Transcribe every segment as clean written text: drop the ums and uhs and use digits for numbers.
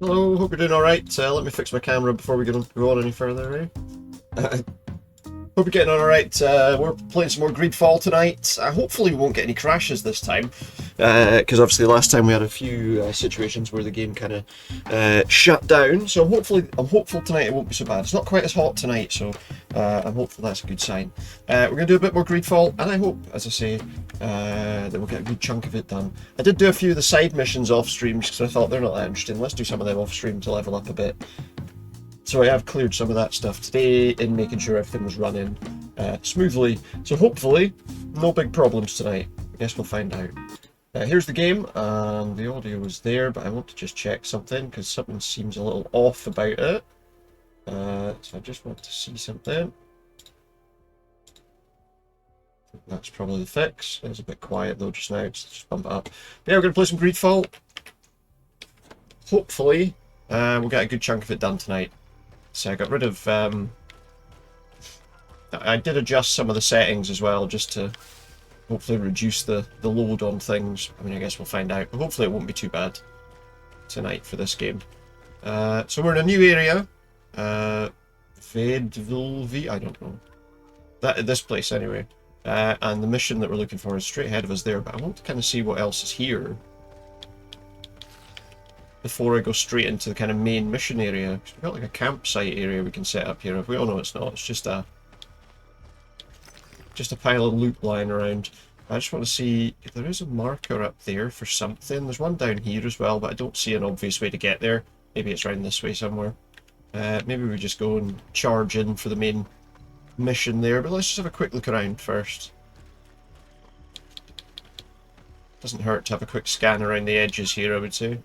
Hello, hope you're doing alright. Let me fix my camera before we go on any further, eh? Hope you're getting on alright. We're playing some more Greedfall tonight. Hopefully we won't get any crashes this time, because obviously last time we had a few situations where the game kind of shut down. So I'm hopeful tonight it won't be so bad. It's not quite as hot tonight, so I'm hopeful that's a good sign. We're going to do a bit more Greedfall, and I hope, as I say, that we'll get a good chunk of it done. I did do a few of the side missions off stream because I thought they're not that interesting. Let's do some of them off stream to level up a bit. So I have cleared some of that stuff today in making sure everything was running smoothly. So hopefully, no big problems tonight. I guess we'll find out. Here's the game, and the audio is there, but I want to just check something because something seems a little off about it. So I just want to see something. That's probably the fix. It was a bit quiet though just now, so let's just bump it up. But yeah, we're going to play some Greedfall. Hopefully, we'll get a good chunk of it done tonight. So I got rid of... I did adjust some of the settings as well, just to hopefully reduce the load on things. I mean, I guess we'll find out, but hopefully it won't be too bad tonight for this game. So we're in a new area. Vedvilvi, I don't know. This place anyway. And the mission that we're looking for is straight ahead of us there, but I want to kind of see what else is here before I go straight into the kind of main mission area. We've got like a campsite area we can set up here. We all know it's not. It's just a pile of loot lying around. I just want to see if there is a marker up there for something. There's one down here as well, but I don't see an obvious way to get there. Maybe it's around this way somewhere. Maybe we just go and charge in for the main mission there, but let's just have a quick look around first. Doesn't hurt to have a quick scan around the edges here, I would say.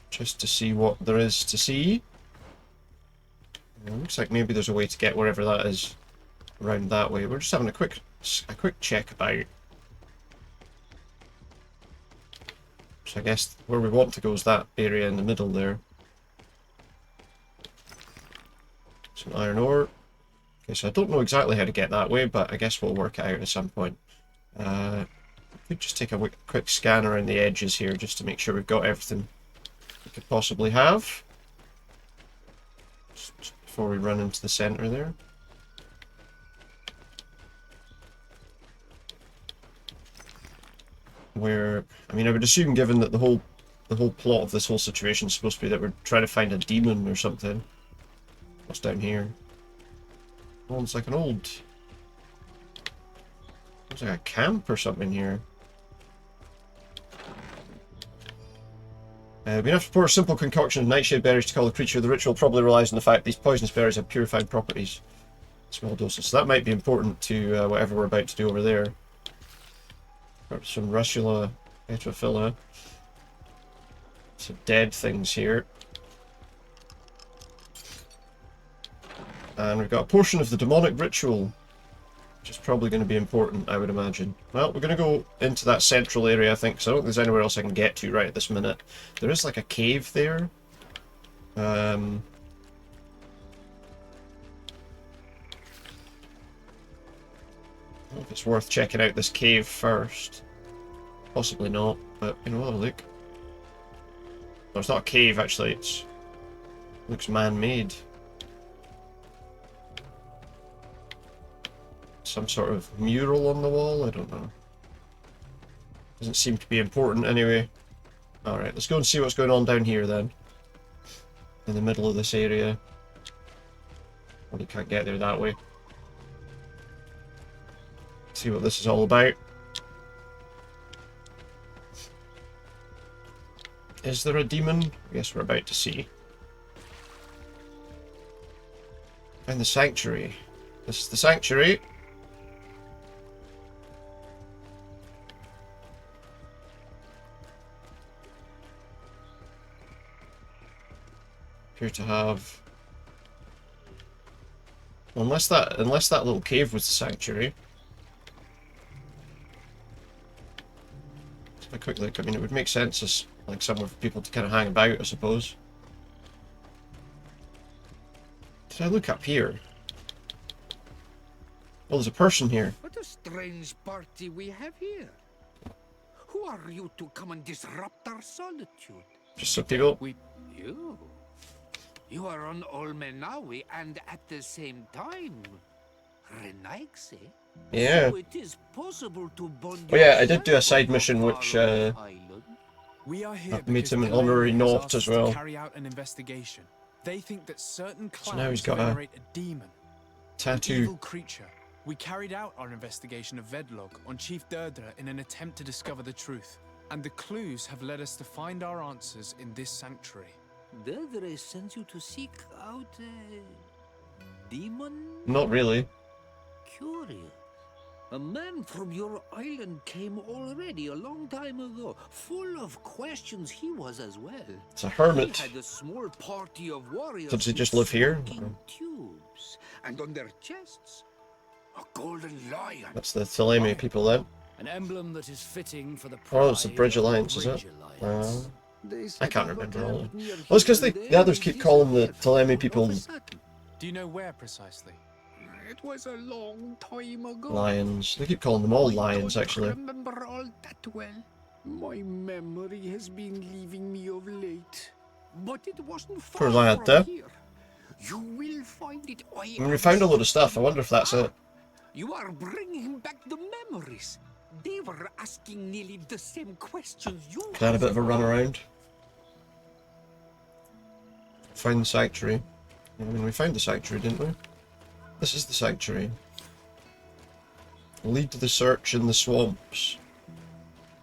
Just to see what there is to see. It looks like maybe there's a way to get wherever that is around that way. We're just having a quick check about. So I guess where we want to go is that area in the middle there. Some iron ore. Okay, so I don't know exactly how to get that way, but I guess we'll work it out at some point. Could just take a quick scan around the edges here just to make sure we've got everything we could possibly have. Just before we run into the center there. Where, I mean, I would assume, given that the whole plot of this whole situation is supposed to be that we're trying to find a demon or something. What's down here? Oh, it's like an old... It's like a camp or something here. We have to pour a simple concoction of nightshade berries to call the creature. The ritual probably relies on the fact these poisonous berries have purified properties. Small doses. So that might be important to whatever we're about to do over there. Some Russula Petrophila. Some dead things here. And we've got a portion of the demonic ritual, which is probably going to be important, I would imagine. Well, we're going to go into that central area, I think, because I don't think there's anywhere else I can get to right at this minute. There is like a cave there. I don't know if it's worth checking out this cave first. Possibly not, but you know, we'll have a look. No, it's not a cave actually, it looks man-made. Some sort of mural on the wall, I don't know. Doesn't seem to be important anyway. Alright, let's go and see what's going on down here then. In the middle of this area. Well, you can't get there that way. See what this is all about. Is there a demon? I guess we're about to see. And the sanctuary. This is the sanctuary. Appear to have... Unless that little cave was the sanctuary. Let's have a quick look. I mean, it would make sense as like somewhere for people to kind of hang about, I suppose. Did I look up here? Oh, there's a person here. What a strange party we have here. Who are you to come and disrupt our solitude? Just so people. You are on Olmenawi and at the same time Renaigse. Yeah. So it is possible to bond Oh yeah, I did do a yourself side with mission our which island. We are here made because him an Talene honorary has knot asked as us to well. carry out an investigation. They think that certain So now he's clans got a venerate a demon, an tattoo. evil creature. We carried out our investigation of Vedlog on Chief Derdra in an attempt to discover the truth. And the clues have led us to find our answers in this sanctuary. Derdre sends you to seek out a demon? Not really. Curious. A man from your island came already a long time ago, full of questions. He was as well. It's a hermit. He had a small party of warriors. Does he with just live here? smoking tubes, and on their chests, a golden lion. That's the Theleme people then. An emblem that is fitting for the Oh, it's the pride Bridge of the Alliance, is it? Bridge Alliance. I can't remember all of them. Well, it's because the others keep calling the Theleme people Do you know where precisely? It was a long time ago. lions. They keep calling them all lions, I actually. don't remember all that well. My memory has been leaving me of late. But it wasn't far Poor lad, from there. here. You will find it. I mean, we found a load of stuff. I wonder if that's it. You are bringing back the memories. They were asking nearly the same questions you Could have had a bit of a run around. Find the sanctuary. I mean, we found the sanctuary, didn't we? This is the sanctuary. Lead the search in the swamps.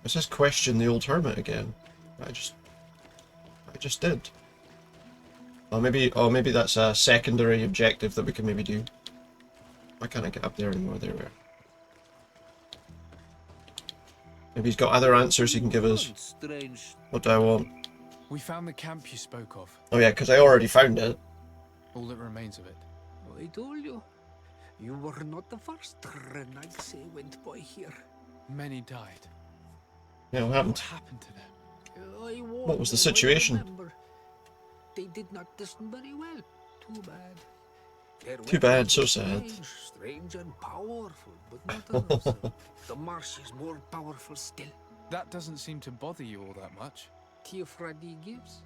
It says question the old hermit again. I just did. Oh maybe that's a secondary objective that we can maybe do. Why can't I get up there anymore? There we are. Maybe he's got other answers he can give us. Strange. What do I want? We found the camp you spoke of. Oh yeah, because I already found it. All that remains of it. I told you. You were not the first Renaigse went by here. Many died. Yeah, what What happened? happened to them? What was the situation? They did not listen very well. Too bad. Their Too bad, so weapons sad. were strange and powerful, but not ours. The marsh is more powerful still. That doesn't seem to bother you all that much. Teer Fradee gives.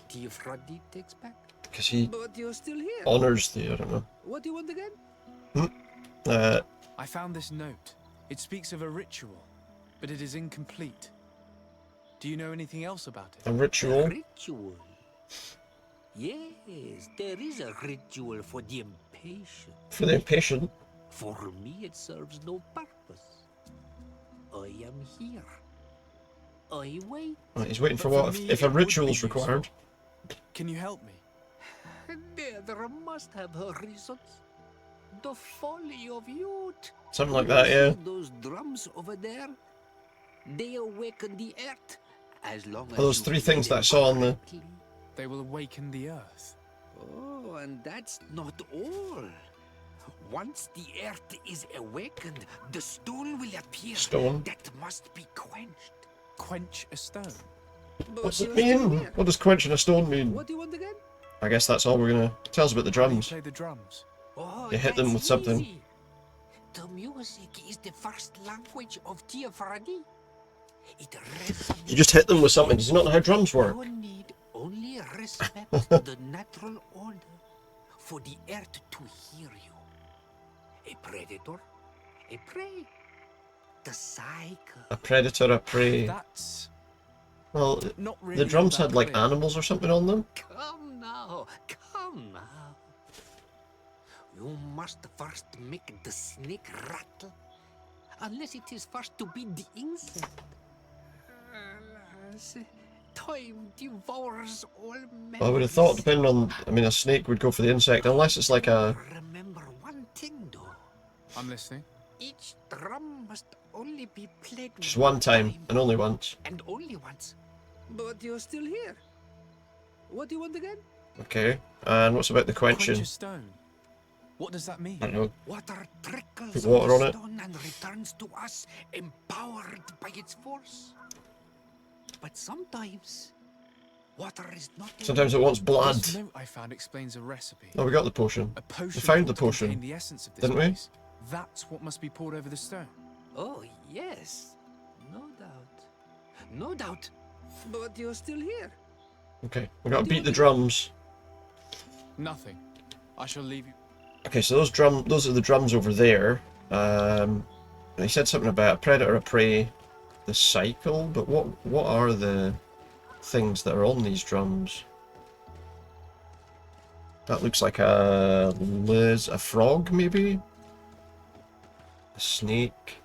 Teer Fradee takes back. Because he But you're still here. honours the, I don't know. What do you want again? I found this note. It speaks of a ritual, but it is incomplete. Do you know anything else about it? A ritual. Ritual. Yes, there is a ritual for the impatient. For the impatient. For me, it serves no purpose. I am here. I wait. Right, he's waiting for But for what? me, If a it would be ritual's useful. required. Can you help me? There must have her reasons. The folly of youth. Something like that, yeah. See those drums over there? They awaken the earth. As long as those you three play things that I them saw on the- correctly. They will awaken the earth. Oh, and that's not all. Once the earth is awakened, the stone will appear. Stone? That must be quenched. Quench a stone. What's But it you're still mean? here. What does quenching a stone mean? What do you want again? I guess that's all we're gonna... Tell us about the How do you drums. play the drums? Oh, You hit them that's with something. easy. The music is the first language of Teer Fradee. It resonates. You just hit them with something. Does he not know how drums work? You need only respect the natural order for the earth to hear you. A predator, a prey. The cycle. A predator, a prey. That's Well, not really. the drums all had that like clear. animals or something on them. Come now, come now. You must first make the snake rattle. Unless it is first to be the insect. Alas, time devours all memories. I would have thought, depending on... I mean, a snake would go for the insect, unless it's like a... Remember one thing though. I'm listening. Each drum must only be played Just one time, and only once. And only once. But you're still here. What do you want again? Okay. And what's about the Quench quenching? a stone. What does that mean? I don't know. Water trickles Put water on on the it. stone and returns to us, empowered by its force. But sometimes, water is not. Sometimes it wants blood. This note I found explains a recipe. Oh, we got the potion. A potion. We found the thought to potion, contain the essence of this didn't we? place. That's what must be poured over the stone. Oh yes, no doubt. No doubt. But you're still here. Okay, we gotta beat the drums. Nothing. I shall leave you. Okay, so those are the drums over there. They said something about a predator, a prey, the cycle, but what are the things that are on these drums? That looks like a frog, maybe? A snake?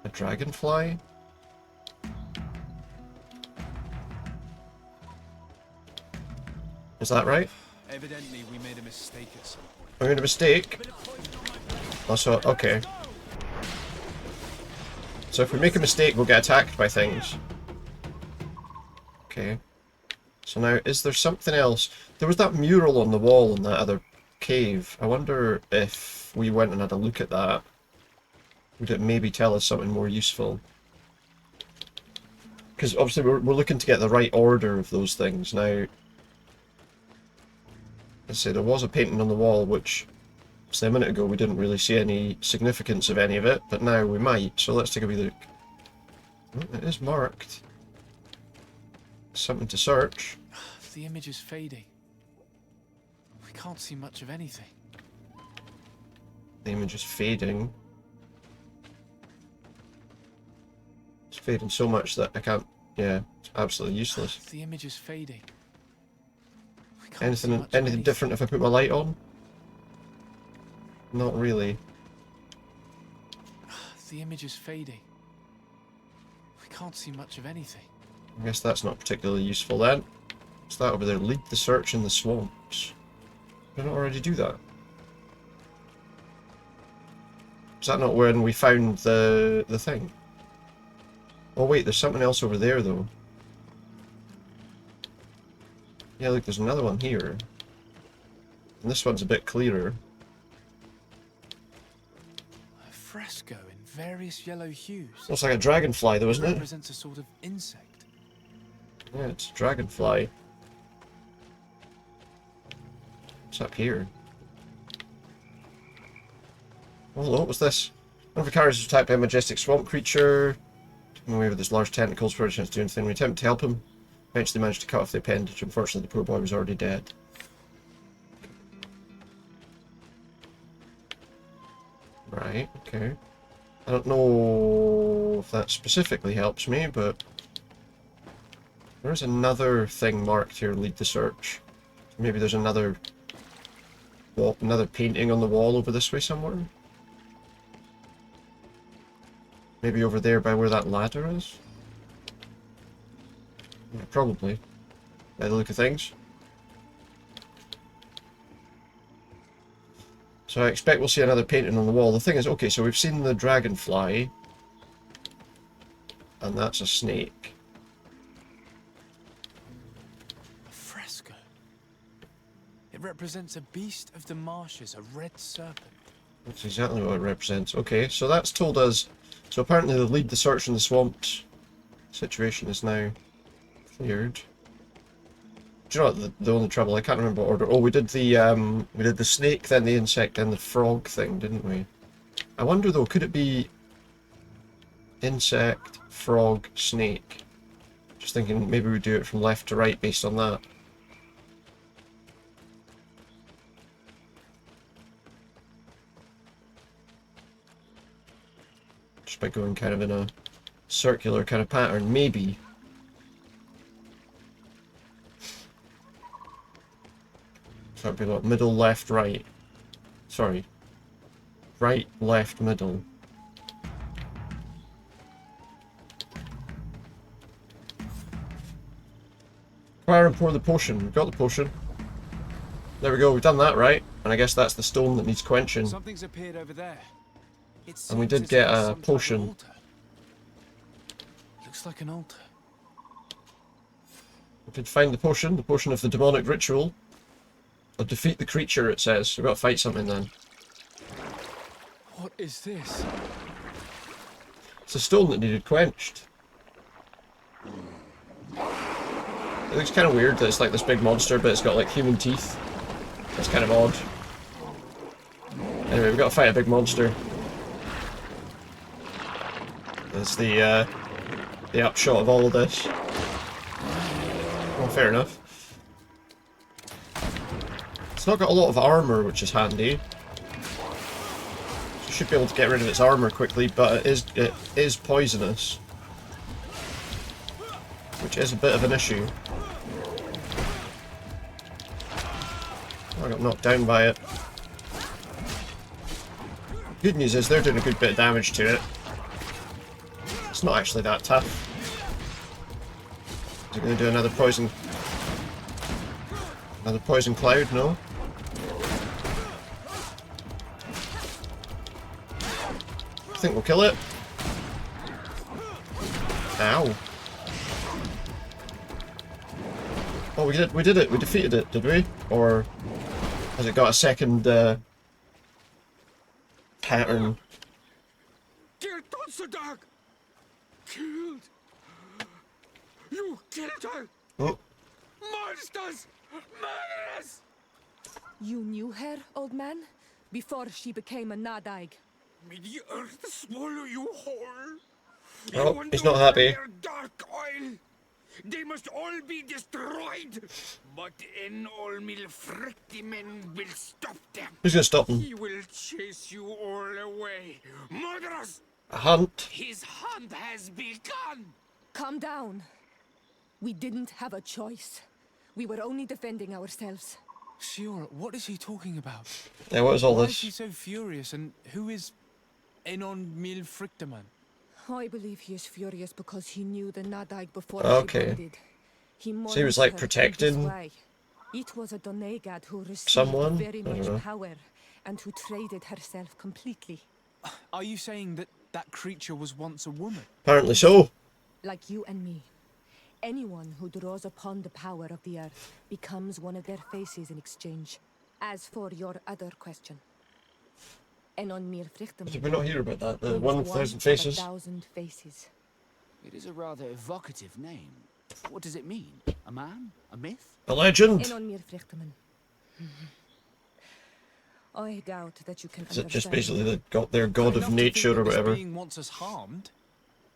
A dragonfly? Is that right? Evidently, we made a mistake at some point. I made a mistake. Also, okay. So if we make a mistake, we'll get attacked by things. Okay. So now, is there something else? There was that mural on the wall in that other cave. I wonder if we went and had a look at that. Would it maybe tell us something more useful? Because obviously we're looking to get the right order of those things. Now, let's say there was a painting on the wall, which, say a minute ago, we didn't really see any significance of any of it, but now we might, so let's take a wee look. Oh, it is marked. Something to search. The image is fading. We can't see much of anything. The image is fading. It's fading so much that I can't... Yeah, it's absolutely useless. The image is fading. We can't see much of Anything different if I put my light on? Not really. The image is fading. We can't see much of anything. I guess that's not particularly useful then. What's that over there? Lead the search in the swamps. Did I not already do that? Is that not when we found the thing? Oh wait, there's something else over there though. Yeah, look, there's another one here. And this one's a bit clearer. A fresco in various yellow hues. Looks like a dragonfly though, isn't it? Represents a sort of insect. Yeah, it's a dragonfly. What's up here? Oh, hello, what's this? One of the carriers was attacked by a majestic swamp creature. Taking away with his large tentacles for a chance to do anything. We attempt to help him. Eventually managed to cut off the appendage. Unfortunately, the poor boy was already dead. Right, okay. I don't know if that specifically helps me, but there's another thing marked here, lead the search. Maybe there's another painting on the wall over this way somewhere. Maybe over there by where that ladder is? Yeah, probably. By the look of things. So I expect we'll see another painting on the wall. The thing is, okay, so we've seen the dragonfly. And that's a snake. A fresco. It represents a beast of the marshes, a red serpent. That's exactly what it represents. Okay, so that's told us... So apparently the lead the search in the swamps situation is now cleared. Do you know what the only trouble? I can't remember what order. Oh, we did the snake, then the insect, then the frog thing, didn't we? I wonder though, could it be insect, frog, snake? Just thinking maybe we do it from left to right based on that. Just by going kind of in a circular kind of pattern, maybe. So that'd be like middle, left, right. Sorry. Right, left, middle. Fire and pour the potion. We've got the potion. There we go, we've done that right. And I guess that's the stone that needs quenching. Something's appeared over there. And we did get a potion. Looks like an altar. We did find the potion of the demonic ritual. Or defeat the creature, it says. We've got to fight something then. What is this? It's a stone that needed quenched. It looks kind of weird that it's like this big monster, but it's got like human teeth. That's kind of odd. Anyway, we've got to fight a big monster. That's the upshot of all of this. Well, fair enough. It's not got a lot of armor, which is handy. So should be able to get rid of its armor quickly, but it is poisonous, which is a bit of an issue. I got knocked down by it. Good news is they're doing a good bit of damage to it. It's not actually that tough. Is it going to do another poison? Another poison cloud? No. I think we'll kill it. Ow. Oh, we did it. We defeated it, did we? Or has it got a second pattern? Dear Dog! Killed! You killed her! Oh, Monsters! Murderers! You knew her, old man? Before she became a Nadaig. May the earth swallow you whole! Oh, You he's undo not happy. their dark oil! They must all be destroyed! But in all Milfrictimen will stop them! who's going to stop him? He will chase you all away! Murderers! A hunt. His hunt has begun! Calm down. We didn't have a choice. We were only defending ourselves. Shiora, what is he talking about? Yeah, what is all Why this? is he so furious, and who is Enon Milfrictaman? I believe he is furious because he knew the Nadaig before Okay. she blinded. He So he was, like, protecting It was a Donegad who received someone? very I don't much know. power and who traded herself completely. Are you saying that that creature was once a woman? Apparently so. Like you and me. Anyone who draws upon the power of the earth becomes one of their faces in exchange. As for your other question, Enon Milfrictaman. Did we not hear about that? The was 1,000 of faces? 1,000 faces. It is a rather evocative name. What does it mean? A man? A myth? A legend? Enon Milfrictaman. I doubt that you can Is it just understand. basically their god of Enough to think nature that or this whatever? being wants us harmed?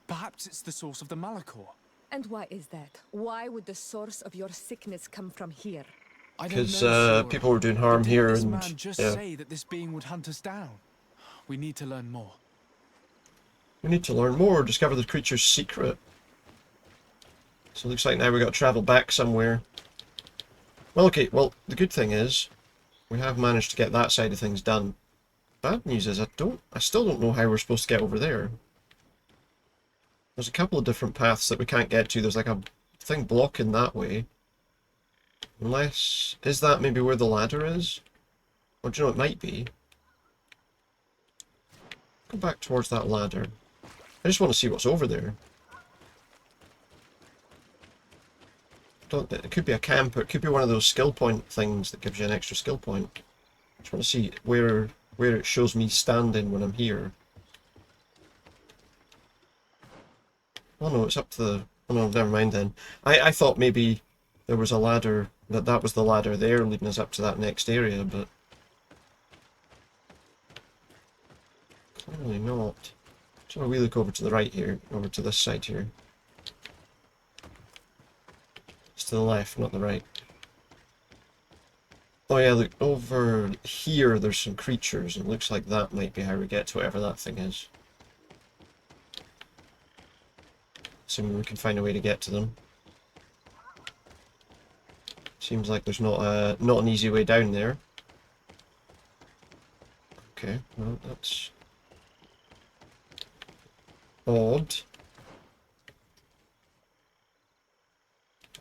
Perhaps it's the source of the Malachor. And why is that? Why would the source of your sickness come from here? I don't Because know, Shiora. people were doing But harm didn't here this and man just yeah. say that this being would hunt us down? We need to learn more. We need to learn more, discover the creature's secret. So it looks like now we got to travel back somewhere. Well, okay, well, the good thing is, we have managed to get that side of things done. Bad news is I still don't know how we're supposed to get over there. There's a couple of different paths that we can't get to. There's like a thing blocking that way. Unless, is that maybe where the ladder is? Or do you know, it might be. Go back towards that ladder. I just want to see what's over there. It could be a camp, it could be one of those skill point things that gives you an extra skill point. I just want to see where it shows me standing when I'm here. Oh no, it's up to the... Oh no, never mind then. I thought maybe there was a ladder, that was the ladder there leading us up to that next area, but... Clearly not. So we look over to the right here, over to this side here. It's to the left, not the right. Oh yeah, look, over here there's some creatures. It looks like that might be how we get to whatever that thing is. Assuming we can find a way to get to them. Seems like there's not an easy way down there. Okay, well that's odd.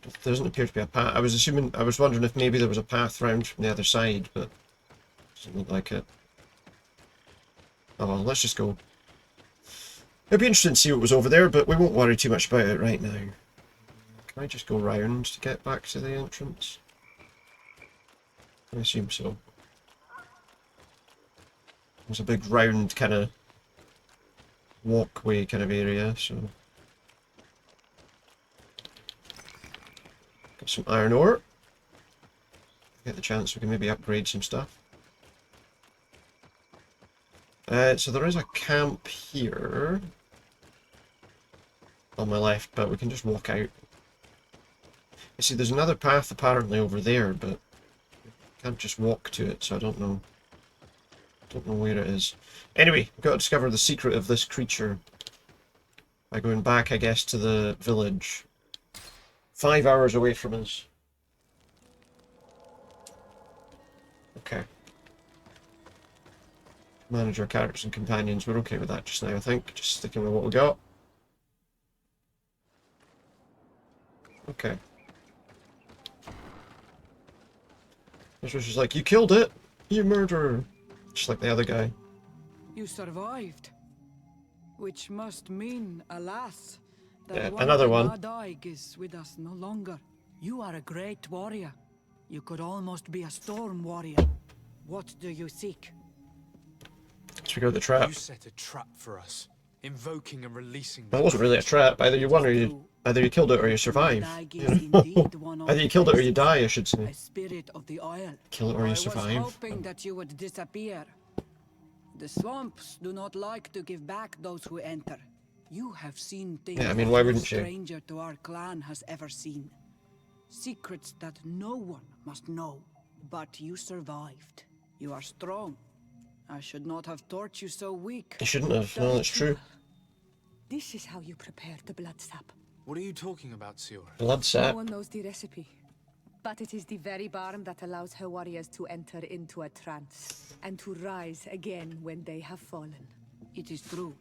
There doesn't appear to be a path. I was wondering if maybe there was a path round from the other side, but doesn't look like it. Oh well, let's just go. It'd be interesting to see what was over there, but we won't worry too much about it right now. Can I just go round to get back to the entrance? I assume so. There's a big round kind of walkway kind of area, so... Got some iron ore. Get the chance we can maybe upgrade some stuff. So there is a camp here. on my left, but we can just walk out. You see, there's another path apparently over there, but can't just walk to it, so I don't know. Don't know where it is. Anyway, we've got to discover the secret of this creature by going back, I guess, to the village. 5 hours away from us. Okay. Manage our characters and companions. We're okay with that just now, I think. Just sticking with what we got. Okay. This was just like, you killed it! You murderer! Just like the other guy. You survived. Which must mean, alas, that Yeah, one another of the one. Madaig is with us no longer. You are a great warrior. You could almost be a storm warrior. What do you seek? Should we go to the trap? You set a trap for us, invoking and releasing. That wasn't really a trap. Either you won or you... Either you killed it or you survive. Madaig is indeed one of Either you the killed it or you faces, die, I should say. a spirit of the Isle. Kill it or I you was survive. hoping that you would disappear. The swamps do not like to give back those who enter. You have seen things Yeah, I mean, that why no wouldn't you? stranger to our clan has ever seen. Secrets that no one must know. But you survived. You are strong. I should not have thought you so weak. You shouldn't have. No, that's true. This is how you prepare the blood sap. What are you talking about, Siora? Blood No sap. one knows the recipe. But it is the very barm that allows her warriors to enter into a trance and to rise again when they have fallen. It is true.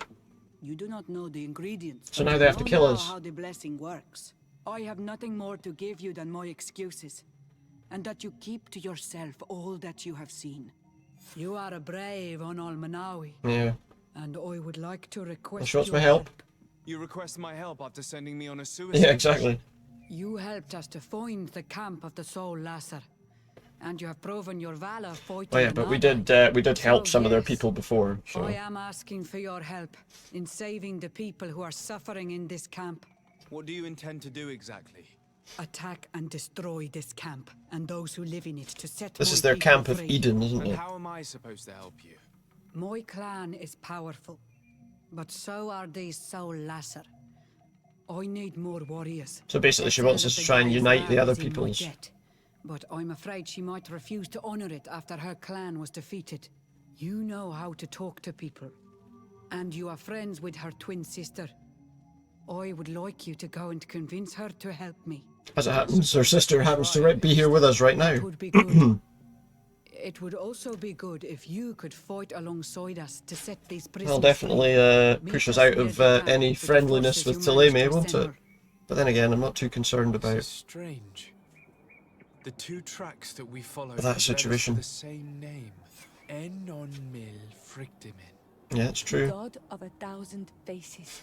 You do not know the ingredients. So but now you they have to know kill now us. how the blessing works. I have nothing more to give you than my excuses, and that you keep to yourself all that you have seen. You are a brave on Almanawi, Yeah. and I would like to request She wants your my help. You request my help after sending me on a suicide. Yeah, exactly. You helped us to find the camp of the Soul Lasser, and you have proven your valor fighting. Oh yeah, the but we Madaig. did help some of their yes. people before, so... I am asking for your help in saving the people who are suffering in this camp. What do you intend to do exactly? Attack and destroy this camp and those who live in it to set This my is their people camp of free. Eden, isn't And it? how am I supposed to help you? My clan is powerful, but so are these Soul Lasser. I need more warriors. So basically she That's wants all us that to the try and Guy's unite the lad other is in my peoples. debt. But I'm afraid she might refuse to honor it after her clan was defeated. You know how to talk to people. And you are friends with her twin sister. I would like you to go and convince her to help me. As it happens, her sister happens to be here with us right now. That would be good. It would also be good if you could fight alongside us to set these prisoners Well, definitely free. push Meet us out near of the camp any with the friendliness forces with you managed Taleme, to won't it? assemble. But then again, I'm not too concerned This about is strange. The two tracks that we followed that led us to situation. the same name. Enon Mil Frictimin. Yeah, it's true. God of 1,000 faces.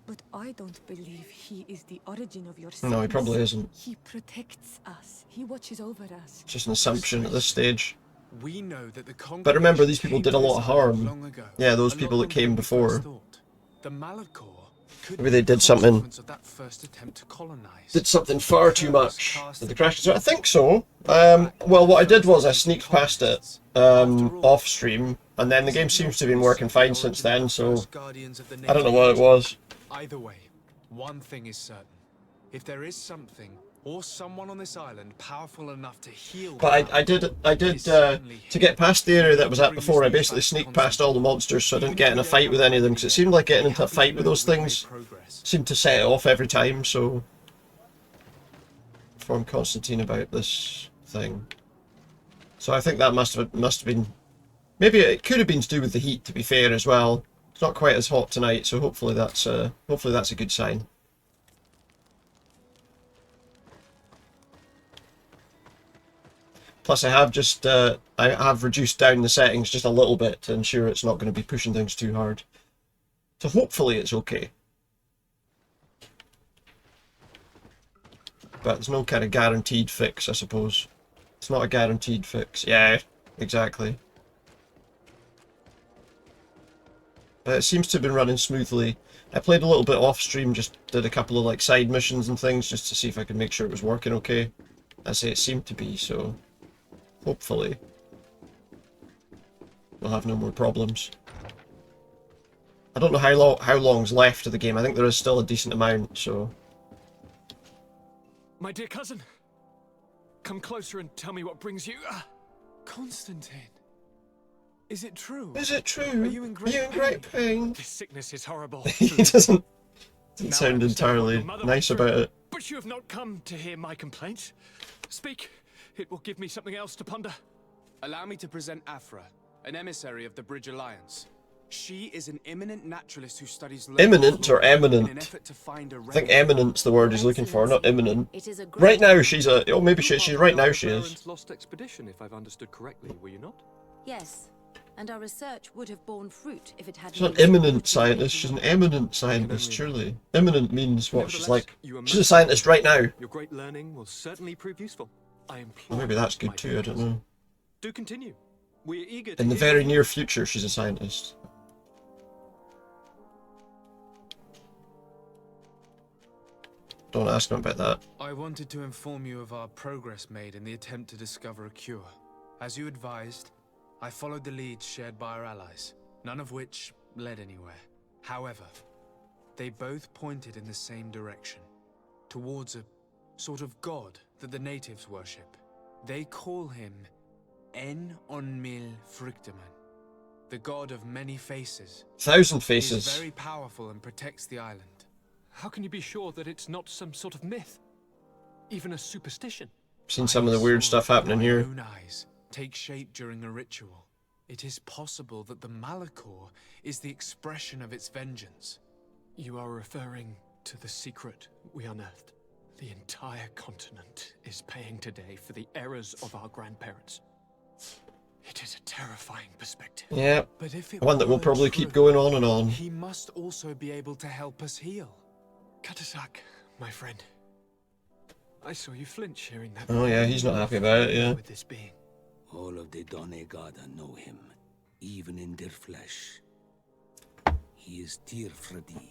But I don't believe he is the origin of your sins. No, he probably isn't. He protects us. He watches over us. It's just an assumption at this stage. We know that the But remember, these congregation people did a came to lot of this island harm. long ago, Yeah, those a people lot that came longer than we first before. thought. The Malachor could Maybe be they the did something- consequence of that first attempt to colonize. Did something far too much. Did the crash? I think so. Well, what I did was I sneaked past it off stream, and then the game seems to have been working fine since then. So I don't know what it was. Either way, one thing is certain: if there is something or someone on this island powerful enough to heal, But I did to get past the area that was at before. I basically sneaked past all the monsters, so I didn't get in a fight with any of them. Because it seemed like getting into a fight with those things seemed to set it off every time. So inform Constantine about this thing. So I think that must have been. Maybe it could have been to do with the heat. To be fair, as well, it's not quite as hot tonight, so hopefully that's a good sign. Plus, I have reduced down the settings just a little bit to ensure it's not going to be pushing things too hard. So hopefully it's okay. But there's no kind of guaranteed fix, I suppose. It's not a guaranteed fix. Yeah, exactly. But it seems to have been running smoothly. I played a little bit off stream, just did a couple of like side missions and things just to see if I could make sure it was working okay. I say it seemed to be, so hopefully we'll have no more problems. I don't know how long's left of the game. I think there is still a decent amount, so... My dear cousin, come closer and tell me what brings you... Constantine, is it true? Is it true? Are you in great pain? This sickness is horrible. He doesn't Now I sound understand entirely what your mother nice went through, about it. But you have not come to hear my complaint. Speak. It will give me something else to ponder. Allow me to present Afra, an emissary of the Bridge Alliance. She is an eminent naturalist who studies... Imminent or eminent? In an effort to find a I think eminent's the word he's looking for, not imminent. It is a Right now she's a... Oh, maybe she's right now she is. Baron's lost expedition, if I've understood correctly, were you not? Yes, and our research would have borne fruit if it had. She's not imminent scientist, she's an eminent scientist, surely. Imminent means what? She's like... She's a scientist right now. Your great learning will certainly prove useful. I implore Well, maybe that's my good too, dear I don't cousin. know. Do continue. We're eager to In the hear very near future, she's a scientist. Don't ask him about that. I wanted to inform you of our progress made in the attempt to discover a cure. As you advised, I followed the leads shared by our allies, none of which led anywhere. However, they both pointed in the same direction, towards a sort of god that the natives worship. They call him En-on-mil Frictaman, the god of many faces. 1,000 He is faces. very powerful and protects the island. How can you be sure that it's not some sort of myth? Even a superstition? Seen some of the weird stuff happening My here. own eyes take shape during a ritual. It is possible that the Malachor is the expression of its vengeance. You are referring to the secret we unearthed. The entire continent is paying today for the errors of our grandparents. It is a terrifying perspective. Yeah, But if it one that will were probably true, keep going on and on. he must also be able to help us heal. Katasak, my friend. I saw you flinch hearing that. Oh yeah, he's not happy about it, yeah. With this being. All of the Donegada know him, even in their flesh. He is Teer Fradee.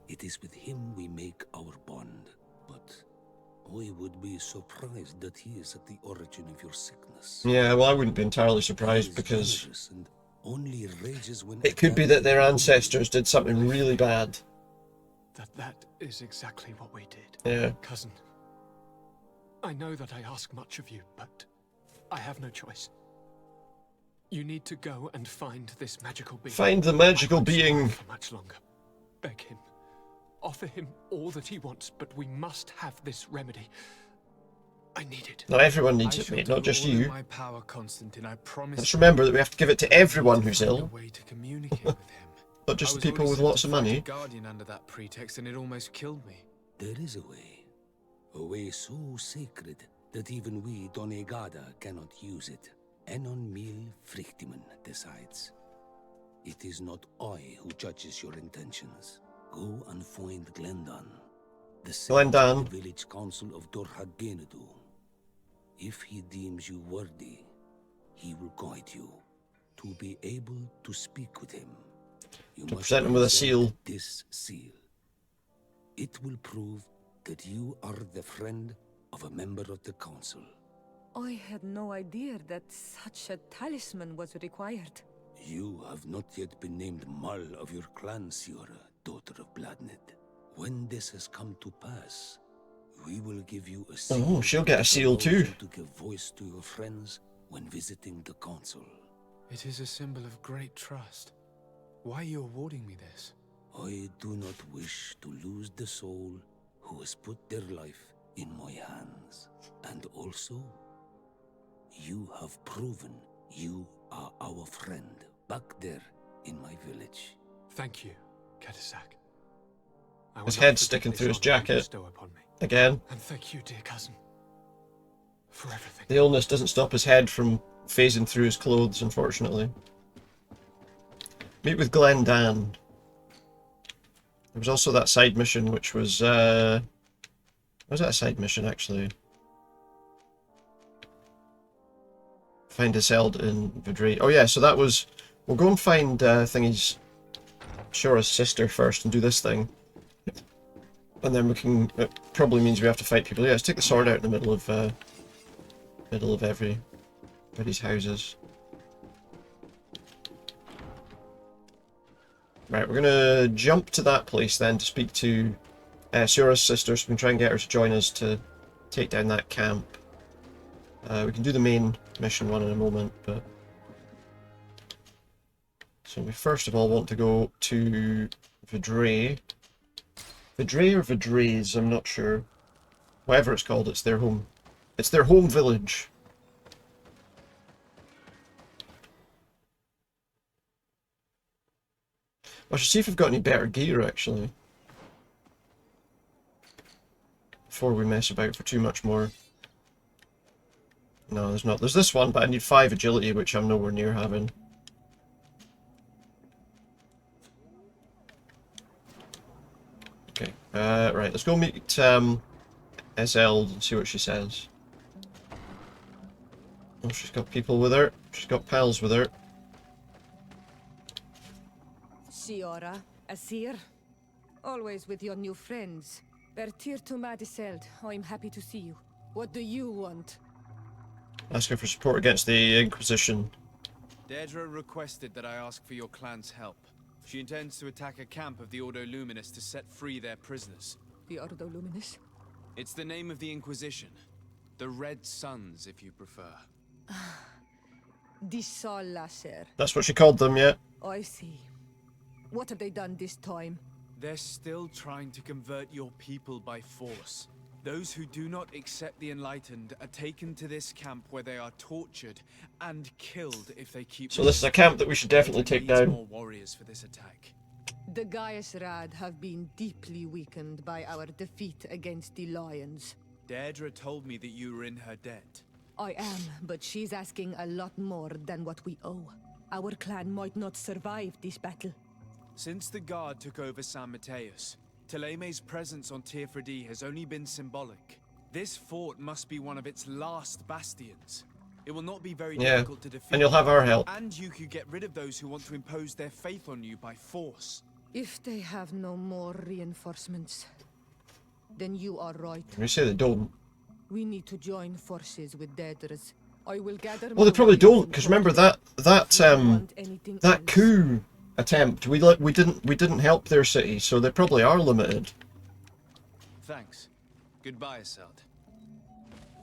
It is with him we make our bond, but I would be surprised that he is at the origin of your sickness. Yeah, well I wouldn't be entirely He surprised is because dangerous and only rages when it could be that their ancestors did something really bad. That is exactly what we did. Yeah. Cousin, I know that I ask much of you, but I have no choice. You need to go and find this magical being. Find the magical I won't being. survive for much longer. Beg him. Offer him all that he wants, but we must have this remedy. I need it. Not everyone I needs it, shall mate, do not just all in you. my power, Constantine, I promise. Let's you. remember that we have to give it to everyone who's Find a ill, way to communicate with him. not just I the was people already with sent lots to of fight a money. Guardian under that pretext, and it almost killed me. There is a way so sacred that even we Donegada cannot use it. En-on-mil Frictaman decides. It is not I who judges your intentions. Go and find Glendan, the secretary Glendan. of the village council of Dorhagenadu. If he deems you worthy, he will guide you. To be able to speak with him, you must present him with a present seal. This seal. It will prove that you are the friend of a member of the council. I had no idea that such a talisman was required. You have not yet been named Mal of your clan, Siora, daughter of Bladned. When this has come to pass, we will give you a seal. Oh, she'll get a that seal allows too. you to give voice to your friends when visiting the council. It is a symbol of great trust. Why are you awarding me this? I do not wish to lose the soul who has put their life in my hands. And also, you have proven you are our friend back there in my village. Thank you, Katasak. I will His not head's forget sticking this through his honor you jacket. bestow upon me. Again. And thank you, dear cousin, for everything. The illness doesn't stop his head from phasing through his clothes, unfortunately. Meet with Glendan. There was also that side mission, which was, was that a side mission, actually? Find his held in Vidri. Oh yeah, so that was... We'll go and find Thingy's... Shora's sister first and do this thing. And then we can... It probably means we have to fight people. Yeah, let's take the sword out in the middle of everybody's houses. Right, we're gonna jump to that place then to speak to Sura's sister, so we can try and get her to join us to take down that camp. We can do the main mission one in a moment, but... So we first of all want to go to Fradee. Fradee or Fradees, I'm not sure. Whatever it's called, it's their home. It's their home village. I should see if we've got any better gear, actually. Before we mess about for too much more. No, there's not. There's this one, but I need 5 agility, which I'm nowhere near having. Okay, right, let's go meet SL and see what she says. Oh, she's got people with her. She's got pals with her. Shiora, Asir, always with your new friends. Teer Fradee, I'm happy to see you. What do you want? Asking for support against the Inquisition. Deirdre requested that I ask for your clan's help. She intends to attack a camp of the Ordo Luminous to set free their prisoners. The Ordo Luminous? It's the name of the Inquisition. The Red Suns, if you prefer. The Sol Lasher. That's what she called them, yeah. I see. What have they done this time? They're still trying to convert your people by force. Those who do not accept the Enlightened are taken to this camp where they are tortured and killed if they keep... So this is a camp that we should definitely take down. More warriors for this attack. The Gaius Rad have been deeply weakened by our defeat against the Lions. Deirdre told me that you were in her debt. I am, but she's asking a lot more than what we owe. Our clan might not survive this battle. Since the Guard took over San Mateus, Theleme's presence on Teer Fradee has only been symbolic. This fort must be one of its last bastions. It will not be very difficult to defeat. And you'll have our help. And you could get rid of those who want to impose their faith on you by force. If they have no more reinforcements, then you are right. You say they don't. We need to join forces with Deirdre's. I will gather. Well, they probably don't, because remember that coup attempt. We didn't help their city, so they probably are limited. Thanks. Goodbye, Asad.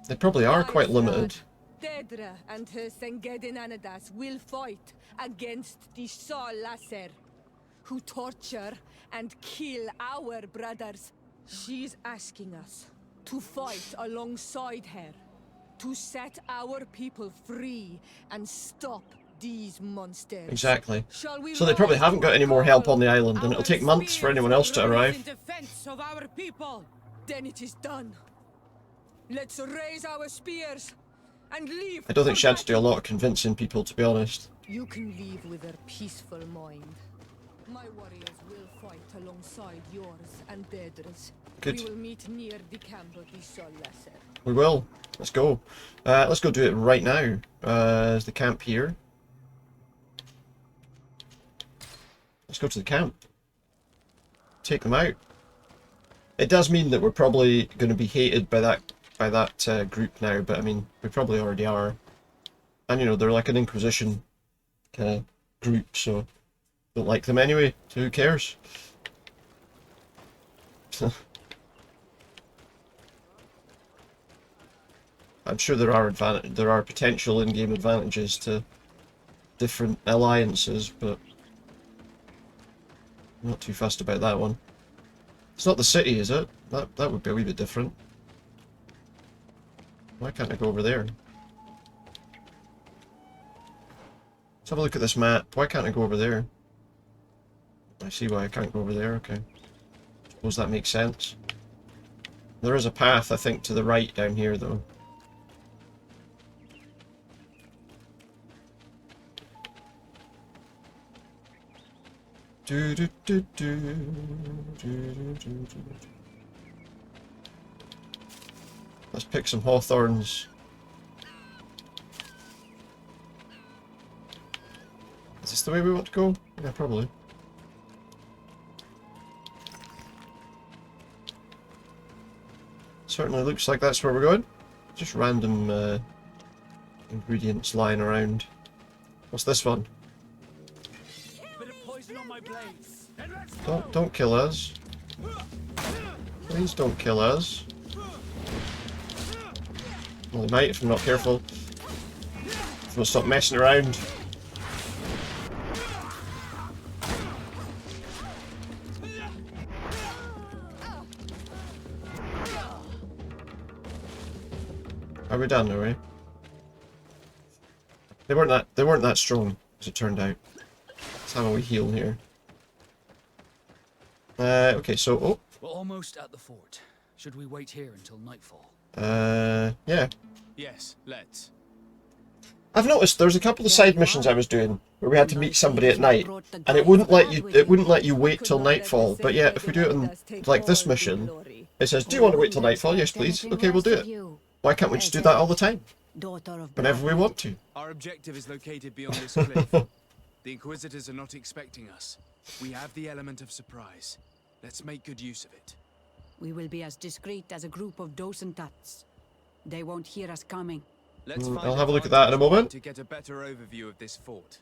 They probably are quite limited. Deirdre and her Sengedin Anadas will fight against the Sol Lasser, who torture and kill our brothers. She's asking us to fight alongside her, to set our people free and stop these monsters. Exactly. So they probably haven't got any more help on the island, and it'll take months for anyone else to arrive. In defense of our people. Then it is done. Let's raise our spears and leave. I don't think she had to do a lot of convincing people, to be honest. You can leave with a peaceful mind. My warriors will fight alongside yours and Deirdre's. Good. We will meet near the camp of the Sol Lasser. We will. Let's go. Let's go do it right now. Is the camp here? Let's go to the camp. Take them out. It does mean that we're probably going to be hated by that group now, but I mean, we probably already are. And you know, they're like an Inquisition kind of group, so don't like them anyway. So who cares? I'm sure there are potential in-game advantages to different alliances, but I'm not too fussed about that one. It's not the city, is it? That would be a wee bit different. Why can't I go over there? Let's have a look at this map. Why can't I go over there? I see why I can't go over there, okay. Suppose that makes sense. There is a path, I think, to the right down here, though. Let's pick some hawthorns. Is this the way we want to go? Yeah, probably. Certainly looks like that's where we're going. Just random ingredients lying around. What's this one? Bit of poison on my blades. Don't kill us. Please don't kill us. Well, they might if I'm not careful. If we'll stop messing around. Are we done, are we? They weren't that strong, as it turned out. Let's have a wee heal here. Okay, so oh. We're almost at the fort. Should we wait here until nightfall? Yeah. Yes, let's. I've noticed there's a couple of side missions I was doing where we had to meet somebody at night, and it wouldn't let you wait till nightfall. But yeah, if we do it on like this mission, it says, "Do you want to wait till nightfall?" Yes, please. Okay, we'll do it. Why can't we just do that all the time? Whenever we want to. Our objective is located beyond this cliff. The Inquisitors are not expecting us. We have the element of surprise. Let's make good use of it. We will be as discreet as a group of dosentats. They won't hear us coming. Let's I'll have a look at that in a moment. To get a better overview of this fort.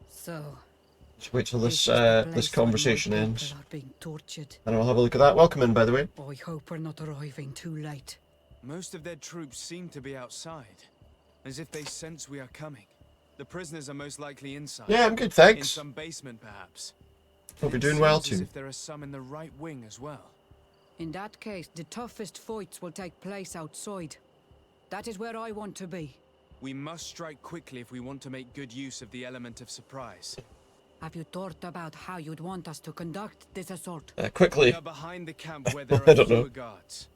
So, Just wait till this this conversation ends, being tortured. and I'll have a look at that. Welcome in, by the way. I hope we're not arriving too late. Most of their troops seem to be outside, as if they sense we are coming. The prisoners are most likely inside. Yeah, I'm good, In thanks. some basement, perhaps. Hope you're It doing well seems as too. if there are some in the right wing as well. In that case, the toughest fights will take place outside. That is where I want to be. We must strike quickly if we want to make good use of the element of surprise. Have you thought about how you'd want us to conduct this assault? Quickly. We are behind the camp where there I are don't know. fewer guards.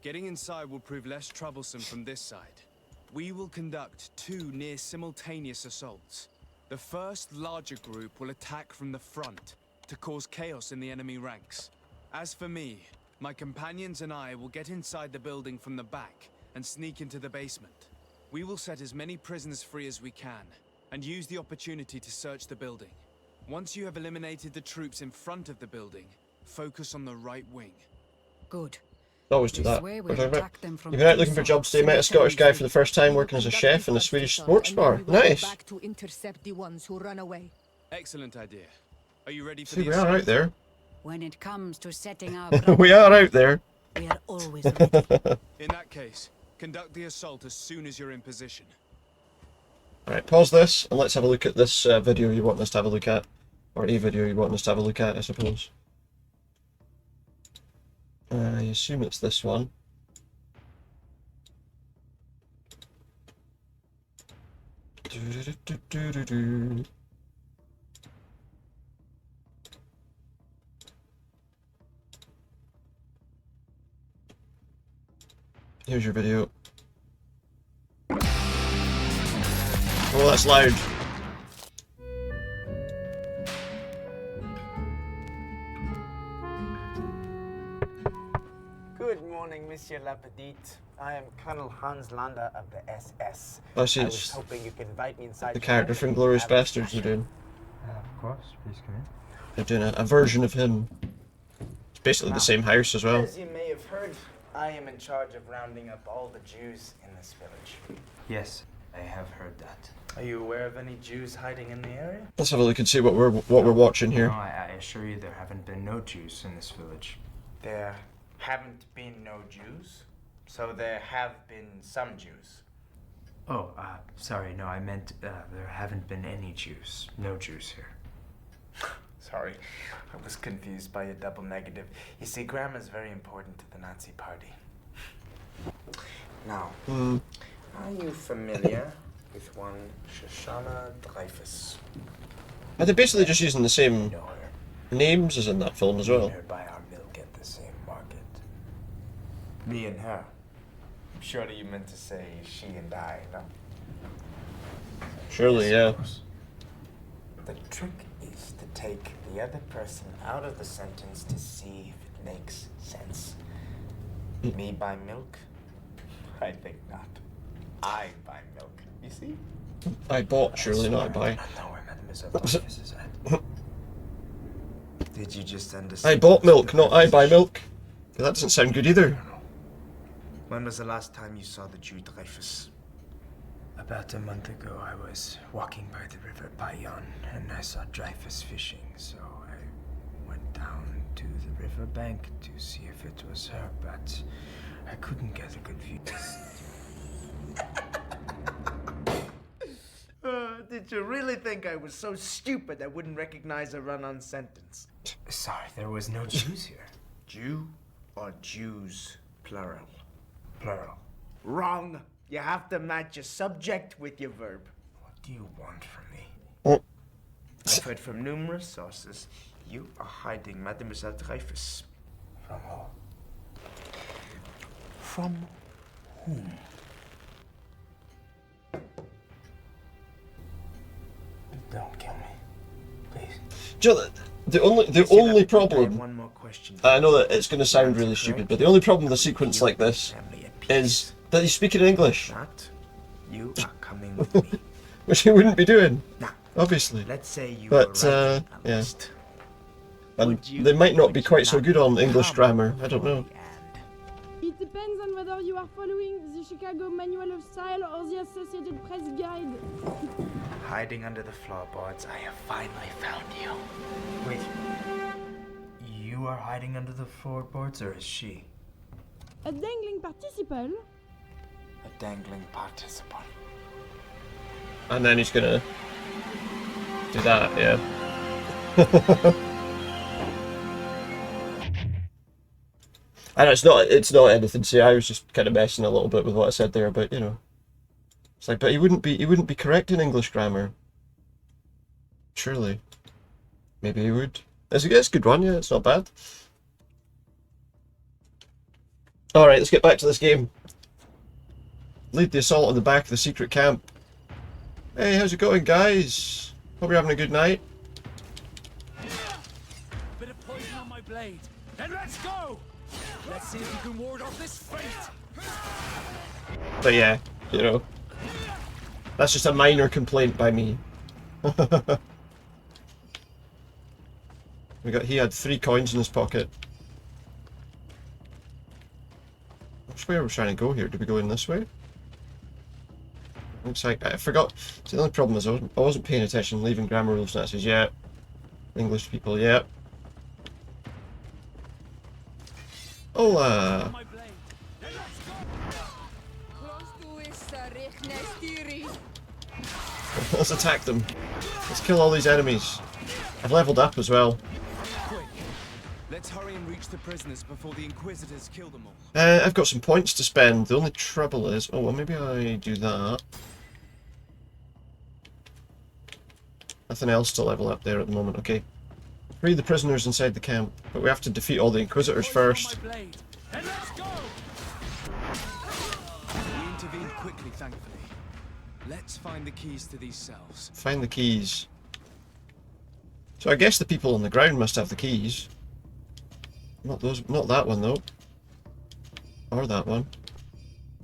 Getting inside will prove less troublesome from this side. We will conduct 2 near simultaneous assaults. The first larger group will attack from the front to cause chaos in the enemy ranks. As for me, my companions and I will get inside the building from the back and sneak into the basement. We will set as many prisoners free as we can and use the opportunity to search the building. Once you have eliminated the troops in front of the building, focus on the right wing. Good. Always do This that. way What we'll are we talking attack them about? from You've been out two looking for sides jobs today. Met a Scottish guy for the first time working as a chef in a Swedish sports bar. Nice. Back to intercept the ones who run away. Excellent idea. Are you ready for See, the we are assault? out there. When it comes to setting our We are out there. we are always ready. In that case, conduct the assault as soon as you're in position. Alright, pause this and let's have a look at this video you want us to have a look at. Or a video you want us to have a look at, I suppose. I assume it's this one. Do-do-do-do-do-do. Here's your video. Oh, that's loud. Good morning, Monsieur Lapedite. I am Colonel Hans Lander of the SS. Oh, see, I was it's hoping you could invite me inside the your character home from and Glorious have a Bastards are discussion. doing. Of course, please come in. They're doing a version of him. It's basically the same house as well. As you may have heard, I am in charge of rounding up all the Jews in this village. Yes, I have heard that. Are you aware of any Jews hiding in the area? Let's have a look and see what we're watching No, here. I assure you there haven't been no Jews in this village. There haven't been no Jews, so there have been some Jews. Oh, sorry, no, I meant there haven't been any Jews. No Jews here. Sorry, I was confused by a double negative. You see, grammar is very important to the Nazi Party. Now, are you familiar with one Shoshana Dreyfus? Are they basically just using the same Know her. names as in that film as well? Meet her by our milk at the same market. Me and her. Surely you meant to say she and I, no? Surely, yeah. The trick is to take the other person out of the sentence to see if it makes sense. Me buy milk? I think not. I buy milk, you see? I bought, surely not I buy. I know where Mademoiselle Dreyfus is at. Did you just understand? I bought milk, not I buy milk. That doesn't sound good either. When was the last time you saw the Jew Dreyfus? About a month ago, I was walking by the river Payan, and I saw Dreyfus fishing, so I went down to the river bank to see if it was her, but I couldn't get a good view. Did you really think I was so stupid I wouldn't recognize a run-on sentence? Sorry, there was no Jews here. Jew or Jews, plural? Plural. Wrong. You have to match your subject with your verb. What do you want from me? Oh. I've heard from numerous sources you are hiding Mademoiselle Dreyfus. From who? From whom? Don't kill me, please. Do you know, the only problem. One more question. I know that it's going to sound really stupid, but the only problem with a sequence like this is that he's speaking English, That you are coming with me. which he wouldn't be doing, Now, obviously. let's say you But, were writing a yeah. list. And Would you- they might not be would you quite so not good on English come grammar. I don't know. for the end? It depends on whether you are following the Chicago Manual of Style or the Associated Press Guide. Hiding under the floorboards, I have finally found you. Wait. You are hiding under the floorboards, or is she? A dangling participle? A dangling participle. And then he's gonna do that, yeah. And it's not anything to say. I was just kind of messing a little bit with what I said there, but you know. It's like, but he wouldn't be correct in English grammar. Surely. Maybe he would. It's a good one, yeah, it's not bad. Alright, let's get back to this game. Lead the assault on the back of the secret camp. Hey, how's it going, guys? Hope you're having a good night. Bit of poison on my blade. Then let's go! Let's see if you can ward off this fate! But yeah, you know. That's just a minor complaint by me. He had 3 coins in his pocket. Which way are we trying to go here? Did we go in this way? Looks like I forgot. See, the only problem is I wasn't paying attention. Leaving grammar rules and that says yeah. English people, yeah. Hola. Let's attack them. Let's kill all these enemies. I've leveled up as well. Quick, let's hurry and reach the prisoners before the Inquisitors kill them all. I've got some points to spend. The only trouble is... Oh, well, maybe I do that. Nothing else to level up there at the moment. Okay. Free the prisoners inside the camp. But we have to defeat all the Inquisitors first. Then let's go! We intervened quickly, thankfully. Let's find the keys to these cells. Find the keys. So I guess the people on the ground must have the keys. Not that one though. Or that one.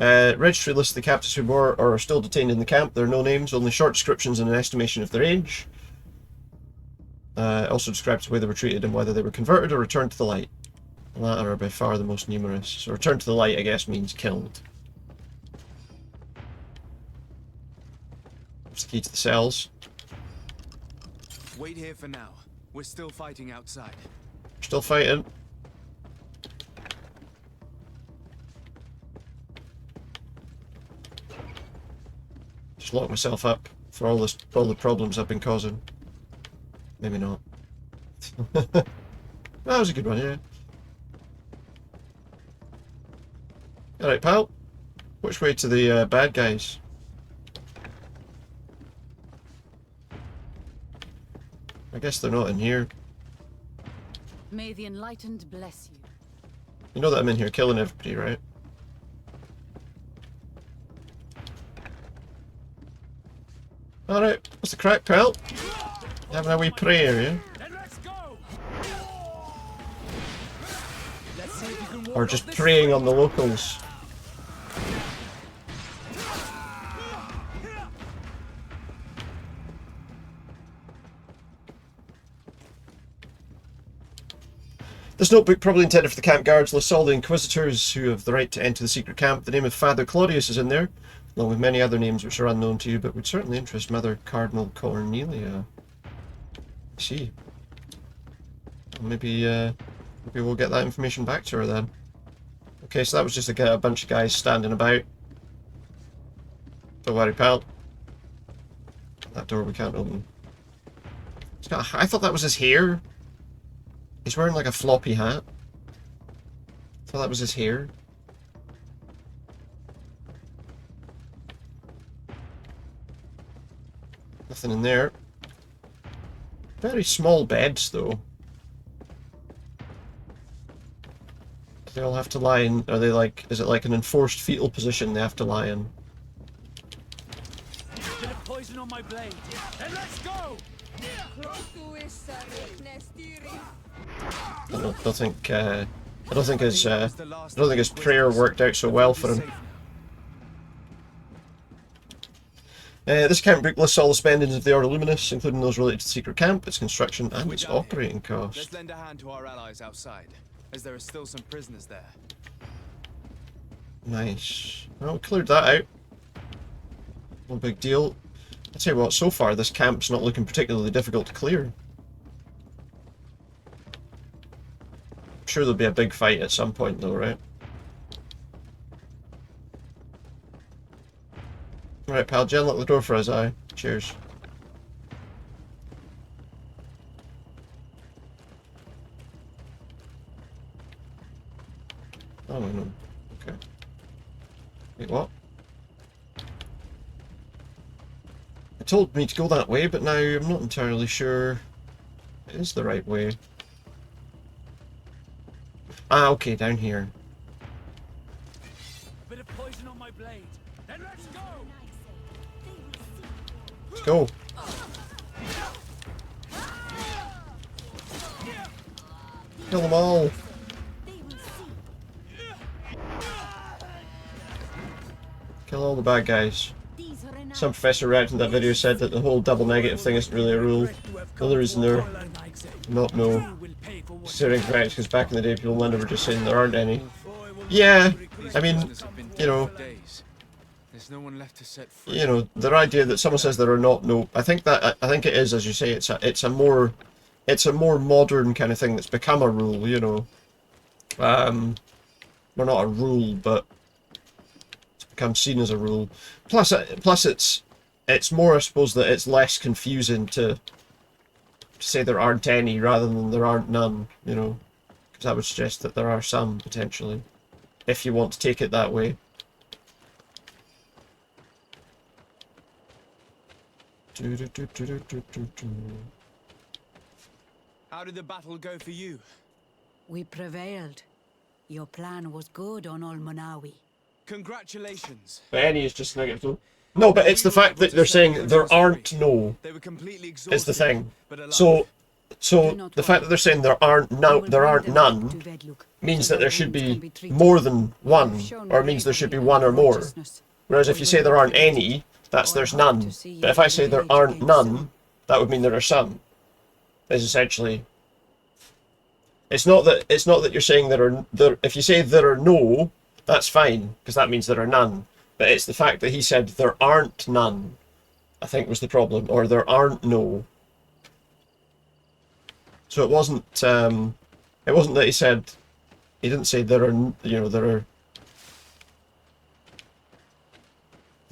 Registry lists the captives who were or are still detained in the camp. There are no names, only short descriptions and an estimation of their age. Also describes the way they were treated and whether they were converted or returned to the light. The latter are by far the most numerous. So returned to the light, I guess, means killed. What's the key to the cells? Wait here for now. We're still fighting outside. Still fighting. Just lock myself up for all the problems I've been causing. Maybe not. That was a good one, yeah. Alright, pal. Which way to the bad guys? I guess they're not in here. May the Enlightened bless you. You know that I'm in here killing everybody, right? Alright, what's the crack, pal? Having a wee prayer, yeah? Or just preying on the locals. This notebook, probably intended for the camp guards, lists all the inquisitors who have the right to enter the secret camp. The name of Father Claudius is in there. along with many other names which are unknown to you, but would certainly interest Mother Cardinal Cornelia. I see. Well, maybe we'll get that information back to her then. Okay, so that was just a bunch of guys standing about. Don't worry, pal. That door we can't open. I thought that was his hair. He's wearing like a floppy hat. I thought that was his hair. Nothing in there. Very small beds, though. Do they all have to lie in? Are they like? Is it like an enforced fetal position they have to lie in? Bit of poison on my blade. Then let's go. I don't think his prayer worked out so well for him. This account book lists all the spendings of the Order Luminous, including those related to the secret camp, its construction, and its operating costs. Let's lend a hand to our allies outside, as there are still some prisoners there. Nice. Well, we cleared that out. No big deal. I'll tell you what, so far this camp's not looking particularly difficult to clear. I'm sure there'll be a big fight at some point though, right? Right, pal, Jen, lock the door for us, aye. Cheers. Oh, no. Okay. Wait, what? It told me to go that way, but now I'm not entirely sure it is the right way. Ah, okay, down here. Bit of poison on my blade. Then let's go. Let's go. Kill them all. Kill all the bad guys. Some professor reacting to that video said that the whole double negative thing isn't really a rule. The only reason they're not no. Considering correct, because back in the day people in London were just saying there aren't any. Yeah, I mean, you know, you know, their idea that someone says there are not no. I think it is, as you say, it's a more modern kind of thing that's become a rule. You know, well, not a rule, but it's become seen as a rule. Plus it's more, I suppose, that it's less confusing to say there aren't any rather than there aren't none. You know, because that would suggest that there are some potentially, if you want to take it that way. How did the battle go for you? We prevailed. Your plan was good on Olmonawi. Congratulations. But any is just negative. No, but it's the fact that they're saying there aren't no is the thing. So the fact that they're saying there aren't none means that there should be more than one, or means there should be one or more. Whereas if you say there aren't any, that's there's none. But if I say there aren't none, that would mean there are some. Is essentially. It's not that you're saying there. If you say there are no, that's fine because that means there are none. But it's the fact that he said there aren't none, I think, was the problem, or there aren't no. So it wasn't that he said, he didn't say there are, you know, there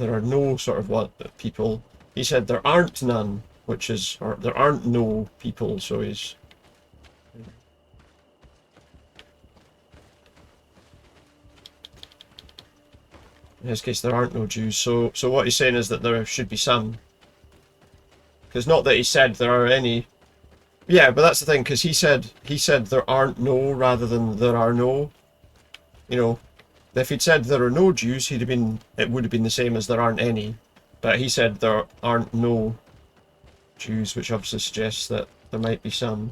are no sort of what people. He said there aren't none, which is, or there aren't no people. So he's. In his case, there aren't no Jews. So what he's saying is that there should be some. Because not that he said there are any. Yeah, but that's the thing. Because he said there aren't no rather than there are no. You know, if he'd said there are no Jews, it would have been the same as there aren't any. But he said there aren't no Jews, which obviously suggests that there might be some.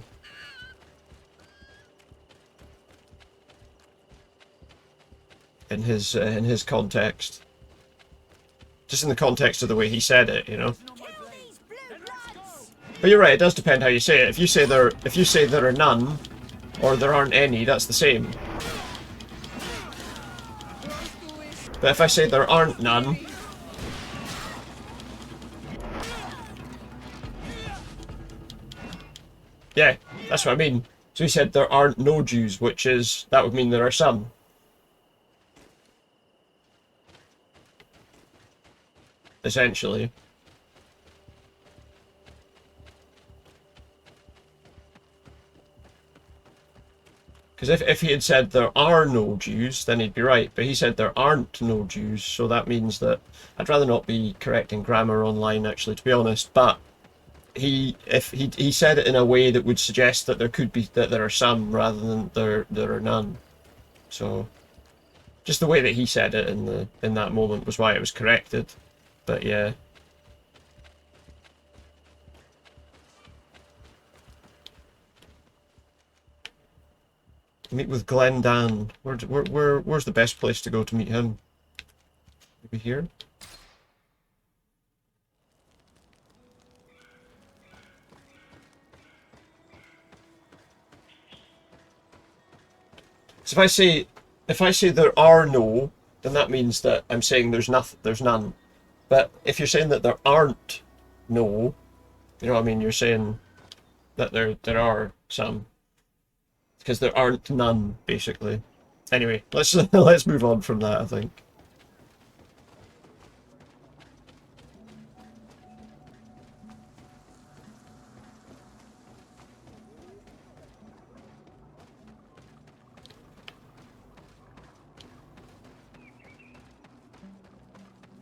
In his context, just in the context of the way he said it, you know. But you're right; it does depend how you say it. If you say there are none, or there aren't any, that's the same. But if I say there aren't none, Yeah, that's what I mean. So he said there aren't no Jews, which is, that would mean there are some. Essentially. Because if he had said there are no Jews, then he'd be right. But he said there aren't no Jews, so that means that I'd rather not be correcting grammar online, actually, to be honest. But he said it in a way that would suggest that there could be, that there are some rather than there are none. So just the way that he said it in that moment was why it was corrected. But yeah. Meet with Glendan. Where's the best place to go to meet him? Maybe here? So if I say there are no, then that means that I'm saying there's none. But if you're saying that there aren't no, you know what I mean? You're saying that there are some. Because there aren't none, basically. Anyway, let's move on from that, I think.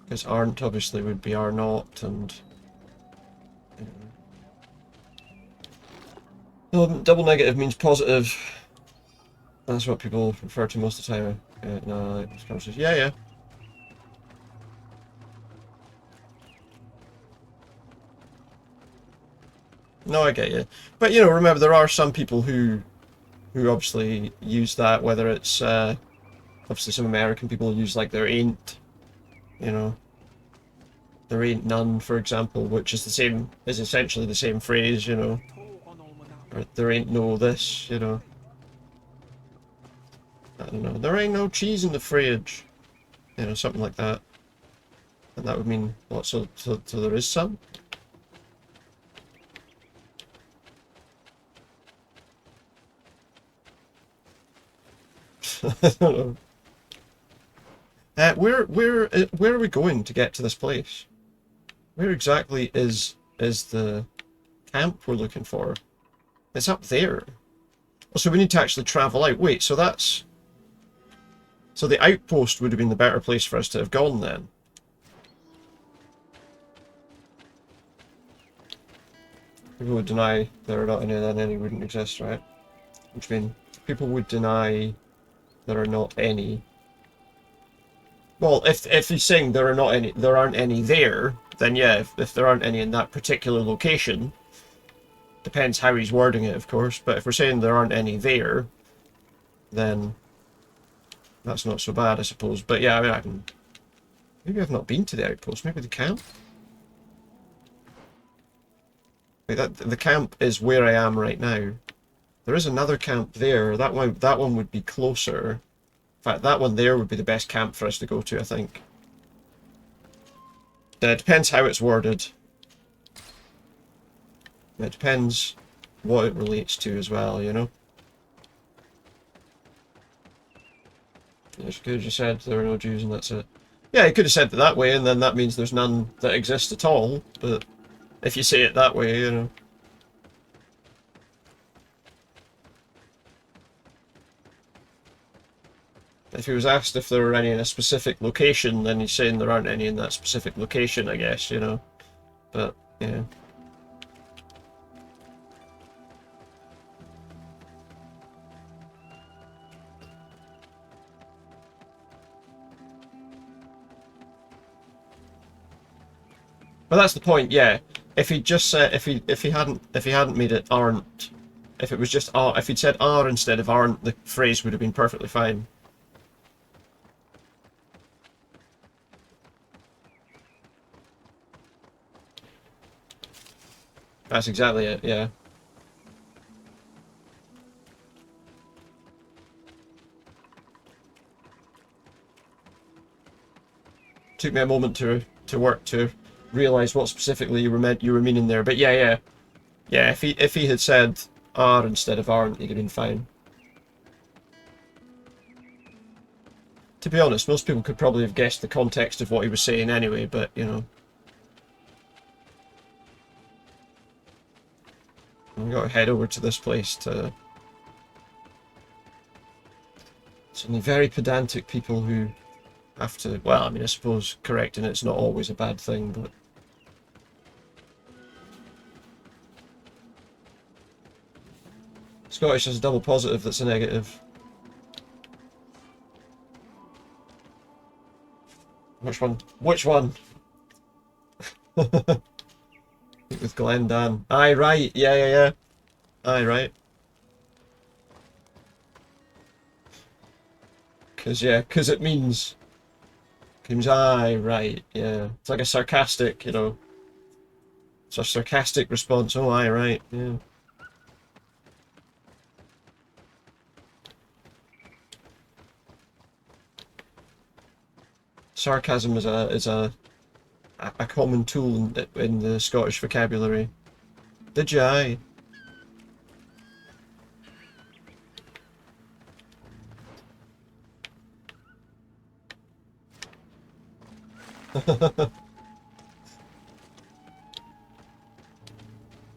Because aren't obviously would be are not, and double negative means positive. That's what people refer to most of the time. No, it's conversation. Yeah, yeah. No, I get you. But, you know, remember, there are some people who obviously use that, whether it's, obviously some American people use, like, there ain't, you know, there ain't none, for example, which is essentially the same phrase, you know, or there ain't no this, you know. I don't know, there ain't no cheese in the fridge, you know, something like that. And that would mean, what, so there is some? I don't know. Where are we going to get to this place? Where exactly is the camp we're looking for? It's up there. Oh, so we need to actually travel out. Wait, so that's... So the outpost would have been the better place for us to have gone then. People would deny there are not any, then any wouldn't exist, right? Which means people would deny there are not any. Well, if he's saying there aren't any there, then yeah, if there aren't any in that particular location, depends how he's wording it, of course. But if we're saying there aren't any there, then that's not so bad, I suppose. But yeah, I mean, maybe I've not been to the outpost. Maybe the camp. Wait, the camp is where I am right now. There is another camp there. That one would be closer. In fact, that one there would be the best camp for us to go to, I think. It depends how it's worded. It depends what it relates to as well, you know? You could have just said there are no Jews and that's it. Yeah, you could have said it that way, and then that means there's none that exist at all, but if you say it that way, you know. If he was asked if there were any in a specific location, then he's saying there aren't any in that specific location, I guess, you know. But, yeah. But that's the point, yeah. If he just said, if he hadn't made it aren't, if it was just are, if he'd said are instead of aren't, the phrase would have been perfectly fine. That's exactly it, yeah. Took me a moment to realise what specifically you were meaning there, but yeah. Yeah, if he had said are instead of aren't, you'd have been fine. To be honest, most people could probably have guessed the context of what he was saying anyway, but, you know. We've got to head over to this place to... It's only very pedantic people who have to... Well, I mean, I suppose correcting it's not always a bad thing, but... Scottish is a double positive that's a negative. Which one? Which one? With Glendan. Aye, right. Yeah. Aye, right. Because it means... aye, right, yeah. It's like a sarcastic, you know. It's a sarcastic response. Oh, aye, right, yeah. Sarcasm is a common tool in the Scottish vocabulary. Did you? Aye.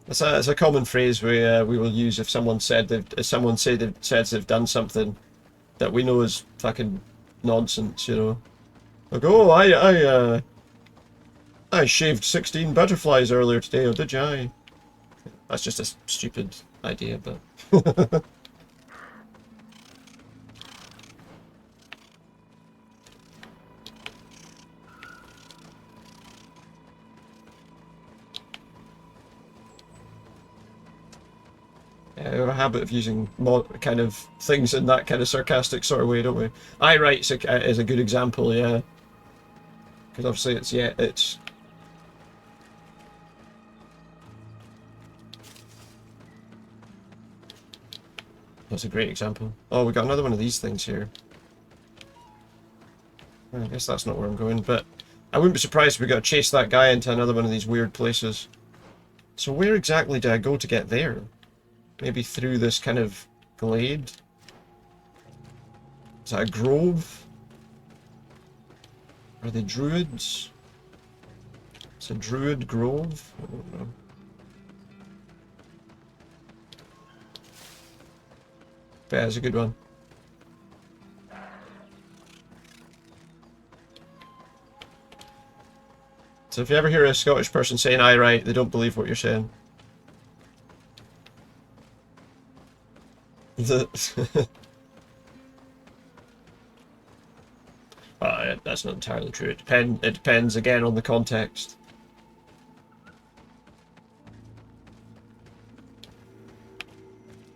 It's a common phrase we will use if someone said says they've done something that we know is fucking nonsense, you know. Like, oh, I shaved 16 butterflies earlier today, or did you? Aye. That's just a stupid idea, but... Yeah, we have a habit of using kind of things in that kind of sarcastic sort of way, don't we? Aye, right is a good example, yeah. Because obviously it's... That's a great example. Oh, we got another one of these things here. I guess that's not where I'm going, but I wouldn't be surprised if we got to chase that guy into another one of these weird places. So where exactly do I go to get there? Maybe through this kind of glade? Is that a grove? Are they druids? It's a druid grove? I don't know. But yeah, it's a good one. So if you ever hear a Scottish person saying aye right, they don't believe what you're saying. That's not entirely true. It depends again on the context.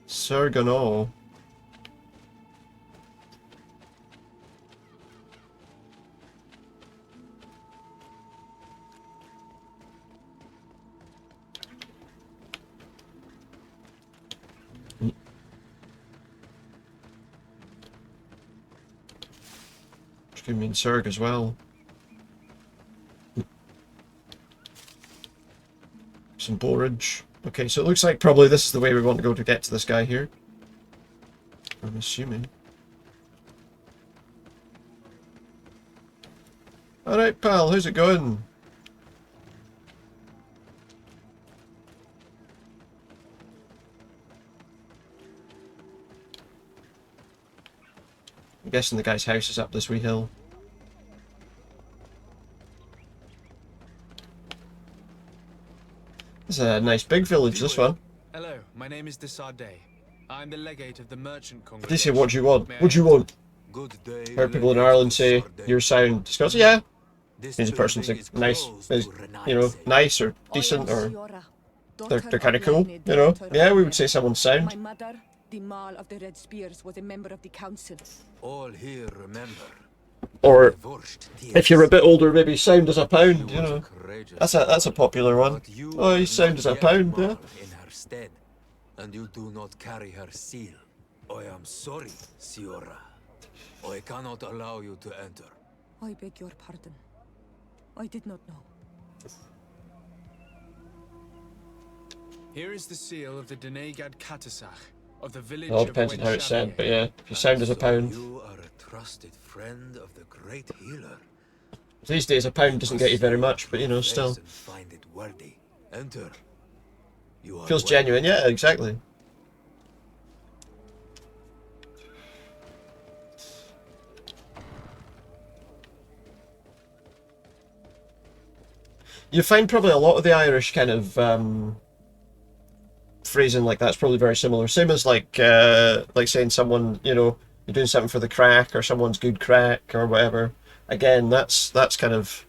Sir Gunnar. Which could mean Surg as well. Some borage. Okay, so it looks like probably this is the way we want to go to get to this guy here. I'm assuming. Alright, pal, how's it going? I'm guessing the guy's house is up this wee hill. It's a nice big village, this one. Hello, my name is Desardet. I'm the legate of the merchant congregation. They say, what do you want? What do you want? Heard people in Ireland say, your sound discuss. Yeah. Means a person's like, nice, is, you know, nice or decent or they're kind of cool, you know. Yeah, we would say someone's sound. My mother, the Mall of the Red Spears, was a member of the council. All here remember. Or if you're a bit older, maybe sound as a pound, you know. That's a popular one. Oh, you sound as a pound, yeah. In her stead, and you do not carry her seal. I am sorry, Siora. I cannot allow you to enter. I beg your pardon. I did not know. Here is the seal of the Denegad Katasach, of the village It all of depends on how it's said, Wenchavier. but yeah, if you sound as a pound. You are a trusted friend of the great healer. These days a pound doesn't get you very much, but you know, still. Find it worthy. Enter. You are Feels genuine, yeah, exactly. You find probably a lot of the Irish kind of phrasing like that's probably very similar. Same as like saying someone, you know, you're doing something for the crack or someone's good crack or whatever. Again, that's kind of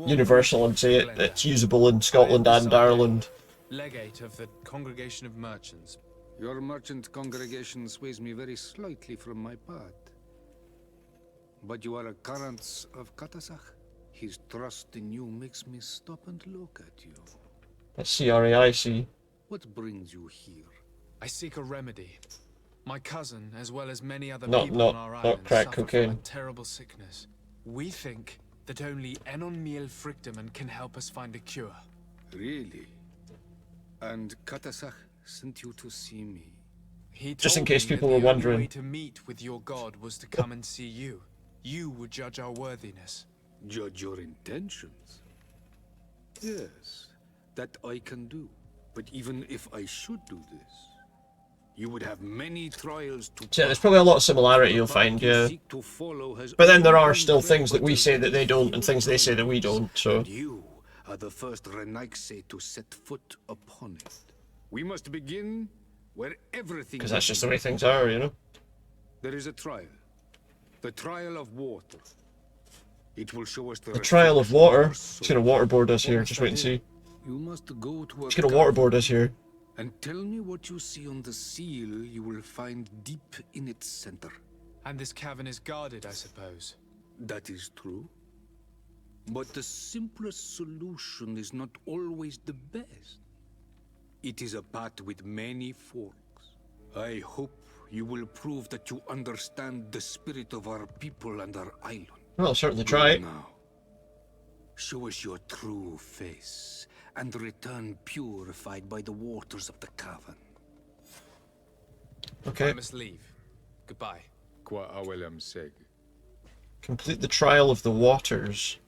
universal, and say it's usable in Scotland and Ireland. Legate of the Congregation of Merchants. Your merchant congregation sways me very slightly from my path. But you are a current of Katasach. His trust in you makes me stop and look at you. That's C-R-A-I-C. What brings you here? I seek a remedy. My cousin, as well as many other Not- people not- on our not island, crack suffer cocaine. from a terrible sickness. We think that only Enon Miel Frichteman can help us find a cure. Really? And Katasach sent you to see me? He Just in told case me that people the were only wondering. way to meet with your god was to come and see you. You would judge our worthiness. Judge your intentions? Yes, that I can do. But even if I should do this, you would have many trials to So yeah, there's probably a lot of similarity you'll find, yeah. But then there are still things that we say that they don't, and things they say that we don't, so... You are the first Renaigse to set foot upon it. We must begin where everything... Because that's just the way things are, you know? There is a trial. The trial of water. It will show us The trial of water. It's gonna waterboard us here, just wait and see. You must go to It's gonna waterboard us here. and tell me what you see on the seal you will find deep in its center. And this cavern is guarded, I suppose. That is true. But the simplest solution is not always the best. It is a path with many forks. I hope you will prove that you understand the spirit of our people and our island. Well, I'll certainly try. Now, show us your true face and return purified by the waters of the cavern. Okay. I must leave. Goodbye. Complete the trial of the waters.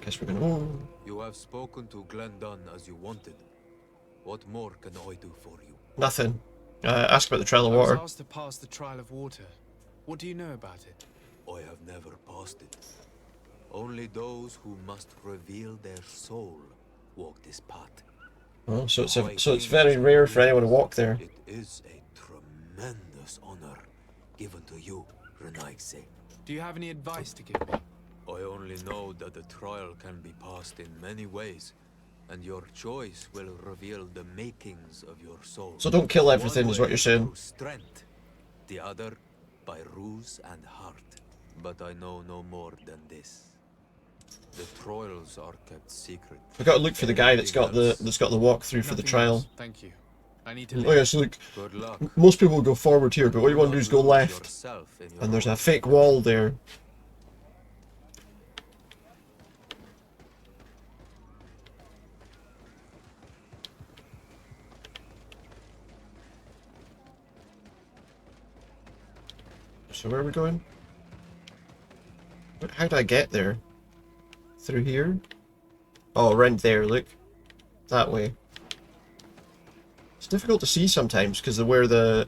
Guess we're gonna... Oh. You have spoken to Glendon as you wanted. What more can I do for you? Nothing. Ask about the trial of I water. was asked to pass the trial of water. What do you know about it? I have never passed it. Only those who must reveal their soul walk this path. Oh, so it's very rare for anyone to walk there. It is a tremendous honor given to you, Renaigse. Do you have any advice to give me? I only know that the trial can be passed in many ways, and your choice will reveal the makings of your soul. So don't kill everything, One is what way you're saying. through strength, the other by ruse and heart. But I know no more than this. The trials are kept secret. We've got to look for the guy that's got the walkthrough for the trial. Thank you. I need to Oh yes, look. Good luck. Most people go forward here, but what you want to do is go left. And there's a fake wall there. So where are we going? How did I get there? Through here? Oh, right there, look. That way. It's difficult to see sometimes because the way the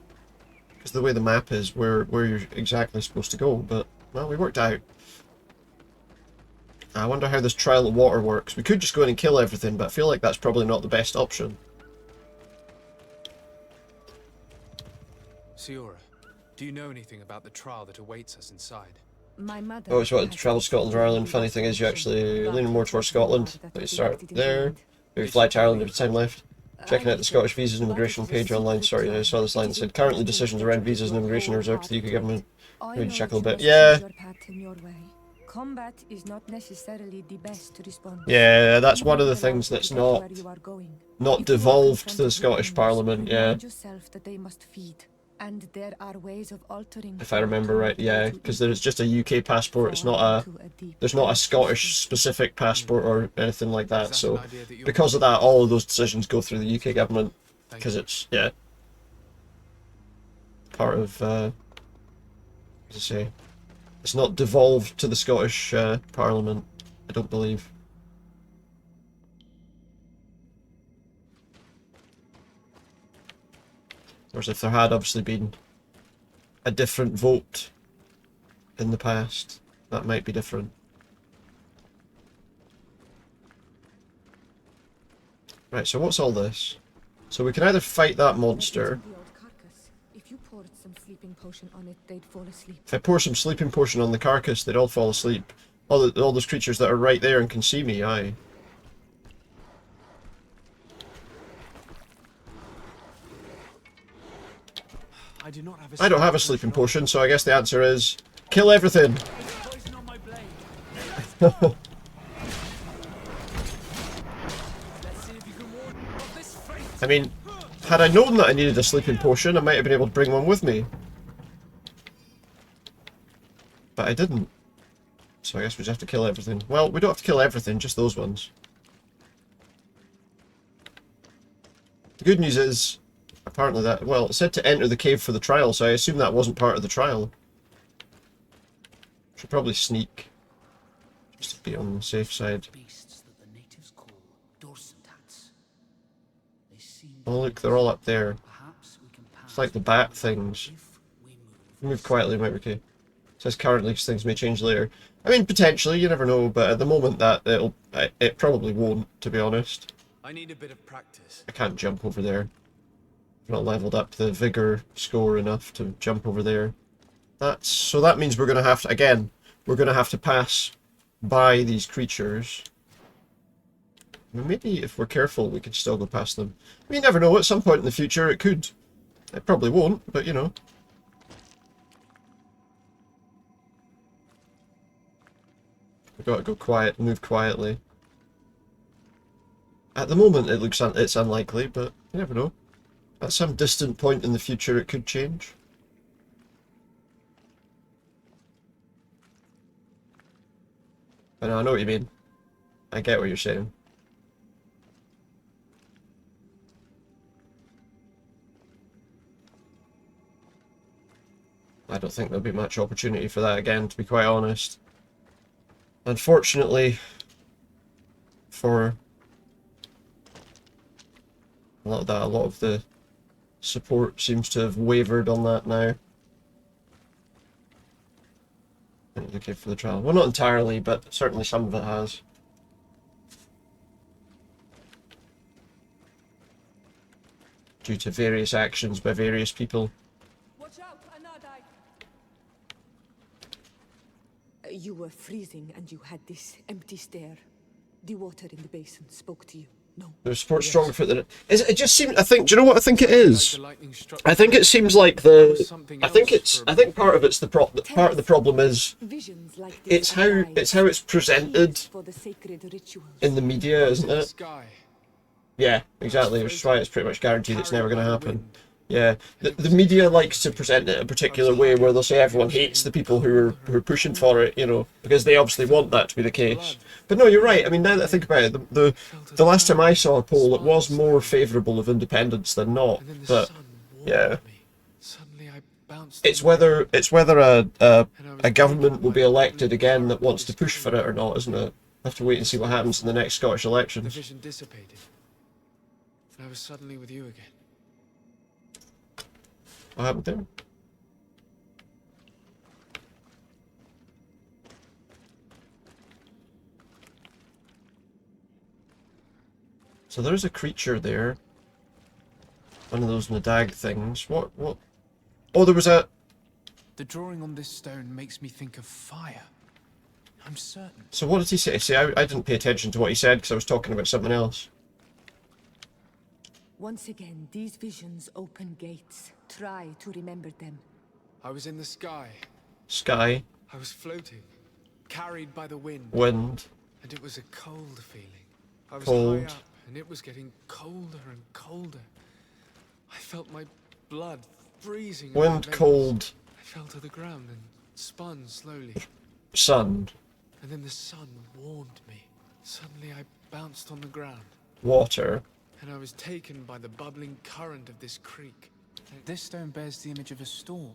map is, where you're exactly supposed to go, but well, we worked out. I wonder how this trial of water works. We could just go in and kill everything, but I feel like that's probably not the best option. Siora, do you know anything about the trial that awaits us inside? My mother. Oh, so wanted to travel to Scotland or Ireland. Funny thing is, you're actually leaning more towards Scotland. Let you start there. Maybe fly to Ireland if it's time left. Checking out the Scottish visas and immigration page online. Sorry, I saw this line that said currently decisions around visas and immigration are reserved to the UK government. Maybe check a little bit. Yeah. Combat is not necessarily the best response. Yeah, that's one of the things that's not devolved to the Scottish Parliament. Yeah. Yourself that they must feed And there are ways of altering. If I remember right, yeah, because there's just a UK passport. It's not a. There's not a Scottish specific passport or anything like that. So because of that, all of those decisions go through the UK government because it's part of. As I say, it's not devolved to the Scottish Parliament. I don't believe. Whereas if there had obviously been a different vote in the past, that might be different. Right, so what's all this? So we can either fight that monster. If you poured some sleeping potion on it, they'd fall asleep. If I pour some sleeping potion on the carcass, they'd all fall asleep. All those creatures that are right there and can see me, aye. I don't have a sleeping potion, so I guess the answer is kill everything. I mean, had I known that I needed a sleeping potion, I might have been able to bring one with me. But I didn't. So I guess we just have to kill everything. Well, we don't have to kill everything, just those ones. The good news is, apparently that, well, it said to enter the cave for the trial, so I assume that wasn't part of the trial. Should probably sneak, just to be on the safe side. Oh look, they're all up there. It's like the bat things. Move quietly, might be okay. It says currently, because things may change later. I mean, potentially, you never know, but at the moment that it probably won't, to be honest. I need a bit of practice. I can't jump over there. I've not leveled up the vigor score enough to jump over there. So that means we're gonna have to, again, we're gonna have to pass by these creatures. I mean, maybe if we're careful, we could still go past them. You never know, at some point in the future it could. It probably won't, but you know. We've got to go quiet, move quietly. At the moment it looks it's unlikely, but you never know. At some distant point in the future it could change. But no, I know what you mean. I get what you're saying. I don't think there'll be much opportunity for that again, to be quite honest. Unfortunately, for a lot of the support seems to have wavered on that now. Okay, for the trial. Well, not entirely, but certainly some of it has. Due to various actions by various people. Watch out, Anadai! You were freezing and you had this empty stare. The water in the basin spoke to you. No. The support stronger for the. It just seems. I think. Do you know what I think it is? I think it seems like the. I think part of it's the part of the problem is. It's how it's presented in the media, isn't it? Yeah, exactly. Which is why it's pretty much guaranteed it's never going to happen. Yeah, the media likes to present it a particular way where they'll say everyone hates the people who are pushing for it, you know, because they obviously want that to be the case. But no, you're right. I mean, now that I think about it, the last time I saw a poll, it was more favourable of independence than not. But yeah, it's whether a government will be elected again that wants to push for it or not, isn't it? We'll have to wait and see what happens in the next Scottish elections. The vision dissipated, and I was suddenly with you again. What happened there? So there's a creature there. One of those Nadag things. What? Oh, there was a... The drawing on this stone makes me think of fire. I'm certain. So what did he say? See, I didn't pay attention to what he said because I was talking about something else. Once again, these visions open gates. Try to remember them. I was in the sky. Sky. I was floating, carried by the wind. Wind. And it was a cold feeling. I was cold. high up, and it was getting colder and colder. I felt my blood freezing. in my Wind, veins. cold, I fell to the ground and spun slowly. sun, And then the sun warmed me. Suddenly I bounced on the ground. water, And I was taken by the bubbling current of this creek. This stone bears the image of a storm.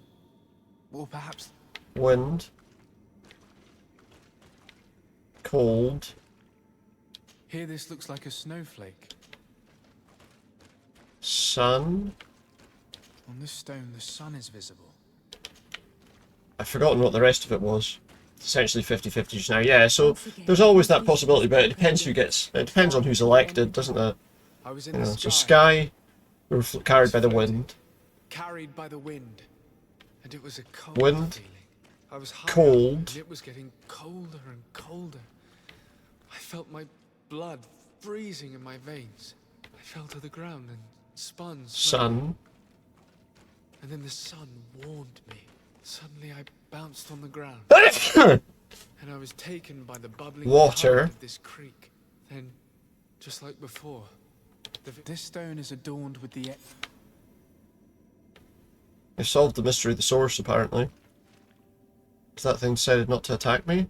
Or perhaps... wind, cold. Here this looks like a snowflake. Sun. On this stone, the sun is visible. I've forgotten what the rest of it was. It's essentially 50-50 just now. Yeah, so there's always that possibility, but it depends who gets. It depends on who's elected, doesn't it? I was in You know, the so sky. sky, we were carried by the wind. Carried by the wind. And it was a cold Wind, feeling. I was high cold. up, and it was getting colder and colder. I felt my blood freezing in my veins. I fell to the ground and spun slowly. Sun, And then the sun warmed me. Suddenly I bounced on the ground. And I was taken by the bubbling water. current of this creek. Then, just like before, This stone is adorned with the... I solved the mystery of the source, apparently. Because that thing decided not to attack me.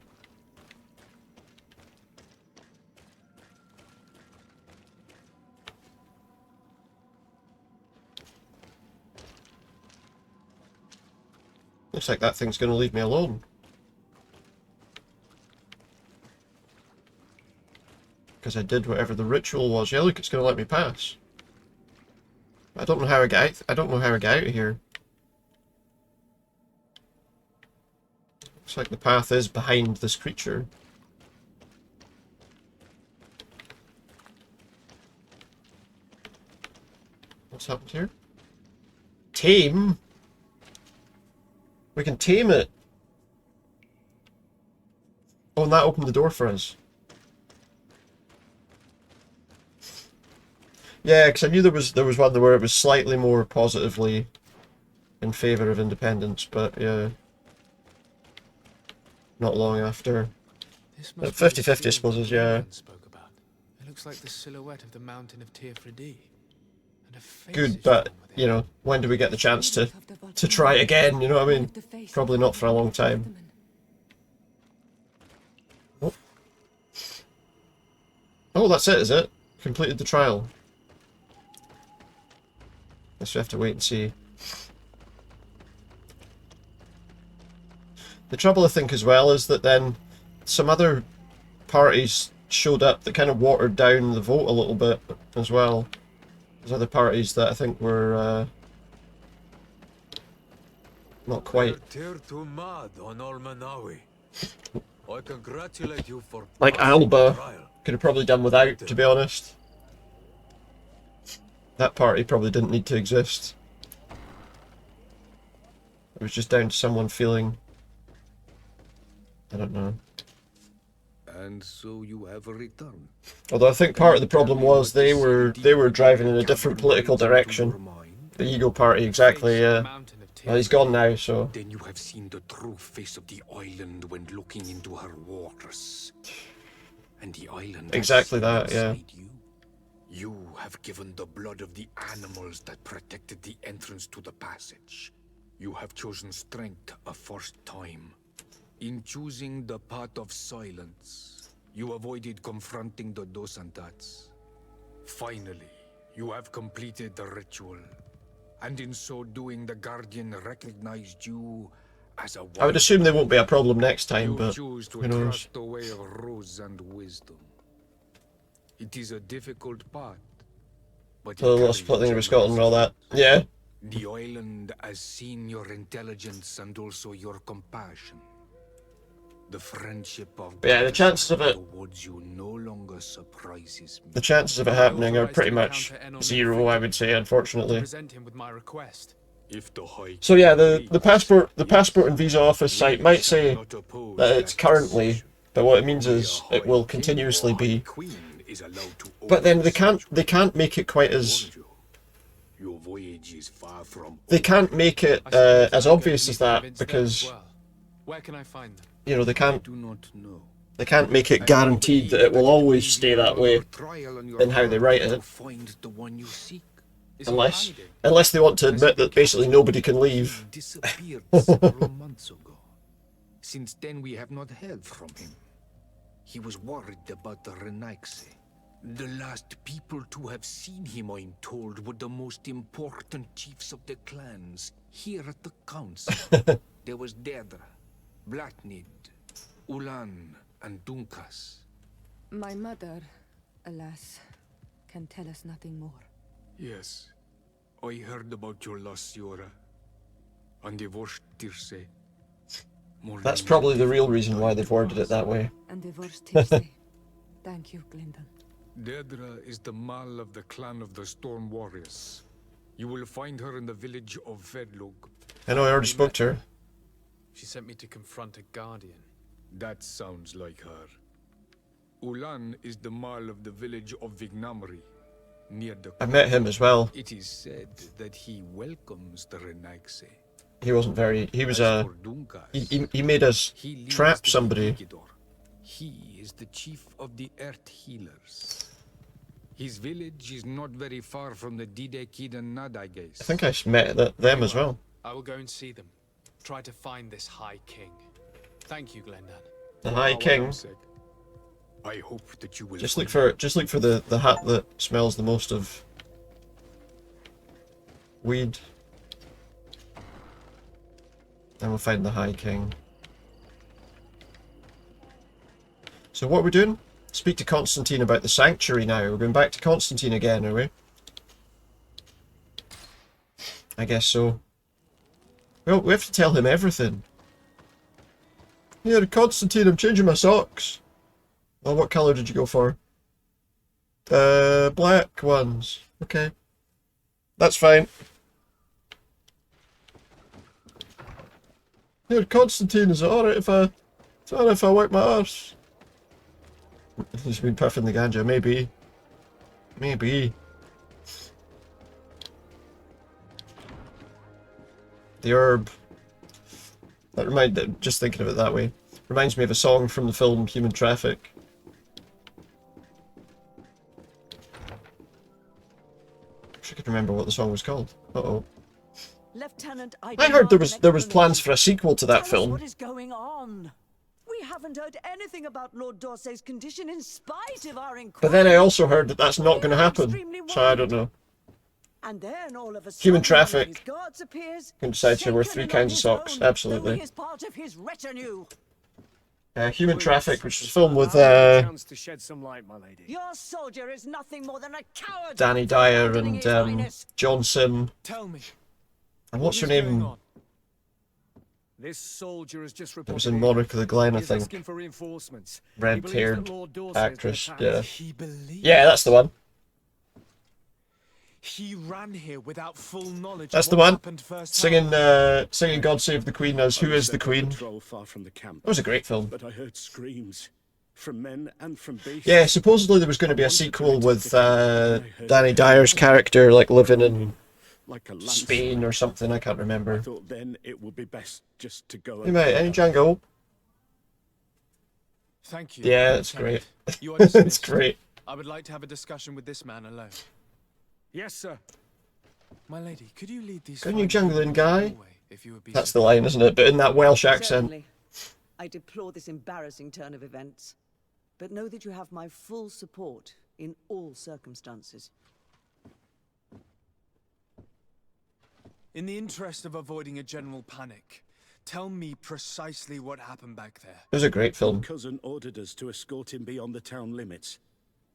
Looks like that thing's going to leave me alone. Because I did whatever the ritual was. Yeah, look, it's going to let me pass. I don't know how I get out. I don't know how I get out of here. Looks like the path is behind this creature. What's happened here? Tame? We can tame it. Oh, and that opened the door for us. Yeah, because I knew there was one where it was slightly more positively in favour of independence, but yeah. Not long after. 50-50 I suppose is, yeah. spoke about. It looks like the silhouette of the mountain of Teer Fradee. And a face Good, is but, drawn with it. you know, when do we get the chance to try it again, you know what I mean? Probably not for a long time. Oh. Oh, that's it, is it? Completed the trial. Guess we have to wait and see. The trouble, I think, as well, is that then some other parties showed up that kind of watered down the vote a little bit as well. There's other parties that I think were not quite. I congratulate you for Like Alba could have probably done without, to be honest. That party probably didn't need to exist. It was just down to someone feeling, I don't know. And so you have returned. Although I think part of the problem was they were driving in a different political direction. The Ego Party, exactly, yeah. Well, he's gone now, so. Then you have seen the true face of the island when looking into her waters. And the island Exactly that, yeah. You have given the blood of the animals that protected the entrance to the passage. You have chosen strength a first time. In choosing the path of silence, you avoided confronting the Dosantats. Finally, you have completed the ritual. And in so doing, the Guardian recognized you as a... I would assume there won't be a problem next time, you but choose to who knows. trust the way of rules and wisdom. It is a difficult path, but So the split thing with Scotland and all that. Yeah. the island has seen your intelligence and also your compassion. The friendship of But yeah, the chances of it, towards you no longer surprises me. the chances of it happening are pretty much zero, I would say, unfortunately. Present him with my request. If the High So yeah, the passport and visa office site might say that it's currently, but what it means is it will continuously be. But then they can't make it quite as. Your voyage is far from They can't make it as obvious as that because Where can I find them? you know they can't. do not know. They can't make it guaranteed that it will always stay that way in how they write it. Find the one you seek. Is he Unless hiding? they want to admit that basically nobody can leave. Disappeared several months ago. Since then, we have not heard from him. He was worried about the Renaigse. The last people to have seen him, I'm told, were the most important chiefs of the clans here at the council. There was Deirdre, Blatnid, Ulan, and Dunkas. My mother, alas, can tell us nothing more. Yes, I heard about your loss, Yora. And divorced Tirce. That's probably the real reason why they've worded it that way. And divorced Tirce. Thank you, Glyndon. Deirdre is the Mal of the clan of the Storm Warriors. You will find her in the village of Vedlug. I know, I already spoke to her. She sent me to confront a guardian. That sounds like her. Ulan is the Mal of the village of Vignamri, near the... I met him as well. It is said that he welcomes the Renaigse. He wasn't very... He was a... He made us trap somebody. He is the chief of the Earth Healers. His village is not very far from the Didekid and Nadages. I think I met them as well. I will go and see them. Try to find this High King. Thank you, Glendan. The High King. I hope that you will Just look for the hat that smells the most of weed. And we'll find the High King. So what are we doing? Speak to Constantine about the sanctuary now. We're going back to Constantine again, are we? I guess so. Well, we have to tell him everything. Here, Constantine, I'm changing my socks. Well, what colour did you go for? Black ones. Okay. That's fine. Here, Constantine, is it alright if I wipe my arse? He's been puffing the ganja, maybe. Maybe. The herb. Just thinking of it that way. Reminds me of a song from the film Human Traffic. I wish I could remember what the song was called. Uh-oh. Lieutenant, I heard there was plans for a sequel to that film. What is going on? We haven't heard anything about Lord Dorsey's condition in spite of our inquiry. But then I also heard that that's not going to happen. So I don't know. And then all of a sudden, Human Traffic. Guards appears, Can decide to wear 3 kinds of socks. Absolutely. He is part of his retinue. Human Traffic, which was filmed with To shed some light, my lady. Your soldier is nothing more than a coward. Danny Dyer and Johnson. Tell me. And what's her name? This soldier has just It was in Monarch of the Glen, I think. asking for reinforcements. Red-haired actress. Yeah. He believes. Yeah, that's the one. He ran here without full knowledge. That's of the what one. happened first Singing God Save the Queen as Who is the Queen. Far from the camp. That was a great film. But I heard screams from men and from beasts. Yeah, supposedly there was going to be a sequel with Danny Dyer's character like living in Spain or something. I can't remember. I thought then it would be best just to go. Hey mate, any Django? Thank you. Yeah, it's great. You are dismissed. It's great. I would like to have a discussion with this man alone. Yes, sir. My lady, could you lead these? Can you jungling guy? If you would be That's the line, isn't it? But in that Welsh accent. Certainly. I deplore this embarrassing turn of events, but know that you have my full support in all circumstances. In the interest of avoiding a general panic, tell me precisely what happened back there. It was a great film. My cousin ordered us to escort him beyond the town limits.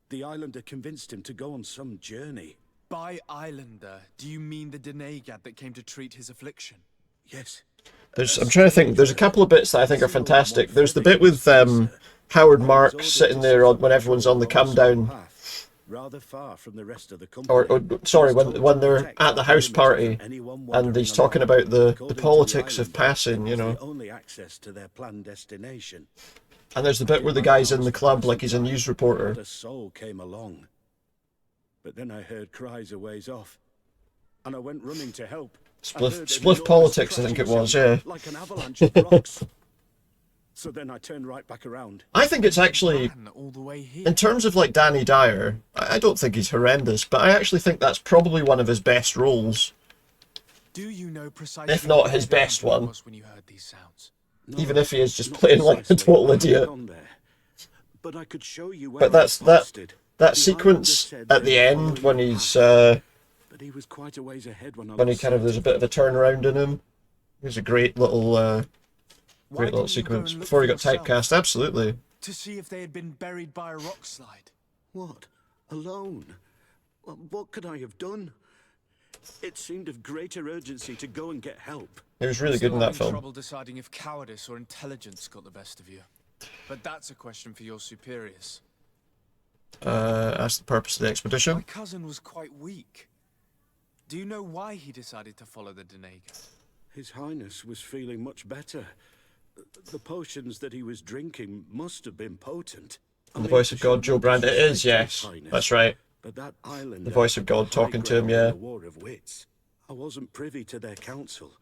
The islander convinced him to go on some journey. By islander, do you mean the Denegat that came to treat his affliction? Yes. I'm trying to think. There's a couple of bits that I think are fantastic. There's the bit with Howard Marks sitting there when everyone's on the come down. Rather far from the rest of the Or sorry, when they're at the house party and he's talking about the politics of passing, you know. Only access to their planned destination. And there's the bit where the guy's in the club like he's a news reporter. Not a soul came along. But then I heard cries a ways off, and I went running to help. Spliff Politics, I think it was, yeah. Like an avalanche of rocks. So then I turned right back around. I think it's actually, All the way here. in terms of like Danny Dyer, I don't think he's horrendous, but I actually think that's probably one of his best roles. Do you know precisely If not where his the best Emperor one. was when you heard these sounds? Even if he is just Not playing like a precisely. total I haven't idiot. gone there. But I could show you where But that's I that posted. that The sequence Islander said at the they were end following when the he's path, but he was quite a ways ahead when I when he lost kind of sight there's a bit of a turnaround in him. There's a great little Why didn't you go sequence and look before he for got yourself? typecast. Absolutely. To see if they had been buried by a rock slide. What? Alone? What could I have done? It seemed of greater urgency to go and get help. He was really good in that film. Trouble deciding if cowardice or intelligence got the best of you. But that's a question for your superiors. That's the purpose of the expedition. My cousin was quite weak. Do you know why he decided to follow the Denaga? His Highness was feeling much better. The potions that he was drinking must have been potent. And the voice of God, Joe Brand. It is, yes. That's right. But that island, The voice of God talking to him, yeah. War of wits. I wasn't privy to their counsel.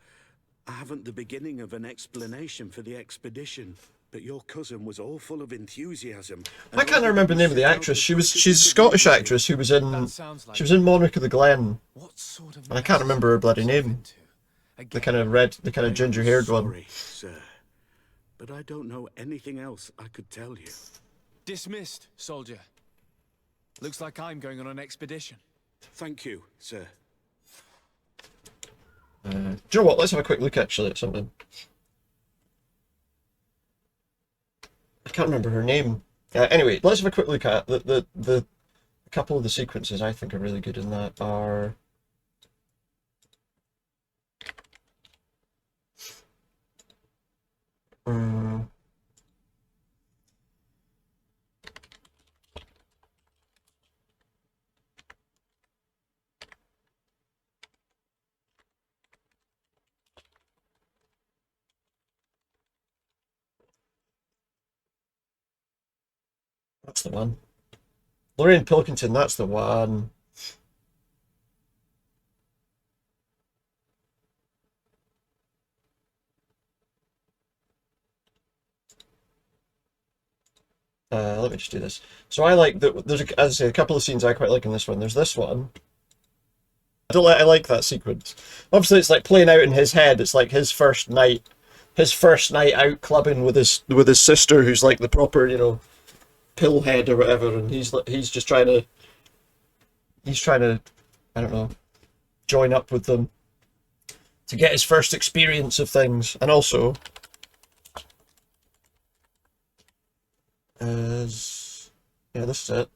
I haven't the beginning of an explanation for the expedition. But your cousin was all full of enthusiasm. I can't remember the name of the actress. She's a Scottish actress who was in Monarch of the Glen. And I can't remember her bloody name. The kind of ginger-haired one. Sorry, sir. But I don't know anything else I could tell you. Dismissed, soldier. Looks like I'm going on an expedition. Thank you, sir. Do you know what? Let's have a quick look actually at something. I can't remember her name. Anyway, let's have a quick look at the couple of the sequences I think are really good in that are. That's the one. Lorraine Pilkington, that's the one. Let me just do this. So I like that. There's, as I say, a couple of scenes I quite like in this one. There's this one. I like that sequence. Obviously, it's like playing out in his head. It's like his first night out clubbing with his sister, who's like the proper, pillhead or whatever, and he's just trying to, I don't know, join up with them to get his first experience of things, and also yeah, this is it.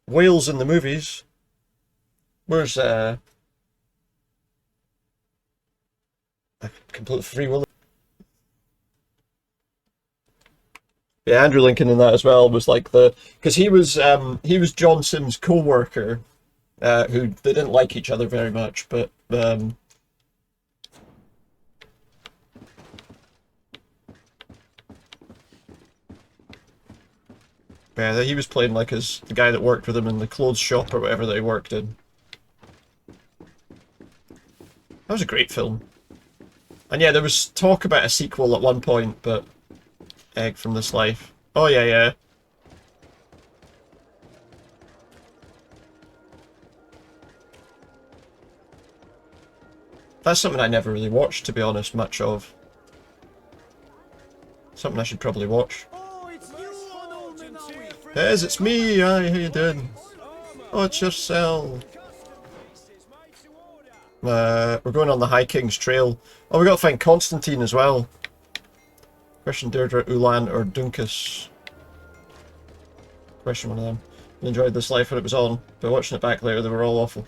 Whales in the movies. Where's I completely Free Willy. Yeah, Andrew Lincoln in that as well was like because he was John Sims' co-worker, who they didn't like each other very much, but yeah, he was playing like the guy that worked with him in the clothes shop or whatever that he worked in. That was a great film. And yeah, there was talk about a sequel at one point, but Egg from This Life. Oh yeah, yeah. That's something I never really watched, to be honest, much of. Something I should probably watch. Yes, it's me. Hi, how you doing? Oh, it's yourself. We're going on the High King's Trail. Oh, we got to find Constantine as well. Question Deirdre, Ulan, or Dunkus. Question one of them. I enjoyed This Life when it was on, but watching it back later, they were all awful.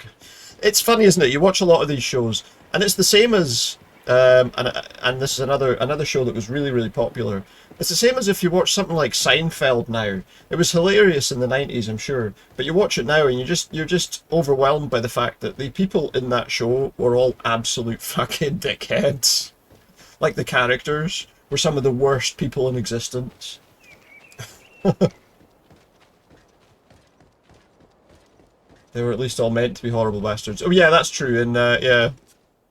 It's funny, isn't it? You watch a lot of these shows, and it's the same as, and this is another show that was really, really popular. It's the same as if you watch something like Seinfeld now. It was hilarious in the 90s, I'm sure, but you watch it now and you're just overwhelmed by the fact that the people in that show were all absolute fucking dickheads. Like the characters were some of the worst people in existence. They were at least all meant to be horrible bastards. Oh yeah, that's true, and yeah,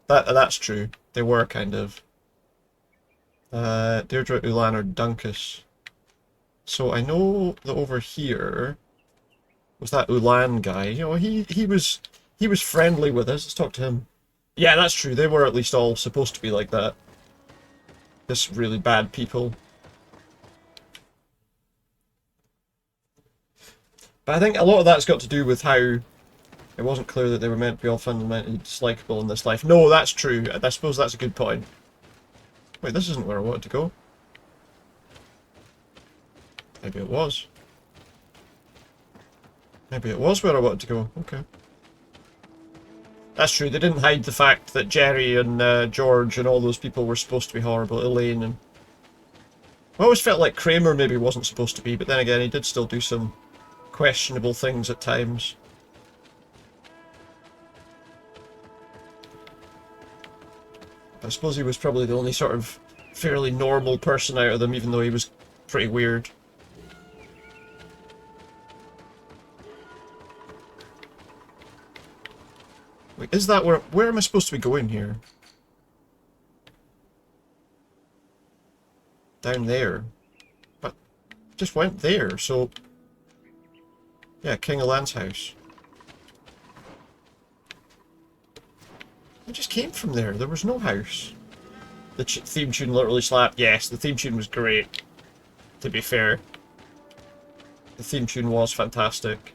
that's true. They were kind of. Deirdre, Ulan, or Dunkus. So I know that over here was that Ulan guy. You know, he was friendly with us. Let's talk to him. Yeah, that's true. They were at least all supposed to be like that. Just really bad people. But I think a lot of that's got to do with how it wasn't clear that they were meant to be all fundamentally dislikable in this life. No, that's true. I suppose that's a good point. Wait, this isn't where I wanted to go. Maybe it was. Maybe it was where I wanted to go. Okay. That's true. They didn't hide the fact that Jerry and George and all those people were supposed to be horrible. Elaine and... I always felt like Kramer maybe wasn't supposed to be, but then again, he did still do some questionable things at times. I suppose he was probably the only sort of fairly normal person out of them, even though he was pretty weird. Wait, is that where am I supposed to be going here? Down there. But just went there, so... Yeah, King Alan's house. I just came from there. There was no house. The theme tune literally slapped. Yes, the theme tune was great. To be fair. The theme tune was fantastic.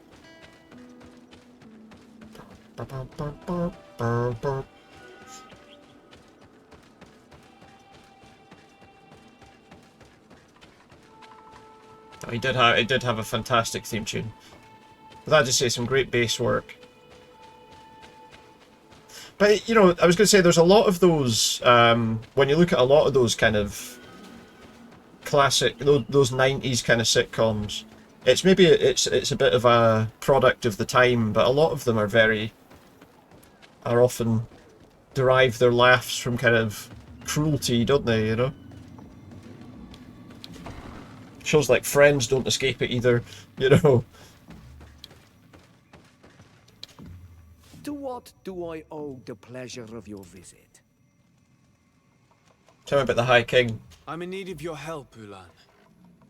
It did have a fantastic theme tune. But that just say some great bass work. But, you know, I was going to say, there's a lot of those, when you look at a lot of those kind of classic, those 90s kind of sitcoms, it's maybe, it's a bit of a product of the time, but a lot of them are often derive their laughs from kind of cruelty, don't they, you know? Shows like Friends don't escape it either, you know? To what do I owe the pleasure of your visit? Tell me about the High King. I'm in need of your help, Ulan.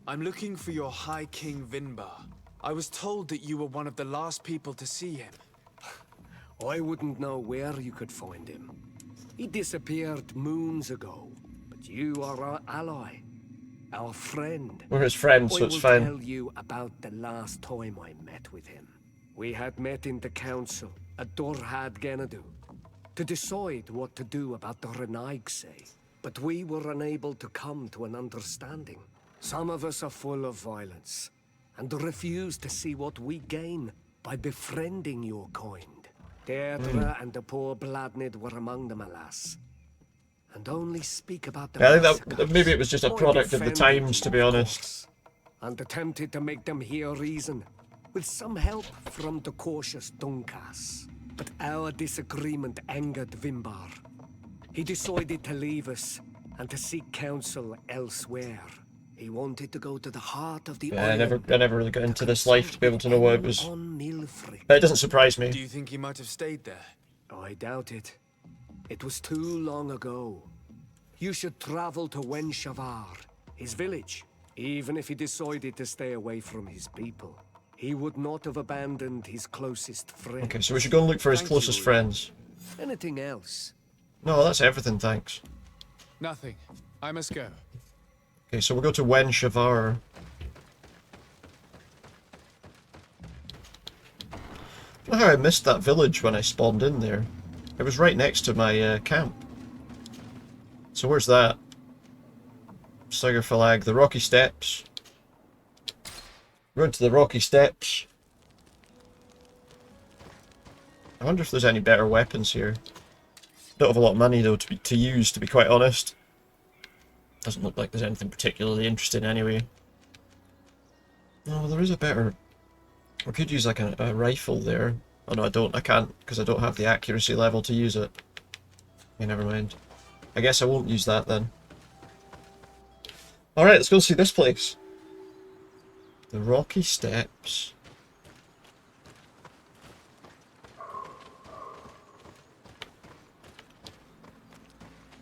I'm looking for your High King Vinbar. I was told that you were one of the last people to see him. I wouldn't know where you could find him. He disappeared moons ago, but you are our ally, our friend. We're his friends, so it's fine. I will tell you about the last time I met with him. We had met in the council at Dorhad Genadu to decide what to do about the Renaigse, but we were unable to come to an understanding. Some of us are full of violence and refuse to see what we gain by befriending your kind. Deirdre and the poor Bladnid were among them, alas. And only speak about the I think that maybe it was just a product of the times, to be honest. And attempted to make them hear reason, with some help from the cautious Dunkas. But our disagreement angered Vinbar. He decided to leave us and to seek counsel elsewhere. He wanted to go to the heart of the I never really got into this life to be able to know what it was. But it doesn't surprise me. Do you think he might have stayed there? I doubt it. It was too long ago. You should travel to Wen Shavar, his village. Even if he decided to stay away from his people, he would not have abandoned his closest friends. Okay, so we should go and look for his closest friends. Anything else? No, that's everything, thanks. Nothing. I must go. Okay, so we'll go to Wen Shavar. I don't know how I missed that village when I spawned in there. It was right next to my camp. So where's that? Sugar Falag, the Rocky Steps. We're going to the Rocky Steps. I wonder if there's any better weapons here. Don't have a lot of money though to use, to be quite honest. Doesn't look like there's anything particularly interesting anyway. No, there is a better... I could use like a rifle there. Oh no, I don't. I can't, because I don't have the accuracy level to use it. Okay, never mind. I guess I won't use that then. Alright, let's go see this place. The Rocky Steps.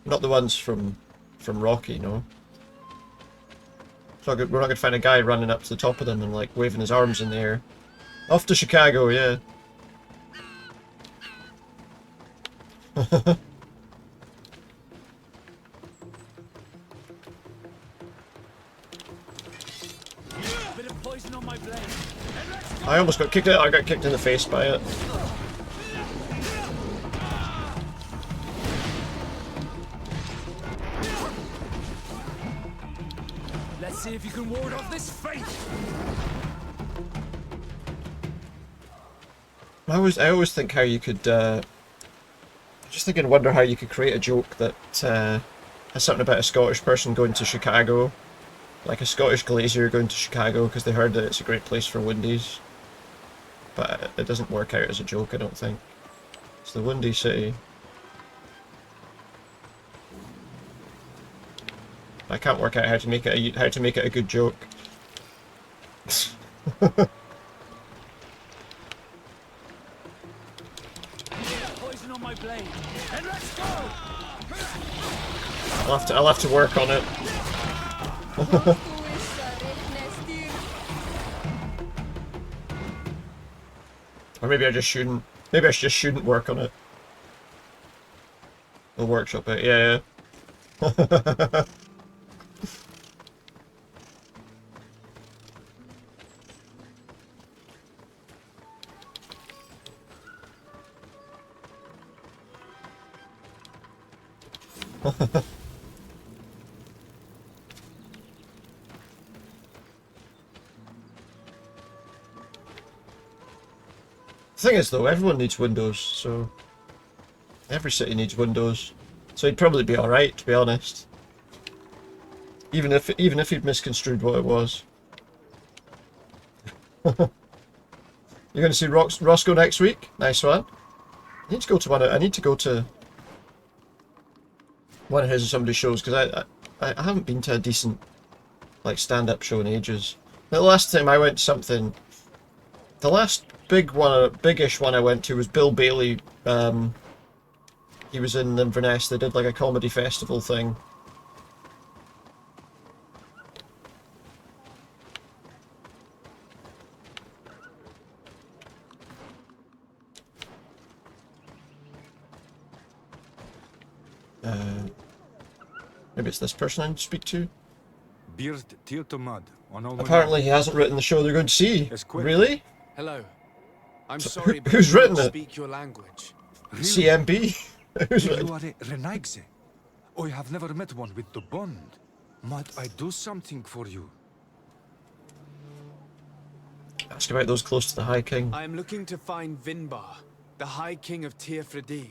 Not the ones from Rocky, no. We're not going to find a guy running up to the top of them and like waving his arms in the air. Off to Chicago, yeah. I almost got kicked out. I got kicked in the face by it. Let's see if you can ward off this fate. I always think how you could. Just thinking, wonder how you could create a joke that has something about a Scottish person going to Chicago, like a Scottish glazier going to Chicago because they heard that it's a great place for Windies. But it doesn't work out as a joke, I don't think. It's the Windy City. I can't work out how to make it a good joke. Poison on my blade, and let's go. I'll have to work on it. Or maybe I just shouldn't. Maybe I just shouldn't work on it. We'll workshop it. Yeah. The thing is, though, everyone needs windows, so every city needs windows. So he'd probably be all right, to be honest. Even if he'd misconstrued what it was. You're going to see Roscoe next week? Nice one. I need to go to one of his or somebody's shows because I haven't been to a decent like stand-up show in ages. The last time I went to something, the last biggish one I went to was Bill Bailey. He was in Inverness. They did like a comedy festival thing. Maybe it's this person I need to speak to. Apparently he hasn't written the show they're going to see. Really? Hello. I'm So sorry, but who's I written don't it? speak your language. CMB? Who's You written are a Renaigse. I have never met one with the bond. Might I do something for you? Ask about those close to the High King. I am looking to find Vinbar, the High King of Teer Fradee,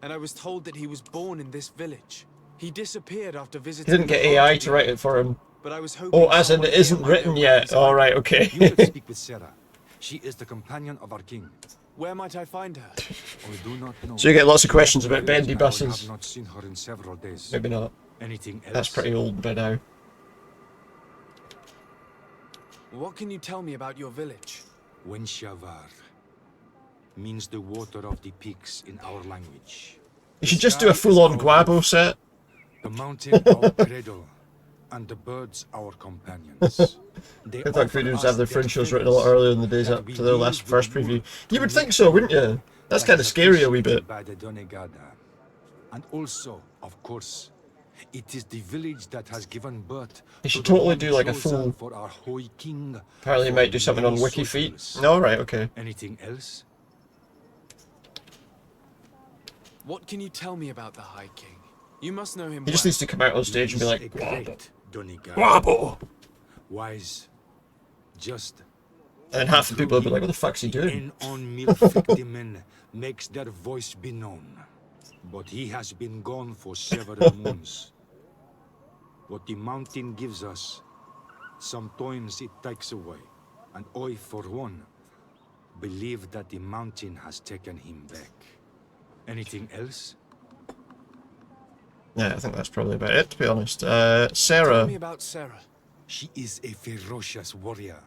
and I was told that he was born in this village. He disappeared after He visiting. didn't get AI to write it for him. But I was hoping Oh, as in someone it isn't here might written know where yet. he's All right, okay. You should speak with Sarah. She is the companion of our king. Where might I find her? I do not know. So you get lots of questions about bendy I buses. have not seen her in several days. Maybe not. Anything else? That's pretty old by now. What can you tell me about your village? Wenshavar means the water of the peaks in our language. You should just do a full-on Guabo set. The mountain our cradle, and the birds our companions. They I thought offer Freedoms us have their their Fringe shows written a lot earlier in the days up to their last first preview. You would think so, wouldn't you? That's kind of scary a wee bit. By the Donegada. And also, of course, it is the village that has given birth. You should to the totally one do like a chosen full. for our Hoi King. Apparently, he might do something on WikiFeet. No, right, okay. Anything else? What can you tell me about the High King? You must know him He just well. needs to come out on stage and be like, He is a Guabo. great Donegada. Guabo! Wise, just. And then half the people will be like, what the fuck's he doing? On Milfigdimen makes their voice be known. But he has been gone for several moons. What the mountain gives us, sometimes it takes away. And I, for one, believe that the mountain has taken him back. Anything else? Yeah, I think that's probably about it, to be honest. Tell Sarah. me about Sarah. She is a ferocious warrior.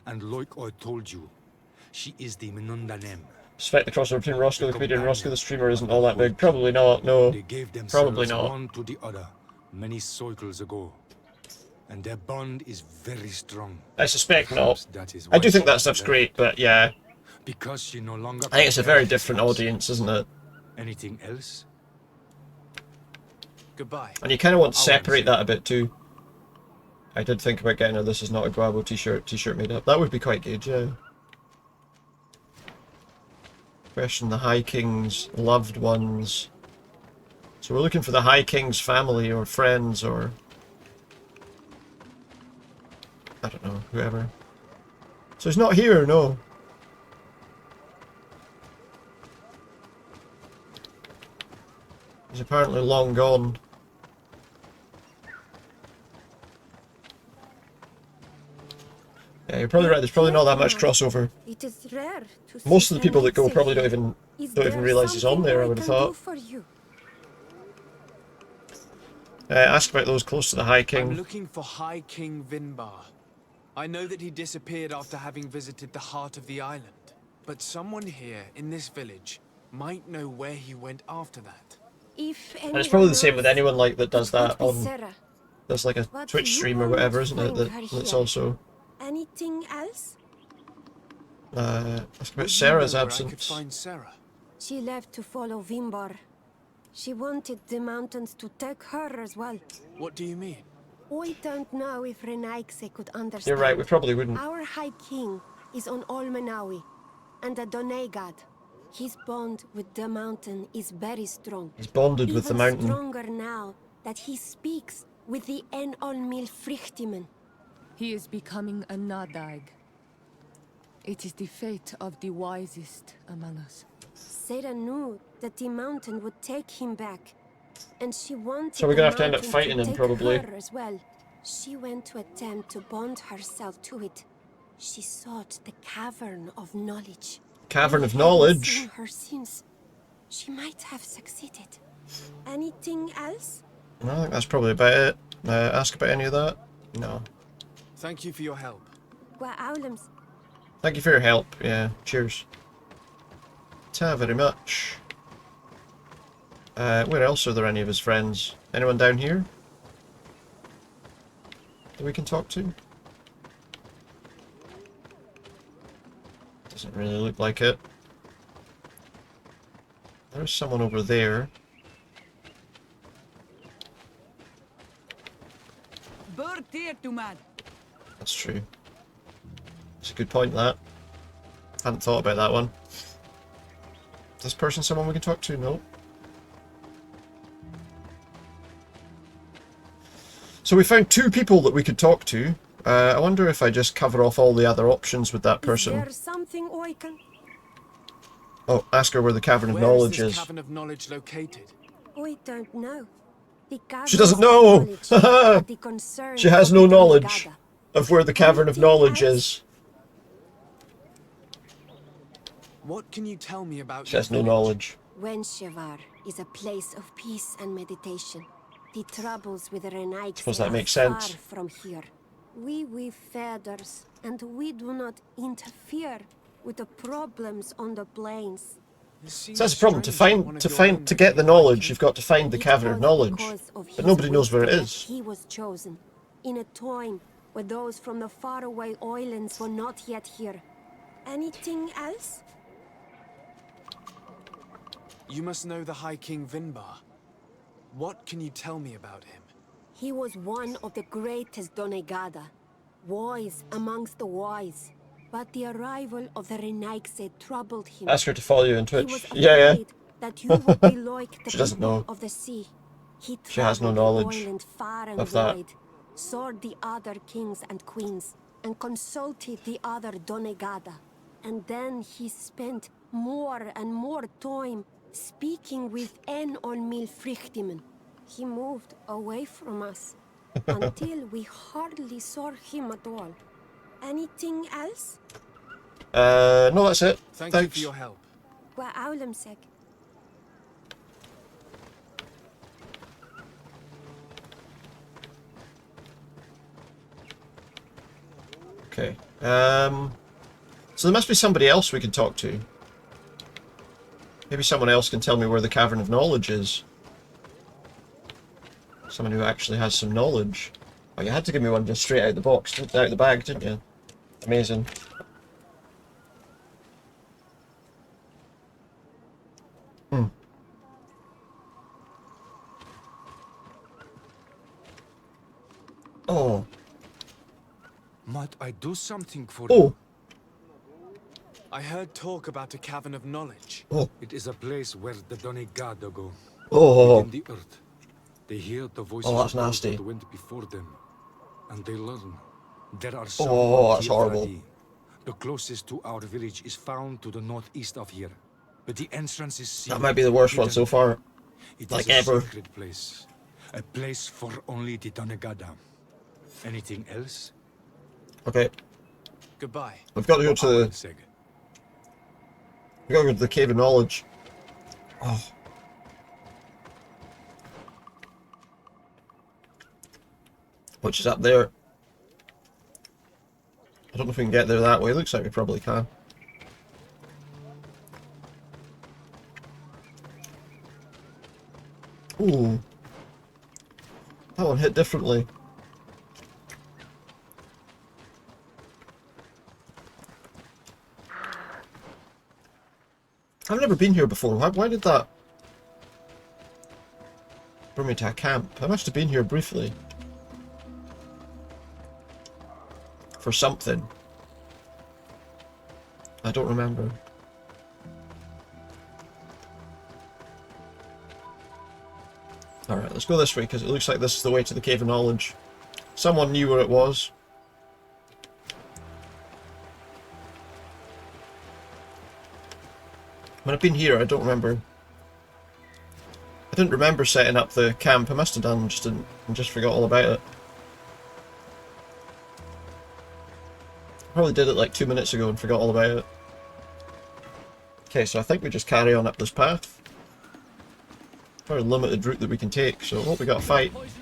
And like I told you, she is the Menundanem. Suspect the crossover between Roscoe the comedian and Roscoe the streamer isn't all that big. Probably not, no. They gave Probably themselves not. one to the other many cycles ago. and their bond is very strong. I suspect not. That is I do why think she that stuff's left. great, but yeah. Because she no longer I think it's a very compares different with us. audience, isn't it? Anything else? Goodbye. And you kind of want to I'll separate answer. that a bit too. I did think about getting a "This is not a Guabo" t-shirt made up. That would be quite good, yeah. Question the High King's loved ones. So we're looking for the High King's family or friends or... I don't know, whoever. So he's not here, no. He's apparently long gone. Yeah, you're probably right, there's probably not that much crossover. It is rare to Most see of the people that go Renaigse probably don't here. even Is don't even there realise he's on something there, I I would have can do thought. for you? Ask about those close to the High I'm King. looking for High King Vinbar. I know that he disappeared after having visited the heart of the island, but someone here in this village might know where he went after that. If And it's probably the same with anyone like that does that on... Sarah. There's like a But Twitch you stream or will whatever, not isn't it? find That, her that's here. also... Anything else? Ask about Would you Sarah's know where I could absence. find Sarah? She left to follow Vimbar. She wanted the mountains to take her as well. What do you mean? I don't know if Renaigse could understand. You're right, we probably wouldn't. Our High King is on Olmenawi, and a Doneigad. His bond with the mountain is very strong. He's bonded with the Even mountain. stronger now that he speaks with the En Olmil Frichtimen. He is becoming a Nadaig. It is the fate of the wisest among us. Sarah knew that the mountain would take him back, and she wanted So we're the gonna have to end up mountain fighting to him, take probably. her as well. She went to attempt to bond herself to it. She sought the Cavern of Knowledge. Cavern We of haven't Knowledge? seen her since. She might have succeeded. Anything else? I think that's probably about it. Ask about any of that? No. Thank you for your help. Wa'awlums. Thank you for your help. Yeah, cheers. Ta very much. Where else are there any of his friends? Anyone down here that we can talk to? Doesn't really look like it. There's someone over there. That's true. That's a good point, that. Hadn't thought about that one. Is this person someone we can talk to? No. So we found 2 people that we could talk to. I wonder if I just cover off all the other options with that Is person. there something I can... Oh, ask her where the Cavern of Where Knowledge is this is. Cavern of Knowledge located? I don't know. The She Cavern doesn't of know! Knowledge are the concern She has of no the knowledge Doneigada. of where the Cavern of Knowledge is. What can you tell me about She has no knowledge. Wenshevar is a place of peace and meditation. The troubles with Renaigse Suppose that are makes far sense. from here. We weave feathers, and we do not interfere with the problems on the plains. So that's the problem. To get the knowledge, you've got to find the Cavern of Knowledge. Because of But his nobody knows where it wisdom is. that he was chosen in a time where those from the faraway islands were not yet here. Anything else? You must know the High King Vinbar. What can you tell me about him? He was one of the greatest Doneigada, wise amongst the wise. But the arrival of the Renaigse troubled him. Ask her to follow you on He Twitch. was Yeah. afraid that you would be like the She doesn't people know. of the sea. He She has no traveled the knowledge island far and of that. wide, saw the other kings and queens, and consulted the other Doneigada. And then he spent more and more time speaking with En Olmil Frichtimen. He moved away from us until we hardly saw him at all. Anything else? No, that's it. Thank Thanks. you for your help. Wa'awlamsek. Okay. So there must be somebody else we can talk to. Maybe someone else can tell me where the Cavern of Knowledge is. Someone who actually has some knowledge. Oh, you had to give me one just straight out the box, out the bag, didn't you? Amazing. Hmm. Oh. Might I do something for Oh. you? I heard talk about a cavern of knowledge. Oh. It is a place where the Donegada go. Oh. Within the earth. They hear the voices Oh, that's of those nasty. that went before them. And they learn. There are some Oh, on that's Teer horrible. Fradee. The closest to our village is found to the northeast of here. But the entrance is sealed. That might be the worst one hidden. so far. It Like is a ever. sacred place. A place for only the Donegada. Anything else? Okay. Goodbye. We've got to go to the... We've got to go to the Cave of Knowledge. Oh. Which is up there. I don't know if we can get there that way. Looks like we probably can. Ooh. That one hit differently. I've never been here before. Why did that bring me to a camp? I must have been here briefly. For something. I don't remember. Alright, let's go this way, because it looks like this is the way to the Cave of Knowledge. Someone knew where it was. When I've been here, I don't remember. I didn't remember setting up the camp. I must have done, just forgot all about it. Probably did it like 2 minutes ago and forgot all about it. Okay, so I think we just carry on up this path. Very limited route that we can take, so we got a fight. Let's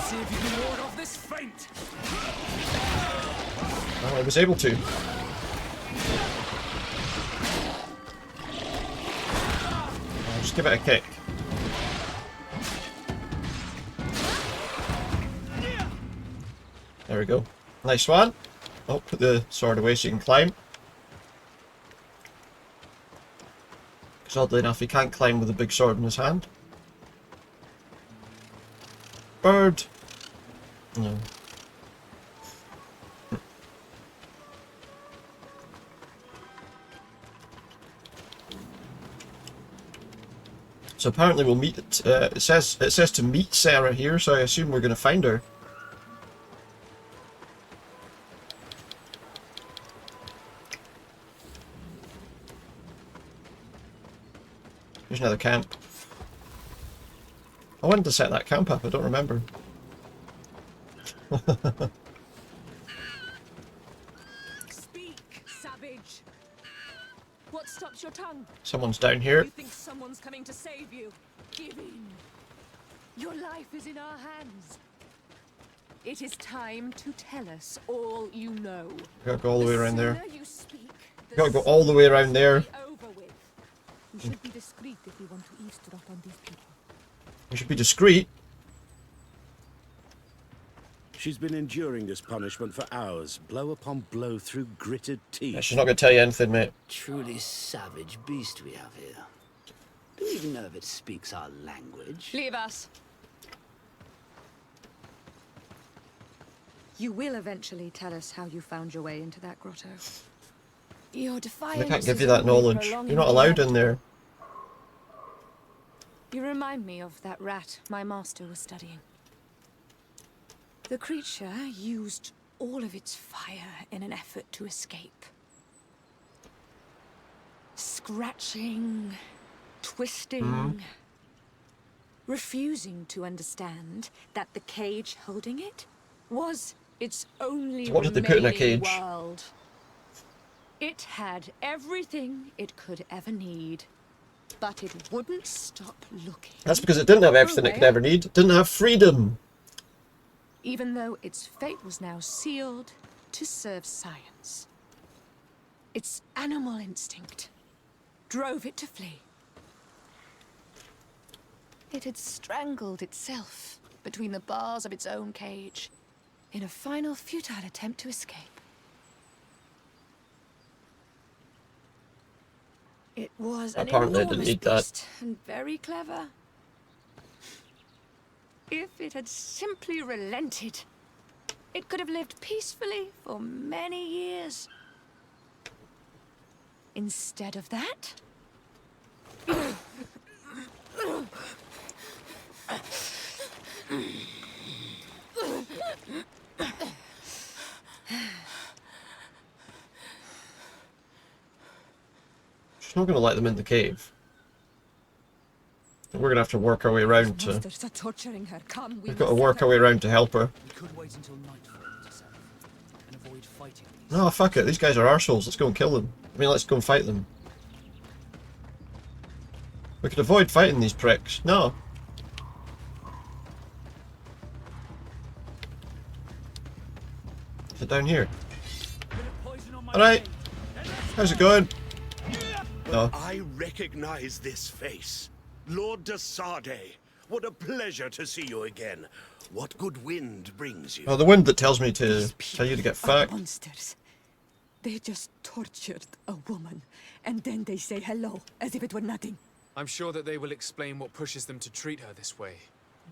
see if you can ward off this feint. Well, I was able to. I'll just give it a kick. There we go. Nice one. Oh, put the sword away so you can climb. Because oddly enough, he can't climb with a big sword in his hand. Bird! No. So apparently we'll meet. It says to meet Sarah here, so I assume we're going to find her. Here's another camp. I wanted to set that camp up. I don't remember. Speak, savage. What stops your tongue? Someone's down here. You think someone's coming to save you? Give in. Your life is in our hands. It is time to tell us all you know. Gotta go all the way around there. sooner you speak, the Gotta go all the way around there. over with. We should be discreet if we want to eavesdrop on these people. We should be discreet. She's been enduring this punishment for hours, blow upon blow through gritted teeth. Yeah, she's not gonna tell you anything, mate. Truly savage beast we have here. Do you even know if it speaks our language? Leave us. You will eventually tell us how you found your way into that grotto. Your defiance. They can't give you is that only knowledge. prolonging You're not the allowed end. in there. You remind me of that rat my master was studying. The creature used all of its fire in an effort to escape. Scratching, twisting, refusing to understand that the cage holding it was its only So what did they put in a remaining cage? world. It had everything it could ever need, but it wouldn't stop looking. That's because it didn't have everything it could ever need. It didn't have freedom. Even though its fate was now sealed to serve science. Its animal instinct drove it to flee. It had strangled itself between the bars of its own cage in a final futile attempt to escape. It was an Apparently I didn't enormous need that. beast and very clever. If it had simply relented, it could have lived peacefully for many years. Instead of that... She's not going to let them in the cave. We're going to have to work our way around to... Monsters are torturing her. Come, We've got to work our way around to help her. We could wait until nightfall to set and avoid fighting these. No, fuck it. These guys are arseholes. Let's go and kill them. I mean, let's go and fight them. We could avoid fighting these pricks. No. Sit down here. Alright. How's it going? No. I recognize this face. Lord de Sade. What a pleasure to see you again. What good wind brings you? Oh, the wind that tells me to tell you to get fucked. Monsters. They just tortured a woman, and then they say hello, as if it were nothing. I'm sure that they will explain what pushes them to treat her this way.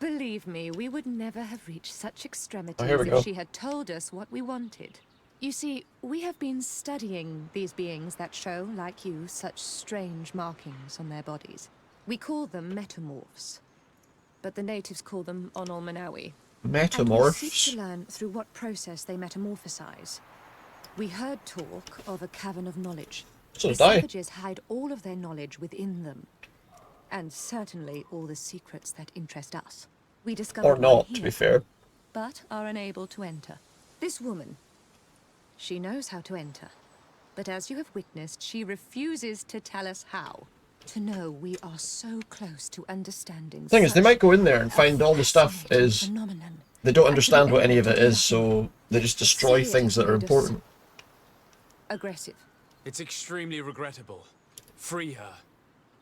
Believe me, we would never have reached such extremities Oh, here we go. if she had told us what we wanted. You see, we have been studying these beings that show, like you, such strange markings on their bodies. We call them metamorphs, but the natives call them Onol-Manawi. Metamorphs? And we seek to learn through what process they metamorphosize. We heard talk of a cavern of knowledge. So The did I. savages hide all of their knowledge within them. And certainly all the secrets that interest us. We discovered Or one not, to here, be fair. but are unable to enter. This woman, she knows how to enter. But as you have witnessed, she refuses to tell us how. To know we are so close to understanding. Thing is, they such might go in there and find all the stuff is... phenomenon. They don't understand what any of it is, so they just destroy things that are important. Aggressive. It's extremely regrettable. Free her.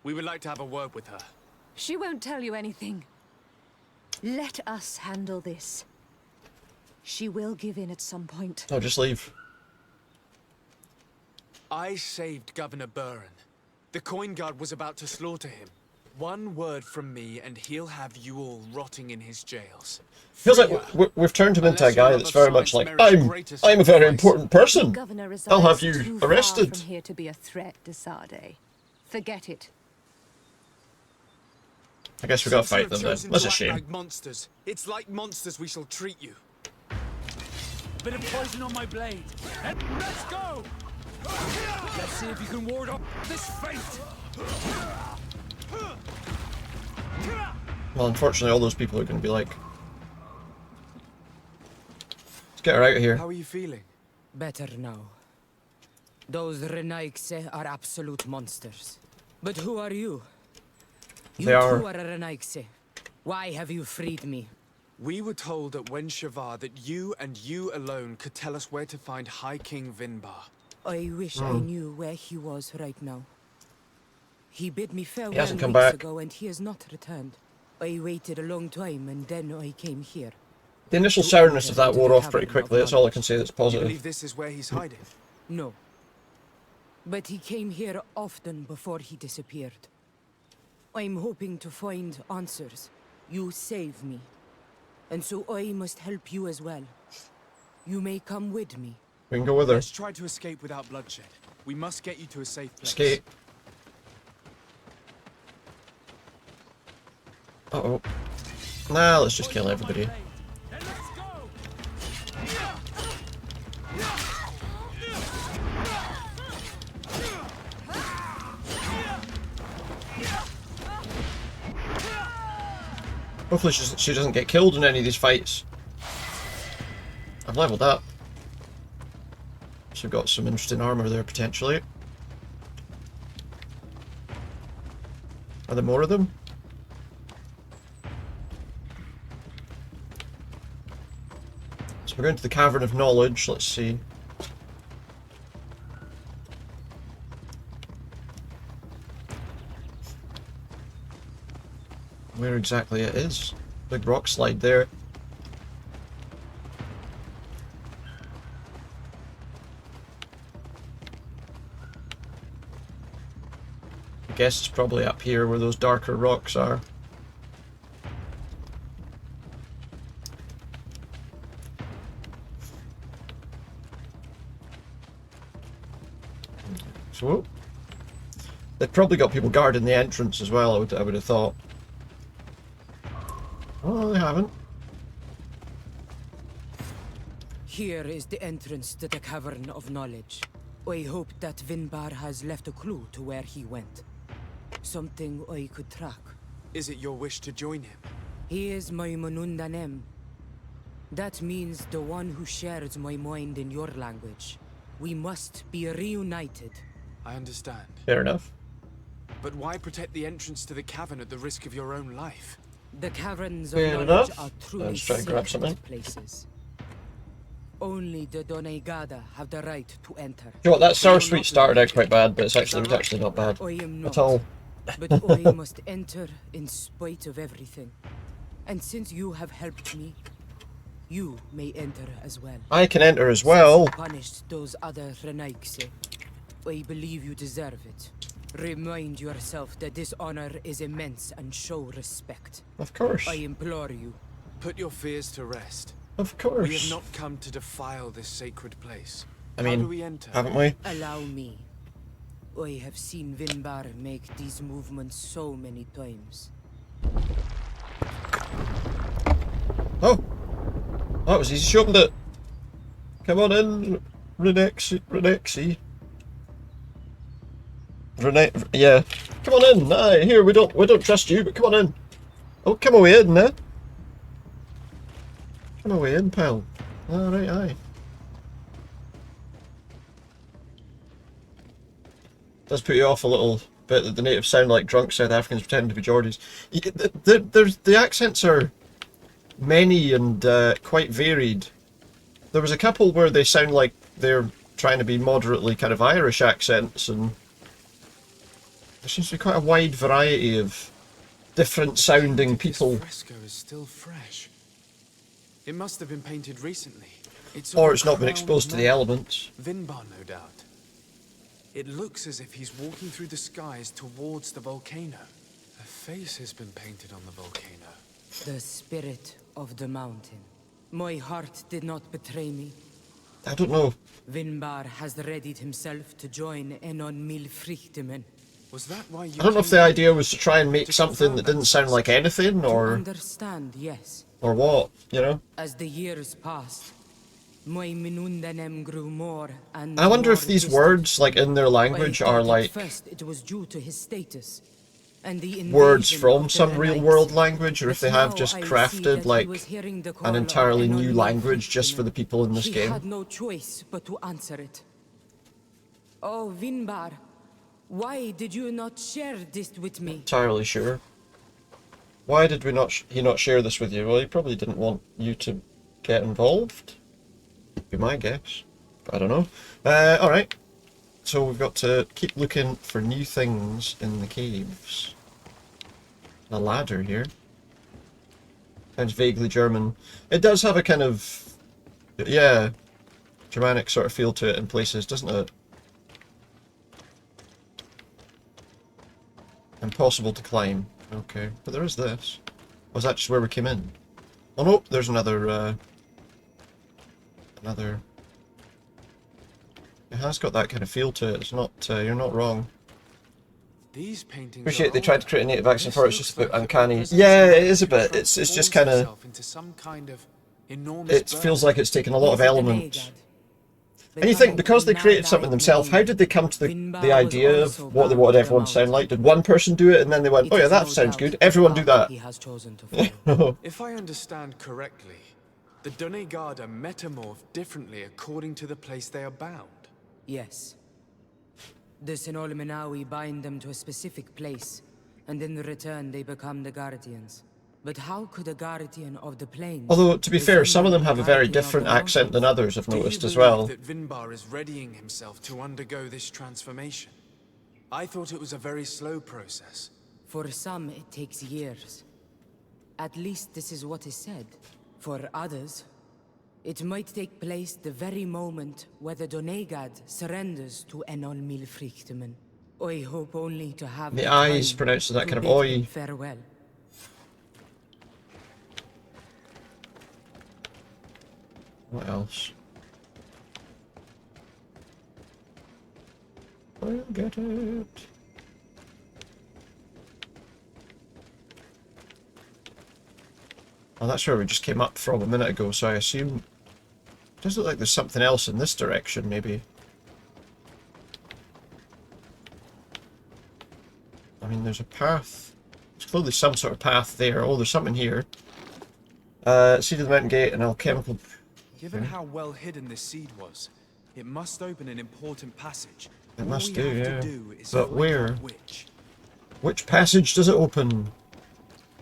We would like to have a word with her. She won't tell you anything. Let us handle this. She will give in at some point. Oh, just leave. I saved Governor Buren. The coin guard was about to slaughter him. One word from me and he'll have you all rotting in his jails. Feels like we've turned him into a guy that's very much like, I'm a very important person. Governor I'll have resides you too arrested. far from here to be a threat to Sade. Forget it. I guess we gotta Since you fight have them then. chosen That's to a act shame. Like monsters. It's like monsters we shall treat you. A bit of poison on my blade. And let's go! Let's see if you can ward off this fate! Well, unfortunately, all those people are gonna be like, let's get her out of here. How are you feeling? Better now. Those Renaigse are absolute monsters. But who are you? You They are. too are a Renaigse. Why have you freed me? We were told at Wen Shavar that you and you alone could tell us where to find High King Vinbar. I wish I knew where he was right now. He bid me farewell hasn't come weeks back. ago and he has not returned. I waited a long time and then I came here. The initial sourness of that wore off pretty quickly. That's all I can say that's You believe positive. this is where he's hiding? No. But he came here often before he disappeared. I'm hoping to find answers. You saved me. And so I must help you as well. You may come with me. We can go with her. Let's try to escape without bloodshed. We must get you to a safe place. Escape. Uh-oh. Nah, let's just kill everybody. Hopefully she doesn't get killed in any of these fights. I've leveled up. So we've got some interesting armor there, potentially. Are there more of them? So we're going to the Cavern of Knowledge. Let's see. where exactly it is. Big rock slide there. I guess it's probably up here where those darker rocks are. So they've probably got people guarding the entrance as well, I would have thought. Oh, they haven't. Here is the entrance to the Cavern of Knowledge. I hope that Vinbar has left a clue to where he went. Something I could track. Is it your wish to join him? He is my Manundanem. That means the one who shares my mind in your language. We must be reunited. I understand. Fair enough. But why protect the entrance to the cavern at the risk of your own life? The caverns of Fair knowledge enough. are truly Let's try and grab sacred something. places. Only the Donegada have the right to enter. You know what, that sour sweet started out quite bad, but it was actually not bad I am at not, all. but I must enter in spite of everything. And since you have helped me, you may enter as well. I can enter as well. Since you punished those other Renaigse, I believe you deserve it. Remind yourself that this honor is immense and show respect. Of course. I implore you. Put your fears to rest. Of course. We have not come to defile this sacred place. I How mean, do we enter? haven't we? Allow me. I have seen Vinbar make these movements so many times. Oh! That was easy. She opened it. Come on in, Renexi. Yeah. Come on in. Aye, here, we don't trust you, but come on in. Oh, come away in, eh? Come away in, pal. Alright, aye. Does put you off a little bit that the natives sound like drunk South Africans pretending to be Geordies. The accents are many and quite varied. There was a couple where they sound like they're trying to be moderately kind of Irish accents, and there seems to be quite a wide variety of different sounding people. This fresco is still fresh. It must have been painted recently. Or it's not been exposed to the elements. Vinbar, no doubt. It looks as if he's walking through the skies towards the volcano. A face has been painted on the volcano. The spirit of the mountain. My heart did not betray me. I don't know. Vinbar has readied himself to join Enon Milfrichtemen. Was that why you I don't know if the idea was to try and make something that didn't sound like anything, or Understand, yes. or what, you know? As the years passed, my Minundanem grew more and I wonder if more these distant. words, like in their I language, thought are at like first it was due to his status and the words invasion from of the some real Renaigse. world language, or if But they have now just I see crafted that he like was hearing the call an of entirely Enon new language just Milfrichtemen. for the people in this He game. had no choice but to answer it. Oh, Vinbar, why did you not share this with me? Entirely sure. Why did he not share this with you? Well, he probably didn't want you to get involved. Be my guess. I don't know. Alright. So we've got to keep looking for new things in the caves. A ladder here. Sounds vaguely German. It does have a kind of, yeah, Germanic sort of feel to it in places, doesn't it? Impossible to climb. Okay, but there is this. Was that just where we came in? Oh no, there's another, It has got that kind of feel to it. It's not, you're not wrong. These paintings Appreciate are they tried to older. create a native accent for it, it's This just a bit looks like uncanny. the presence Yeah, of it is a bit. It's just transforms kind of, itself into some kind of enormous it bird. feels like it's taken a lot of elements. And you think, because they created something themselves, how did they come to the idea of what they wanted everyone to sound like? Did one person do it and then they went, oh yeah, that sounds good, everyone do that? He has chosen to follow. If I understand correctly, the Donegada metamorph differently according to the place they are bound. Yes. The Sinolmenawi bind them to a specific place, and in return they become the Guardians. But how could a Guardian of the Plains... Although, to be fair, some of them have a very Guardian of the different accent than others, I've Do you noticed as believe well. that Vinbar is readying himself to undergo this transformation? I thought it was a very slow process. For some, it takes years. At least this is what is said. For others, it might take place the very moment where the Donegad surrenders to Enol Milfrichtemen. I hope only to have The I is pronounced as that kind of oi. Farewell. What else? I'll get it. Oh, that's where we just came up from a minute ago, so I assume... It does look like there's something else in this direction, maybe. I mean, there's a path. There's clearly some sort of path there. Oh, there's something here. Seed of the Mountain Gate and alchemical... Given how well hidden this seed was, it must open an important passage. It All must we do, have yeah. to do is But find where? out which. Which passage does it open?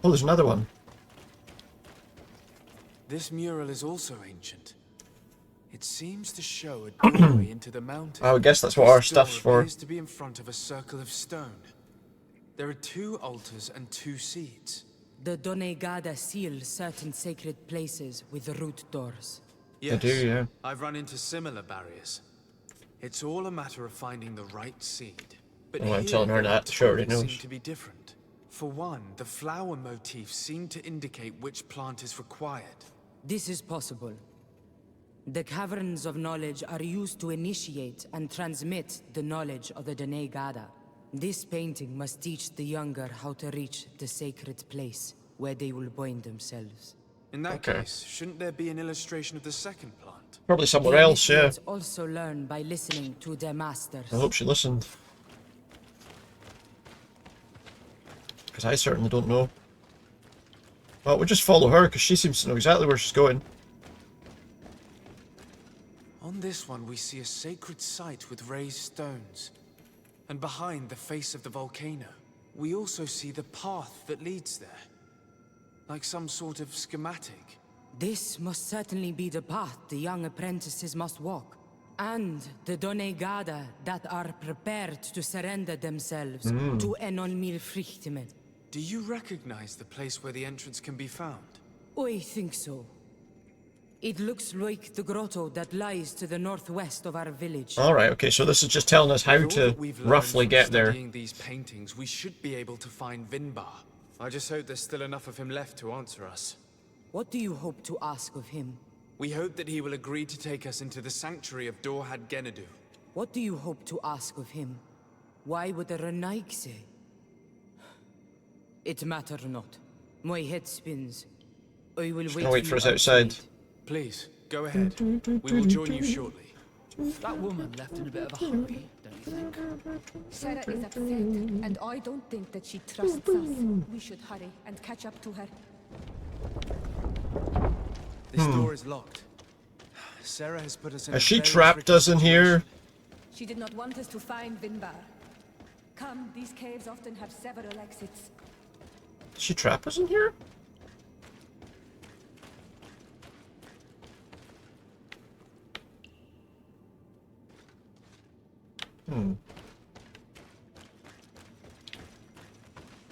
Oh, there's another one. This mural is also ancient. It seems to show a doorway into the mountain. I would guess that's what our stuff's for. It appears to be in front of a circle of stone. There are 2 altars and 2 seeds. The Donegada seal certain sacred places with root doors. Yes, do, yeah. I've run into similar barriers. It's all a matter of finding the right seed. But Oh, I'm here, telling her the that. She already tunnels knows. seem to be different. For one, the flower motifs seem to indicate which plant is required. This is possible. The caverns of knowledge are used to initiate and transmit the knowledge of the Donegada. This painting must teach the younger how to reach the sacred place where they will bind themselves. In that case, shouldn't there be an illustration of the second plant? Probably somewhere The else, yeah. initiates also learn by listening to their masters. I hope she listened. Because I certainly don't know. Well, we'll just follow her, because she seems to know exactly where she's going. On this one, we see a sacred site with raised stones. And behind the face of the volcano, we also see the path that leads there. Like some sort of schematic. This must certainly be the path the young apprentices must walk. And the Donegada that are prepared to surrender themselves to Enol Milfrichtemen. Do you recognize the place where the entrance can be found? I think so. It looks like the grotto that lies to the northwest of our village. Alright, okay, so this is just telling us how With all to that we've learned roughly from get there. studying these paintings, we should be able to find Vinbar. I just hope there's still enough of him left to answer us. What do you hope to ask of him? We hope that he will agree to take us into the sanctuary of Dorhad Genadu. What do you hope to ask of him? Why would the Renaig say? It matter not. My head spins. I will Just wait, gonna wait for us outside. Please, go ahead. We will join you shortly. That woman left in a bit of a hurry, don't you think? Sarah is upset, and I don't think that she trusts us. We should hurry and catch up to her. This door is locked. Sarah has put us in Has a she very trapped tricky us in here? situation. She did not want us to find Vinbar. Come, these caves often have several exits. Did she trap us in here?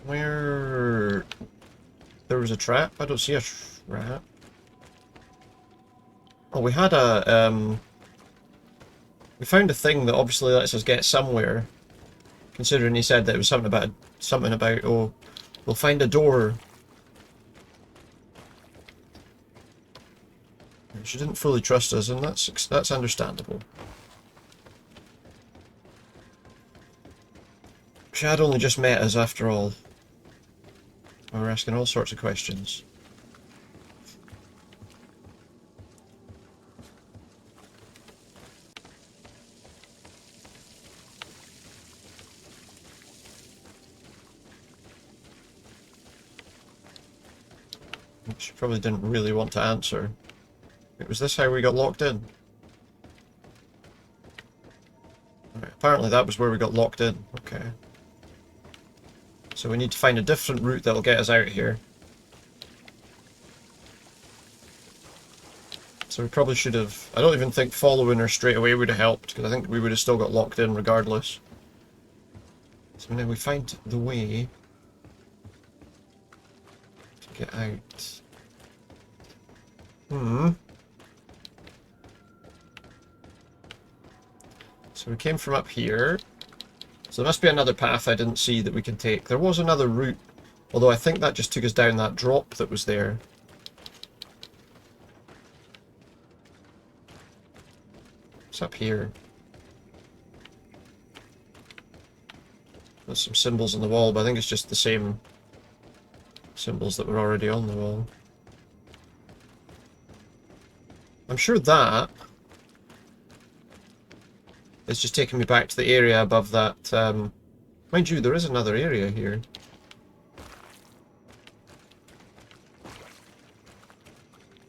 Where... There was a trap? I don't see a trap. Oh, we had a, we found a thing that obviously lets us get somewhere. Considering he said that it was something about, oh, we'll find a door. She didn't fully trust us, and that's understandable. She had only just met us after all. We were asking all sorts of questions. She probably didn't really want to answer. Was this how we got locked in? Right, apparently that was where we got locked in. Okay. So we need to find a different route that'll get us out of here. So we probably should have... I don't even think following her straight away would have helped, because I think we would have still got locked in regardless. So now we find the way... Get out. Hmm. So we came from up here. So there must be another path I didn't see that we can take. There was another route, although I think that just took us down that drop that was there. What's up here? There's some symbols on the wall, but I think it's just the same symbols that were already on the wall. I'm sure that is just taking me back to the area above that. Mind you, there is another area here.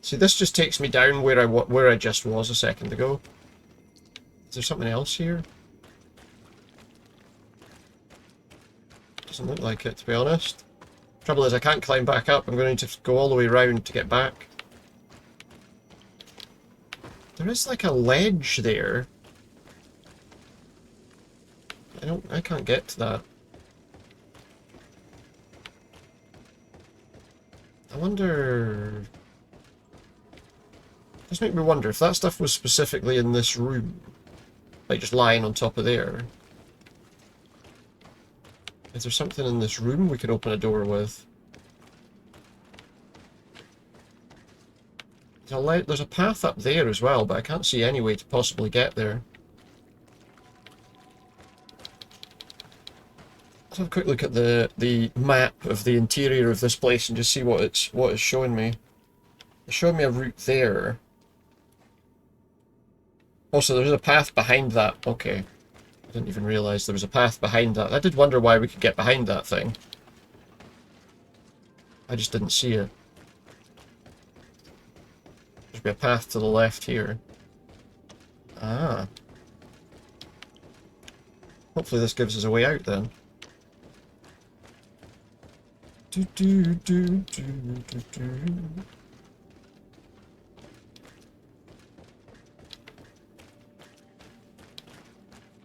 See, this just takes me down where I just was a second ago. Is there something else here? Doesn't look like it, to be honest. Trouble is, I can't climb back up. I'm going to need to go all the way around to get back. There is like a ledge there. I can't get to that. I wonder... Does make me wonder if that stuff was specifically in this room. Like just lying on top of there. Is there something in this room we could open a door with? There's a path up there as well, but I can't see any way to possibly get there. Let's have a quick look at the map of the interior of this place and just see what it's showing me. It's showing me a route there. Also, there's a path behind that. Okay. I didn't even realise there was a path behind that. I did wonder why we could get behind that thing. I just didn't see it. There's be a path to the left here. Ah. Hopefully this gives us a way out then.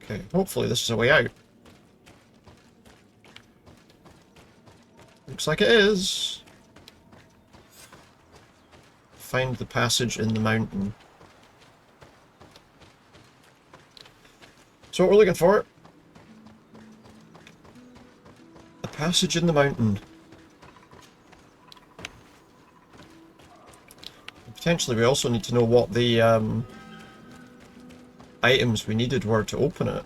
Okay, hopefully this is a way out. Looks like it is. Find the passage in the mountain. So what we're looking for? A passage in the mountain. Potentially we also need to know what the items we needed were to open it.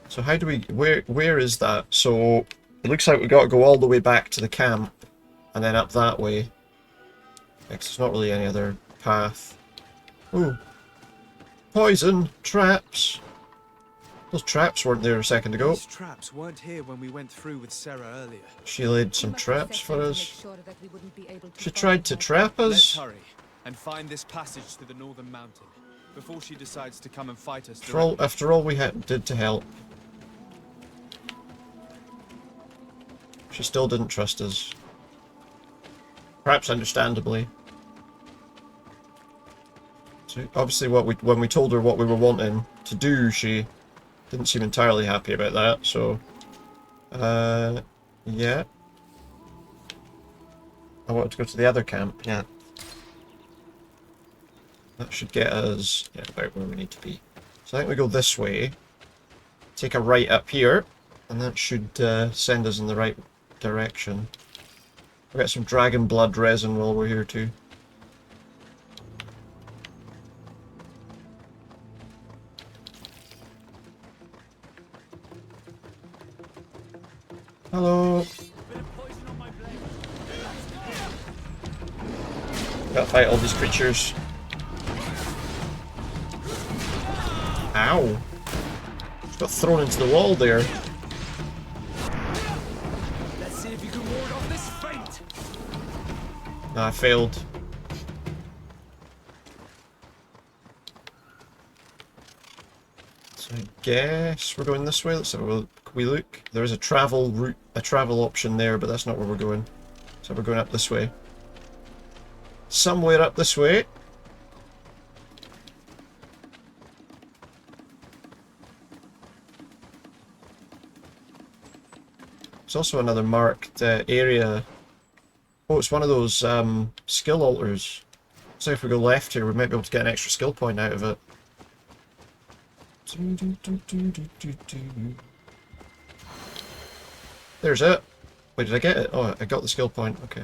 So how do we... Where is that? So it looks like we've got to go all the way back to the camp and then up that way. Because there's not really any other path. Ooh. Poison! Traps! Those traps weren't there a second ago. These traps weren't here when we went through with Sarah earlier. She laid some traps for us. She tried to trap us. Let's hurry and find this passage to the northern mountain before she decides to come and fight us. After all we did to help. She still didn't trust us. Perhaps understandably. So obviously when we told her what we were wanting to do, she didn't seem entirely happy about that, so... yeah. I wanted to go to the other camp, yeah. That should get us about where we need to be. So I think we go this way, take a right up here, and that should send us in the right direction. We'll get some dragon blood resin while we're here too. Hello. Gotta fight all these creatures. Ow! Just got thrown into the wall there. Let's see if you can ward off this fate. I failed. So I guess we're going this way. Let's have a wee look. There is a travel route, a travel option there, but that's not where we're going. So we're going up this way. Somewhere up this way. There's also another marked area. Oh, it's one of those skill altars. So if we go left here, we might be able to get an extra skill point out of it. There's it. Wait, did I get it? Oh, I got the skill point. Okay.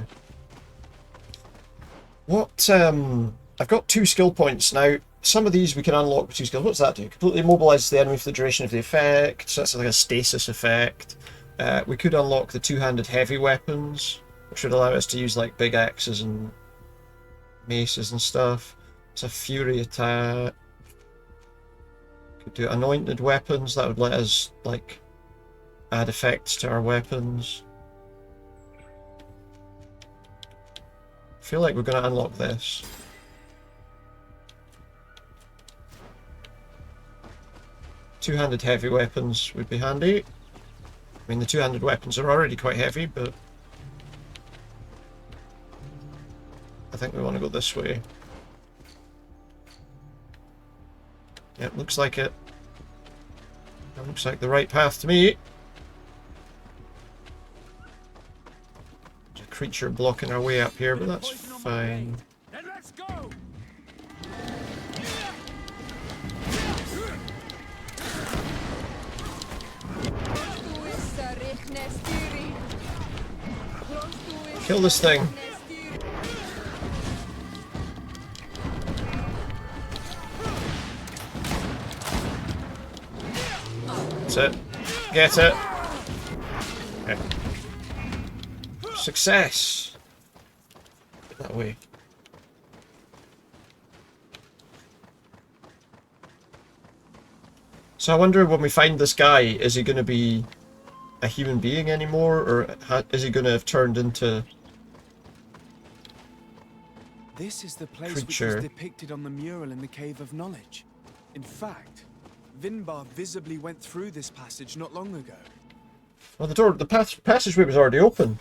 What, I've got 2 skill points now. Some of these we can unlock with 2 skills. What's that do? Completely immobilises the enemy for the duration of the effect. So that's like a stasis effect. We could unlock the 2-handed heavy weapons, which would allow us to use like big axes and maces and stuff. It's a fury attack. Could do anointed weapons. That would let us like add effects to our weapons. I feel like we're going to unlock this. Two-handed heavy weapons would be handy. I mean, the two-handed weapons are already quite heavy, but I think we want to go this way. Yep, looks like it. That looks like the right path to me. There's a creature blocking our way up here, but that's fine. Then let's go. Kill this thing. That's it. Get it. Okay. Success. That way. So I wonder when we find this guy, is he going to be a human being anymore, or is he going to have turned into This is the place creature? which is depicted on the mural in the Cave of Knowledge. In fact, Vinbar visibly went through this passage not long ago. Well, the passageway was already open.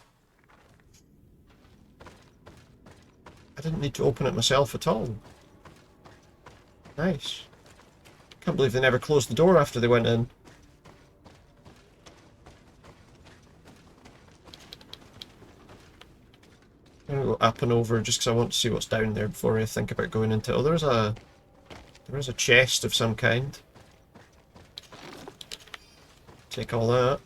I didn't need to open it myself at all. Nice. Can't believe they never closed the door after they went in. I'm gonna go up and over just because I want to see what's down there before I think about going into it. Oh, there is a chest of some kind. Take all that.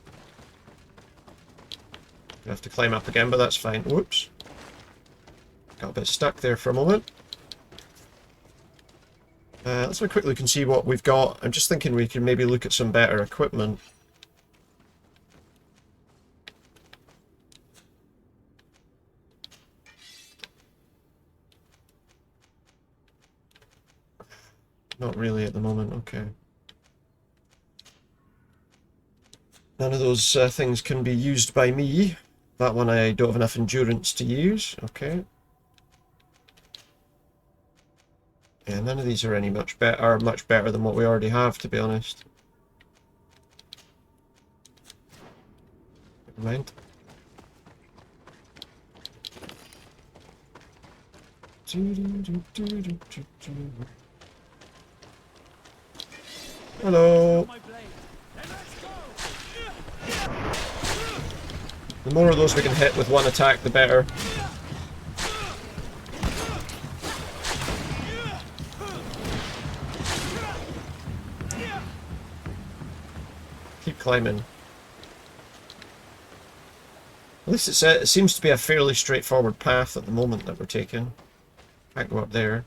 I have to climb up again, but that's fine. Whoops. Got a bit stuck there for a moment. Let's have a quick look and see what we've got. I'm just thinking we can maybe look at some better equipment. Not really at the moment, okay. None of those things can be used by me. That one I don't have enough endurance to use, okay. Yeah, none of these are any much better than what we already have, to be honest. Never mind. Hello. The more of those we can hit with one attack, the better. Keep climbing. At least it seems to be a fairly straightforward path at the moment that we're taking. Can't go up there.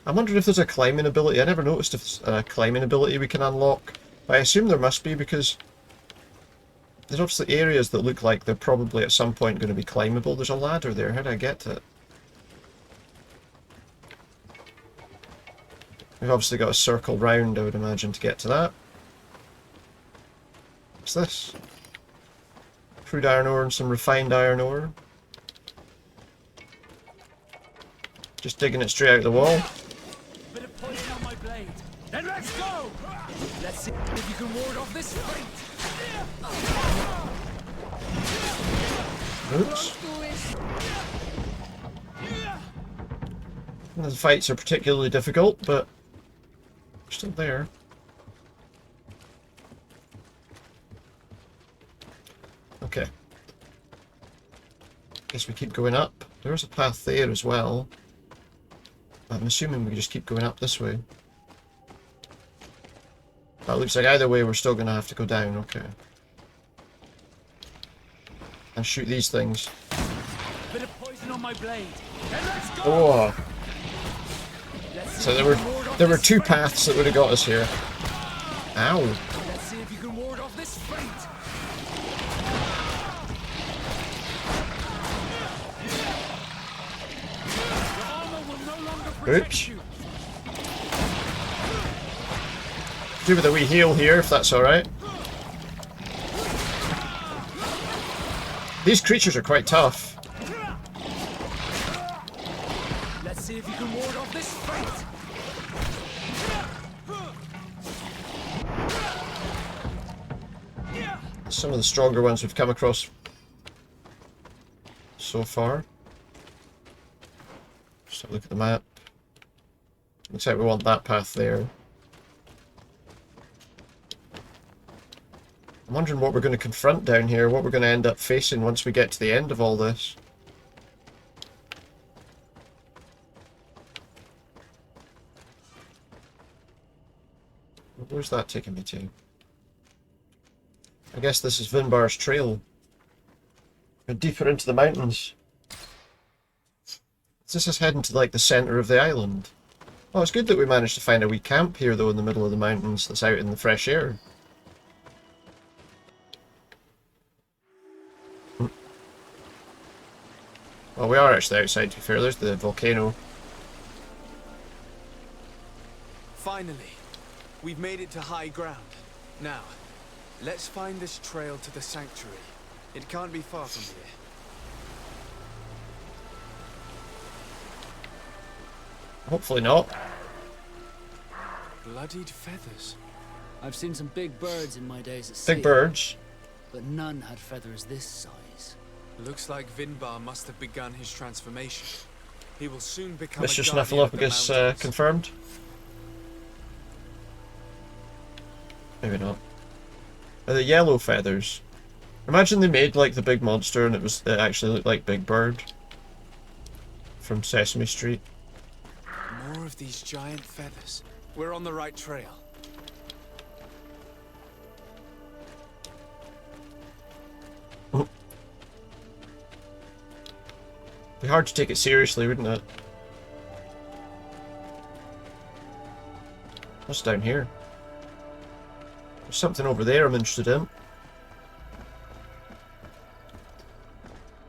I'm wondering if there's a climbing ability. I never noticed if there's a climbing ability we can unlock. But I assume there must be, because there's obviously areas that look like they're probably at some point going to be climbable. There's a ladder there. How do I get to it? We've obviously got to circle round, I would imagine, to get to that. What's this? Crude iron ore and some refined iron ore. Just digging it straight out of the wall. Bit of poison on my blade. Then let's go. Let's see if you can ward off this fight. Oops. The fights are particularly difficult, but they're still there. Guess we keep going up. There's a path there as well. I'm assuming we just keep going up this way. That looks like either way we're still going to have to go down. Okay. And shoot these things. Bit of poison on my blade. And let's go. Oh. So there were two paths that would have got us here. Ow. Let's see if you can ward off this fate. Your armor will no longer protect Oops. you. Do with a wee heal here, if that's alright. These creatures are quite tough. Let's see if you can ward off this fate. Some of the stronger ones we've come across so far. Just have a look at the map. Looks like we want that path there. I'm wondering what we're going to confront down here, what we're going to end up facing once we get to the end of all this. Where's that taking me to? I guess this is Vinbar's trail. We're deeper into the mountains. This is heading to like the centre of the island. Oh, it's good that we managed to find a wee camp here though in the middle of the mountains that's out in the fresh air. Well, we are actually outside, to be fair. There's the volcano. Finally, we've made it to high ground. Now, let's find this trail to the sanctuary. It can't be far from here. Hopefully not. Bloodied feathers. I've seen some big birds in my days at sea. Big birds. But none had feathers this size. Looks like Vinbar must have begun his transformation. He will soon become Mr. a guardian of the Snuffleupagus mountains. confirmed. Maybe not. The yellow feathers. Imagine they made like the big monster and it actually looked like Big Bird from Sesame Street. More of these giant feathers. We're on the right trail. Be hard to take it seriously, wouldn't it? What's down here? There's something over there I'm interested in.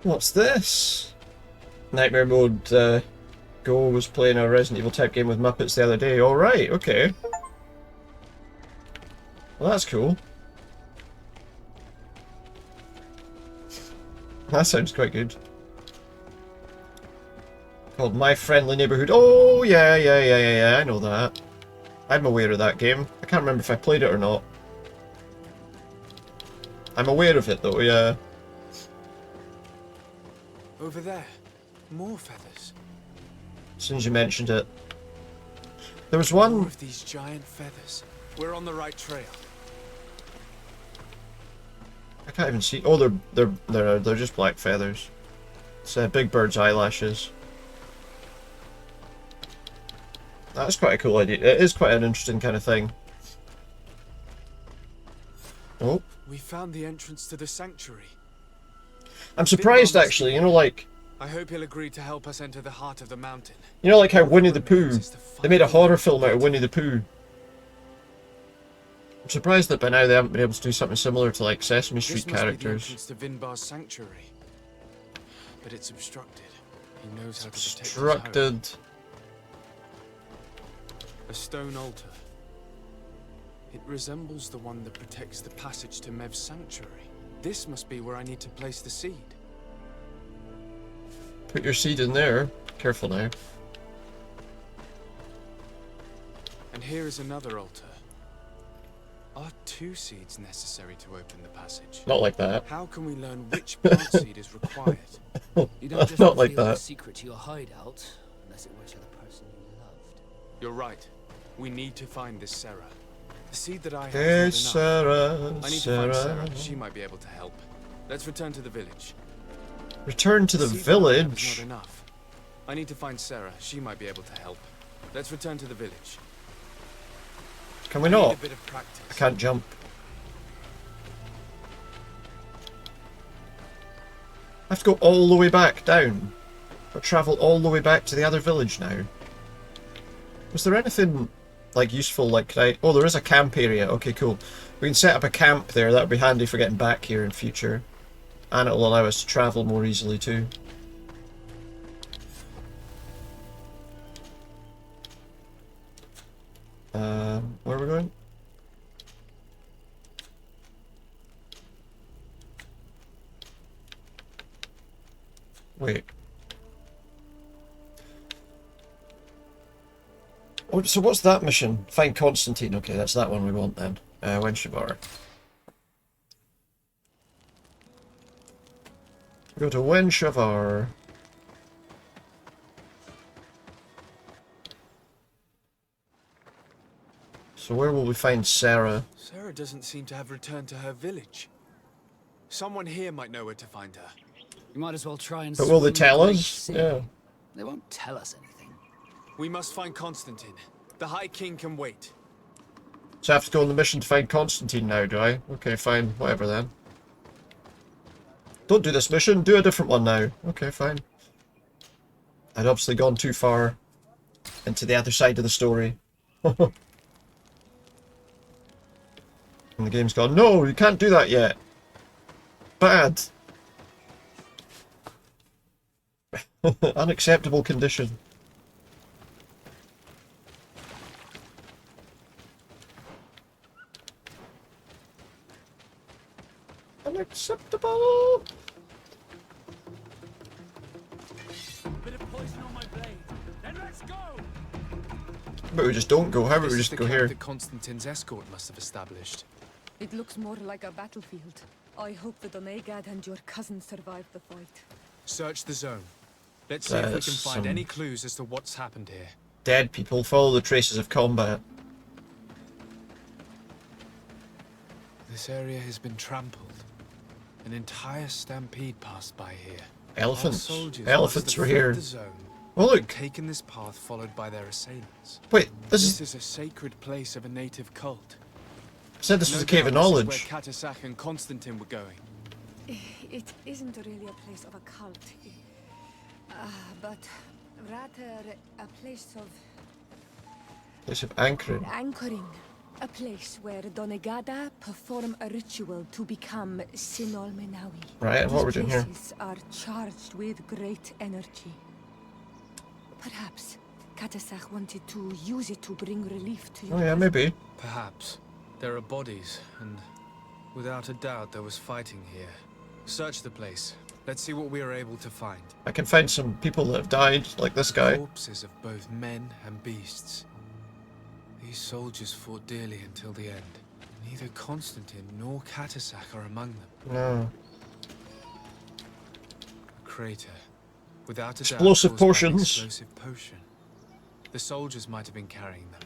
What's this? Nightmare Mode Go was playing a Resident Evil type game with Muppets the other day. Alright, okay. Well, that's cool. That sounds quite good. Called My Friendly Neighborhood. Oh, yeah, I know that. I'm aware of that game. I can't remember if I played it or not. I'm aware of it though, yeah. Over there. More feathers. As soon as you mentioned it. There was one... More of these giant feathers. We're on the right trail. I can't even see... Oh, they're just black feathers. It's Big Bird's eyelashes. That's quite a cool idea. It is quite an interesting kind of thing. Oh. We found the entrance to the sanctuary. I'm surprised actually, you know, like... I hope he'll agree to help us enter the heart of the mountain. You know, like how Winnie the Pooh... They made a horror film out of Winnie the Pooh. I'm surprised that by now they haven't been able to do something similar to like Sesame Street characters. This must be the entrance to Vinbar's sanctuary. But it's obstructed. He knows how to protect his Obstructed. home. A stone altar. It resembles the one that protects the passage to Mev's sanctuary. This must be where I need to place the seed. Put your seed in there. Careful now. And here is another altar. Are 2 seeds necessary to open the passage? Not like that. How can we learn which plant seed is required? You don't just Not like reveal the that. secret to your hideout unless it were to the person you loved. You're right. We need to find this Sarah. The seed that I have Hey, is not enough. Sarah, I need to find Sarah. She might be able to help. Let's return to the village. Return to the See if our map is village. Not enough. I need to find Sarah. She might be able to help. Let's return to the village. Can we I need not? a bit of practice. I can't jump. I have to go all the way back down. Or travel all the way back to the other village now. Was there anything like useful, like oh, there is a camp area. Okay, cool. We can set up a camp there. That would be handy for getting back here in future. And it'll allow us to travel more easily too. Where are we going? Wait. Oh, so what's that mission? Find Constantine. Okay, that's that one we want then. Wenshavar. Go to Wenshavar. So where will we find Sarah? Sarah doesn't seem to have returned to her village. Someone here might know where to find her. You might as well try and. But will they tell swim the us? Great Sea. Yeah. They won't tell us anything. We must find Constantine. The High King can wait. So I have to go on the mission to find Constantine now, do I? Okay, fine. Whatever then. Don't do this mission. Do a different one now. Okay, fine. I'd obviously gone too far into the other side of the story. And the game's gone, no, you can't do that yet. Bad. Unacceptable condition. Unacceptable. Bit of poison on my blade. Then let's go. But we just don't go. How about This we is just the go camp here? that Constantine's escort must have established. It looks more like a battlefield. I hope the Donegad and your cousin survived the fight. Search the zone. Let's see if we can There's find some any clues as to what's happened here. Dead people. Follow the traces of combat. This area has been trampled. An entire stampede passed by here. Elephants. Our soldiers Elephants must were have fled here. the zone Oh look. and taken this path followed by their assailants. Wait, This is a sacred place of a native cult. Said this was No a cave of doubt this is knowledge. where Katasak and Constantine were going. It isn't really a place of a cult, but rather a place of Place of anchoring. anchoring. A place where Donegada perform a ritual to become Sinol Menawi. Right, and what we're These doing here? places are charged with great energy. Perhaps Katasak wanted to use it to bring relief to you. Oh yeah, maybe. Perhaps. There are bodies, and without a doubt there was fighting here. Search the place. Let's see what we are able to find. I can find some people that have died, like this guy. Corpses of both men and beasts. These soldiers fought dearly until the end. Neither Constantine nor Katasak are among them. No. A crater. Without a Explosive doubt, caused by an potions. explosive potion. The soldiers might have been carrying them.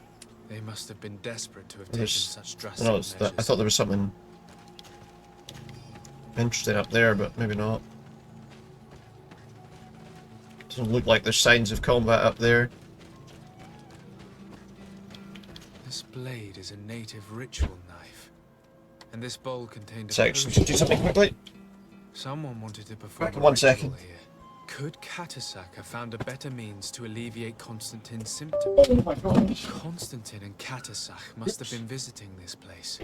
They must have been desperate to have taken There's, such drastic no, measures. I thought there was something interesting up there, but maybe not. Doesn't look like there's signs of combat up there. This blade is a native ritual knife. And this bowl contained a Section. potion. Do something quickly. Someone wanted to perform Back a in 1 ritual second. here. Could Katasak have found a better means to alleviate Constantine's symptoms? Oh my god. Constantine and Katasak must have been visiting this place.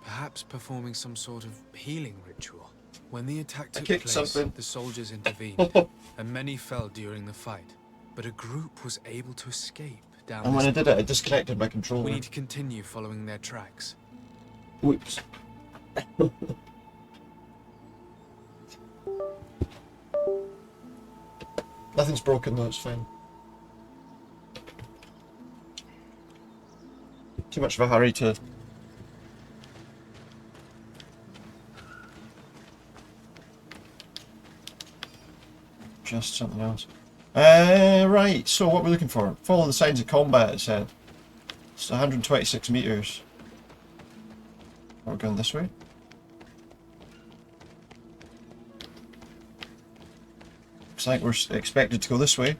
Perhaps performing some sort of healing ritual. When the attack took kicked place, something. the soldiers intervened, and many fell during the fight. But a group was able to escape down And when this I did it, I disconnected my controller. We need to continue following their tracks. Whoops. Nothing's broken though, it's fine. Too much of a hurry to... Just something else. Right, so what we're looking for. Follow the signs of combat, it said. It's 126 meters. We're going this way. Looks like we're expected to go this way.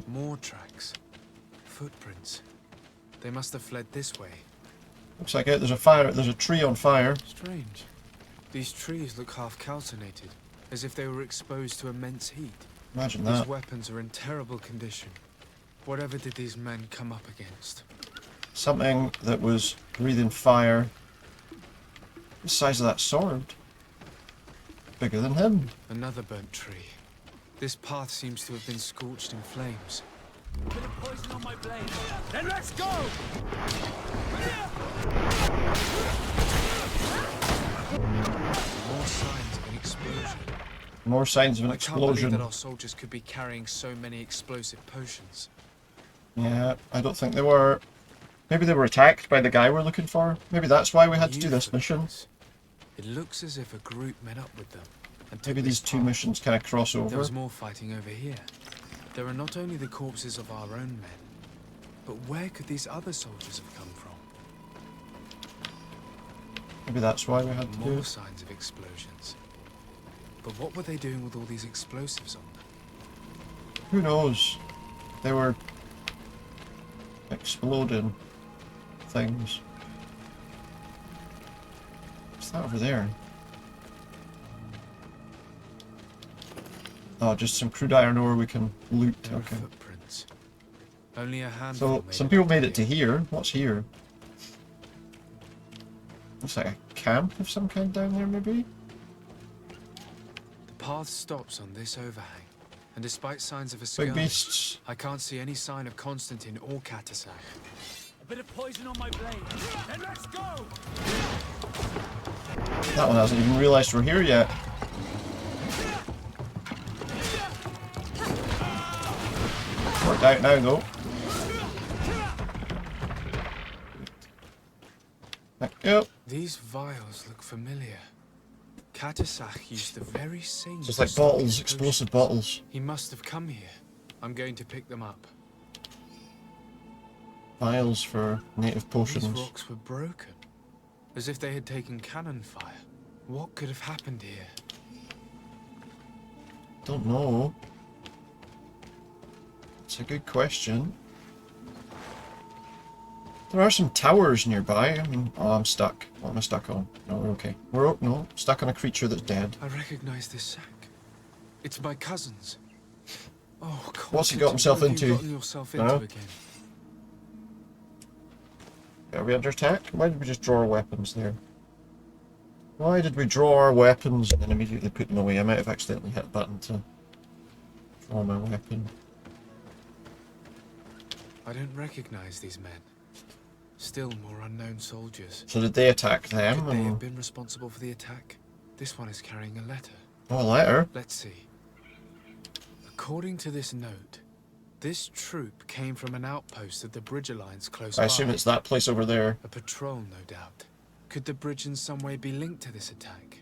More tracks. Footprints. They must have fled this way. Looks like it. There's a fire. There's a tree on fire. Strange. These trees look half calcinated, as if they were exposed to immense heat. Imagine that. These weapons are in terrible condition. Whatever did these men come up against? Something that was breathing fire. The size of that sword. Bigger than him. Another burnt tree. This path seems to have been scorched in flames. Bit of poison on my blade. Then let's go! More signs of an explosion. More signs of an I can't believe explosion. that our soldiers could be carrying so many explosive potions. Yeah, I don't think they were. Maybe they were attacked by the guy we're looking for. Maybe that's why we had to do this mission. It looks as if a group met up with them. And Maybe took these this two path. missions kind of cross There over. was more fighting over here. There are not only the corpses of our own men, but where could these other soldiers have come from? Maybe that's why we had to do More it. signs of explosions. But what were they doing with all these explosives on them? Who knows? They were exploding things. What's that over there? Oh, just some crude iron ore we can loot. There are Okay. footprints. Only a handful. So some people made it to here. What's here? Looks like a camp of some kind down there, maybe? The path stops on this overhang, and despite signs of a Big skirmish, beasts. I can't see any sign of Constantine or Katasak. A bit of poison on my blade. Then let's go! That one hasn't even realised we're here yet. Worked out now, though. Yep. These vials look familiar. Katasak used the very same. Just like bottles, explosive bottles. He must have come here. I'm going to pick them up. Vials for native potions. These rocks were broken, as if they had taken cannon fire. What could have happened here? Don't know. It's a good question. There are some towers nearby. I mean, oh, I'm stuck. What am I stuck on? No, we're okay. We're no stuck on a creature that's dead. I recognize this sack. It's my cousin's. Oh, God. What's he got himself What have you into? gotten yourself Dunno. into again? Are we under attack? Why did we just draw our weapons there? Why did we draw our weapons and then immediately put them away? I might have accidentally hit a button to draw my weapon. I don't recognize these men. Still more unknown soldiers. So did they attack them? Could they or- have been responsible for the attack? This one is carrying a letter. Oh, a letter? Let's see. According to this note, this troop came from an outpost of the Bridge Alliance close by. I assume it's that place over there. A patrol, no doubt. Could the bridge in some way be linked to this attack?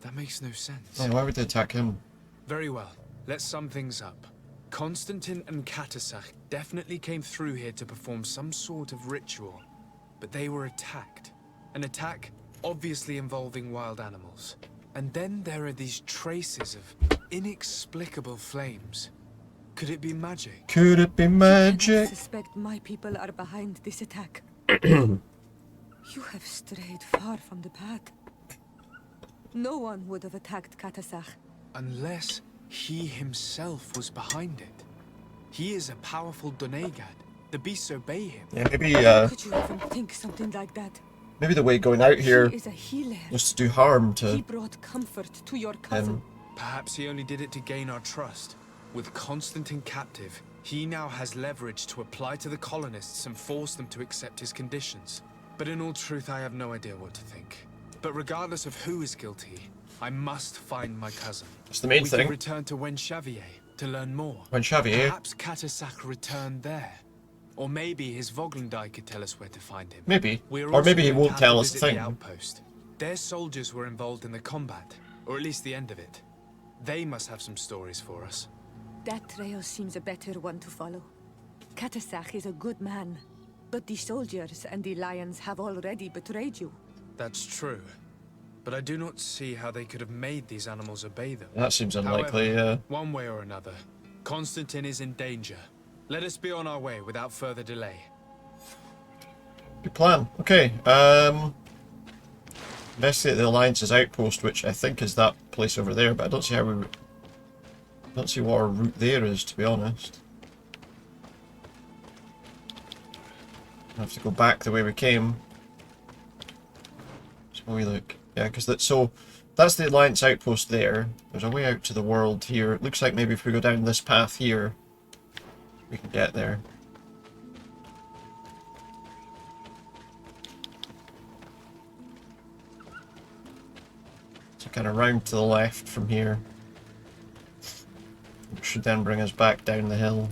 That makes no sense. Yeah, why would they attack him? Very well. Let's sum things up. Constantine and Katasak definitely came through here to perform some sort of ritual, but they were attacked. An attack obviously involving wild animals. And then there are these traces of inexplicable flames. Could it be magic? Could it be magic? I suspect my people are behind this attack. You have strayed far from the path. No one would have attacked Katasak. Unless he himself was behind it. He is a powerful Donegad. The beasts obey him. Yeah, maybe Could you even think something like that? maybe the way going out here He is a healer. was to do harm He to brought comfort to your cousin. him. Perhaps he only did it to gain our trust. With Constantine captive, he now has leverage to apply to the colonists and force them to accept his conditions. But in all truth, I have no idea what to think. But regardless of who is guilty, I must find my cousin. It's the main we thing. can return to Wenxavier to learn more. Wenxavier? Perhaps Katasak returned there. Or maybe his Voglendai could tell us where to find him. Maybe. We're Or also maybe he going to won't have tell to us a visit thing. the outpost. Their soldiers were involved in the combat, or at least the end of it. They must have some stories for us. That trail seems a better one to follow. Katasak is a good man, but the soldiers and the lions have already betrayed you. That's true. but I do not see how they could have made these animals obey them. That seems unlikely, However, one way or another, Constantine is in danger. Let us be on our way without further delay. Good plan. Okay, investigate the Alliance's outpost, which I think is that place over there, but I don't see how we... I don't see what our route there is, to be honest. I have to go back the way we came. So we look. Yeah, because so that's the Alliance outpost there. There's a way out to the world here. It looks like maybe if we go down this path here, we can get there. So kind of round to the left from here. Which should then bring us back down the hill.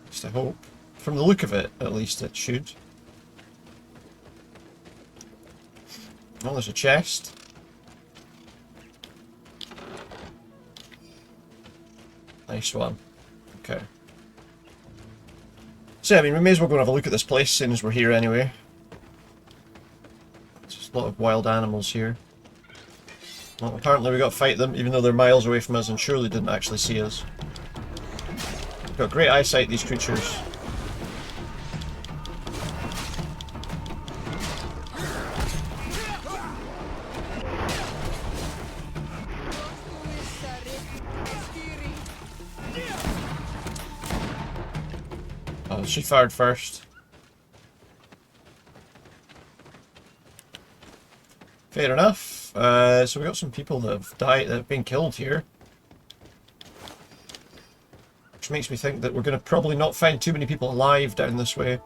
At least I hope. From the look of it, at least it should. Oh, there's a chest. Nice one. Okay. So, I mean, we may as well go and have a look at this place, seeing as we're here anyway. There's just a lot of wild animals here. Well, apparently we got to fight them, even though they're miles away from us and surely didn't actually see us. They've got great eyesight, these creatures. Oh, she fired first. Fair enough. So we got some people that have died, that have been killed here. Which makes me think that we're going to probably not find too many people alive down this way.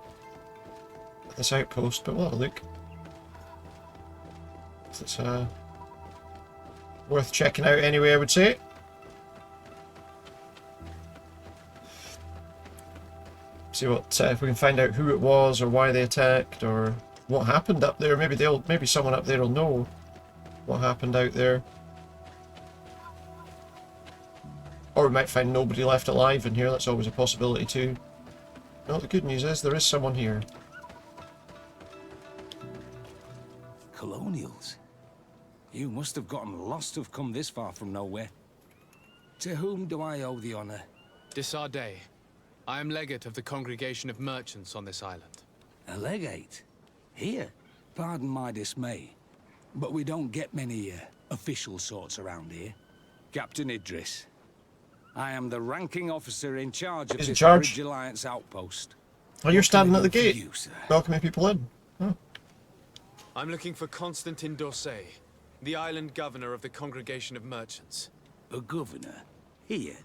At this outpost, but we'll have a look. It's worth checking out anyway, I would say. See what if we can find out who it was or why they attacked or what happened up there. Maybe someone up there will know what happened out there. Or we might find nobody left alive in here. That's always a possibility too. No, the good news is there is someone here. Colonials? You must have gotten lost to have come this far from nowhere. To whom do I owe the honor? Fradee. I am legate of the Congregation of Merchants on this island. A legate? Here? Pardon my dismay, but we don't get many official sorts around here. Captain Idris. I am the ranking officer in charge of this Bridge Alliance outpost. Oh, you're standing at the gate, welcoming people in. Oh. I'm looking for Constantine d'Orsay, the island governor of the Congregation of Merchants. A governor? Here?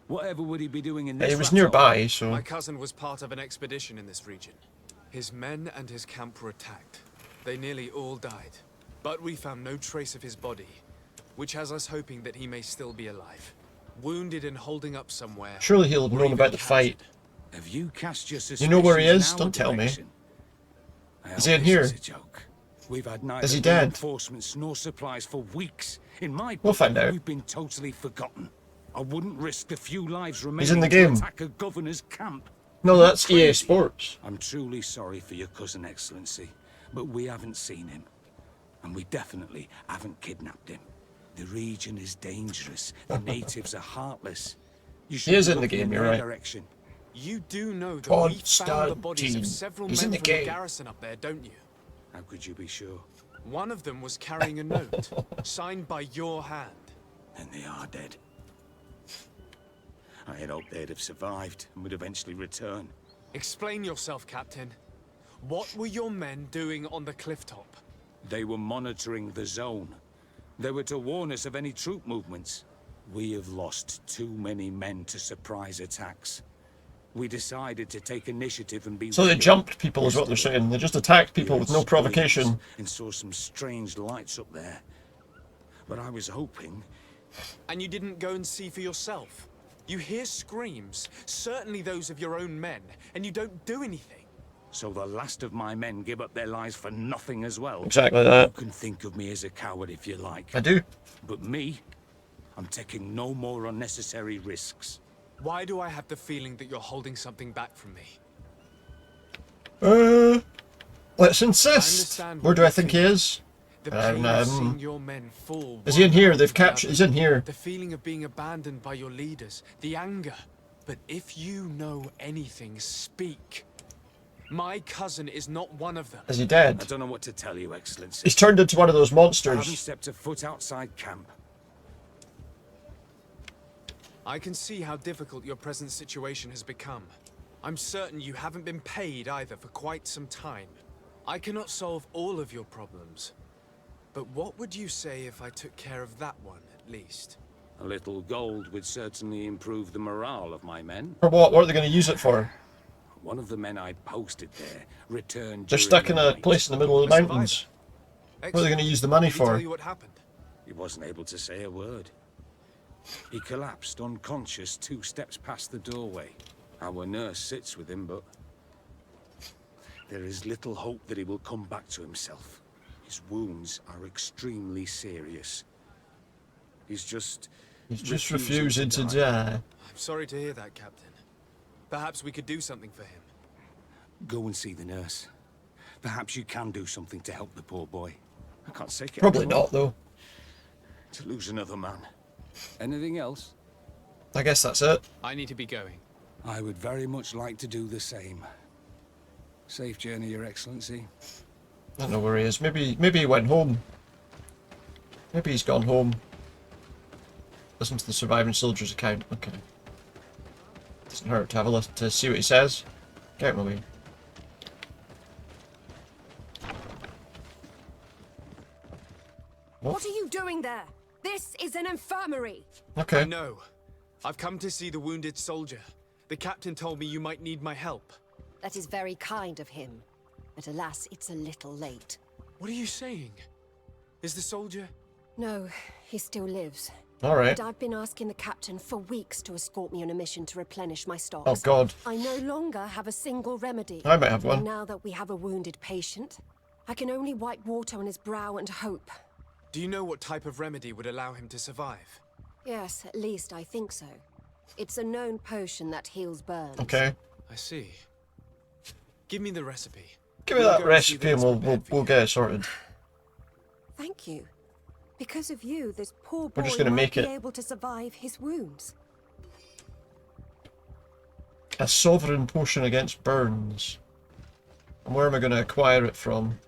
Whatever would he be doing in this? He was nearby, so... My cousin was part of an expedition in this region. His men and his camp were attacked. They nearly all died. But we found no trace of his body, which has us hoping that he may still be alive. Wounded and holding up somewhere. Surely he'll have known about the fight. Have you cast your suspicions? You know where he is? Don't tell me. Is he in here? We've had is he dead? Reinforcements nor supplies for weeks. In my we'll find out. We've been totally forgotten. I wouldn't risk a few lives remaining He's in the game. to attack a governor's camp. No, that's EA Sports. I'm truly sorry for your cousin, Excellency, but we haven't seen him. And we definitely haven't kidnapped him. The region is dangerous. The natives are heartless. You should he is in the game, you're right. Direction. You do know that we found the bodies of several men from the garrison up there, don't you? How could you be sure? One of them was carrying a note, signed by your hand. And they are dead. I had hoped they'd have survived and would eventually return. Explain yourself, Captain. What were your men doing on the cliff top? They were monitoring the zone. They were to warn us of any troop movements. We have lost too many men to surprise attacks. We decided to take initiative and be... So they jumped people is what they're saying. They just attacked people with no provocation. And saw some strange lights up there. But I was hoping... And you didn't go and see for yourself? You hear screams, certainly those of your own men, and you don't do anything. So the last of my men give up their lives for nothing as well? Exactly that. You can think of me as a coward if you like. I do. But me, I'm taking no more unnecessary risks. Why do I have the feeling that you're holding something back from me? Let's insist. Where do I think he is? The pain of seeing your men fall. Is he in here? They've captured. He's in here. The feeling of being abandoned by your leaders. The anger. But if you know anything, speak. My cousin is not one of them. Is he dead? I don't know what to tell you, Excellency. He's turned into one of those I haven't monsters. stepped a foot outside camp. I can see how difficult your present situation has become. I'm certain you haven't been paid either for quite some time. I cannot solve all of your problems. But what would you say if I took care of that one, at least? A little gold would certainly improve the morale of my men. For what? What are they going to use it for? One of the men I posted there returned. They're stuck in a place in the middle of the mountains. What are they going to use the money for? What happened? He wasn't able to say a word. He collapsed unconscious 2 steps past the doorway. Our nurse sits with him, but there is little hope that he will come back to himself. His wounds are extremely serious. He's just refusing to die. I'm sorry to hear that, Captain. Perhaps we could do something for him. Go and see the nurse. Perhaps you can do something to help the poor boy. I can't say it. Probably not, though. To lose another man. Anything else? I guess that's it. I need to be going. I would very much like to do the same. Safe journey, Your Excellency. I don't know where he is. Maybe he went home. Maybe he's gone home. Listen to the surviving soldier's account. Okay. Doesn't hurt to have a listen to see what he says. Get out of my way. What are you doing there? This is an infirmary. Okay. I know. I've come to see the wounded soldier. The captain told me you might need my help. That is very kind of him. But alas, it's a little late. What are you saying? Is the soldier... No, he still lives. All right. And I've been asking the captain for weeks to escort me on a mission to replenish my stocks. Oh, God. I no longer have a single remedy. I might have one. And now that we have a wounded patient, I can only wipe water on his brow and hope. Do you know what type of remedy would allow him to survive? Yes, at least I think so. It's a known potion that heals burns. Okay. I see. Give me the recipe. Give me that recipe and we'll get it sorted. Thank you. Because of you, this poor boy We're just gonna might make be it. able to survive his wounds. A sovereign potion against burns. And where am I going to acquire it from?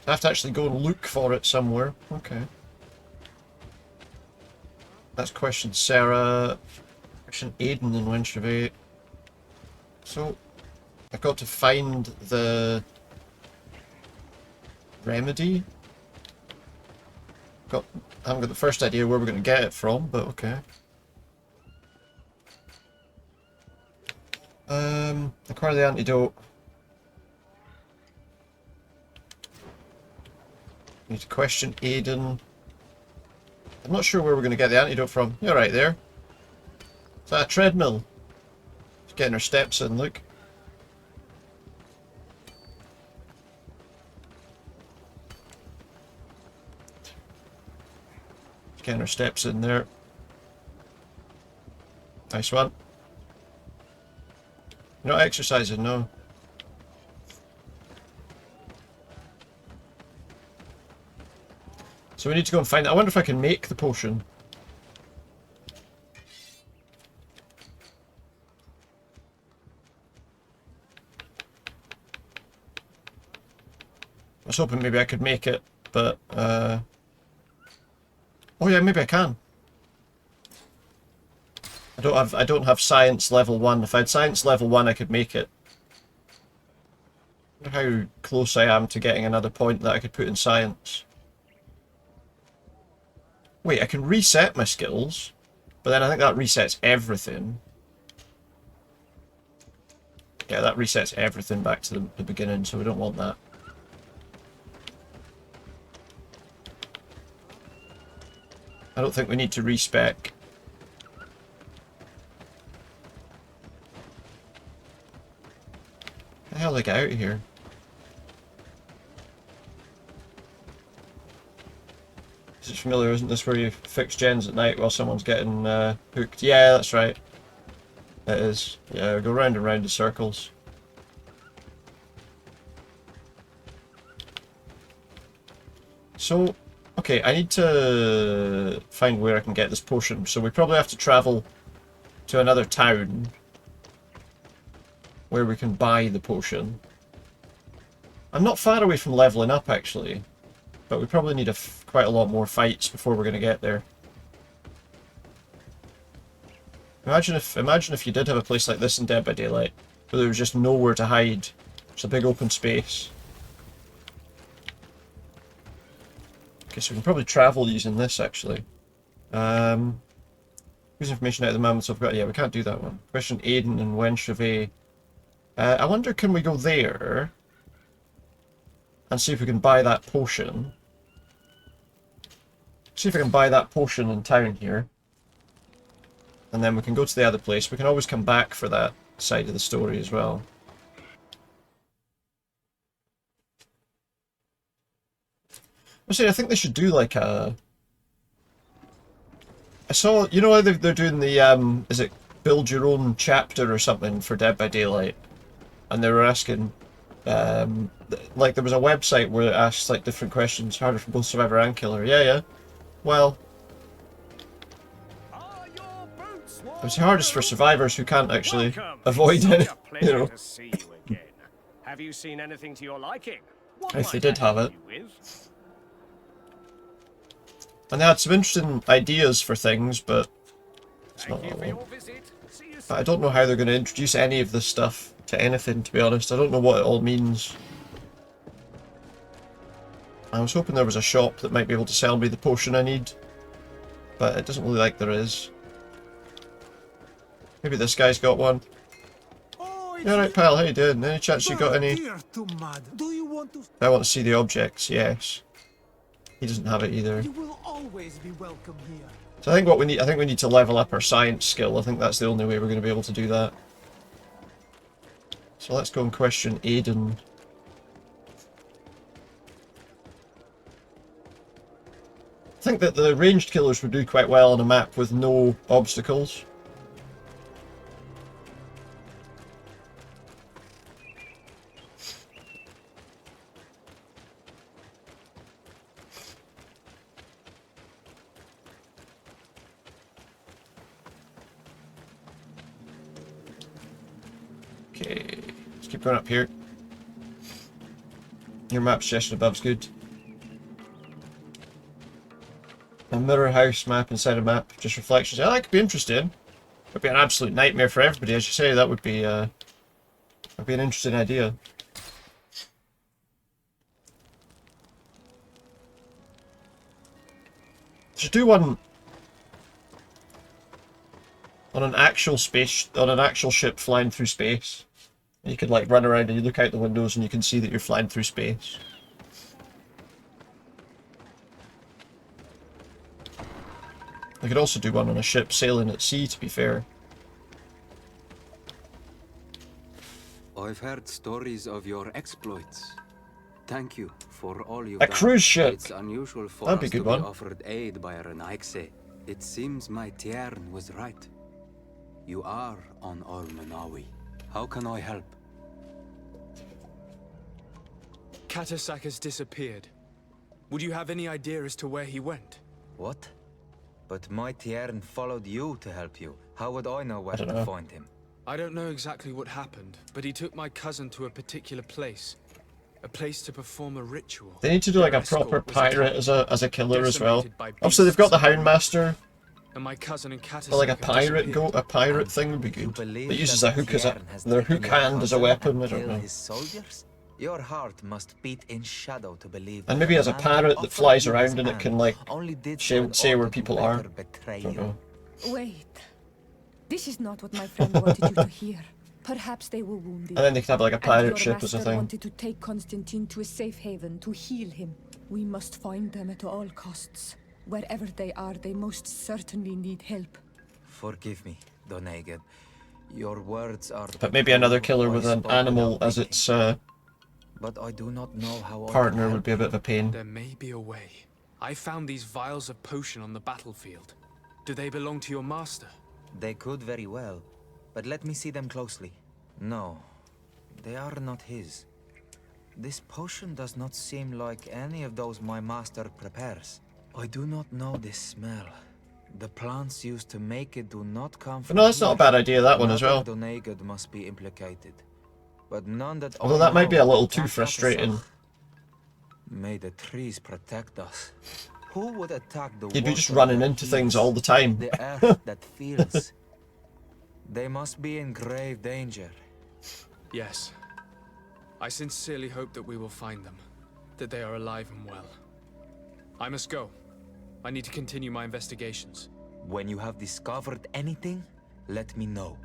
I have to actually go and look for it somewhere. Okay. That's question Sarah. Question Aiden and Wenchevate. So, I've got to find the remedy. I haven't got the first idea where we're going to get it from, but okay. Acquire the antidote. Need to question Aiden. I'm not sure where we're going to get the antidote from. You're right there. Is that a treadmill? She's getting her steps in, look. She's getting her steps in there. Nice one. You're not exercising, no. So we need to go and find it. I wonder if I can make the potion. I was hoping maybe I could make it, but oh yeah, maybe I can. I don't have science level 1. If I had science level 1 I could make it. I wonder how close I am to getting another point that I could put in science. Wait, I can reset my skills, but then I think that resets everything. Yeah, that resets everything back to the beginning, so we don't want that. I don't think we need to respec. How the hell did I get out of here? This is familiar, isn't this, where you fix gens at night while someone's getting hooked? Yeah, that's right. It is. Yeah, we go round and round in circles. So, okay, I need to find where I can get this potion. So we probably have to travel to another town where we can buy the potion. I'm not far away from leveling up, actually. But we probably need quite a lot more fights before we're going to get there. Imagine if you did have a place like this in Dead by Daylight, where there was just nowhere to hide. It's a big open space. Okay, so we can probably travel using this, actually. Use information out of the moment, so I've got... Yeah, we can't do that one. Question Aiden and Wenchevet. I wonder, can we go there and see if we can buy that potion? See if I can buy that potion in town here. And then we can go to the other place. We can always come back for that side of the story as well. I think they should do like a... I saw, you know how they're doing the, is it build your own chapter or something for Dead by Daylight? And they were asking, like there was a website where it asks like different questions, harder for both Survivor and Killer. Yeah. Well... It's hardest for survivors who can't actually avoid it, you know. To see you again. Have you seen anything to your liking? If they did have it. And they had some interesting ideas for things, but it's not that one. But I don't know how they're going to introduce any of this stuff to anything, to be honest. I don't know what it all means. I was hoping there was a shop that might be able to sell me the potion I need, but it doesn't look like there is. Maybe this guy's got one. Yeah, right, pal, how you doing? Any chance you got any? I want to see the objects, yes. He doesn't have it either. You will always be welcome here. So I think we need to level up our science skill. I think that's the only way we're going to be able to do that. So let's go and question Aiden. I think that the ranged killers would do quite well on a map with no obstacles. Okay, let's keep going up here. Your map suggestion above's good. A mirror house map inside a map, just reflections. Yeah, that could be interesting. It'd be an absolute nightmare for everybody, as you say. That would be an interesting idea. Should do one on an actual ship flying through space. You could like run around and you look out the windows and you can see that you're flying through space. I could also do one on a ship sailing at sea, to be fair. I've heard stories of your exploits. Thank you for all you've A done. cruise ship! It's unusual for That'd be us a good to one. be offered aid by a Renaigse. It seems my Tiern was right. You are on Almanawi. How can I help? Katasak has disappeared. Would you have any idea as to where he went? What? But my Tiern followed you to help you. How would I know where to find him? I don't know exactly what happened, but he took my cousin to a particular place. A place to perform a ritual. They need to do like a proper pirate as a killer as well. Obviously they've got the Houndmaster. And my cousin and Katasak But like a pirate thing would be good. That uses a hook their hook hand as a weapon, I don't know. Your heart must beat in shadow to believe. And maybe as a parrot that flies around and it can like say where people are. I don't know. Wait. This is not what my friend wanted you to hear. Perhaps they were wounded. And then they could have like a pirate ship as a master thing. wanted to take Constantine to a safe haven to heal him. We must find them at all costs. Wherever they are, they most certainly need help. Forgive me, Doneged. Your words are. But maybe another killer with an animal as its but I do not know how partner would be a bit of a pain. There may be a way. I found these vials of potion on the battlefield. Do they belong to your master? They could very well, but let me see them closely. No, they are not his. This potion does not seem like any of those my master prepares. I do not know this smell. The plants used to make it do not come from But no, that's not a bad idea, that one as well. Another Donegad must be implicated, but none that Although I that might be know a little of too that frustrating. May the trees protect us. Who would attack the You'd be just water running that into heals, things all the time. the earth that feels? They must be in grave danger. Yes. I sincerely hope that we will find them. That they are alive and well. I must go. I need to continue my investigations. When you have discovered anything, let me know.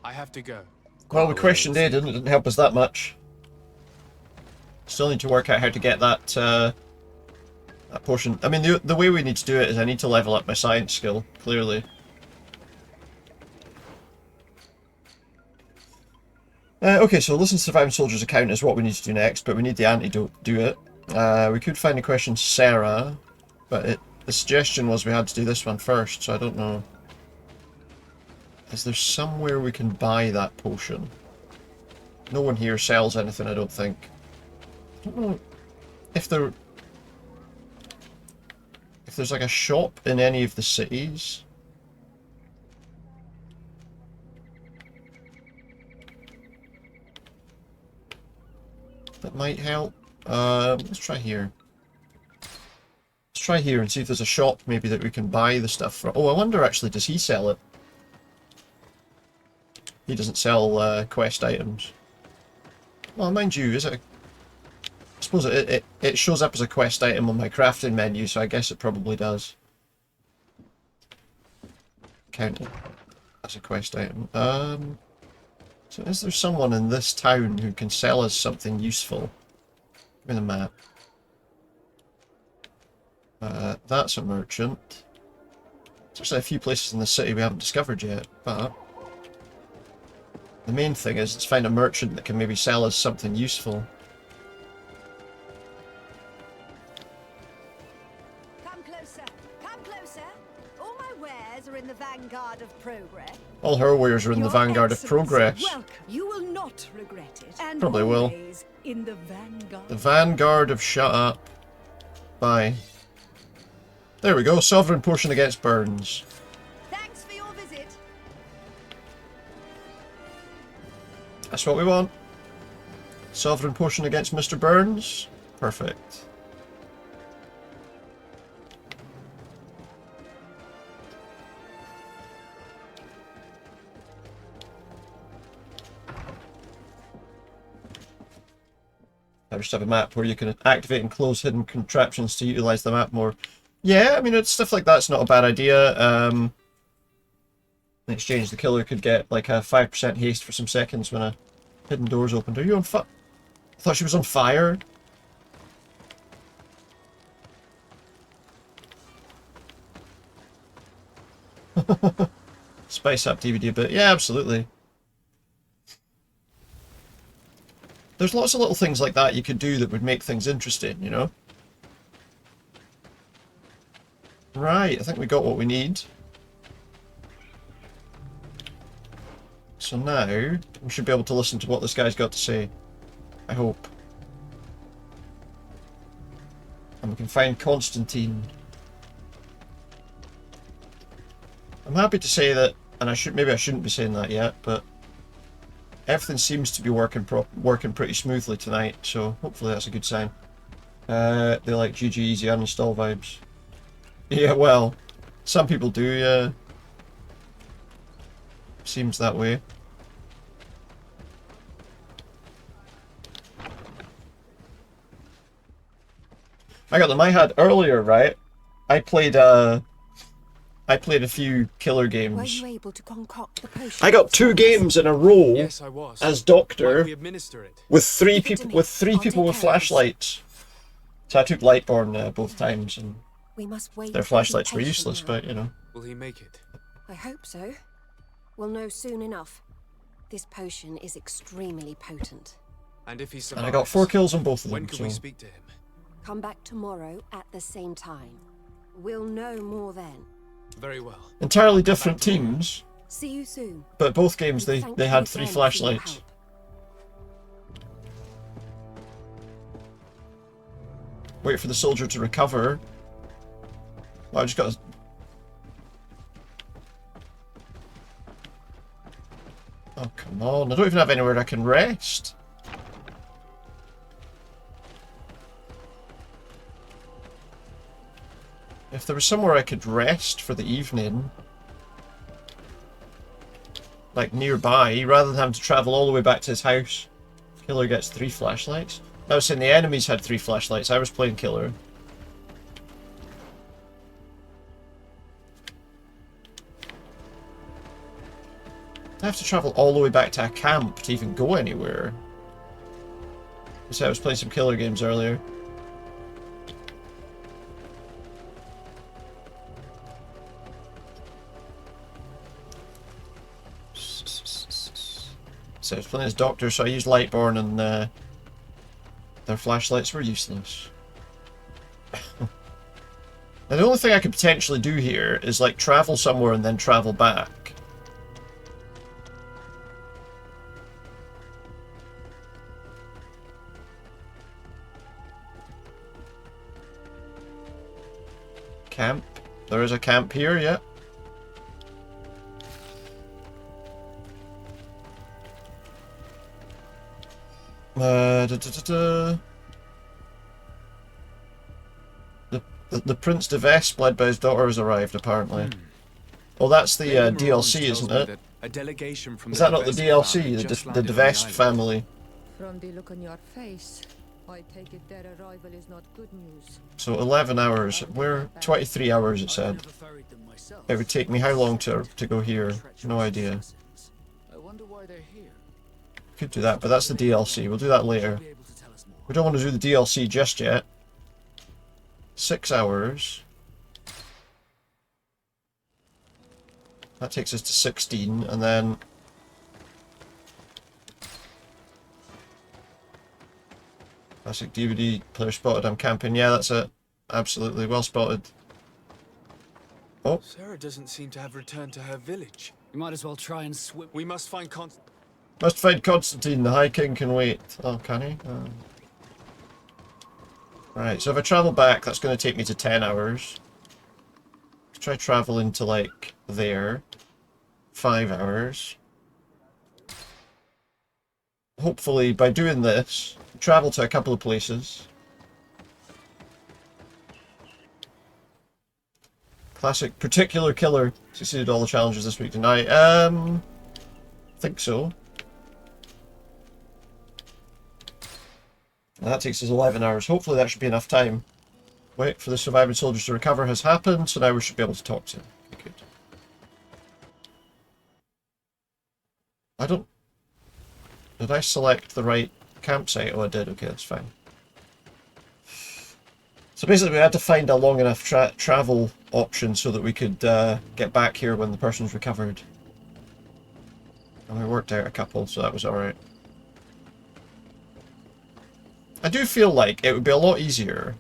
I have to go. Well, we questioned it, and it didn't help us that much. Still need to work out how to get that that portion. I mean, the way we need to do it is I need to level up my science skill, clearly. Okay, so listen to Surviving Soldier's account is what we need to do next, but we need the antidote to do it. We could find a question Sarah, but the suggestion was we had to do this one first, so I don't know. Is there somewhere we can buy that potion? No one here sells anything, I don't think. I don't know if there's like a shop in any of the cities. That might help. Let's try here. Let's try here and see if there's a shop maybe that we can buy the stuff from. Oh, I wonder actually, does he sell it? He doesn't sell quest items. Well, mind you, is it? I suppose it shows up as a quest item on my crafting menu, so I guess it probably does. Count it as a quest item. So is there someone in this town who can sell us something useful? Give me the map. That's a merchant. There's actually a few places in the city we haven't discovered yet, but the main thing is let's find a merchant that can maybe sell us something useful. Come closer, come closer. All my wares are in the vanguard of progress. All her wares are in the vanguard of progress. Welcome. You will not regret it. And Probably will. always in the vanguard. The vanguard of shut up. Bye. There we go. Sovereign potion against burns. Thanks for your visit. That's what we want. Sovereign potion against Mr. Burns. Perfect. I just have a map where you can activate and close hidden contraptions to utilize the map more. Yeah, I mean, it's stuff like that's not a bad idea. In exchange, the killer could get like a 5% haste for some seconds when a hidden door's opened. Are you on fire? I thought she was on fire. Spice up DVD a bit. Yeah, absolutely. There's lots of little things like that you could do that would make things interesting, you know? Right, I think we got what we need. So now, we should be able to listen to what this guy's got to say. I hope. And we can find Constantine. I'm happy to say that, and maybe I shouldn't be saying that yet, but everything seems to be working pretty smoothly tonight, so hopefully that's a good sign. They like GG Easy uninstall vibes. Yeah, well, some people do, yeah. Seems that way. I got them. I had earlier, right? I played a few killer games. Were you able to concoct the potion? I got 2 games in a row Yes, I was. as Doctor Might we administer it? with 3 people with flashlights. So I took Lightborn both times, and We must wait. their flashlights were useless, but you know. Will he make it? I hope so. We'll know soon enough. This potion is extremely potent. And if he survives, And I got 4 kills on both of them. when can so. we speak to him? Come back tomorrow at the same time. We'll know more then. Very well. Entirely different teams, See you soon. but both games they Thank had you 3 again for your flashlights. help. Wait for the soldier to recover. Well, I just got. Oh, come on. I don't even have anywhere I can rest. If there was somewhere I could rest for the evening, like nearby, rather than having to travel all the way back to his house. Killer gets 3 flashlights. I was saying the enemies had 3 flashlights. I was playing Killer. I have to travel all the way back to a camp to even go anywhere. I was playing some Killer games earlier. So I was playing as Doctor, so I used Lightborn, and their flashlights were useless. Now the only thing I could potentially do here is like travel somewhere and then travel back. Camp. There is a camp here, yeah. The Prince de Vest, led by his daughter, has arrived, apparently. Oh, that's the DLC, isn't it? A delegation from Is that not the DLC, the de Vest family? From the look on your face, I take it their arrival is not good news. So 11 hours. We're 23 hours, it said. It would take me how long to go here? No idea. I wonder why they're here. Could do that, but that's the DLC. We'll do that later. We don't want to do the DLC just yet. 6 hours. That takes us to 16, and then... Classic DVD player spotted. I'm camping. Yeah, that's it. Absolutely well spotted. Oh. Sarah doesn't seem to have returned to her village. You might as well try and swim. We must find Must find Constantine. The High King can wait. Oh, can he? Right, so if I travel back, that's going to take me to 10 hours. Let's try traveling to, like, there. 5 hours. Hopefully, by doing this, travel to a couple of places. Classic particular killer succeeded all the challenges this week tonight. Think so. And that takes us 11 hours. Hopefully that should be enough time. Wait for the surviving soldiers to recover has happened, so now we should be able to talk to him. Okay, good. I don't... Did I select the right campsite? Oh, I did. Okay, that's fine. So basically we had to find a long enough travel option so that we could get back here when the person's recovered. And we worked out a couple, so that was alright. I do feel like it would be a lot easier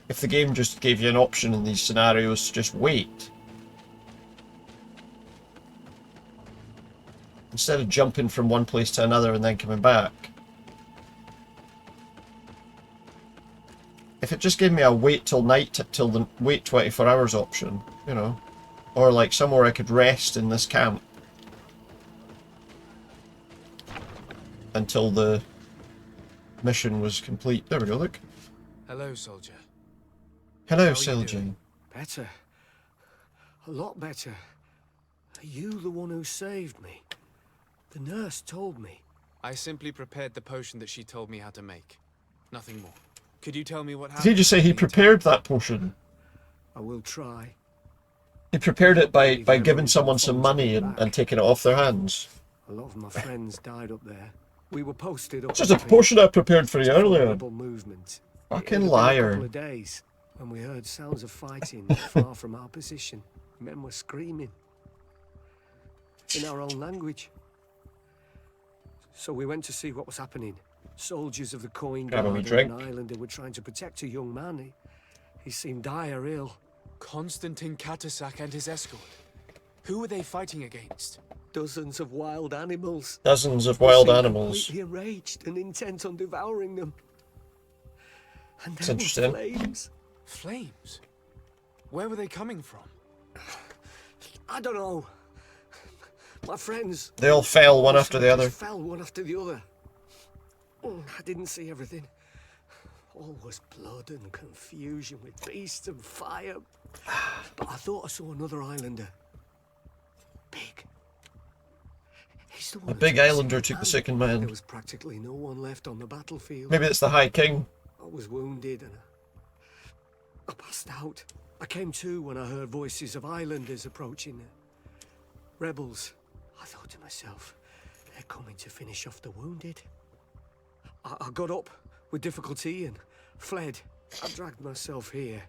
if the game just gave you an option in these scenarios to just wait. Instead of jumping from one place to another and then coming back. If it just gave me a wait till night, till the wait 24 hours option, you know. Or like somewhere I could rest in this camp. Until the mission was complete. There we go, look. Hello, soldier. Hello, soldier. Better. A lot better. Are you the one who saved me? The nurse told me. I simply prepared the potion that she told me how to make. Nothing more. Could you tell me what happened? Did he just say he prepared that potion? I will try. He prepared it by giving someone some money and taking it off their hands. A lot of my friends died up there. We were posted up. It's just a potion I prepared for you earlier. Movement. Fucking liar. A couple of days when we heard sounds of fighting far from our position. Men were screaming in our own language. So we went to see what was happening. Soldiers of the Coin Guard and an islander were trying to protect a young man. He seemed dire ill. Constantine Katasak and his escort. Who were they fighting against? Dozens of wild animals. Dozens of They wild seemed animals. completely enraged and intent on devouring them. And It's there were interesting. flames. Flames? Where were they coming from? I don't know. My friends. They all fell one after the other. Fell one after the other. I didn't see everything. All was blood and confusion with beasts and fire. But I thought I saw another islander. Big. He's the one A who big took the islander second took the man. second man. There was practically no one left on the battlefield. Maybe it's the High King. I was wounded and I passed out. I came to when I heard voices of islanders approaching. Rebels. I thought to myself, they're coming to finish off the wounded. I got up with difficulty and fled. I dragged myself here.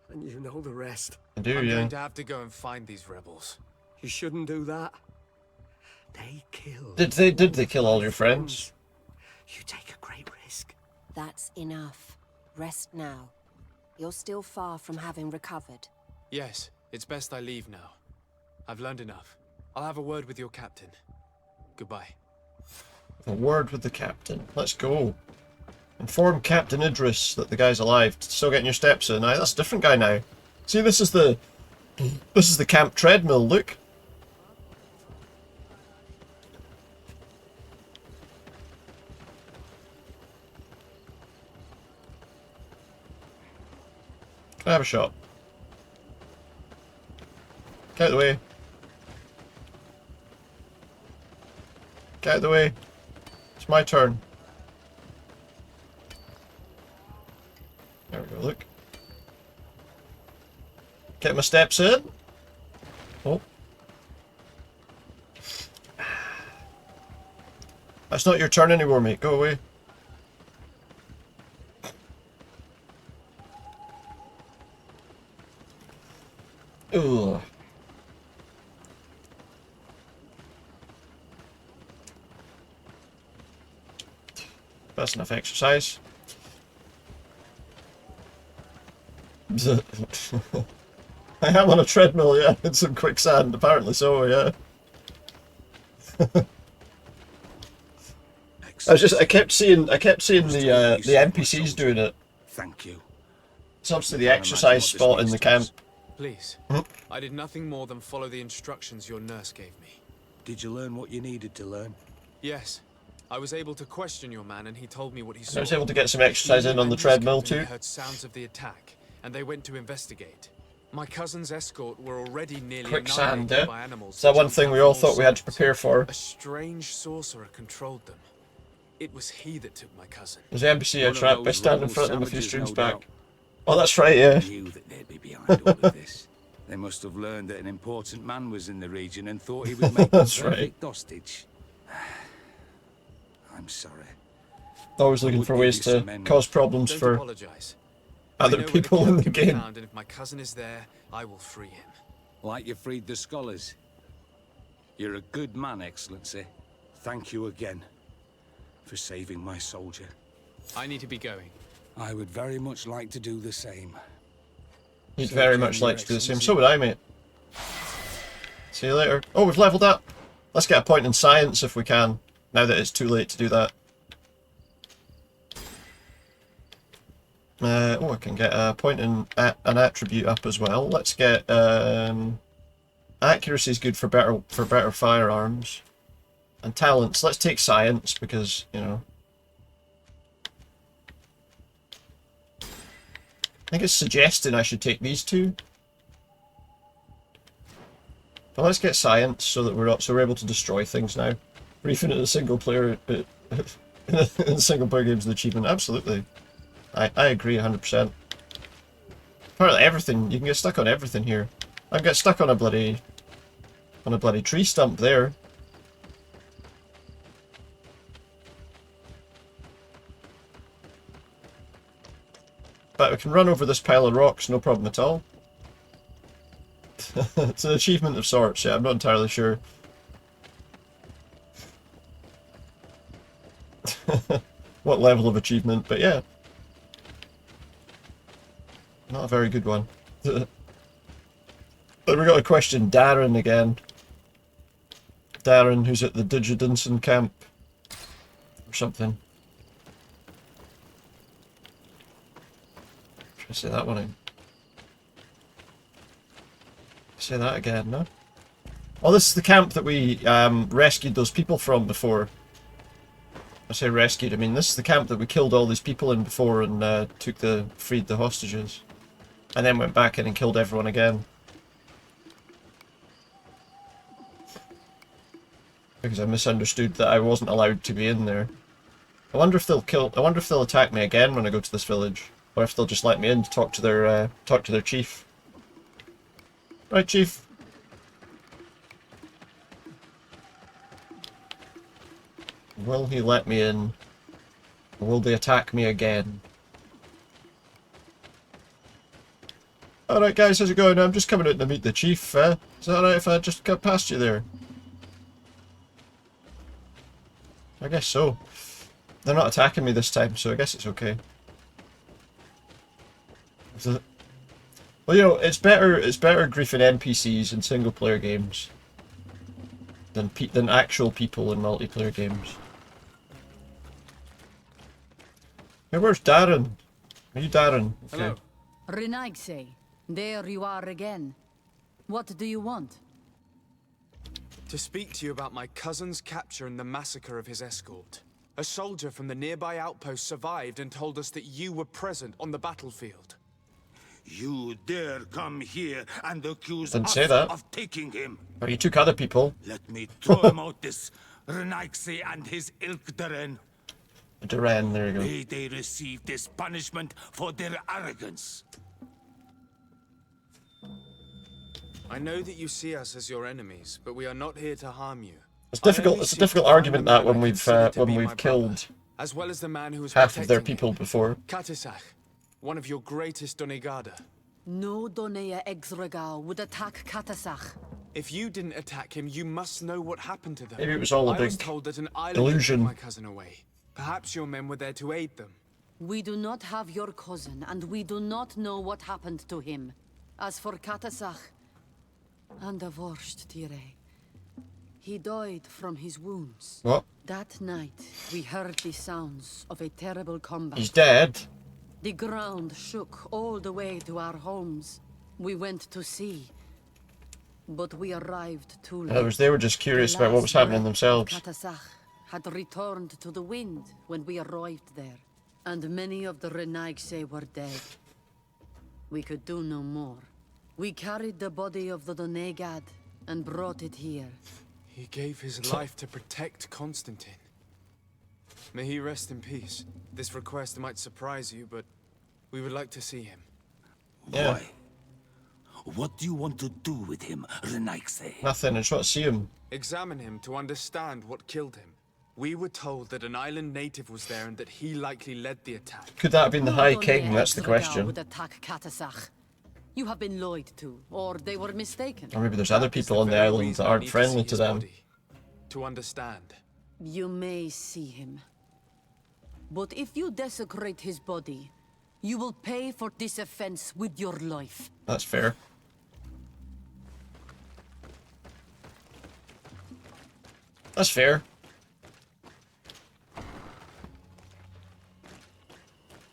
And you know the rest. I do, I'm yeah. going to have to go and find these rebels. You shouldn't do that. They killed. Did they kill all your friends? You take a great risk. That's enough. Rest now. You're still far from having recovered. Yes, it's best I leave now. I've learned enough. I'll have a word with your captain. Goodbye. A word with the captain. Let's go. Inform Captain Idris that the guy's alive. Still getting your steps in. Aye, that's a different guy now. See, this is the camp treadmill. Look. Can I have a shot? Get out of the way. Get out of the way. It's my turn. There we go, look. Get my steps in. Oh. That's not your turn anymore, mate. Go away. Ugh. That's enough exercise. I am on a treadmill, yeah, in some quicksand, apparently so, yeah. I kept seeing the NPCs doing it. Thank you. It's obviously the exercise spot in the camp. Please. I did nothing more than follow the instructions your nurse gave me. Did you learn what you needed to learn? Yes. I was able to question your man and he told me what he saw. I was able to get some exercise in on the treadmill too. He heard sounds of the attack and they went to investigate. My cousin's escort were already nearly Quicksand, annihilated yeah? by animals. It's that one thing we all thought we had to prepare for. A strange sorcerer controlled them. It was he that took my cousin. Was the NPC I trapped by standing in front of them a few streams back? doubt. Oh, that's right, yeah. Knew that they'd be behind all of this. They must have learned that an important man was in the region and thought he would make a That's perfect hostage. I'm sorry. Always looking for ways to cause problems Don't for apologize. other I know people where in the the cure can be game. found, and if my cousin is there, I will free him. Like you freed the scholars. You're a good man, Excellency. Thank you again for saving my soldier. I need to be going. I would very much like to do the same. You'd very much like to do the same. So would I, mate. See you later. Oh, we've leveled up. Let's get a point in science if we can, now that it's too late to do that. Oh, I can get a point in an attribute up as well. Let's get accuracy is good for better firearms, and talents. Let's take science because you know. I think it's suggesting I should take these two. But let's get science so that we're able to destroy things now. Or even in a single player in a single player game's an achievement. Absolutely. I agree 100%. Apparently everything, you can get stuck on everything here. I can get stuck on a bloody tree stump there. But we can run over this pile of rocks, no problem at all. It's an achievement of sorts, yeah, I'm not entirely sure. What level of achievement, but yeah. Not a very good one. Then we got to question Darren again. Darren, who's at the Digidinson camp. Or something. Should I say that one again? Say that again, no? Oh, this is the camp that we rescued those people from before. I say rescued, I mean this is the camp that we killed all these people in before and freed the hostages. And then went back in and killed everyone again. Because I misunderstood that I wasn't allowed to be in there. I wonder if they'll attack me again when I go to this village. Or if they'll just let me in to talk to their chief. Right, chief. Will he let me in? Or will they attack me again? Alright guys, how's it going? I'm just coming out to meet the chief. Is that alright if I just go past you there? I guess so. They're not attacking me this time, so I guess it's okay. Well, you know, it's better griefing NPCs in single player games than actual people in multiplayer games. Hey, where's Darren? Are you Darren? Okay. Hello. Renaigse, there you are again. What do you want? To speak to you about my cousin's capture and the massacre of his escort. A soldier from the nearby outpost survived and told us that you were present on the battlefield. You dare come here and accuse Didn't us say that. of taking him? But you took other people. Let me throw him out, this Renaigse and his ilk Duran. Duran, there you go. May they receive this punishment for their arrogance. I know that you see us as your enemies, but we are not here to harm you. It's difficult. It's a difficult argument that when we've killed as well as the man who was half of their people before. Katisach, one of your greatest Donegada. No Donea Exregao would attack Katasach. If you didn't attack him, you must know what happened to them. Maybe it was all a I was big told that an island delusion. took my cousin away. Perhaps your men were there to aid them. We do not have your cousin, and we do not know what happened to him. As for Katasach, and the worst, Teer, he died from his wounds. What? That night, we heard the sounds of a terrible combat. He's dead. The ground shook all the way to our homes. We went to see, but we arrived too late. They were just curious about what was happening themselves. Katasach had returned to the wind when we arrived there, and many of the Renaigse were dead. We could do no more. We carried the body of the Donegad and brought it here. He gave his life to protect Constantine. May he rest in peace. This request might surprise you, but we would like to see him. Yeah. Why? What do you want to do with him, Renaigse? Nothing. I just want to see him. Examine him to understand what killed him. We were told that an island native was there and that he likely led the attack. Could that have been the High King? That's the question. Would attack Katasach. You have been lied to, or they were mistaken. Or maybe there's other people on the island that aren't friendly to them. To understand. You may see him. But if you desecrate his body, you will pay for this offense with your life. That's fair. That's fair.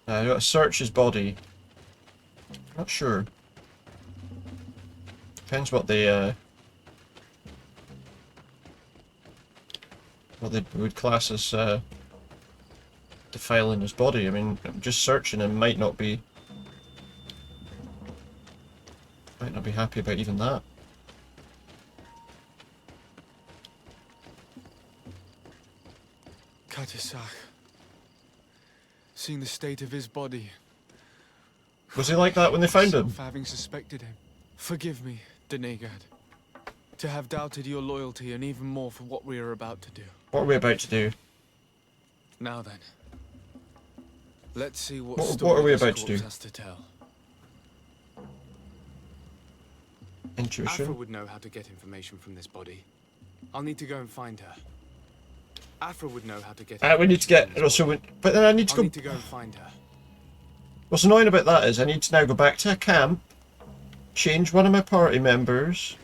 You gotta search his body. Not sure. Depends what they would class as defiling his body. I mean, just searching him might not be happy about even that. Katisach. Seeing the state of his body. Was he like that when they found him? For having suspected him. Forgive me, Donegad. To have doubted your loyalty and even more for what we are about to do. What are we about to do? Now then. Let's see what are we about to do? Has to tell. Intuition. Afra would know how to get information from this body. I'll need to go and find her. Afra would know how to get. We need to get. But then I need to I'll go. need to go and find her. What's annoying about that is I need to now go back to a camp, change one of my party members,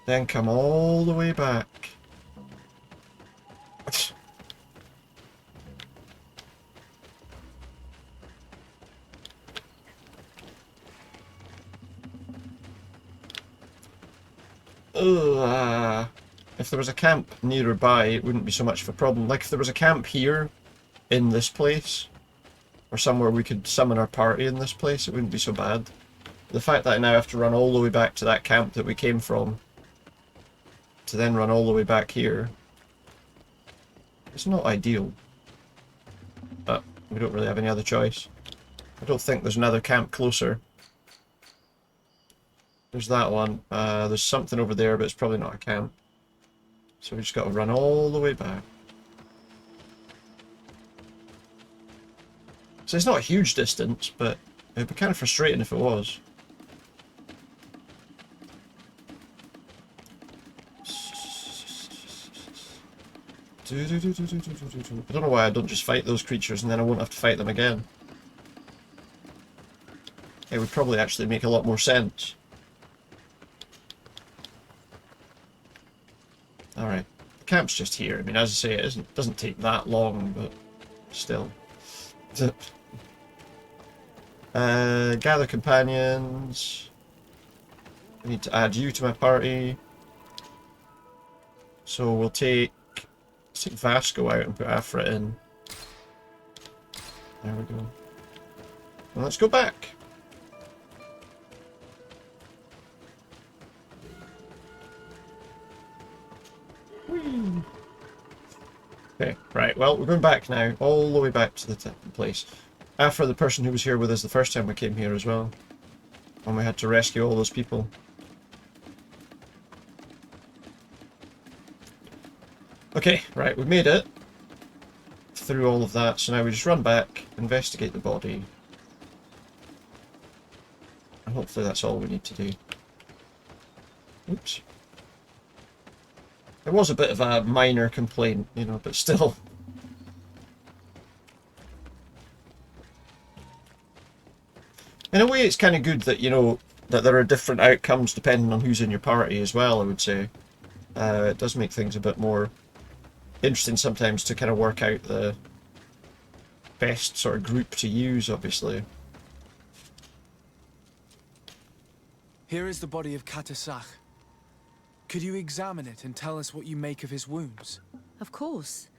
then come all the way back. Ugh. If there was a camp nearby, it wouldn't be so much of a problem. Like if there was a camp here, in this place, or somewhere we could summon our party in this place, it wouldn't be so bad. The fact that I now have to run all the way back to that camp that we came from, to then run all the way back here, it's not ideal. But we don't really have any other choice. I don't think there's another camp closer. There's that one. There's something over there, but it's probably not a camp. So we just got to run all the way back. So it's not a huge distance, but it'd be kind of frustrating if it was. I don't know why I don't just fight those creatures and then I won't have to fight them again. It would probably actually make a lot more sense. Alright. The camp's just here. I mean, as I say, it doesn't take that long, but still. Gather companions. I need to add you to my party. So we'll take... Let's take Vasco out and put Afra in. There we go. Well, let's go back. Whee. Okay, right, well, we're going back now, all the way back to the place. Afra, the person who was here with us the first time we came here as well. And we had to rescue all those people. Okay, right, we've made it through all of that, so now we just run back, investigate the body. And hopefully that's all we need to do. Oops. It was a bit of a minor complaint, you know, but still. In a way, it's kind of good that, you know, that there are different outcomes depending on who's in your party as well, I would say. It does make things a bit more interesting sometimes to kind of work out the best sort of group to use, obviously. Here is the body of Katasach. Could you examine it and tell us what you make of his wounds? Of course.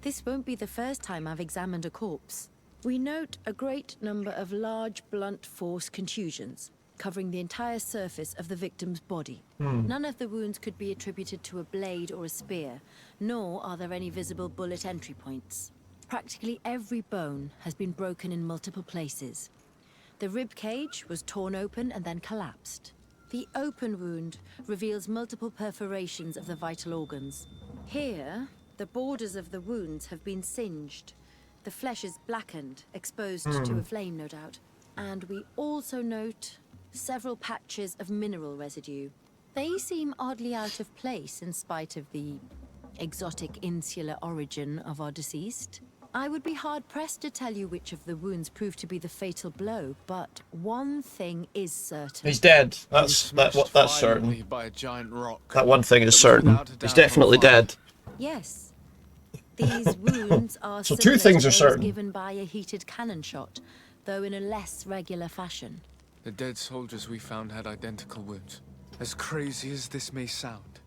This won't be the first time I've examined a corpse. We note a great number of large, blunt force contusions, covering the entire surface of the victim's body. None of the wounds could be attributed to a blade or a spear, nor are there any visible bullet entry points. Practically every bone has been broken in multiple places. The rib cage was torn open and then collapsed. The open wound reveals multiple perforations of the vital organs. Here, the borders of the wounds have been singed. The flesh is blackened, exposed to a flame, no doubt. And we also note several patches of mineral residue. They seem oddly out of place in spite of the exotic insular origin of our deceased. I would be hard-pressed to tell you which of the wounds proved to be the fatal blow, but one thing is certain. He's dead. That's certain. By a giant rock. That one thing is certain. He's definitely dead. Yes. These wounds are So similar two things to are those certain. given by a heated cannon shot, though in a less regular fashion. The dead soldiers we found had identical wounds. As crazy as this may sound,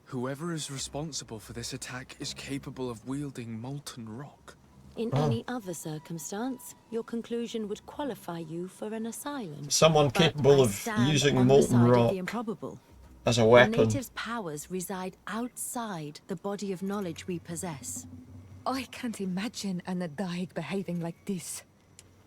whoever is responsible for this attack is capable of wielding molten rock. In any other circumstance, your conclusion would qualify you for an asylum. Someone But capable I of stand using on the molten side of rock the improbable. as a The weapon. natives' powers reside outside the body of knowledge we possess. I can't imagine an Adaig behaving like this.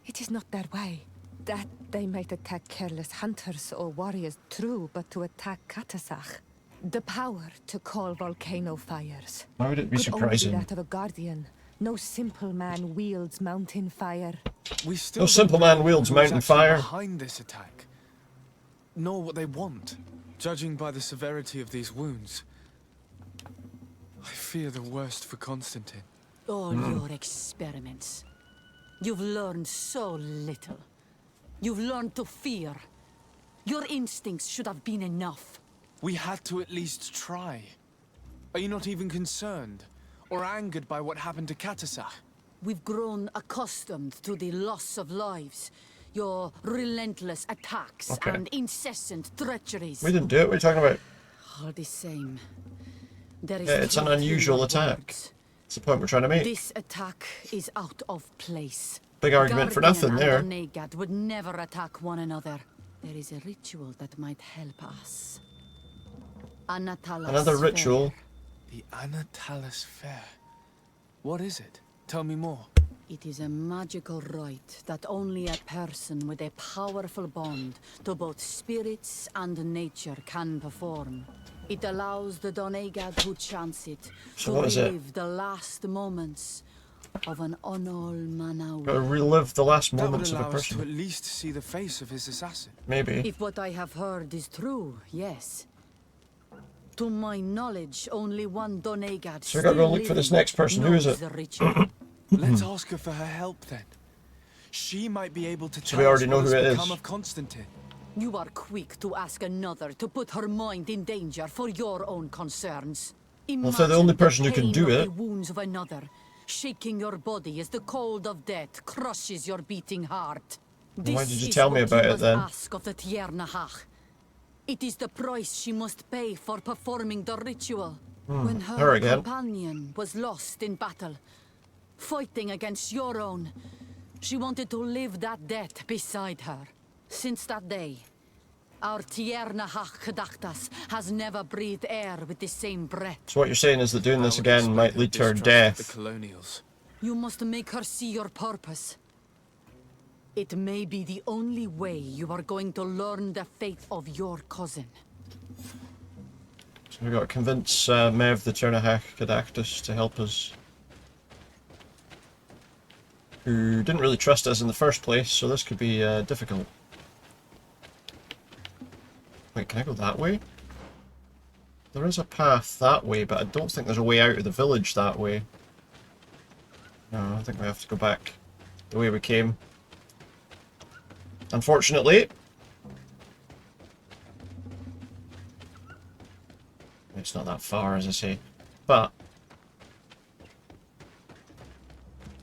It is not their way. That they might attack careless hunters or warriors, true, but to attack Katasach. The power to call volcano fires. Why would it be could surprising? only be that of a guardian. No simple man wields mountain fire. We still No simple don't man know wields who's mountain actually fire. behind this attack, nor what they want. Judging by the severity of these wounds, I fear the worst for Constantine. All your experiments. You've learned so little. You've learned to fear. Your instincts should have been enough. We had to at least try. Are you not even concerned? Or angered by what happened to Katasach? We've grown accustomed to the loss of lives. Your relentless attacks and incessant treacheries. We didn't do it, what are you talking about? All the same. There is It's an truth in unusual your attack. words. That's the point we're trying to make. This attack is out of place. Big argument for Guardian nothing there. and Donegad would never attack one another. There is a ritual that might help us. Anatalas Another Fair. ritual. The Anatalas Fair. What is it? Tell me more. It is a magical rite that only a person with a powerful bond to both spirits and nature can perform. It allows the Donegad who chants it So to what is it? relive the last moments of an Onol Manawi. Gotta relive the last That would moments of a allow us to person. at least see the face of his assassin. Maybe. If what I have heard is true, yes. To my knowledge, only one Donegad So we gotta go still look for this living next person. Who is knows it? the ritual. Let's ask her for her help then. She might be able to So tell we already us know what who has it is. become of Constantine. You are quick to ask another to put her mind in danger for your own concerns. Well, if they're the only person who can pain do of it. the wounds of another, shaking your body as the cold of death crushes your beating heart. Why This did you is tell me what about you it must then? Ask of the Teer Fradee. It is the price she must pay for performing the ritual. When her her again. companion was lost in battle, fighting against your own, she wanted to live that death beside her. Since that day, our Teer Fradee has never breathed air with the same breath. So what you're saying is that doing this That would again might explain lead to her distrust of death. The colonials. You must make her see your purpose. It may be the only way you are going to learn the fate of your cousin. So we got to convince Mev the Ternahakadactus to help us. Who didn't really trust us in the first place, so this could be difficult. Wait, can I go that way? There is a path that way, but I don't think there's a way out of the village that way. No, I think we have to go back the way we came. Unfortunately. It's not that far, as I say. But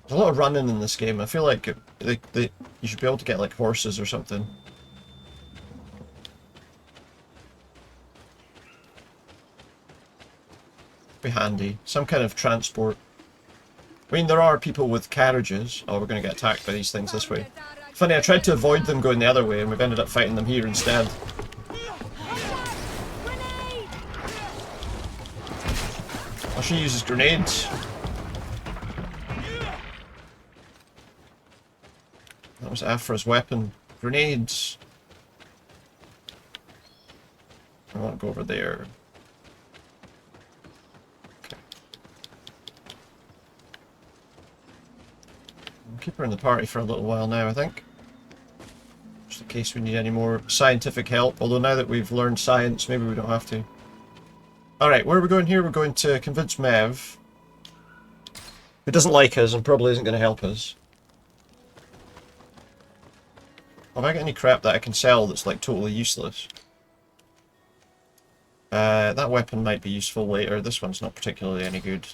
there's a lot of running in this game. I feel like you should be able to get like horses or something. Be handy. Some kind of transport. I mean, there are people with carriages. Oh, we're going to get attacked by these things this way. Funny, I tried to avoid them going the other way, and we've ended up fighting them here instead. Oh, she uses grenades. That was Afra's weapon. Grenades. I want to go over there. Okay. I'll keep her in the party for a little while now, I think. Just in case we need any more scientific help. Although now that we've learned science, maybe we don't have to. Alright, where are we going here? We're going to convince Mev, who doesn't like us and probably isn't going to help us. Have I got any crap that I can sell that's like totally useless? That weapon might be useful later. This one's not particularly any good.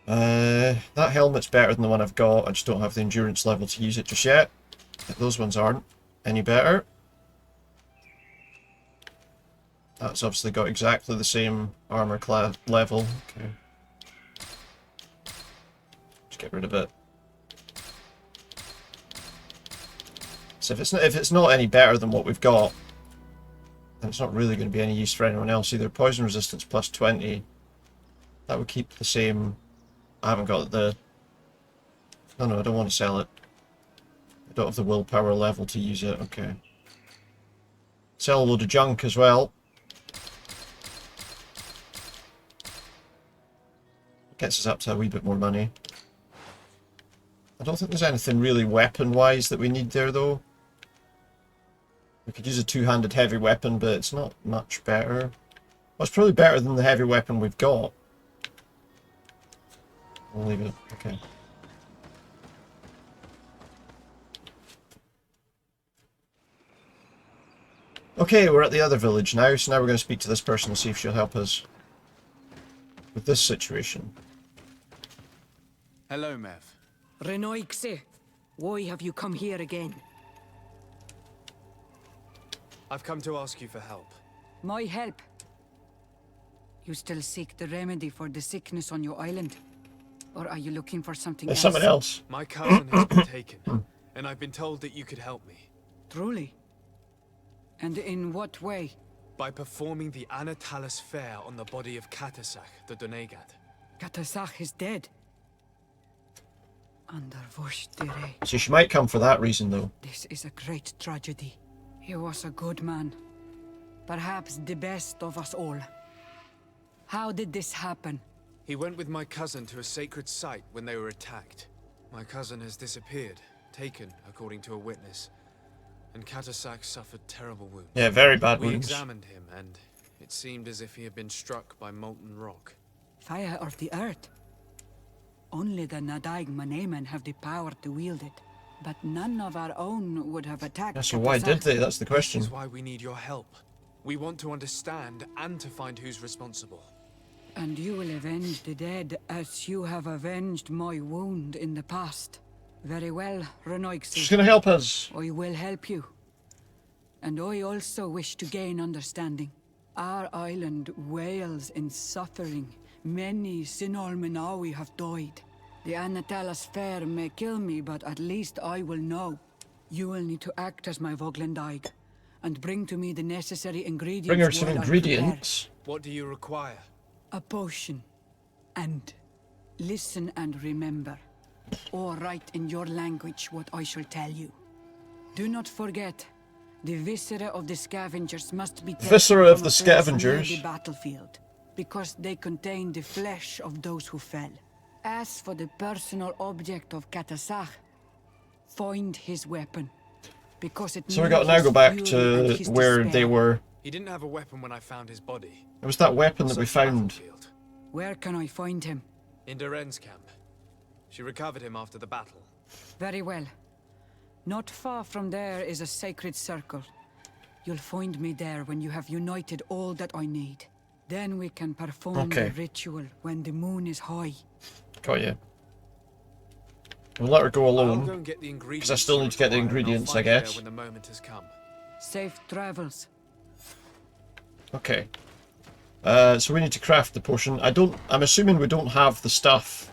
That helmet's better than the one I've got. I just don't have the endurance level to use it just yet. Those ones aren't any better. That's obviously got exactly the same armor class level. Okay. Just get rid of it. So if it's not any better than what we've got, then it's not really going to be any use for anyone else either. Poison resistance plus 20. That would keep the same. I haven't got the. No, I don't want to sell it. I don't have the willpower level to use it. Okay. Sell a load of junk as well. Gets us up to a wee bit more money. I don't think there's anything really weapon-wise that we need there, though. We could use a two-handed heavy weapon, but it's not much better. Well, it's probably better than the heavy weapon we've got. We'll leave it. Okay. Okay, we're at the other village now, so now we're going to speak to this person and see if she'll help us with this situation. Hello, Mev. Renoixe, why have you come here again? I've come to ask you for help. My help? You still seek the remedy for the sickness on your island? Or are you looking for something else? Something else. My cousin has been taken, and I've been told that you could help me. Truly? And in what way? By performing the Anatalis Fair on the body of Katasak, the Donegat. Katasak is dead. Under Voshtire. So she might come for that reason, though. This is a great tragedy. He was a good man. Perhaps the best of us all. How did this happen? He went with my cousin to a sacred site when they were attacked. My cousin has disappeared, taken, according to a witness. And Katasak suffered terrible wounds. Yeah, very bad We wounds. examined him, and it seemed as if he had been struck by molten rock. Fire of the earth. Only the Nadaig Manemen have the power to wield it. But none of our own would have attacked. Yeah, so why did they? That's the question. This is why we need your help. We want to understand and to find who's responsible. And you will avenge the dead as you have avenged my wound in the past. Very well, Renoixe. She's gonna help us. I will help you. And I also wish to gain understanding. Our island wails in suffering. Many Sinol Menawi have died. The Anatalis Fair may kill me, but at least I will know. You will need to act as my Voglendaig and bring to me the necessary ingredients. Bring her some while I ingredients. What do you require? a potion. And listen and remember, or write in your language what I shall tell you. Do not forget, the viscera of the scavengers must be taken Viscera of from the a place scavengers? near the battlefield, because they contain the flesh of those who fell. As for the personal object of Katasach, find his weapon, because it So we got to now go back to where they were. He didn't have a weapon when I found his body. It was that weapon that we found. Where can I find him? In Duren's camp. She recovered him after the battle. Very well. Not far from there is a sacred circle. You'll find me there when you have united all that I need. Then we can perform the ritual when the moon is high. Got you. We'll let her go I'll go alone, and get the because I still need to get the ingredients, I guess. when the moment has come. Safe travels. Okay. So we need to craft the potion. I'm assuming we don't have the stuff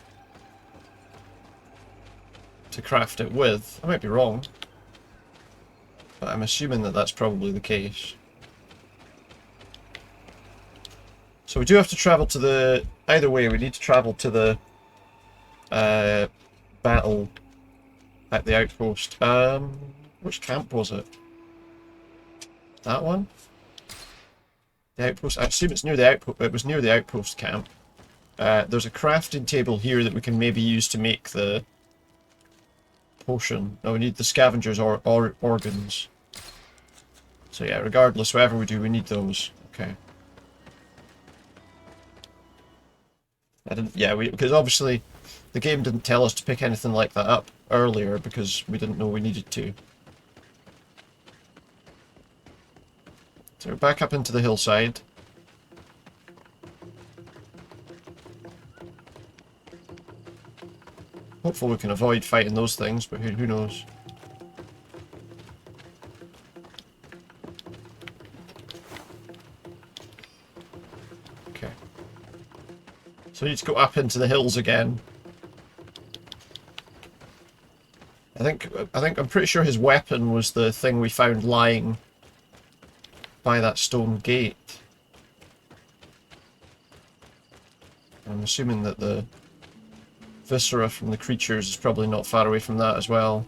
to craft it with. I might be wrong, but I'm assuming that that's probably the case. So we do have to travel to the... Either way, we need to travel to the battle at the outpost. Which camp was it? That one? The outpost. I assume it's near the outpost. It was near the outpost camp. There's a crafting table here that we can maybe use to make the potion. No, we need the scavengers or organs. So yeah, regardless, whatever we do, we need those. Okay. Because obviously the game didn't tell us to pick anything like that up earlier because we didn't know we needed to. So we're back up into the hillside. Hopefully we can avoid fighting those things, but who knows. Okay. So we need to go up into the hills again. I'm pretty sure his weapon was the thing we found lying by that stone gate. I'm assuming that the viscera from the creatures is probably not far away from that as well.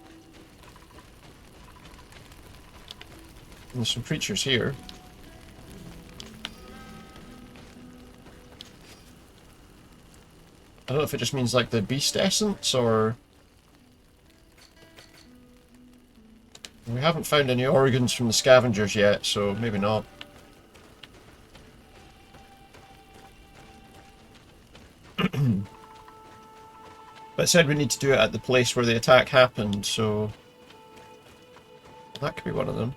And there's some creatures here. I don't know if it just means like the beast essence or... We haven't found any organs from the scavengers yet, so maybe not. But it said we need to do it at the place where the attack happened, so... That could be one of them.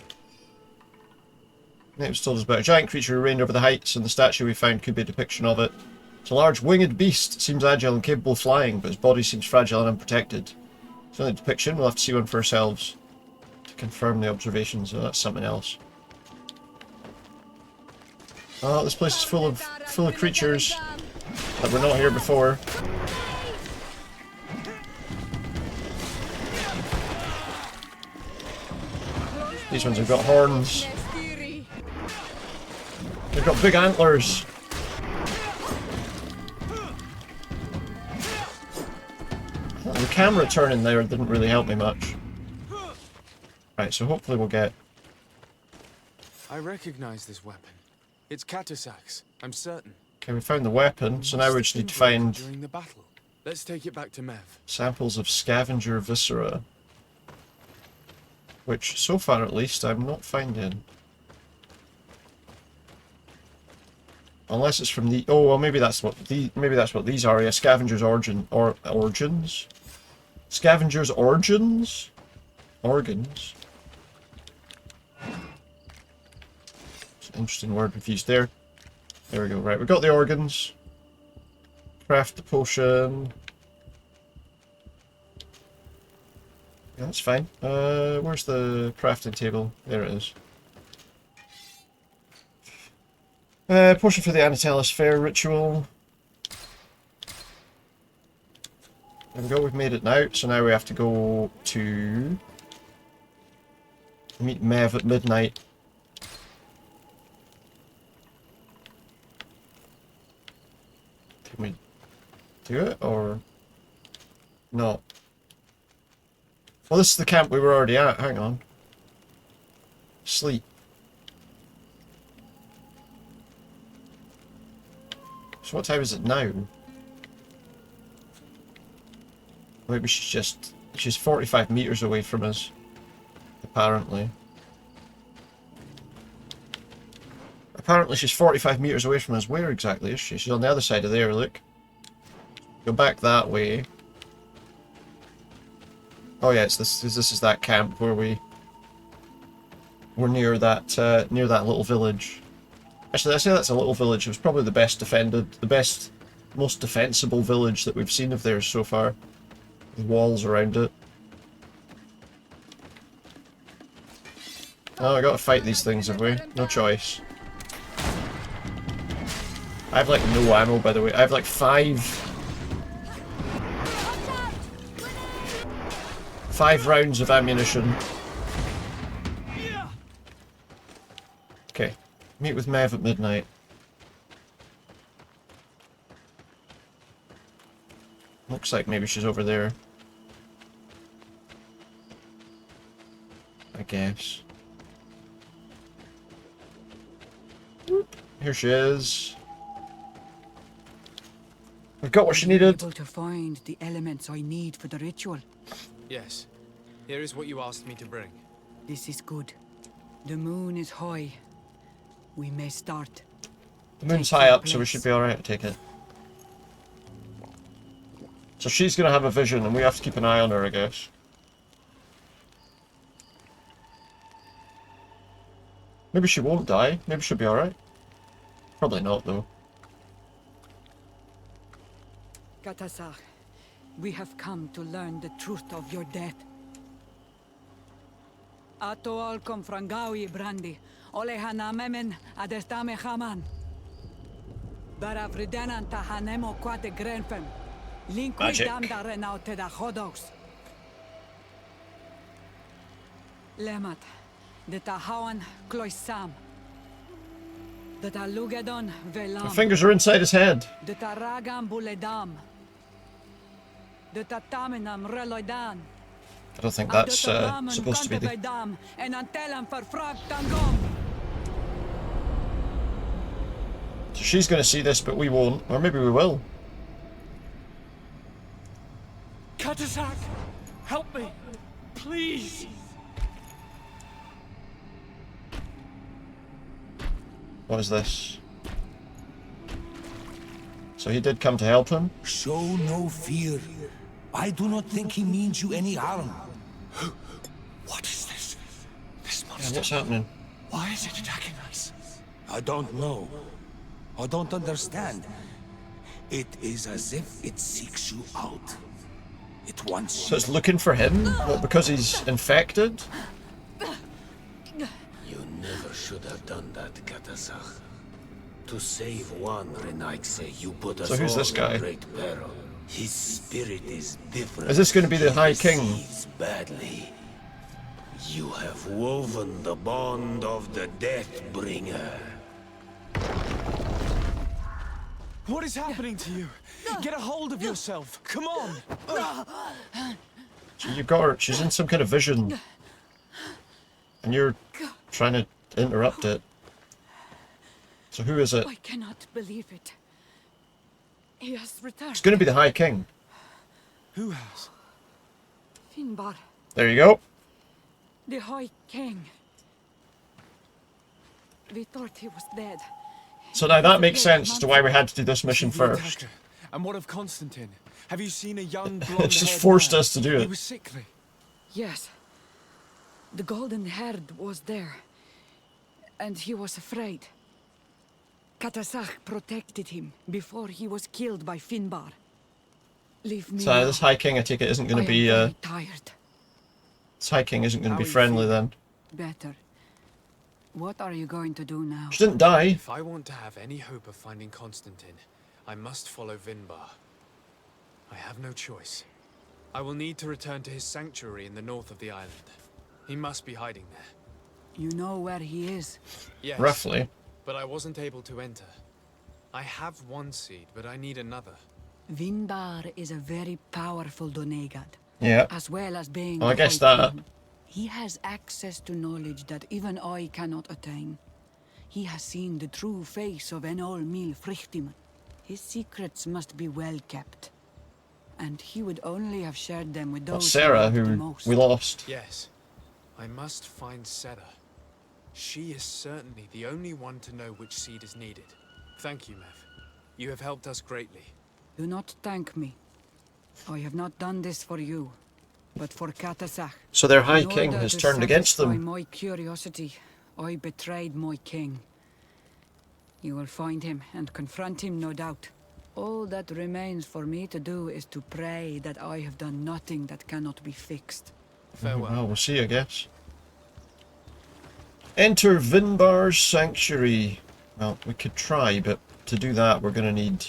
It was told us about a giant creature who reigned over the heights, and the statue we found could be a depiction of it. It's a large winged beast. It seems agile and capable of flying, but his body seems fragile and unprotected. It's only a depiction. We'll have to see one for ourselves to confirm the observations. Oh, that's something else. Oh, this place is full of creatures that were not here before. These ones have got horns. They've got big antlers. The camera turning there didn't really help me much. Right, so hopefully we'll get... I recognize this weapon. It's Katasak's, I'm certain. Okay, we found the weapon, so now we just need to find... During the battle. Let's take it back to Mev. Samples of scavenger viscera. Which, so far at least, I'm not finding. Unless it's from the... Oh, well, maybe that's what these are. Yeah, Scavenger's origins? Scavenger's origins? Organs? It's an interesting word we've used there. There we go. Right, we got the organs. Craft the potion. Yeah, that's fine. Where's the crafting table? There it is. Potion for the Anatelis Fair ritual. There we go, we've made it now. So now we have to go to... meet Mev at midnight. Can we do it, or... No. Well, this is the camp we were already at. Hang on. Sleep. So what time is it now? Maybe she's 45 meters away from us, apparently. Apparently she's 45 meters away from us. Where exactly is she? She's on the other side of there, look. Go back that way. Oh yeah, this is that camp where we're near that little village. Actually, I say that's a little village. It was probably the best defended, most defensible village that we've seen of theirs so far. With walls around it. Oh, I gotta fight these things, have we? No choice. I have like no ammo, by the way. I have like 5 rounds of ammunition. Okay. Meet with Mev at midnight. Looks like maybe she's over there. I guess. Here she is. We've got what she needed. Able to find the elements I need for the ritual. Yes. Here is what you asked me to bring. This is good. The moon is high. We may start. The moon's high up, so we should be alright to take it. So she's gonna have a vision, and we have to keep an eye on her, I guess. Maybe she won't die. Maybe she'll be alright. Probably not, though. Katasar, we have come to learn the truth of your death. Ato alkom frangawi brandi, ole hanamemen adestame haman. Bara fridenan tahanemo quate grenfem. Linkui damda renaute da hodox. Lemat, de tahawan kloisam. De talugedon velam. My fingers are inside his head. De taragam buledam. De tatamenam reloidan. I don't think that's supposed to be the... So she's going to see this, but we won't. Or maybe we will. Katasak, help me, please. What is this? So he did come to help him? Show no fear. I do not think he means you any harm. What is this? This monster. Yeah, what's happening? Why is it attacking us? I don't know. I don't understand. It is as if it seeks you out. It wants So it's looking for him? What, because he's infected? You never should have done that, Katasach. To save one Renaigse, you put us So who's all this guy? in great peril. His spirit is different. Is this going to be the High King? Sees badly. You have woven the bond of the Deathbringer. What is happening to you? Get a hold of yourself. Come on. So you got her. She's in some kind of vision. And you're trying to interrupt it. So who is it? I cannot believe it. He has returned. It's going to be the High King. Who has? Finbar, There you go. the High King. We thought he was dead. So now that makes sense as to why we had to do this mission The first. attacker. And what of Constantine? Have you seen a young blonde? It's just forced us to do He it. was sickly. Yes. The golden haired was there. And he was afraid. Katasach protected him before he was killed by Finbar. Leave me So now. this High King, I take it, isn't going to be... I am very tired. This High King isn't going to How be are you friendly feeling? then. Better. What are you going to do now? She didn't die. If I want to have any hope of finding Constantine, I must follow Vinbar. I have no choice. I will need to return to his sanctuary in the north of the island. He must be hiding there. You know where he is? Yes. Roughly. But I wasn't able to enter. I have one seed, but I need another. Vinbar is a very powerful Donegad. Yeah. As well as being Well, I a guess High that. King. He has access to knowledge that even I cannot attain. He has seen the true face of Enol Mil Frichtiman. His secrets must be well kept. And he would only have shared them with Well, those Sarah, he loved the who most. we lost. Yes. I must find Sarah. She is certainly the only one to know which seed is needed. Thank you, Mev. You have helped us greatly. Do not thank me. I have not done this for you, but for Katasach. So their High In King order has to turned against satisfy them. my curiosity, I betrayed my king. You will find him and confront him, no doubt. All that remains for me to do is to pray that I have done nothing that cannot be fixed. Farewell. Well, we'll see, I guess. Enter Vinbar's sanctuary. Well, we could try, but to do that, we're going to need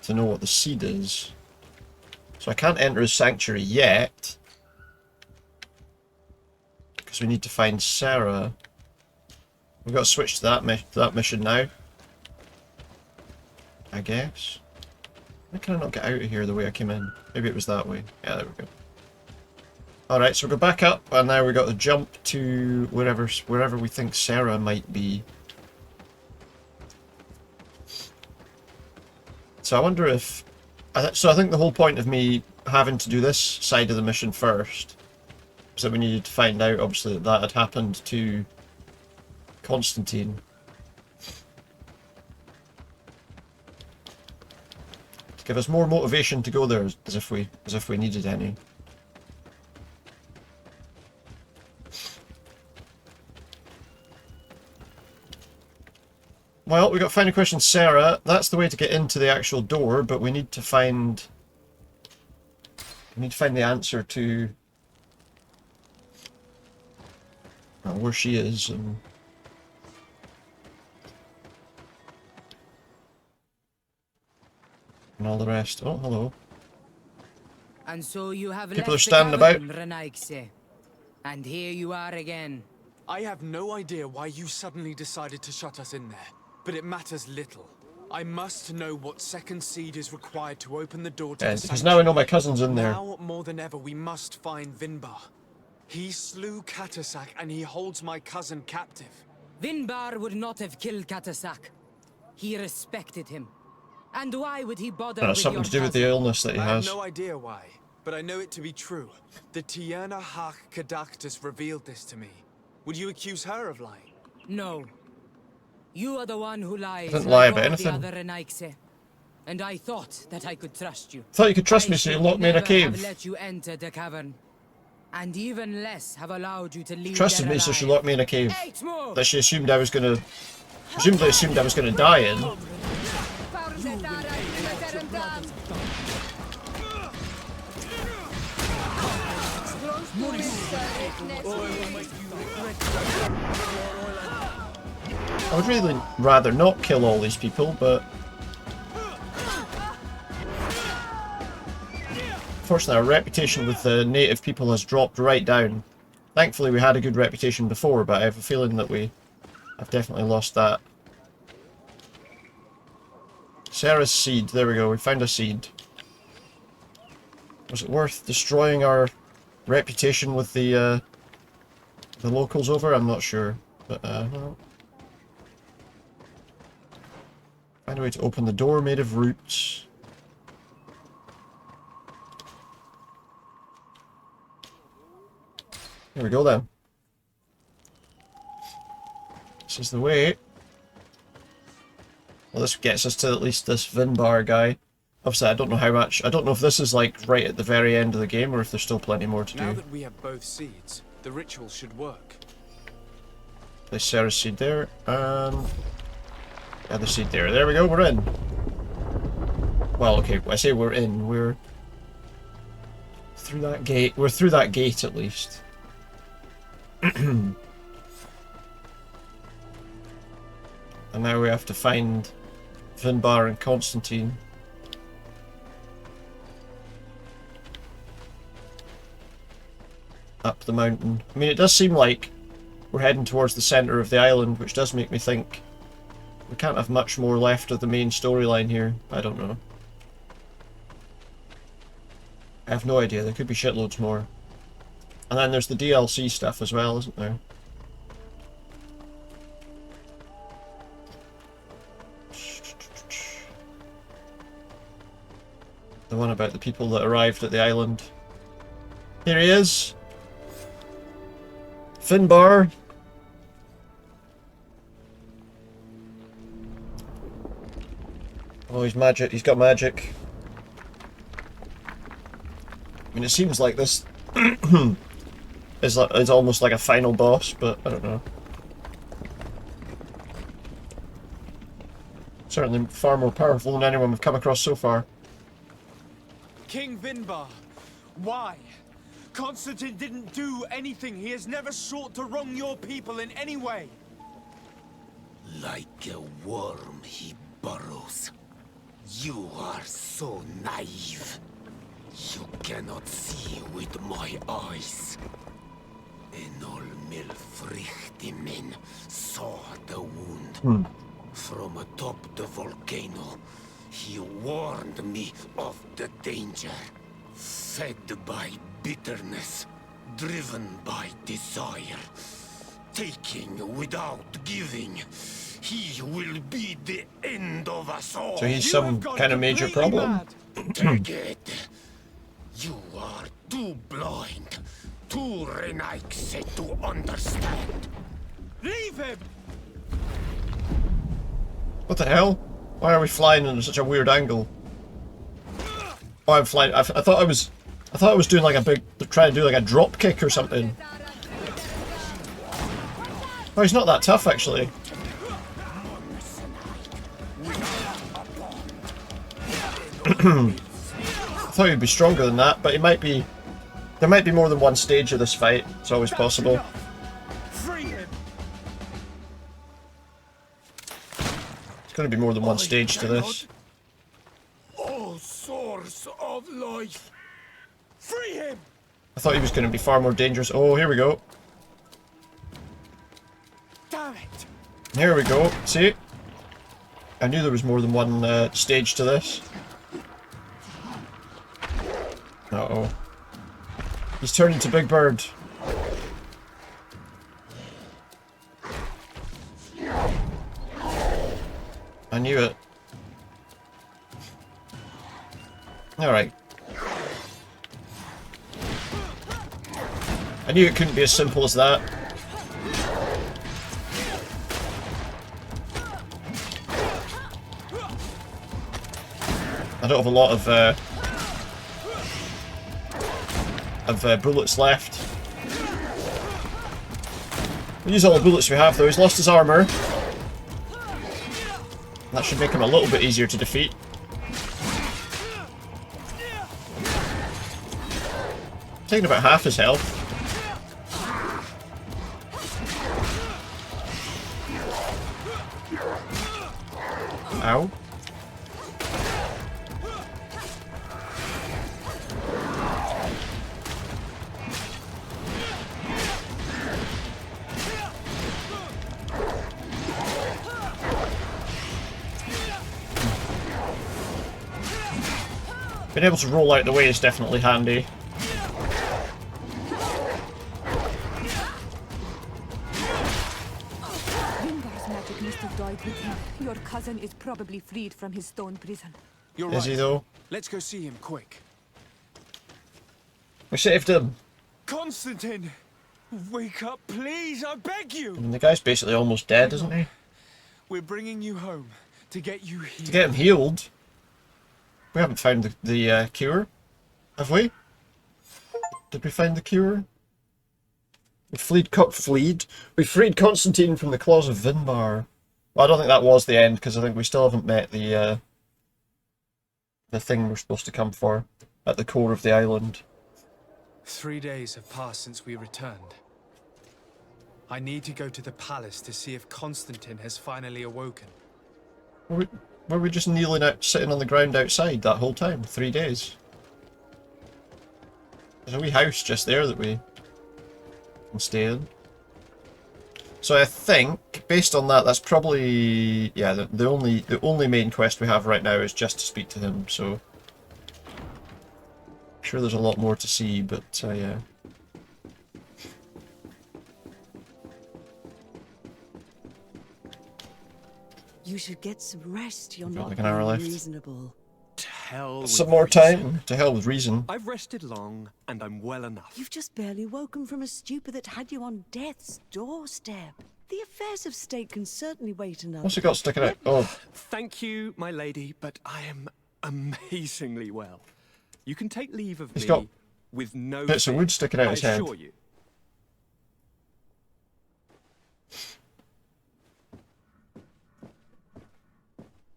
to know what the seed is. So I can't enter his sanctuary yet. Because we need to find Sarah. We've got to switch to that mission now. I guess. Why can I not get out of here the way I came in? Maybe it was that way. Yeah, there we go. Alright, so we go back up, and now we've got to jump to wherever we think Sarah might be. So I wonder if... So I think the whole point of me having to do this side of the mission first is that we needed to find out, obviously, that had happened to Constantine. To give us more motivation to go there, as if we needed any. Well, we've got to find a question, Sarah. That's the way to get into the actual door, but we need to find... the answer to... well, where she is, and... all the rest. Oh, hello. And so you have People left are standing the about. cavern, Renaigse. And here you are again. I have no idea why you suddenly decided to shut us in there, but it matters little. I must know what second seed is required to open the door to Yeah, the because now I know my cousin's in there. Now, more than ever, we must find Vinbar. He slew Katasach, and he holds my cousin captive. Vinbar would not have killed Katasach. He respected him. And why would he bother with Something your to do with the cousin? illness that he I has. have no idea why, but I know it to be true. The Tierna Hach Kadaktus revealed this to me. Would you accuse her of lying? No. You are the one who lies. I didn't lie like about all anything. The other Renaigse. And I thought that I could trust you. Thought you could trust me, so you locked me in a I should never cave. have let you enter the cavern. And even less have allowed you to leave Trusted there me, so she alive. locked me in a cave 8 more. that she assumed I was gonna... presumably assumed I was gonna die in. I would really rather not kill all these people, but... Unfortunately, our reputation with the native people has dropped right down. Thankfully, we had a good reputation before, but I have a feeling that I've definitely lost that. Sarah's seed. There we go. We found a seed. Was it worth destroying our reputation with the locals over? I'm not sure. But, well. Find a way to open the door made of roots. Here we go then. This is the way. Well, this gets us to at least this Vinbar guy. Obviously, I don't know how much. I don't know if this is like right at the very end of the game or if there's still plenty more to do. Now that we have both seeds, the ritual should work. There's Sarah's seed there, and the other seed there. There we go, we're in. Well, okay, I say we're in. We're through that gate. We're through that gate at least. And now we have to find Vinbar and Constantine. Up the mountain. I mean, it does seem like we're heading towards the centre of the island, which does make me think we can't have much more left of the main storyline here. I don't know. I have no idea. There could be shitloads more. And then there's the DLC stuff as well, isn't there? The one about the people that arrived at the island. Here he is! Finbar! Oh, he's magic. He's got magic. I mean, it seems like this is almost like a final boss, but I don't know. Certainly far more powerful than anyone we've come across so far. King Vinbar, why? Constantine didn't do anything. He has never sought to wrong your people in any way. Like a worm he burrows. You are so naive. You cannot see with my eyes. Enol Milfrichtimin saw the wound. From atop the volcano, he warned me of the danger. Fed by bitterness, driven by desire, taking without giving, he will be the end of us all. So he's some kind of major problem? Take it. You are too blind, too Renaigse to understand. Leave him! What the hell? Why are we flying in such a weird angle? Oh, I'm flying. I thought I was doing like a big, trying to do like a drop kick or something. Oh, he's not that tough actually. I thought he'd be stronger than that, but he might be. There might be more than one stage of this fight. It's always possible. There's going to be more than one stage to this. Oh, source of life! Free him! I thought he was going to be far more dangerous. Oh, here we go. Damn it! Here we go. See? I knew there was more than one stage to this. Uh-oh. He's turned into Big Bird. I knew it. Alright. I knew it couldn't be as simple as that. I don't have a lot of of bullets left. We'll use all the bullets we have though. He's lost his armour. That should make him a little bit easier to defeat. Taking about half his health. Ow. Being able to roll out the way is definitely handy. Vingar's magic must have died with him. Your cousin is probably freed from his stone prison. You're right. Is he though? Let's go see him quick. We saved him. Constantine! Wake up, please, I beg you! And the guy's basically almost dead, isn't he? We're bringing you home to get you healed. To get him healed. We haven't found the cure, have we? Did we find the cure? We We freed Constantine from the claws of Vinbar. Well, I don't think that was the end, because I think we still haven't met the thing we're supposed to come for at the core of the island. 3 days have passed since we returned. I need to go to the palace to see if Constantine has finally awoken. Were we just kneeling out, sitting on the ground outside that whole time? 3 days. There's a wee house just there that we can stay in. So I think, based on that, that's probably, yeah, the only main quest we have right now is just to speak to him. So I'm sure there's a lot more to see, but yeah. You should get some rest. You're Got not like an hour left. reasonable. To hell Some with more reason. time. To hell with reason. I've rested long, and I'm well enough. You've just barely woken from a stupor that had you on death's doorstep. The affairs of state can certainly wait another. What's he got sticking out? Oh, Thank you, my lady, but I am amazingly well. You can take leave of he's me got with no bits of fear. wood sticking out I his head. assure you.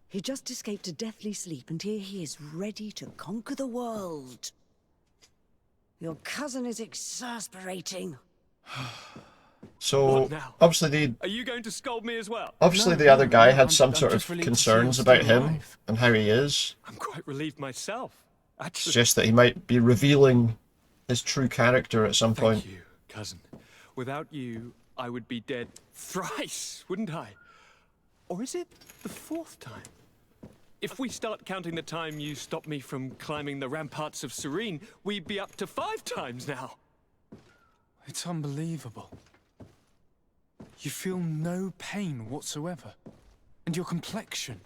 He just escaped a deathly sleep, and here he is, ready to conquer the world. Your cousin is exasperating. So What now? obviously Are you going to scold me as well? the other guy had I'm some sort of just relieved to see concerns you're about still him alive. and how he is. I'm quite relieved myself. Actually, Suggest that he might be revealing his true character at some point. Thank you, cousin. Without you, I would be dead thrice, wouldn't I? Or is it the 4th time? If we start counting the time you stopped me from climbing the ramparts of Serene, we'd be up to 5 times now. It's unbelievable. You feel no pain whatsoever. And your complexion.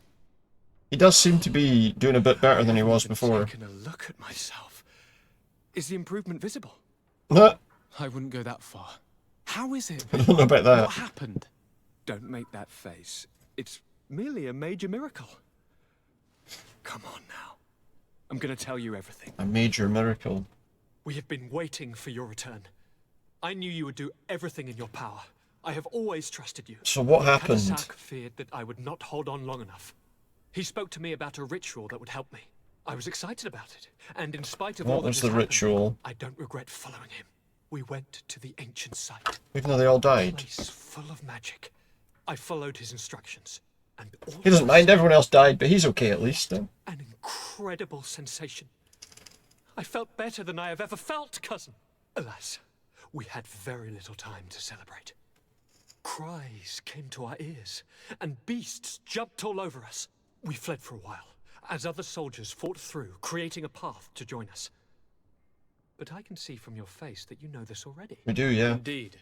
He does seem to be doing a bit better than he was before. Taking a look at myself. Is the improvement visible? No, I wouldn't go that far. How is it? I don't know about that. What happened? Don't make that face. It's merely a major miracle. Come on now. I'm gonna tell you everything. A major miracle. We have been waiting for your return. I knew you would do everything in your power. I have always trusted you. So what happened? Katasak feared that I would not hold on long enough. He spoke to me about a ritual that would help me. I was excited about it, and in spite of all What that was has the happened, ritual? I don't regret following him. We went to the ancient site. Even though they all A died. place full of magic. I followed his instructions, and all He doesn't mind, everyone else died, but he's okay at least. an incredible sensation. I felt better than I have ever felt, cousin. Alas, we had very little time to celebrate. Cries came to our ears, and beasts jumped all over us. We fled for a while, as other soldiers fought through, creating a path to join us. But I can see from your face that you know this already. We do, yeah. Indeed.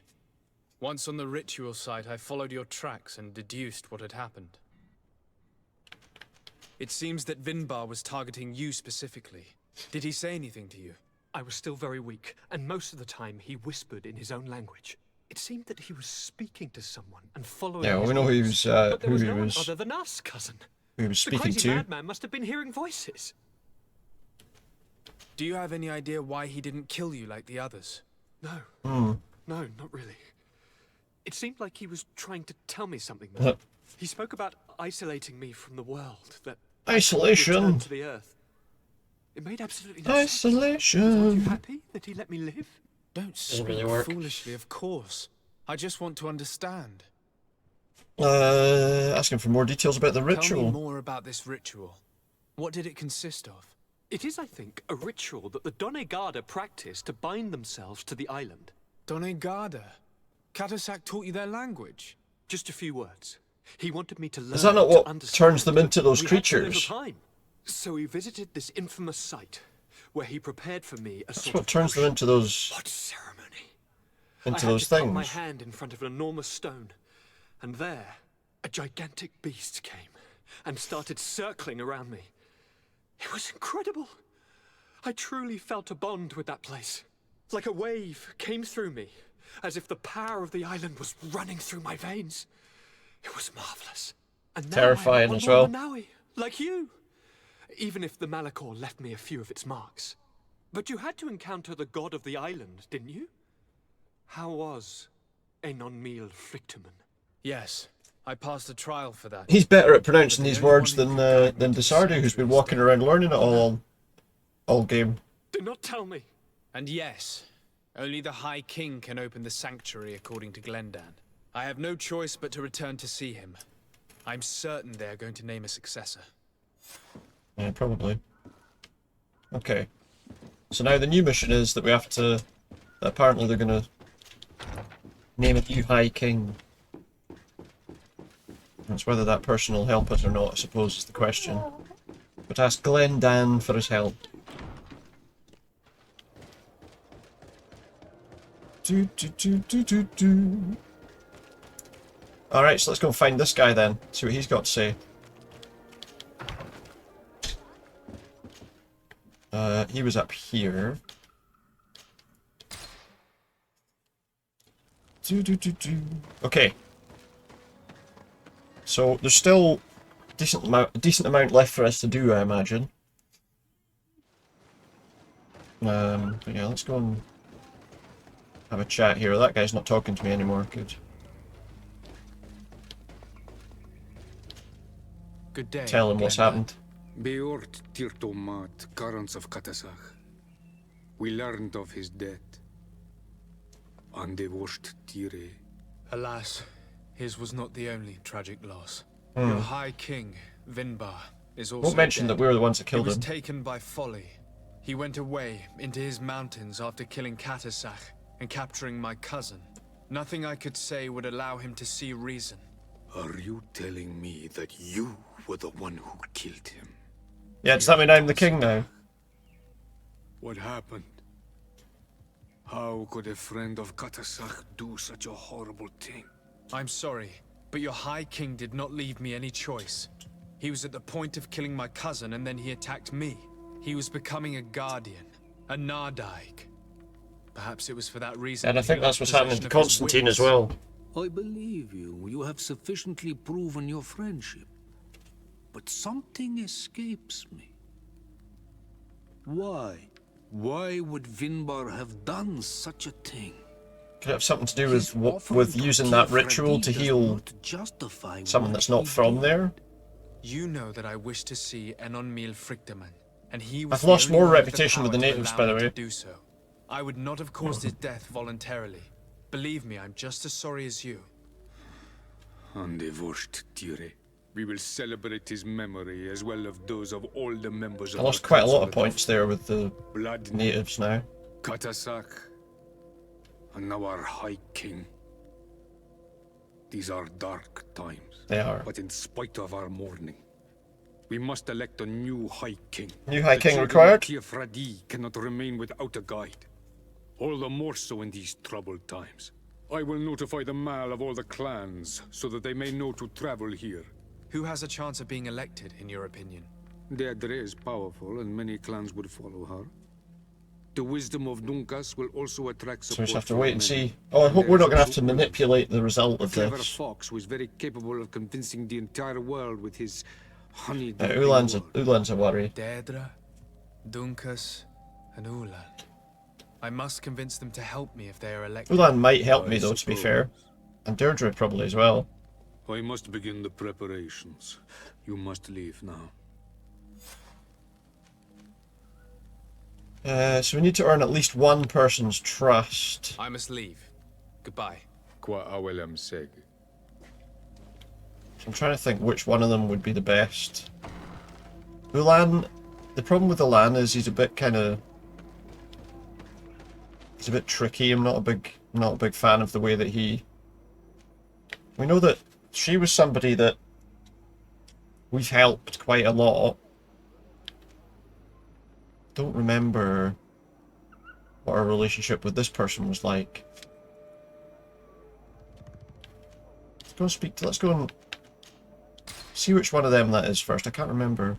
Once on the ritual site, I followed your tracks and deduced what had happened. It seems that Vinbar was targeting you specifically. Did he say anything to you? I was still very weak, and most of the time he whispered in his own language. It seemed that he was speaking to someone and following. Yeah, well, his we know who he orders. was, But there who was he no one was- other than us, cousin. who he was The speaking crazy to. madman must have been hearing voices. Do you have any idea why he didn't kill you like the others? No. Hmm. No, not really. It seemed like he was trying to tell me something. He spoke about isolating me from the world, that Isolation. I could return to the Earth. It made absolutely no sense. Isolation. Aren't you happy that he let me live? Don't Doesn't speak really work. foolishly, of course. I just want to understand. Asking for more details about the ritual. Tell me more about this ritual. What did it consist of? It is, I think, a ritual that the Donegada practice to bind themselves to the island. Donegada? Katasak taught you their language? Just a few words. He wanted me to learn. Is that not what turns them into those creatures? So we visited this infamous site, where he prepared for me a That's sort what of turns them into those. What ceremony? Into I had those to put things. my hand in front of an enormous stone, and there, a gigantic beast came and started circling around me. It was incredible. I truly felt a bond with that place. Like a wave came through me, as if the power of the island was running through my veins. It was marvelous. And now Terrifying I'm as well. Manawi, like you. Even if the Malachor left me a few of its marks. But you had to encounter the god of the island, didn't you? How was Enon Mil Frictamen? Yes, I passed a trial for that. He's better at pronouncing these words than Desardi, who's been walking around learning it all game. Do not tell me. And yes, only the High King can open the sanctuary according to Glendan. I have no choice but to return to see him. I'm certain they're going to name a successor. Yeah, probably. Okay. So now the new mission is that we have to... Apparently they're going to name a new High King. That's whether that person will help us or not, I suppose, is the question. But ask Glendan for his help. Alright, so let's go and find this guy then. See what he's got to say. He was up here. Okay. So there's still a decent amount left for us to do, I imagine. But yeah, let's go and have a chat here. That guy's not talking to me anymore. Good. Good day. Tell him what's happened. Beort Tirtomat, currents of Katasach. We learned of his death. And they washed Teer. Alas, his was not the only tragic loss. Hmm. Your High King, Vinbar, is also Won't mention dead. that we were the ones that killed He was him. taken by folly. He went away into his mountains after killing Katasach and capturing my cousin. Nothing I could say would allow him to see reason. Are you telling me that you were the one who killed him? Yeah, does that mean I'm the king now? What happened? How could a friend of Katasach do such a horrible thing? I'm sorry, but your High King did not leave me any choice. He was at the point of killing my cousin and then he attacked me. He was becoming a guardian, a Nardaig. Perhaps it was for that reason. And I think that's what's happening to possession of his Constantine as wits. well. I believe you. You have sufficiently proven your friendship. But something escapes me. Why? Why would Vinbar have done such a thing? Could it have something to do with using that ritual to heal someone that's not from there? You know that I wish to see Enon Mil Frictamen, and he was I've lost the only more one with reputation with the power to natives, allow by the me to way. do so. I would not have caused his death voluntarily. Believe me, I'm just as sorry as you. And they washed Teer. We will celebrate his memory as well as those of all the members of I lost our quite a lot council of points there with the Blood natives now. Katasach, and now our High King. These are dark times. They are. But in spite of our mourning, we must elect a new High King. New High The King children required? of Teer Fradee cannot remain without a guide. All the more so in these troubled times. I will notify the Mal of all the clans, so that they may know to travel here. Who has a chance of being elected, in your opinion? Deirdre is powerful, and many clans would follow her. The wisdom of Dunkas will also attract So we support. just have to from wait and many. see. Oh, I hope we're not going to have to There's also manipulate the result a of clever this. fox who is very capable of convincing the entire world with his honey. Ulan's a worry. Deirdre, Dunkas, and Ulan. I must convince them to help me if they are elected. Ulan might help me though, to be fair. And Deirdre probably as well. I must begin the preparations. You must leave now. So we need to earn at least one person's trust. I must leave. Goodbye. Qua awelem seg. I'm trying to think which one of them would be the best. Ulan, the problem with Ulan is he's a bit kind of... He's a bit tricky. I'm not a big fan of the way that he... We know that she was somebody that we've helped quite a lot. Don't remember what our relationship with this person was like. Let's go and speak to... Let's go and see which one of them that is first. I can't remember.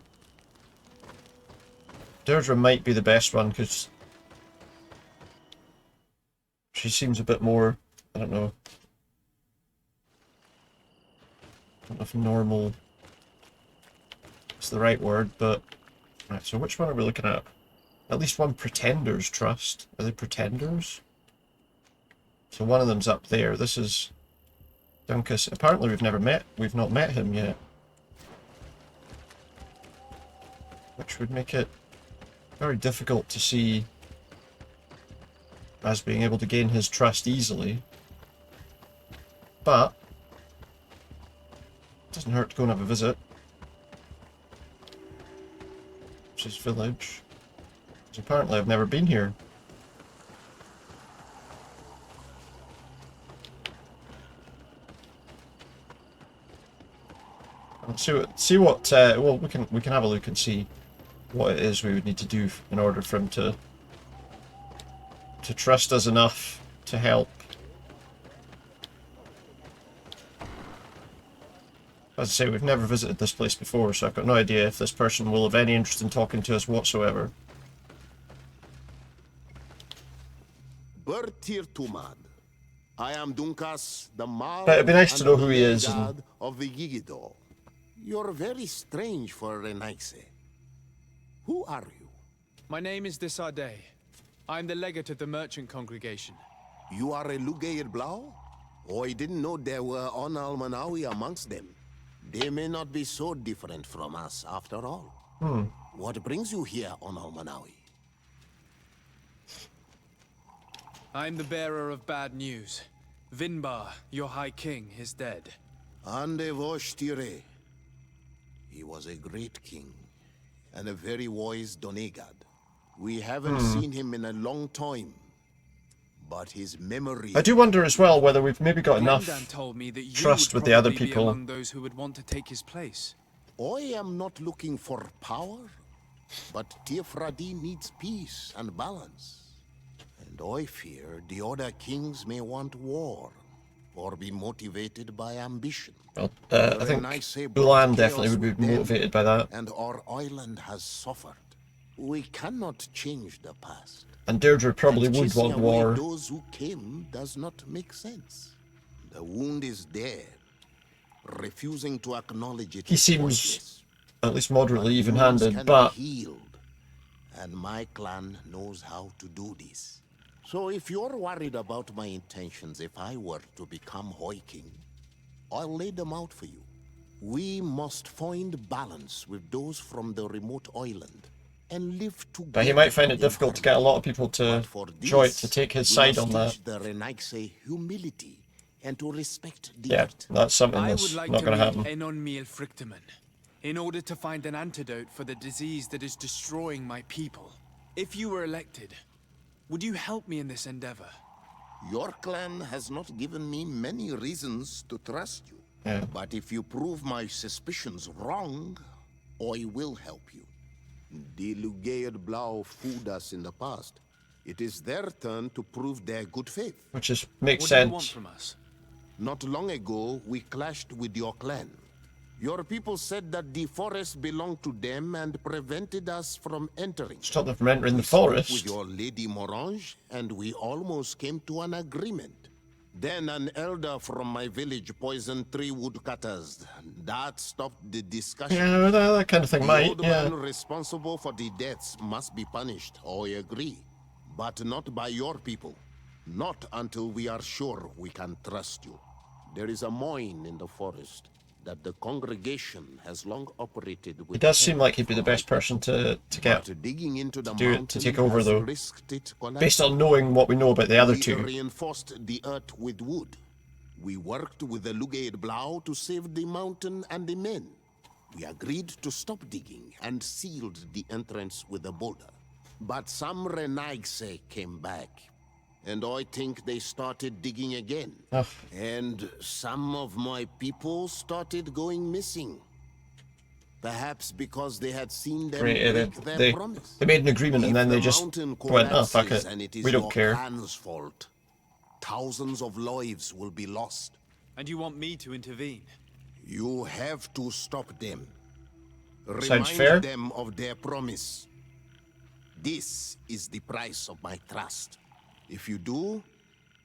Deirdre might be the best one because she seems a bit more, I don't know if normal is the right word, but right, so which one are we looking at? At least one pretender's trust. Are they pretenders? So one of them's up there. This is Dunkus. Apparently we've not met him yet. Which would make it very difficult to see as being able to gain his trust easily. But it doesn't hurt to go and have a visit. Which is village. Because apparently I've never been here. Let's see what well, we can have a look and see what it is we would need to do in order for him to trust us enough to help. As I say, we've never visited this place before, so I've got no idea if this person will have any interest in talking to us whatsoever. Teer Fradee. I am Dunkas, the Mal But it'd be nice to know who he is. God of the Yigido. You're very strange for Renaise. Who are you? My name is Desade. I'm the legate of the merchant congregation. You are a Lugayer Blau? Oh, I didn't know there were On Almanawi amongst them. They may not be so different from us after all. What brings you here, On Almanawi? I'm the bearer of bad news. Vinbar, your High King, is dead. Ande Vosh Tire. He was a great king, and a very wise Donegad. We haven't seen him in a long time, but his memory... I do wonder as well whether we've maybe got enough told me that you trust would with the other probably be people. among those who would want to take his place. I am not looking for power, but Teer Fradee needs peace and balance. And I fear the other kings may want war, or be motivated by ambition. Well, I think Ulan definitely would be motivated by that. And our island has suffered. We cannot change the past. And Deirdre probably And would chasing want away war. those who came does not make sense. The wound is there. Refusing to acknowledge it He is seems pointless. at least moderately Wounds even-handed, can but be healed, and my clan knows how to do this. So if you're worried about my intentions if I were to become High King, I'll lay them out for you. We must find balance with those from the remote island and live together. but he might find it difficult to get a lot of people to take his side on that. The Renaigse humility and to respect the Yeah, that's something I that's would like not to going to meet happen. Enon Miel Frichteman in order to find an antidote for the disease that is destroying my people. If you were elected, would you help me in this endeavor? Your clan has not given me many reasons to trust you. Yeah. But if you prove my suspicions wrong, I will help you. The Lugayer Blau fooled us in the past. It is their turn to prove their good faith. Which is makes What sense. do you want from us? Not long ago, we clashed with your clan. Your people said that the forest belonged to them and prevented us from entering. Stop them from entering the We spoke forest. with your Lady Morange, and we almost came to an agreement. Then an elder from my village poisoned 3 woodcutters. That stopped the discussion. Yeah, that kind of thing The might, old yeah. man responsible for the deaths must be punished, I agree. But not by your people. Not until we are sure we can trust you. There is a mine in the forest that the congregation has long operated with. It does seem like he'd be the best person to get digging into the do it, to take mountain over has though. risked it Based on collapsing. knowing what we know about the other We two. reinforced the earth with wood. We worked with the Lugaid Blau to save the mountain and the men. We agreed to stop digging and sealed the entrance with a boulder. But some Renaigse came back, and I think they started digging again. Ugh. And some of my people started going missing. Perhaps because they had seen them break their promise. They made an agreement and If then the they just mountain went, oh fuck it, collapses and it is we don't your care. clan's fault, thousands of lives will be lost. And you want me to intervene? You have to stop them. Sounds fair. Remind them of their promise. This is the price of my trust. If you do,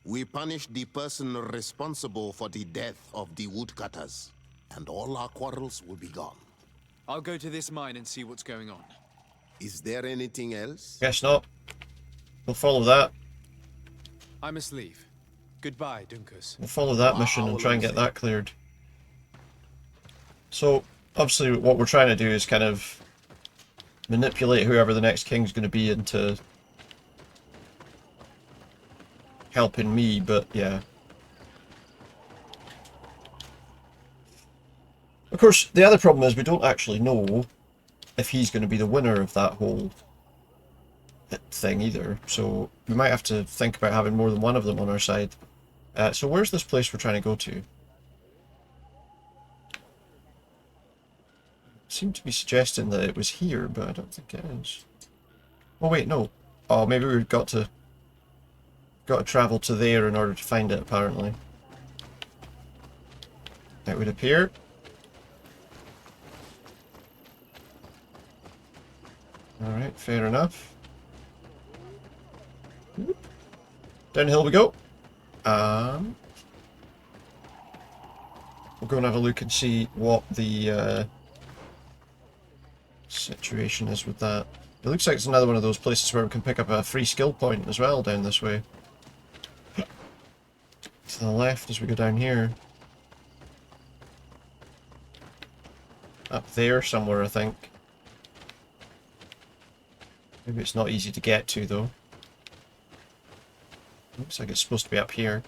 we punish the person responsible for the death of the woodcutters, and all our quarrels will be gone. I'll go to this mine and see what's going on. Is there anything else? Guess not. We'll follow that. I must leave. Goodbye, Dunkus. We'll follow that mission and try and get that cleared. So, obviously what we're trying to do is kind of manipulate whoever the next king's going to be into helping me, but yeah. Of course, the other problem is we don't actually know if he's going to be the winner of that whole thing either, so we might have to think about having more than one of them on our side. So where's this place we're trying to go to? Seemed to be suggesting that it was here, but I don't think it is. Oh wait, no. Oh, maybe we've got to travel to there in order to find it, apparently. It would appear. Alright, fair enough. Downhill we go. We'll go and have a look and see what the situation is with that. It looks like it's another one of those places where we can pick up a free skill point as well down this way. To the left as we go down here. Up there somewhere, I think. Maybe it's not easy to get to though. Looks like it's supposed to be up here.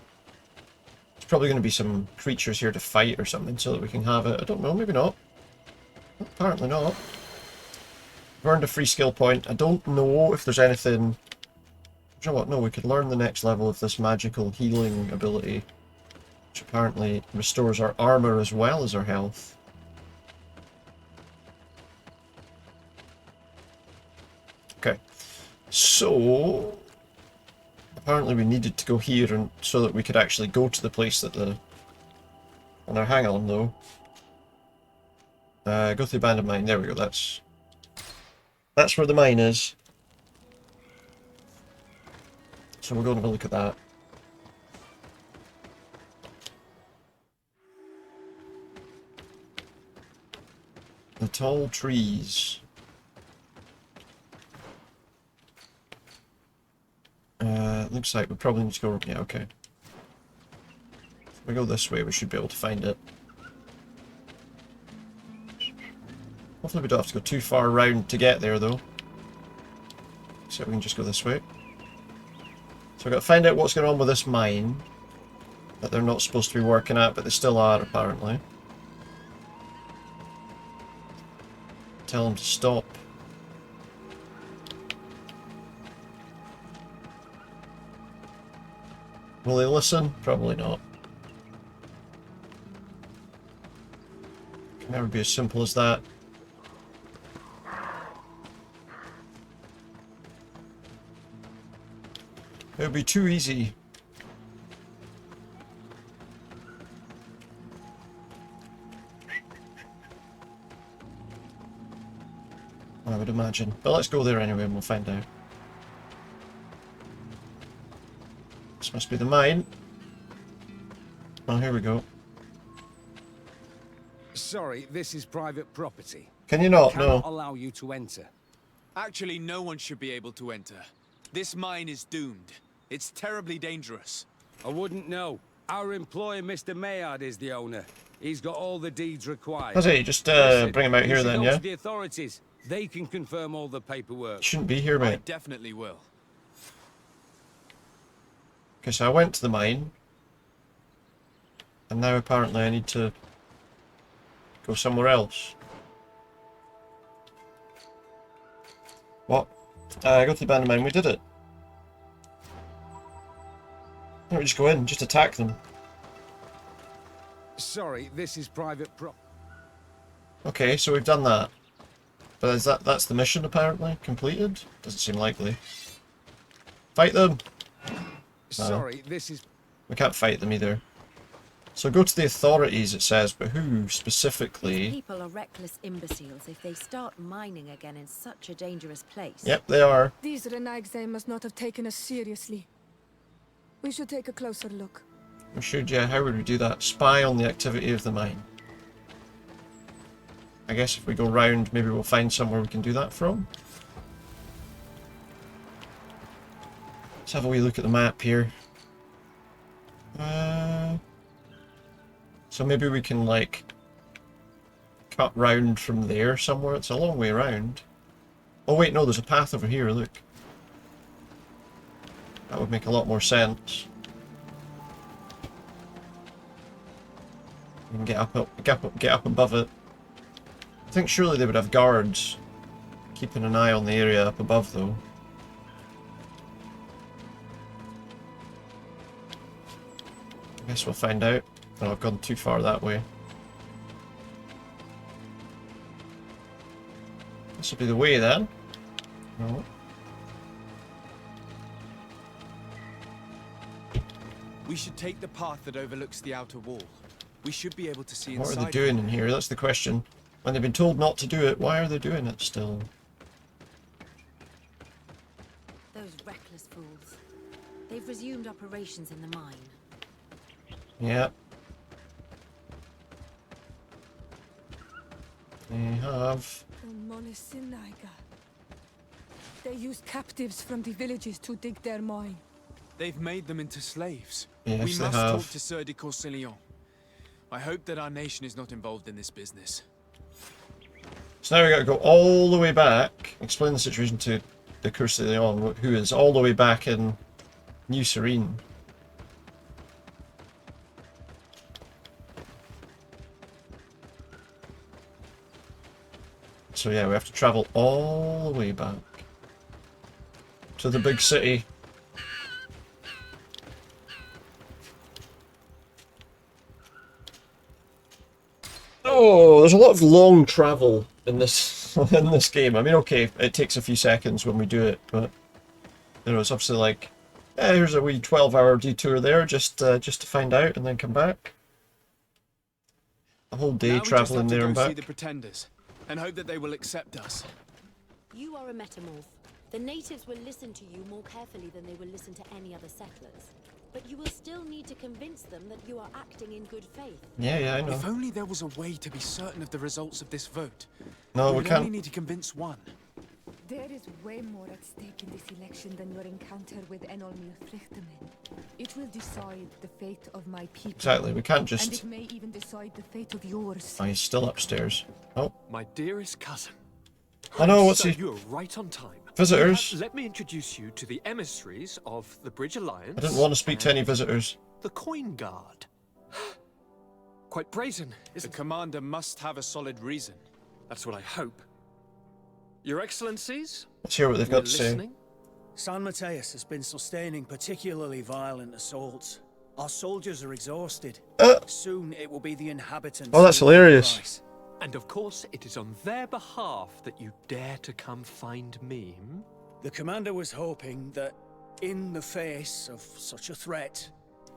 There's probably going to be some creatures here to fight or something so that we can have it. I don't know, maybe not. Apparently not. We've earned a free skill point. I don't know if there's anything... You know what? No, we could learn the next level of this magical healing ability, which apparently restores our armor as well as our health. Okay, so apparently we needed to go here and so that we could actually go to the place that the... Oh, now hang on though. Go to the abandoned mine. There we go. That's where the mine is. So we'll go and have a look at that. The tall trees. Looks like we probably need to go... Yeah, okay. If we go this way, we should be able to find it. Hopefully we don't have to go too far around to get there, though. So we can just go this way. So we've got to find out what's going on with this mine that they're not supposed to be working at, but they still are, apparently. Tell them to stop. Will they listen? Probably not. Can never be as simple as that. It would be too easy. I would imagine. But let's go there anyway and we'll find out. This must be the mine. Oh, here we go. Sorry, this is private property. Can you not? I cannot No. allow you to enter. Actually, no one should be able to enter. This mine is doomed. It's terribly dangerous. I wouldn't know. Our employee, Mr. Maillard, is the owner. He's got all the deeds required. Has he? Just Listen, bring him out you here should then, go yeah? to the authorities. They can confirm all the paperwork. Shouldn't be here, I mate. definitely will. Okay, so I went to the mine. And now apparently I need to go somewhere else. What? I got to the abandoned mine, we did it. Why don't we just go in, just attack them? Sorry, this is private Okay, so we've done that. But is that's the mission apparently? Completed? Doesn't seem likely. Fight them! Sorry, this is... We can't fight them either. So go to the authorities, it says, but who These specifically? people are reckless imbeciles if they start mining again in such a dangerous place. Yep, they are. These Renaigse must not have taken us seriously. We should take a closer look. We should, yeah. How would we do that? Spy on the activity of the mine. I guess if we go round, maybe we'll find somewhere we can do that from. Let's have a wee look at the map here. So maybe we can, like, cut round from there somewhere. It's a long way around. Oh wait, no, there's a path over here, look. That would make a lot more sense. We can get up above it. I think surely they would have guards keeping an eye on the area up above, though. I guess we'll find out. Oh, I've gone too far that way. This will be the way then. No. We should take the path that overlooks the outer wall. We should be able to see What inside. are they doing in here? That's the question. When they've been told not to do it, why are they doing it still? Those reckless fools. They've resumed operations in the mine. Yeah. They have. They use captives from the villages to dig their mine. They've made them into slaves. Yes, We they must have. talk to Sieur de Courcillon. I hope that our nation is not involved in this business. So now we got to go all the way back. Explain the situation to the Courcillon, who is all the way back in New Serene. So yeah, we have to travel all the way back to the big city. Oh, there's a lot of long travel in this in this game. I mean, okay, it takes a few seconds when we do it, but you know, it's obviously like, yeah, here's a wee 12-hour detour there, just to find out and then come back. A whole day traveling there and See back. the pretenders, and hope that they will accept us. You are a metamorph. The natives will listen to you more carefully than they will listen to any other settlers. But you will still need to convince them that you are acting in good faith. Yeah, I know. If only there was a way to be certain of the results of this vote. No, we would only can't. need to convince one. There is way more at stake in this election than your encounter with Enolmir Frichtemen. It will decide the fate of my people. Exactly, we can't just... And it may even decide the fate of yours. Oh, he's still upstairs. Oh. My dearest cousin. I know, what's So he... you're right on time. Visitors? Let me introduce you to the emissaries of the Bridge Alliance. I didn't want to speak to any visitors. The Coin Guard. Quite brazen, isn't it? The commander must have a solid reason. That's what I hope. Your Excellencies? Let's hear what they've got to say. Listening? San Mateus has been sustaining particularly violent assaults. Our soldiers are exhausted. Soon it will be the inhabitants. Oh, that's who pay the hilarious. price. And of course, it is on their behalf that you dare to come find me. The commander was hoping that, in the face of such a threat,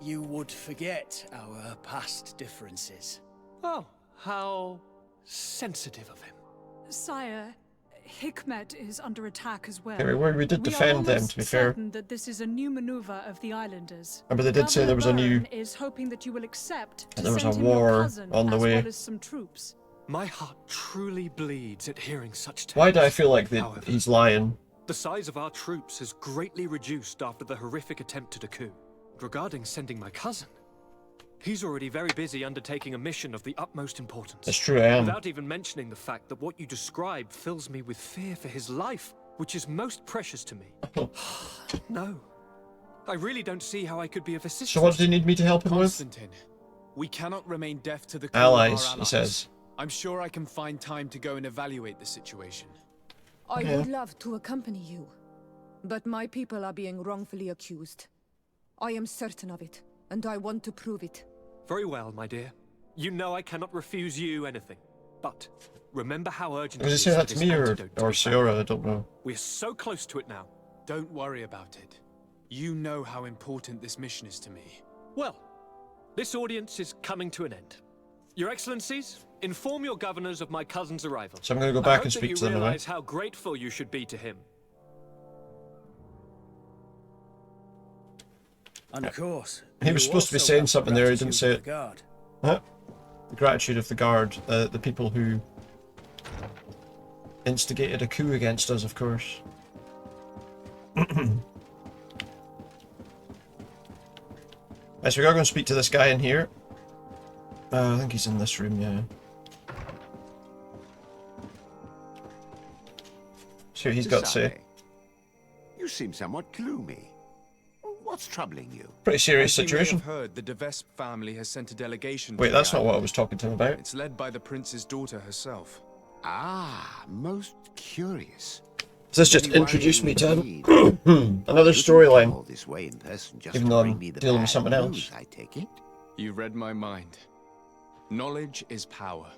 you would forget our past differences. Oh, how sensitive of him. Sire, Hikmet is under attack as well. Okay, we did defend them, to be fair. Certain that this is a new maneuver of the islanders. But they did say there was a new... is hoping that you will accept to there was a send him your war cousin on the as way. well as some troops. My heart truly bleeds at hearing such tales. Why do I feel like However, he's lying? the size of our troops has greatly reduced after the horrific attempt at a coup. Regarding sending my cousin, he's already very busy undertaking a mission of the utmost importance. That's true, I am. Without even mentioning the fact that what you describe fills me with fear for his life, which is most precious to me. No. I really don't see how I could be of assistance. So what do you need me to help him with? Constantine, we cannot remain deaf to the call Allies, of our allies, he says. I'm sure I can find time to go and evaluate the situation. I would love to accompany you, but my people are being wrongfully accused. I am certain of it, and I want to prove it. Very well, my dear. You know I cannot refuse you anything. But remember how urgent Was it he is saying for that to this me or antidote to be Siora? I found. don't know. We're so close to it now. Don't worry about it. You know how important this mission is to me. Well, this audience is coming to an end. Your Excellencies, inform your governors of my cousin's arrival. So I'm going to go back I and hope speak that to them you now. realize how grateful you should be to him. And of course, He was supposed to be also saying have something there, he didn't say gratitude it. of the guard. Huh? The gratitude of the guard, the people who instigated a coup against us, of course. Right, so we gotta go and speak to this guy in here. I think he's in this room, yeah. See what he's got to say. You seem somewhat gloomy. What's troubling you? Pretty serious As you may situation. have heard, the de Vespe family has sent a delegation. Wait, to that's the not what I island. was talking to him about. It's led by the prince's daughter herself. Ah, most curious. So this just Very introduced me to worrying him. indeed. Another You didn't storyline. call this way in person just Even to though bring I'm me the dealing with bad something else. news, I take it. You read my mind. Knowledge is power.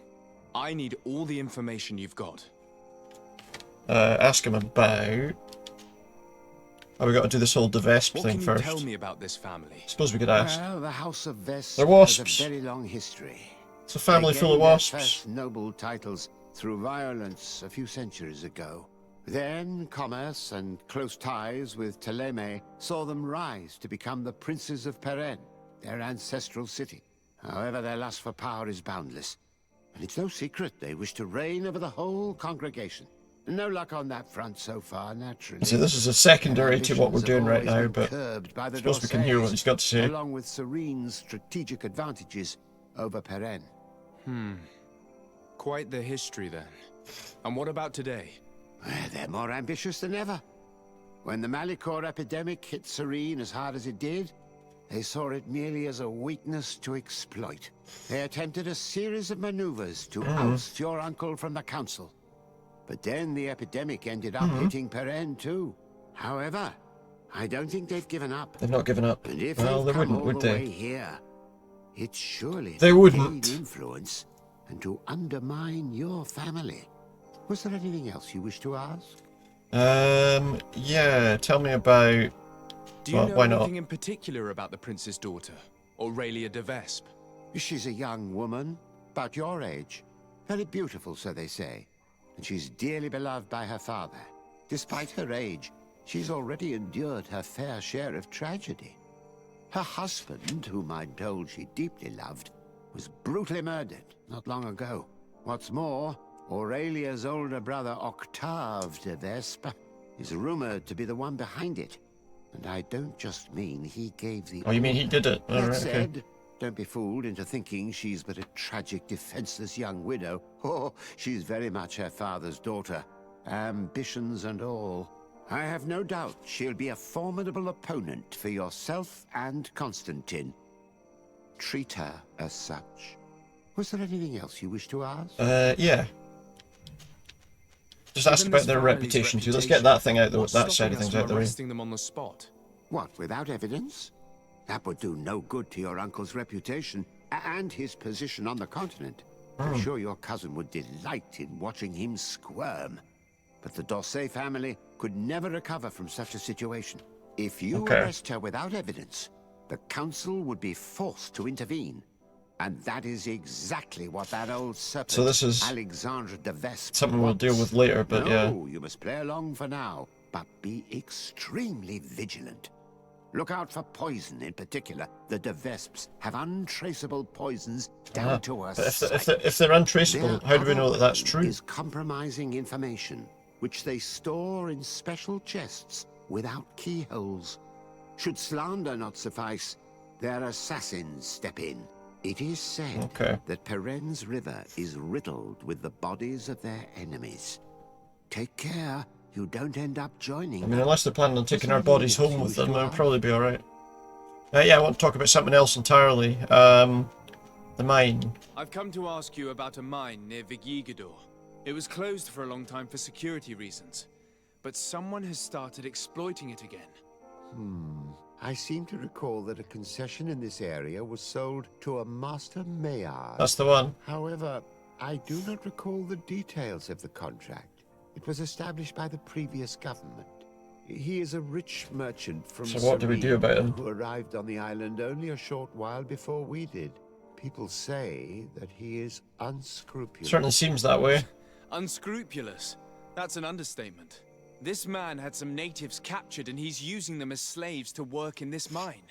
I need all the information you've got. Ask him about... Oh, we got to do this whole de Vespe What thing can you first. tell me about this family? Suppose we could ask. Well, the House of Vespe They're has wasps. a very long history. It's a family They full of gained their wasps. first noble titles through violence a few centuries ago. Then commerce and close ties with Ptolemy saw them rise to become the princes of Peren, their ancestral city. However, their lust for power is boundless, and it's no secret they wish to reign over the whole congregation. No luck on that front so far, naturally. See, this is a secondary to what we're Ambitions doing have right now, always been but curbed by I the suppose we can hear what he's got to say. along with Serene's strategic advantages over Peren. Quite the history then. And what about today? Well, they're more ambitious than ever. When the Malicor epidemic hit Serene as hard as it did, they saw it merely as a weakness to exploit. They attempted a series of maneuvers to oust your uncle from the council. But then the epidemic ended up hitting Peren too. However, I don't think they've given up. They've not given up. And if Well, they they've come wouldn't, all would the they? way here, it's surely They to wouldn't. gain influence and to undermine your family. Was there anything else you wish to ask? Yeah, tell me about... Do you Well, know why not? anything in particular about the prince's daughter, Aurelia de Vespe? She's a young woman, about your age. Very beautiful, so they say. And she's dearly beloved by her father. Despite her age, she's already endured her fair share of tragedy. Her husband, whom I'm told she deeply loved, was brutally murdered not long ago. What's more, Aurelia's older brother, Octave de Vespe, is rumored to be the one behind it. And I don't just mean he gave the... Oh, you mean he did it? That Alright, okay. said, don't be fooled into thinking she's but a tragic, defenseless young widow. Oh, she's very much her father's daughter. Ambitions and all. I have no doubt she'll be a formidable opponent for yourself and Constantine. Treat her as such. Was there anything else you wish to ask? Yeah. Just ask Given about this their family's reputation too. Let's get that thing out, what's that side stopping of us things from out the way. arresting them on the spot? What, without evidence? That would do no good to your uncle's reputation and his position on the continent. I'm sure your cousin would delight in watching him squirm. But the Dorsey family could never recover from such a situation. If you Okay. arrest her without evidence, the council would be forced to intervene. And that is exactly what that old serpent, So this is Alexandre de Vespe, something we'll wants. deal with later, but no, yeah. You must play along for now, but be extremely vigilant. Look out for poison in particular. The de Vespes have untraceable poisons down to a But site. if they're untraceable, Their how do we other know that that's weapon true? is compromising information, which they store in special chests without keyholes. Should slander not suffice, their assassins step in. It is said that Peren's river is riddled with the bodies of their enemies. Take care you don't end up joining I mean, unless they're planning on taking our bodies home with them, they'll probably be alright. Yeah, I want to talk about something else entirely. The mine. I've come to ask you about a mine near Vigigador. It was closed for a long time for security reasons, but someone has started exploiting it again. I seem to recall that a concession in this area was sold to a Master Maillard. That's the one. However, I do not recall the details of the contract. It was established by the previous government. He is a rich merchant from So what do we do about him? who arrived on the island only a short while before we did. People say that he is unscrupulous. Certainly seems that way. Unscrupulous? That's an understatement. This man had some natives captured and he's using them as slaves to work in this mine.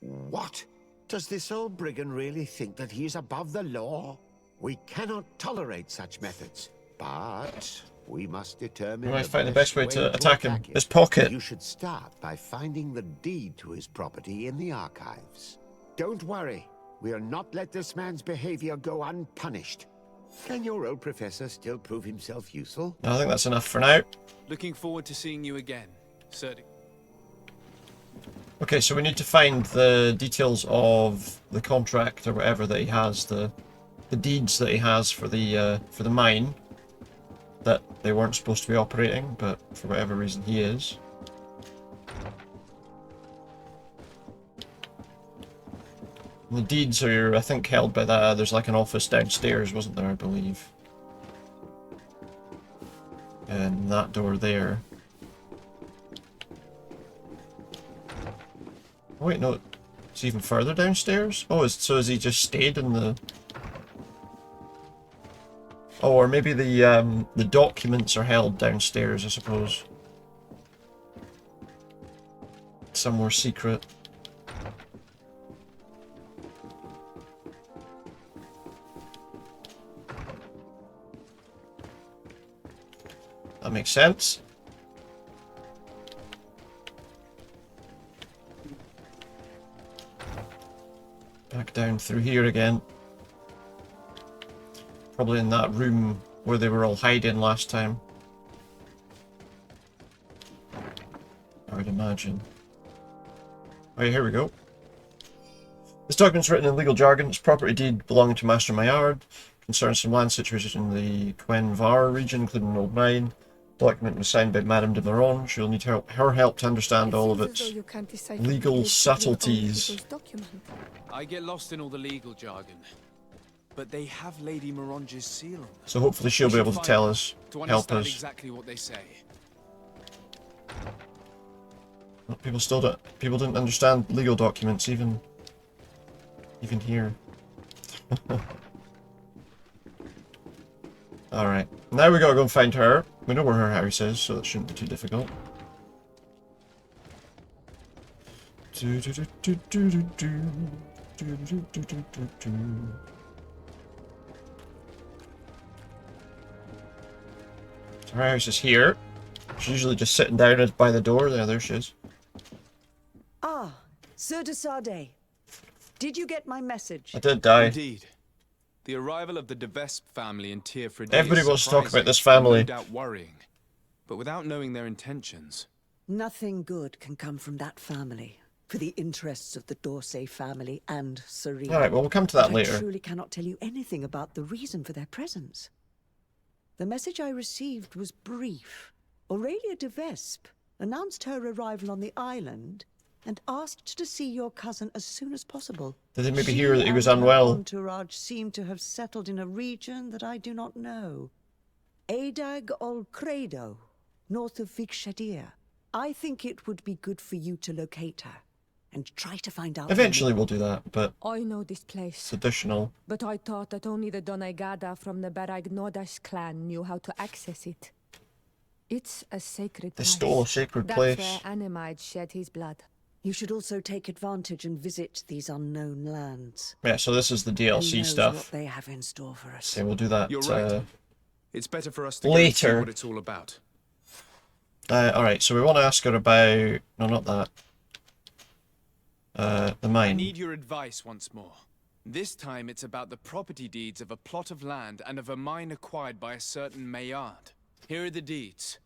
What? Does this old brigand really think that he is above the law? We cannot tolerate such methods, but we must determine We might find the best way to attack him. it. His pocket. You should start by finding the deed to his property in the archives. Don't worry, we'll not let this man's behavior go unpunished. Can your old professor still prove himself useful? I think that's enough for now. Looking forward to seeing you again, Sir. Okay, so we need to find the details of the contract or whatever that he has, the deeds that he has for the mine that they weren't supposed to be operating, but for whatever reason he is. And the deeds are, I think, held by that. There's like an office downstairs, wasn't there? I believe. And that door there. Oh, wait, no. It's even further downstairs? Oh, so has he just stayed in the... Oh, or maybe the documents are held downstairs, I suppose. Somewhere secret. That makes sense. Back down through here again. Probably in that room where they were all hiding last time. I would imagine. Oh, here we go. This document's written in legal jargon. It's property deed belonging to Master Maillard. Concerns some land situation in the Quenvar region, including an old mine. Document was signed by Madame de Morange. You'll need her help to understand all of its legal subtleties. I get lost in all the legal jargon, but they have Lady Morange's seal on them. So hopefully she'll be able to tell us, to help understand us. exactly what they say. Well, people didn't understand legal documents even here. Alright, now we gotta go and find her. We know where her house is, so that shouldn't be too difficult. So her house is here. She's usually just sitting down by the door. There she is. Ah, Sir de Sade. Did you get my message? I did die. Indeed. The arrival of the de Vespe family in Teer Fradee Everybody is wants to talk about surprising this family. and no doubt worrying, but without knowing their intentions. Nothing good can come from that family, for the interests of the Dorsey family and Serene. Alright, well, we'll come to that But later. I truly cannot tell you anything about the reason for their presence. The message I received was brief. Aurelia de Vespe announced her arrival on the island and asked to see your cousin as soon as possible. Did they maybe She hear that he was and her unwell? entourage seem to have settled in a region that I do not know. Adag ol Credo, north of Vigshadir. I think it would be good for you to locate her. and try to find out. Eventually we'll do that, but I know this place. it's additional. But I thought that only the Donaigada from the Baragnodash clan knew how to access it. It's a sacred They place. stole a sacred That's place. where Animide shed his blood. You should also take advantage and visit these unknown lands. Yeah, so this is the Who DLC knows stuff. what they have in store for us. Okay, we'll do that You're right. It's better for us to later. go and see what it's all about. Alright, so we want to ask her about... No, not that. The I mine. need your advice once more. This time it's about the property deeds of a plot of land and of a mine acquired by a certain Maillard. Here are the deeds.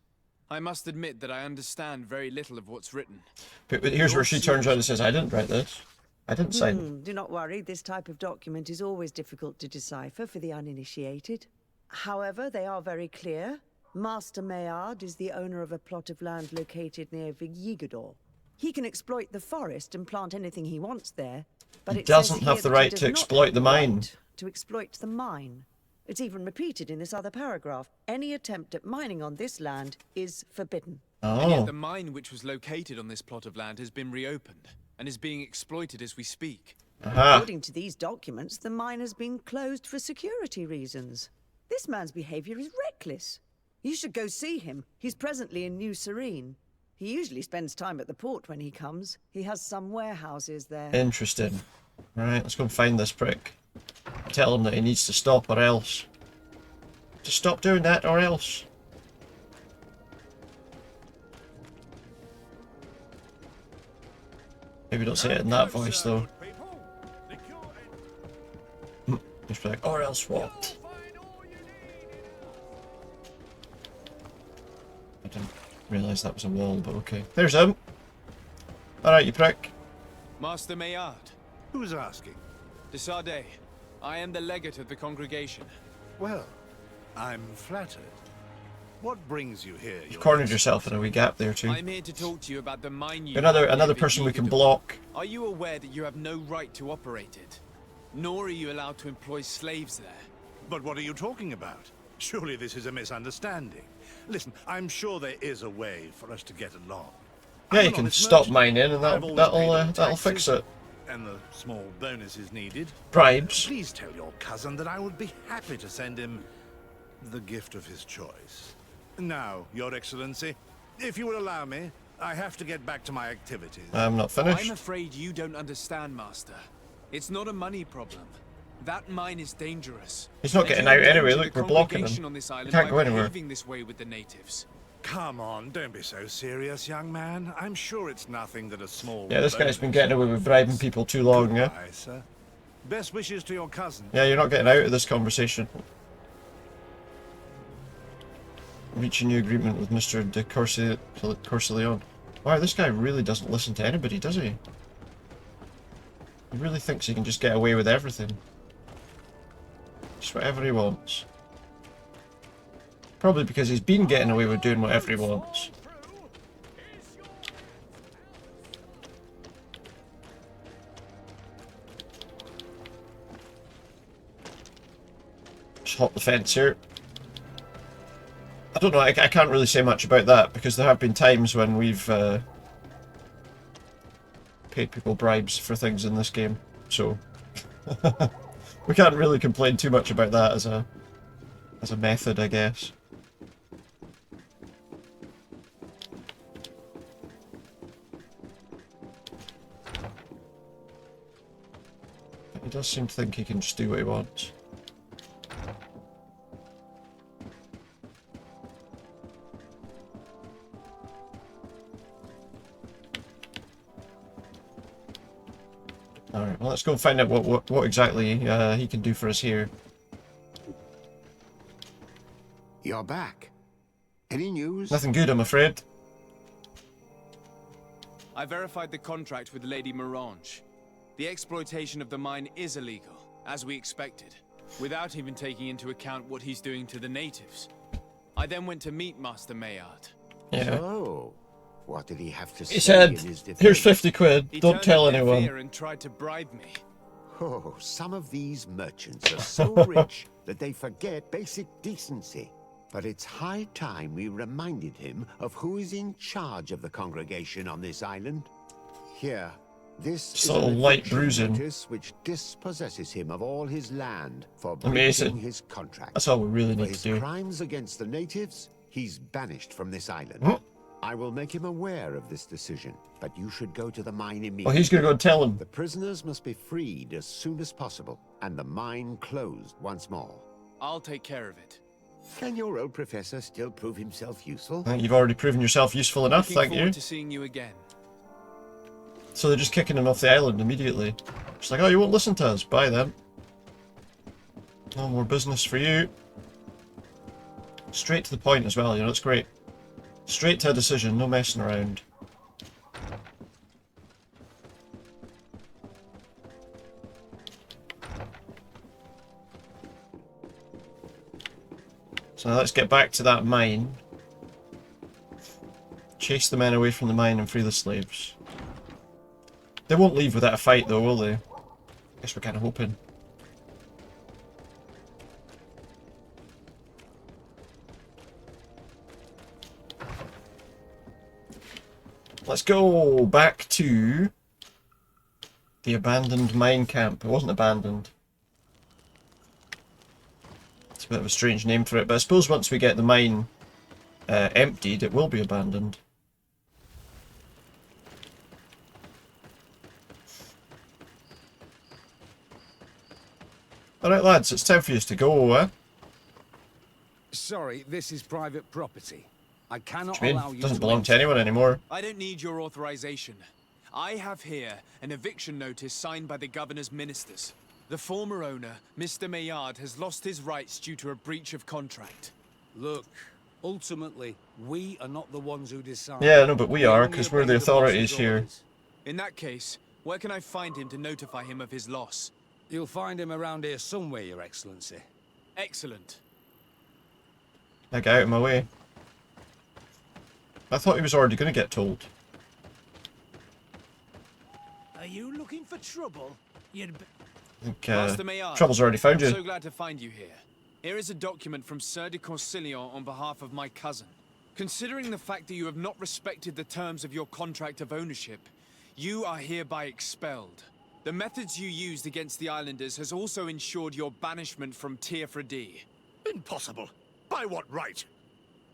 I must admit that I understand very little of what's written. But here's where she turns around and says, I didn't write this. I didn't sign it. Do not worry, this type of document is always difficult to decipher for the uninitiated. However, they are very clear. Master Maillard is the owner of a plot of land located near Vigigador. He can exploit the forest and plant anything he wants there, but He it doesn't says have here the that he right does to not exploit have the mine. right to exploit the mine. It's even repeated in this other paragraph. Any attempt at mining on this land is forbidden. And yet the mine which was located on this plot of land has been reopened and is being exploited as we speak. According to these documents, the mine has been closed for security reasons. This man's behavior is reckless. You should go see him. He's presently in New Serene. He usually spends time at the port when he comes. He has some warehouses there. Interesting. Alright, let's go and find this prick. Tell him that he needs to stop or else. Just stop doing that or else. Maybe don't say it in that voice though. Just be like, or else what? I didn't realise that was a wall, but okay. There's him! Alright, you prick. Master Maillard. Who's asking? De Sardet. I am the legate of the congregation. Well, I'm flattered. What brings you here? You've cornered yourself in a wee gap there too. I'm here to talk to you about the mine you Another person we can block. Are you aware that you have no right to operate it? Nor are you allowed to employ slaves there. But what are you talking about? Surely this is a misunderstanding. Listen, I'm sure there is a way for us to get along. Yeah, you can stop mining and that'll fix it. And the small bonuses needed. Bribes. Please tell your cousin that I would be happy to send him the gift of his choice. Now, Your Excellency, if you will allow me, I have to get back to my activities. I'm not finished. I'm afraid you don't understand, Master. It's not a money problem. That mine is dangerous. He's not getting out anyway. Look, we're blocking him. On this island He can't go by anywhere. behaving this way with the natives. Come on, don't be so serious, young man. I'm sure it's nothing that a small... Yeah, this guy's been getting away with bribing people too long, yeah? Goodbye, sir. Best wishes to your cousin. Yeah, you're not getting out of this conversation. Reach a new agreement with Mr. de Corseleon. Wow, this guy really doesn't listen to anybody, does he? He really thinks he can just get away with everything. Just whatever he wants. Probably because he's been getting away with doing whatever he wants. Just hop the fence here. I don't know, I can't really say much about that because there have been times when we've paid people bribes for things in this game, so we can't really complain too much about that as a method, I guess. But he does seem to think he can just do what he wants. Alright, well let's go and find out what exactly he can do for us here. You're back. Any news? Nothing good, I'm afraid. I verified the contract with Lady Morange. The exploitation of the mine is illegal, as we expected, without even taking into account what he's doing to the natives. I then went to meet Master Maillard. Yeah. So, what did he have to say? He said, in his defense? here's 50 quid, He don't turned tell a deaf anyone. ear and tried to bribe me. Oh, some of these merchants are so rich that they forget basic decency. But it's high time we reminded him of who is in charge of the congregation on this island. Here, This Just is a little an light eviction bruising. notice which dispossesses him of all his land for Amazing. breaching his contract. That's all we really For need his to do. crimes against the natives, he's banished from this island. Hmm? I will make him aware of this decision, but you should go to the mine immediately. Well, he's gonna go and tell him. The prisoners must be freed as soon as possible, and the mine closed once more. I'll take care of it. Can your old professor still prove himself useful? I think you've already proven yourself useful enough, Looking thank forward you. to seeing you again. So they're just kicking him off the island immediately. It's like, oh, you won't listen to us. Bye then. No more business for you. Straight to the point as well, you know, it's great. Straight to a decision, no messing around. So now let's get back to that mine. Chase the men away from the mine and free the slaves. They won't leave without a fight though, will they? Guess we're kind of hoping. Let's go back to the abandoned mine camp. It wasn't abandoned. It's a bit of a strange name for it, but I suppose once we get the mine emptied, it will be abandoned. Alright lads, it's time for you to go, eh? Sorry, this is private property. I cannot What do you allow mean? you It doesn't to belong to anyone anymore. I don't need your authorization. I have here an eviction notice signed by the governor's ministers. The former owner, Mr. Maillard, has lost his rights due to a breach of contract. Look, ultimately, we are not the ones who decide. Yeah, no, but we are, only because we're obey the authorities boss's here. orders. In that case, where can I find him to notify him of his loss? You'll find him around here somewhere, Your Excellency. Excellent. Now get out of my way. I thought he was already going to get told. Are you looking for trouble? You'd be... I think Master Maillard, trouble's already found I'm you. so glad to find you here. Here is a document from Sir de Corsillon on behalf of my cousin. Considering the fact that you have not respected the terms of your contract of ownership, you are hereby expelled. The methods you used against the islanders has also ensured your banishment from Teer Fradee. Impossible. By what right?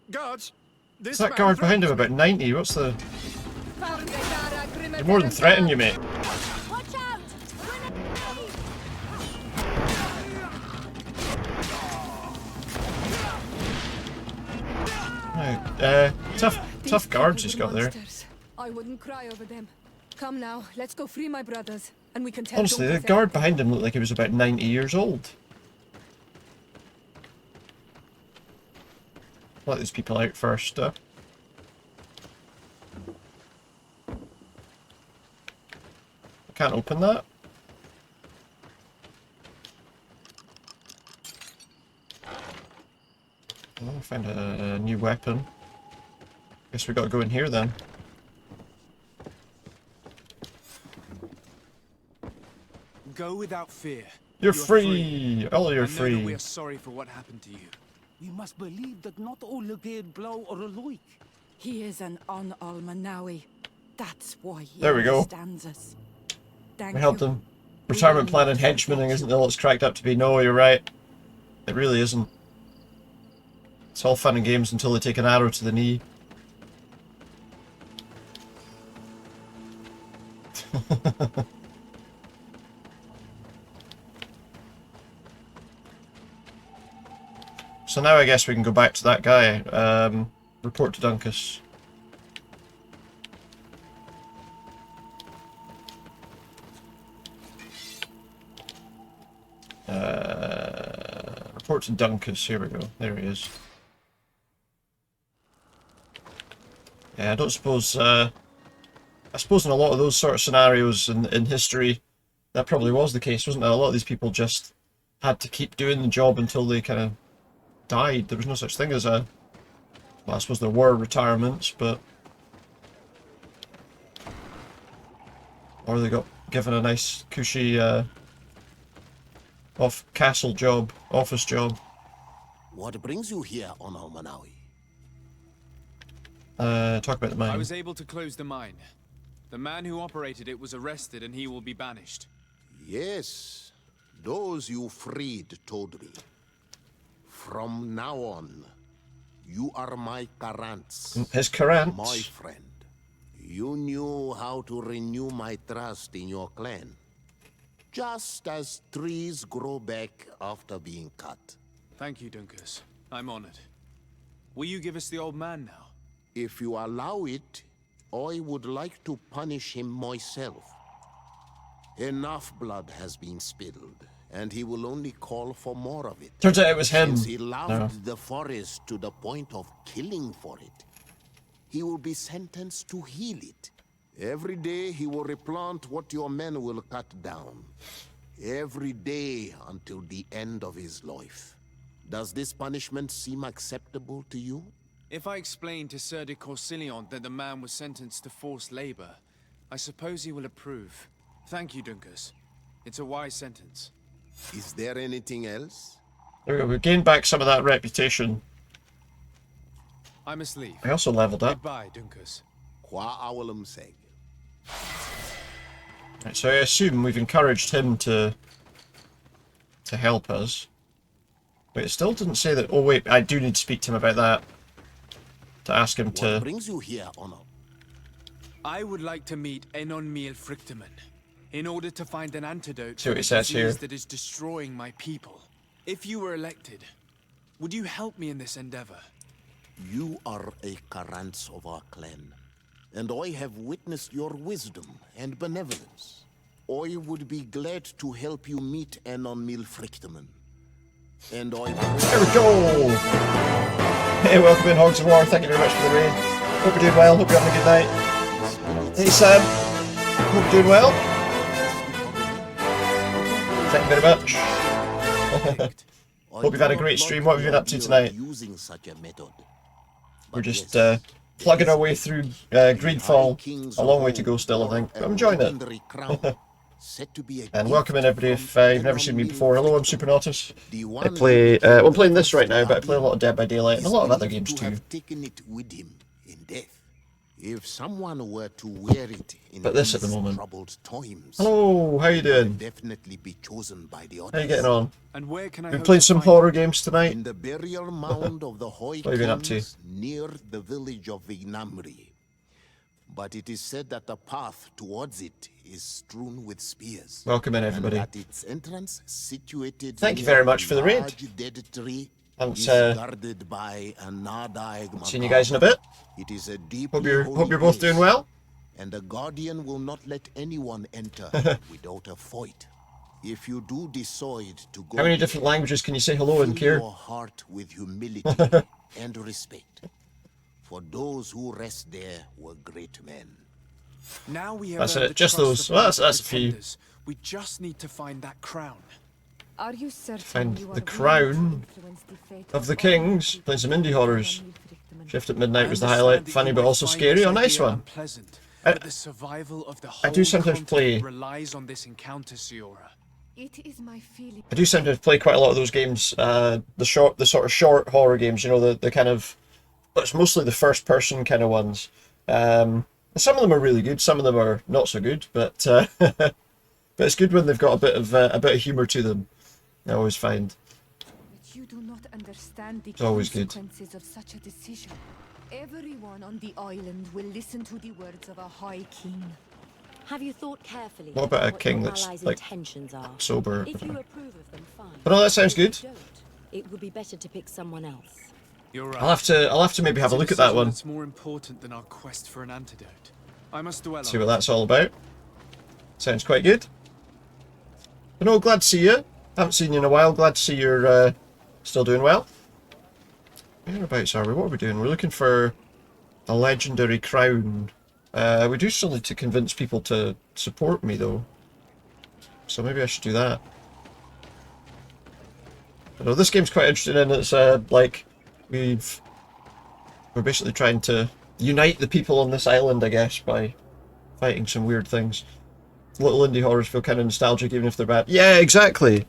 Guards, this Is that man guard behind him threatens about 90? What's the... They more than threaten you, mate. Watch out! Right, tough guards he's got there. I wouldn't cry over them. Come now, let's go free my brothers, and we can tell. Honestly, the guard behind him looked like he was about 90 years old. Let these people out first. I can't open that. Oh, I found a new weapon. Guess we gotta go in here then. Go without fear. You're free! Oh, you're I know that we free. are sorry for what happened to you. We must believe that not all Legade blow or alike. He is an Almanawi. That's why he There we go. understands us. Thank We helped you. him. Retirement plan and henchmaning isn't all it's cracked up to be. No, you're right. It really isn't. It's all fun and games until they take an arrow to the knee. So now I guess we can go back to that guy. Report to Duncas. Report to Duncas. Here we go. There he is. Yeah, I don't suppose. I suppose in a lot of those sort of scenarios in history, that probably was the case, wasn't it? A lot of these people just had to keep doing the job until they kind of died. There was no such thing as a... Well, I suppose there were retirements, but... Or they got given a nice, cushy, off-castle job, office job. What brings you here on Almanawi? Talk about the mine. I was able to close the mine. The man who operated it was arrested and he will be banished. Yes, those you freed told me. From now on, you are my Karants. His Karants? My friend. You knew how to renew my trust in your clan. Just as trees grow back after being cut. Thank you, Dunkus. I'm honored. Will you give us the old man now? If you allow it, I would like to punish him myself. Enough blood has been spilled, and he will only call for more of it. Turns out it was him. Since he loved No. the forest to the point of killing for it, he will be sentenced to heal it. Every day he will replant what your men will cut down. Every day until the end of his life. Does this punishment seem acceptable to you? If I explain to Sir de Corsilion that the man was sentenced to forced labor, I suppose he will approve. Thank you, Dunkus. It's a wise sentence. Is there anything else? There we go, we gained back some of that reputation. I must leave. I also leveled up. Goodbye, Dunkus. Qua awalum seg. Right, so I assume we've encouraged him to help us. Wait, it still didn't say that. Oh wait, I do need to speak to him about that. To ask him to. What brings you here, Honor? I would like to meet Enon Miel Frichtemann in order to find an antidote See what for it the says here. disease that is destroying my people. If you were elected, would you help me in this endeavor? You are a Karants of our clan, and I have witnessed your wisdom and benevolence. I would be glad to help you meet Enon Miel Frichtemann. And I... There we go! Hey, welcome in, Hogs of War. Thank you very much for the raid. Hope you're doing well. Hope you're having a good night. Hey, Sam. Hope you're doing well. Thank you very much. Hope you've had a great stream. What have you been up to tonight? Using such a method. We're just plugging our way through Greedfall. A long way to go still, I think. But I'm enjoying it. And welcome in everybody if you've never seen me before. Hello, I'm Supernautus. I play, well, I'm playing this right now, but I play a lot of Dead by Daylight and a lot of other games too. Taken it with him in death. If someone were to wear it in But this at the moment. troubled times, Hello, how you doing? would definitely be chosen by the others. How you getting on? And where can I Been hope playing to some find horror games tonight. In the burial mound of the Hoi What have you been up to? Kings near the village of Vignamri. But it is said that the path towards it is strewn with spears. Welcome in, everybody. And at its entrance, situated Thank you near very much a for the raid. large dead tree, Thanks, is guarded by a Nadaig seeing you guys in a bit. It is a deep. Hope you're both doing well. And the Guardian will not let anyone enter without a fight. If you do decide to go, How many different languages can you say hello in, fill Kier? your heart with humility and respect. For those who rest there were great men. Now we have That's earned it, the just trust those. of Well, our that's a few. defenders. We just need to find that crown. Are you certain Find you the are willing crown to influence the fate of the kings. Playing some indie horrors. Shift at Midnight was the highlight. Funny but also scary. Oh, nice one. But the survival of the I do whole sometimes play. continent relies on this encounter, Siora. It is my feeling. I do sometimes play quite a lot of those games. The sort of short horror games. You know, the kind of. But it's mostly the first person kind of ones. Some of them are really good. Some of them are not so good. But but it's good when they've got a bit of humour to them. I always find. But you do not understand the It's always good. consequences of such a decision. Everyone on the island will listen to the words of a High King. Have you thought carefully What about a what king your that's, allies' like, intentions are? sober? If you approve of them, fine. But no, that sounds good. If you don't, it would be better to pick someone else. You're right. I'll have to maybe have a look at that one. It's more important than our quest for an antidote. I must dwell See on what it. that's all about. Sounds quite good. But no, glad to see you. Haven't seen you in a while. Glad to see you're still doing well. Whereabouts are we? What are we doing? We're looking for a legendary crown. We do still need to convince people to support me though. So maybe I should do that. I know this game's quite interesting and it's like we're basically trying to unite the people on this island, I guess, by fighting some weird things. Little indie horrors feel kind of nostalgic even if they're bad. Yeah, exactly.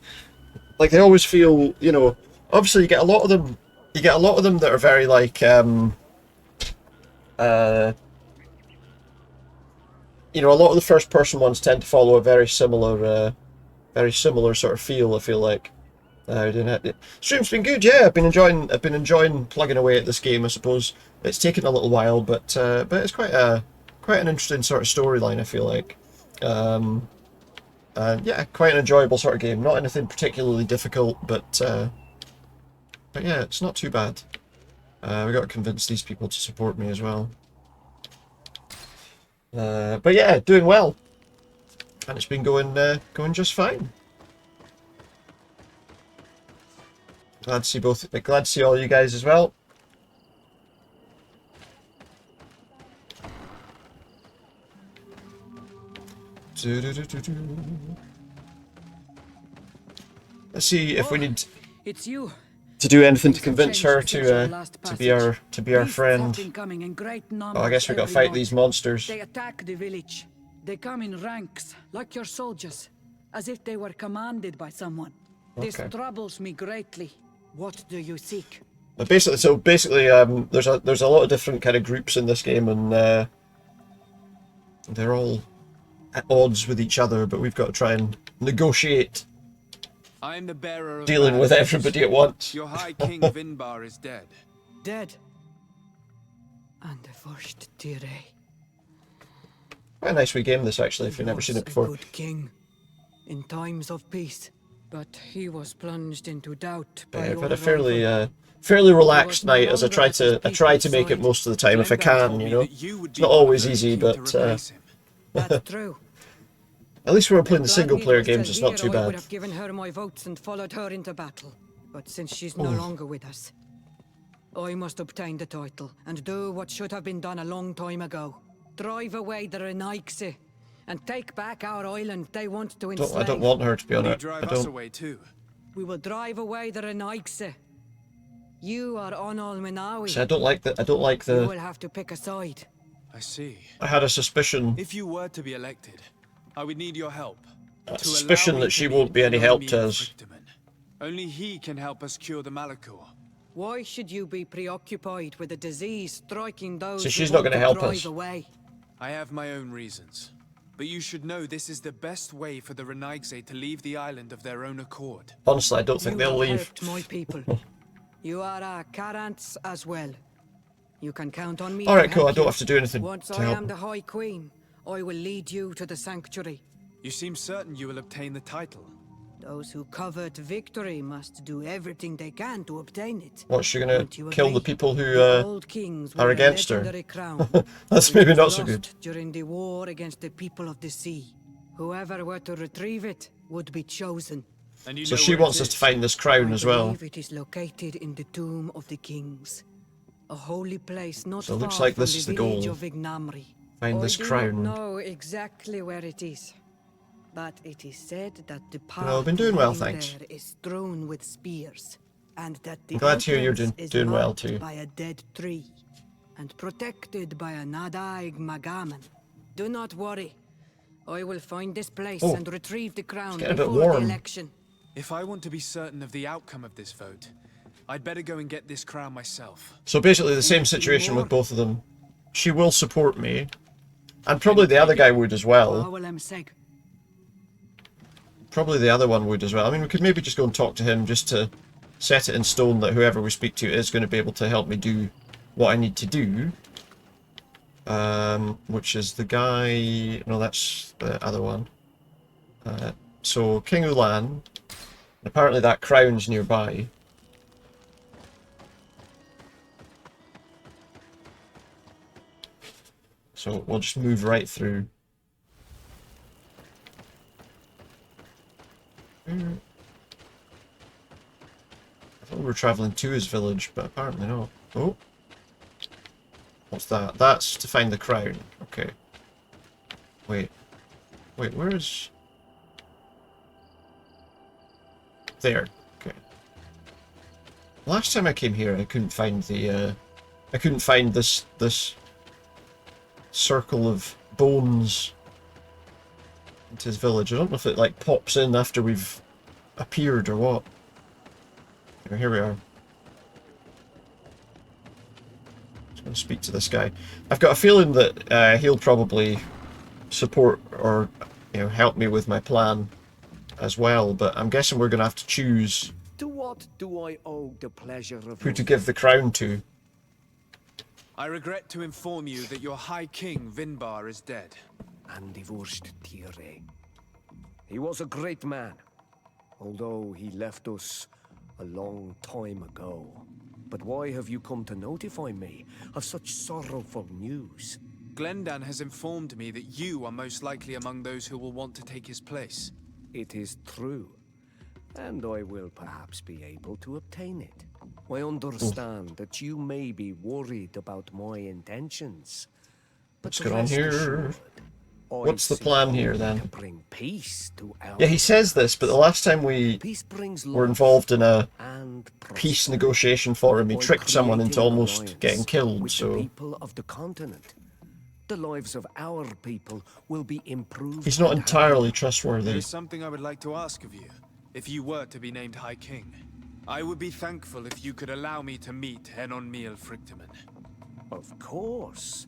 Like they always feel, you know, obviously you get a lot of them that are very like you know, a lot of the first-person ones tend to follow a very similar sort of feel. I feel like. Stream's been good, yeah. I've been enjoying plugging away at this game. I suppose it's taken a little while, but it's quite an interesting sort of storyline. I feel like, and yeah, quite an enjoyable sort of game. Not anything particularly difficult, but yeah, it's not too bad. We got to convince these people to support me as well. But yeah, doing well, and it's been going just fine. Glad to see all you guys as well. Let's see if we need It's you. to do anything to convince her to be our friend. Oh, I guess we got to fight these monsters. They attack the village. They come in ranks, like your soldiers, as if they were commanded by someone. This troubles me greatly. What do you seek? Basically, there's a lot of different kind of groups in this game, and they're all at odds with each other. But we've got to try and negotiate. I am the bearer of dealing with everybody at once. Your High King Vinbar is dead. Dead. And the first Teer. Quite a nice wee game, this, actually, if you've never seen it before. Good king, in times of peace. But he was plunged into doubt by I've had a fairly relaxed night, as I try to make it most of the time if I can, you know. It's not always easy, but That's true. At least when we're playing the single-player games, it's not too I would bad. have given her my votes and followed her into battle. But since she's no longer with us, I must obtain the title and do what should have been done a long time ago. Drive away the Renaigse and take back our island they want to enslave. I don't want her to be on it. Drive us away too. We will drive away the Renaigse. You are on Almenawi. See, I don't like the. You will have to pick a side. I see. I had a suspicion. If you were to be elected, I would need your help. A suspicion that she won't be any help to us. Only he can help us cure the Malachor. Why should you be preoccupied with a disease striking those So she's who not want going to help drive us. away? I have my own reasons. But you should know this is the best way for the Renaigse to leave the island of their own accord. Honestly, I don't think they'll leave. Helped my people. You are a Karants as well. You can count on me. All right, to cool. I help don't you. have to do anything Once to I help. am the High Queen, I will lead you to the sanctuary. You seem certain you will obtain the title. Those who covet victory must do everything they can to obtain it. What's she gonna Don't you kill agree? the people who The old kings are were a against her? legendary crown. That's It maybe was not so lost good. During the war against the people of the sea, whoever were to retrieve it would be chosen. And you So know she where wants it us to is? find this crown I as well. believe it is located in the tomb of the kings, a holy place not So it far looks like from this the is the village goal. of Ignamri. Find this I crown. do not know exactly where it is, but it is said that the path I've been doing well, leading thanks. there is strewn with spears, and that the I'm glad to hear you're entrance is doing well marked too. by a dead tree and protected by a Nadaig Magaman. Do not worry. I will find this place Oh, and retrieve the crown getting a bit before the warm. election. If I want to be certain of the outcome of this vote, I'd better go and get this crown myself. So basically the same situation with both of them. She will support me, and probably the other guy would as well. Probably the other one would as well. I mean, we could maybe just go and talk to him just to set it in stone that whoever we speak to is going to be able to help me do what I need to do. Which is the guy... No, that's the other one. So, King Ulan. Apparently that crown's nearby. So we'll just move right through. I thought we were travelling to his village, but apparently not. Oh. What's that? That's to find the crown. Okay. Wait. Wait, where is... There. Okay. Last time I came here, I couldn't find the, I couldn't find this circle of bones into his village. I don't know if it, like, pops in after we've appeared or what. Here we are. Just going to speak to this guy. I've got a feeling that he'll probably support or help me with my plan as well, but I'm guessing we're going to have to choose To what do I owe the pleasure of who to give the crown to. I regret to inform you that your High King, Vinbar, is dead. And divorced Teer. He was a great man, although he left us a long time ago. But why have you come to notify me of such sorrowful news? Glendan has informed me that you are most likely among those who will want to take his place. It is true, and I will perhaps be able to obtain it. I understand that you may be worried about my intentions. What's going on here? Assured, What's the plan here then? to bring peace to our Yeah, he says this, but the last time we were involved in a peace negotiation forum, he tricked someone into almost getting killed, with the so people of the continent. The lives of our people will be improved. he's not and entirely happy. trustworthy. There is something I would like to ask of you. If you were to be named High King, I would be thankful if you could allow me to meet Enon Miel Frichtemann. Of course.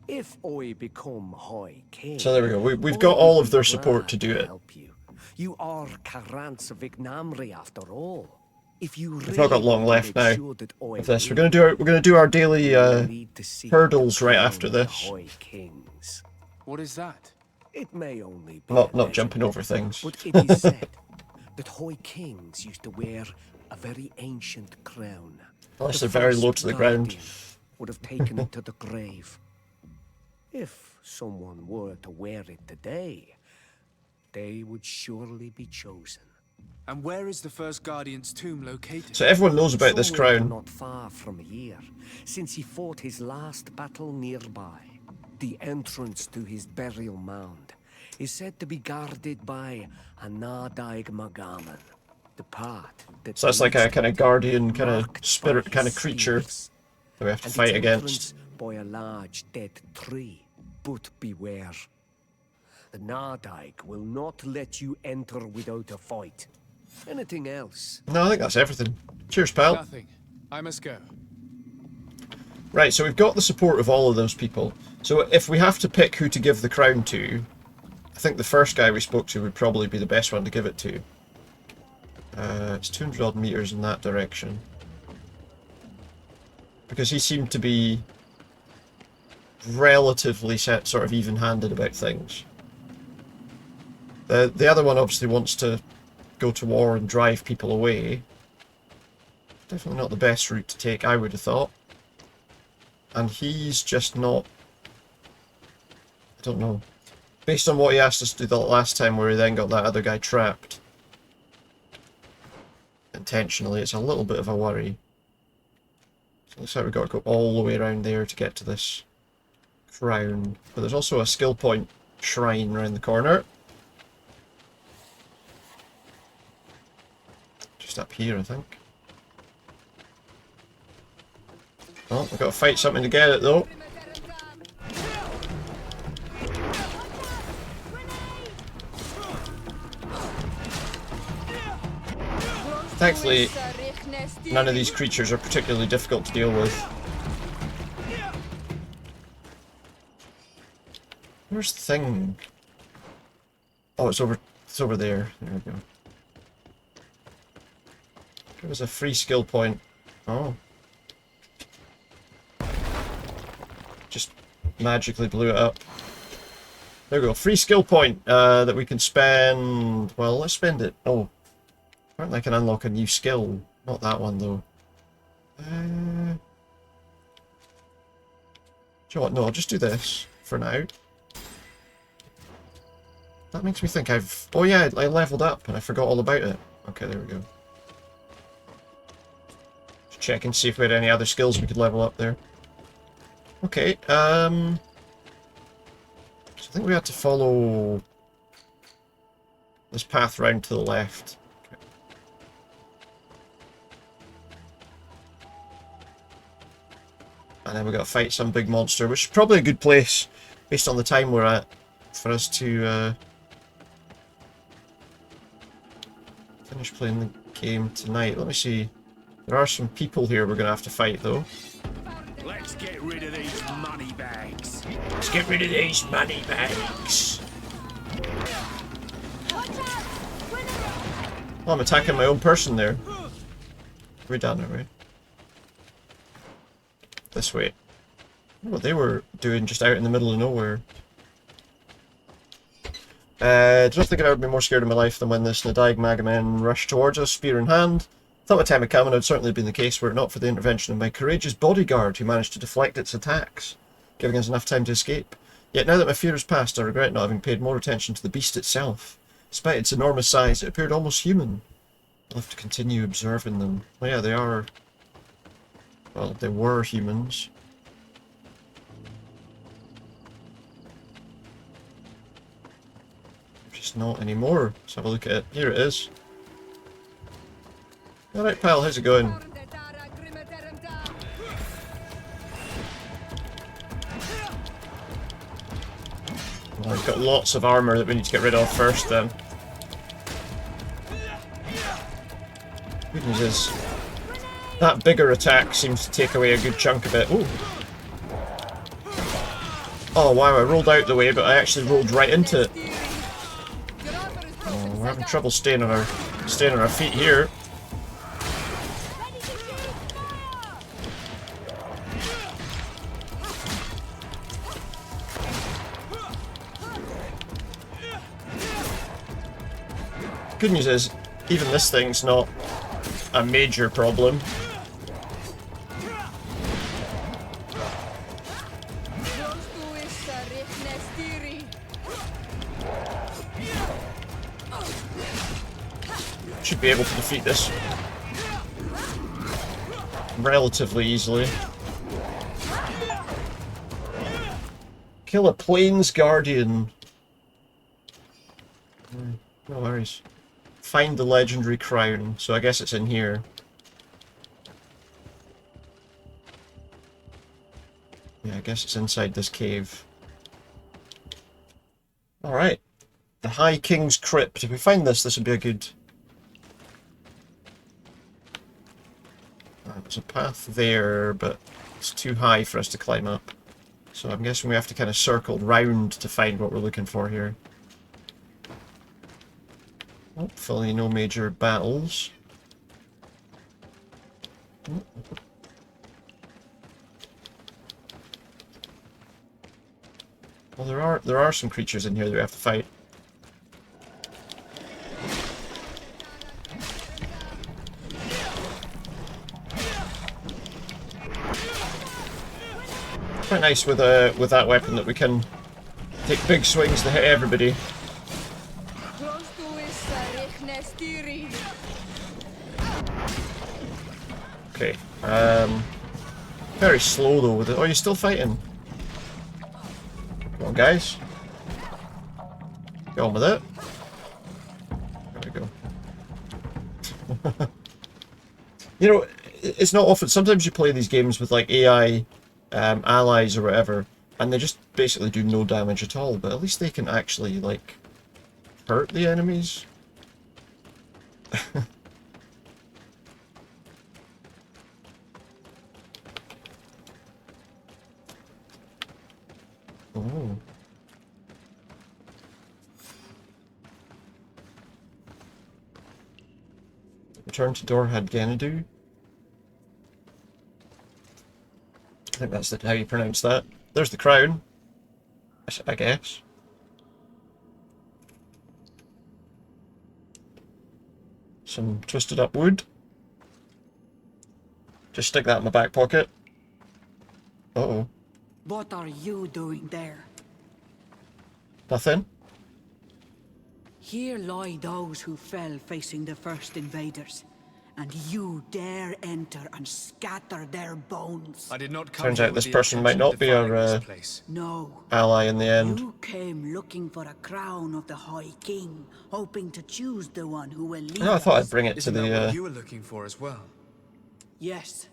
If I become High King... So there we go. We've got all of their support to do it. You are Karant's Vignamri after all. If you We've not got long left now of this. We're gonna do our daily hurdles right after this. What is that? It may only be Not jumping over things. but it is said that High Kings used to wear a very ancient crown. Unless The they're very first low to the ground. guardian would have taken it to the grave. If someone were to wear it today, they would surely be chosen. And where is the first Guardian's tomb located? So everyone knows about this Somewhere crown. not far from here, since he fought his last battle nearby. The entrance to his burial mound is said to be guarded by a Nadaig Magaman, the path that So that's like a leads kind of to guardian, kind of marked spirit, by kind of his creature thieves, that we have to and fight its against. entrance by a large dead tree. But beware. The Nadaig will not let you enter without a fight. Anything else? No, I think that's everything. Cheers, pal. Nothing. I must go. Right, so we've got the support of all of those people. So if we have to pick who to give the crown to, I think the first guy we spoke to would probably be the best one to give it to. It's 200 odd meters in that direction. Because he seemed to be relatively sort of even-handed about things. The other one obviously wants to go to war and drive people away. Definitely not the best route to take, I would have thought. And he's just not... I don't know. Based on what he asked us to do the last time where he then got that other guy trapped intentionally, it's a little bit of a worry. So it looks like we've got to go all the way around there to get to this crown. But there's also a skill point shrine around the corner. Just up here, I think. Oh, we've got to fight something to get it, though. Thankfully, none of these creatures are particularly difficult to deal with. Where's the thing? Oh, it's over there. There we go. There was a free skill point. Oh. Just magically blew it up. There we go. Free skill point that we can spend. Well, let's spend it. Oh. Apparently I can unlock a new skill. Not that one, though. Do you know what? No, I'll just do this for now. That makes me think I've... Oh yeah, I leveled up and I forgot all about it. Okay, there we go. Just check and see if we had any other skills we could level up there. Okay, so I think we had to follow this path round to the left. Okay. And then we got to fight some big monster, which is probably a good place, based on the time we're at, for us to finish playing the game tonight. Let me see. There are some people here we're going to have to fight, though. Let's get rid of these money bags. Let's get rid of these money bags. Oh, I'm attacking my own person there. We're down there, right? This way. What they were doing just out in the middle of nowhere. I don't think I've ever been more scared in my life than when this Nadaig Magamen rushed towards us, spear in hand. Thought my time had come, and it would certainly been the case were it not for the intervention of my courageous bodyguard who managed to deflect its attacks, giving us enough time to escape. Yet now that my fear is past, I regret not having paid more attention to the beast itself. Despite its enormous size, it appeared almost human. I'll have to continue observing them. Well, yeah, they are... Well, they were humans. Just not anymore. Let's have a look at it. Here it is. Alright, pal, how's it going? Well, I've got lots of armour that we need to get rid of first, then. Good news is, that bigger attack seems to take away a good chunk of it. Ooh. Oh wow, I rolled out the way, but I actually rolled right into it. Oh, we're having trouble staying on our feet here. Good news is, even this thing's not a major problem. Should be able to defeat this relatively easily. Kill a Plains Guardian. No worries. Find the legendary crown, so I guess it's in here. Yeah, I guess it's inside this cave. Alright. The High King's Crypt. If we find this, this would be a good... There's a path there, but it's too high for us to climb up. So I'm guessing we have to kind of circle round to find what we're looking for here. Hopefully no major battles. Well, there are some creatures in here that we have to fight. Quite nice with that weapon that we can take big swings to hit everybody. Okay. Very slow though with it. Oh, you're still fighting? Come on, guys. Go on with it. There we go. You know, it's not often. Sometimes you play these games with like AI allies or whatever, and they just basically do no damage at all. But at least they can actually like hurt the enemies. Oh. Return to Dorhad Genadu. I think that's how you pronounce that. There's the crown, I guess. Some twisted up wood. Just stick that in my back pocket. Uh-oh. What are you doing there? Nothing. Here lie those who fell facing the first invaders, and you dare enter and scatter their bones. I did not come Turns here out with this the person might intention not of be our defiling this place. No. ally in the end. You came looking for a crown of the High King, hoping to choose the one who will lead No, I thought us. I'd bring it to Isn't the... that what you were looking for as well? Yes,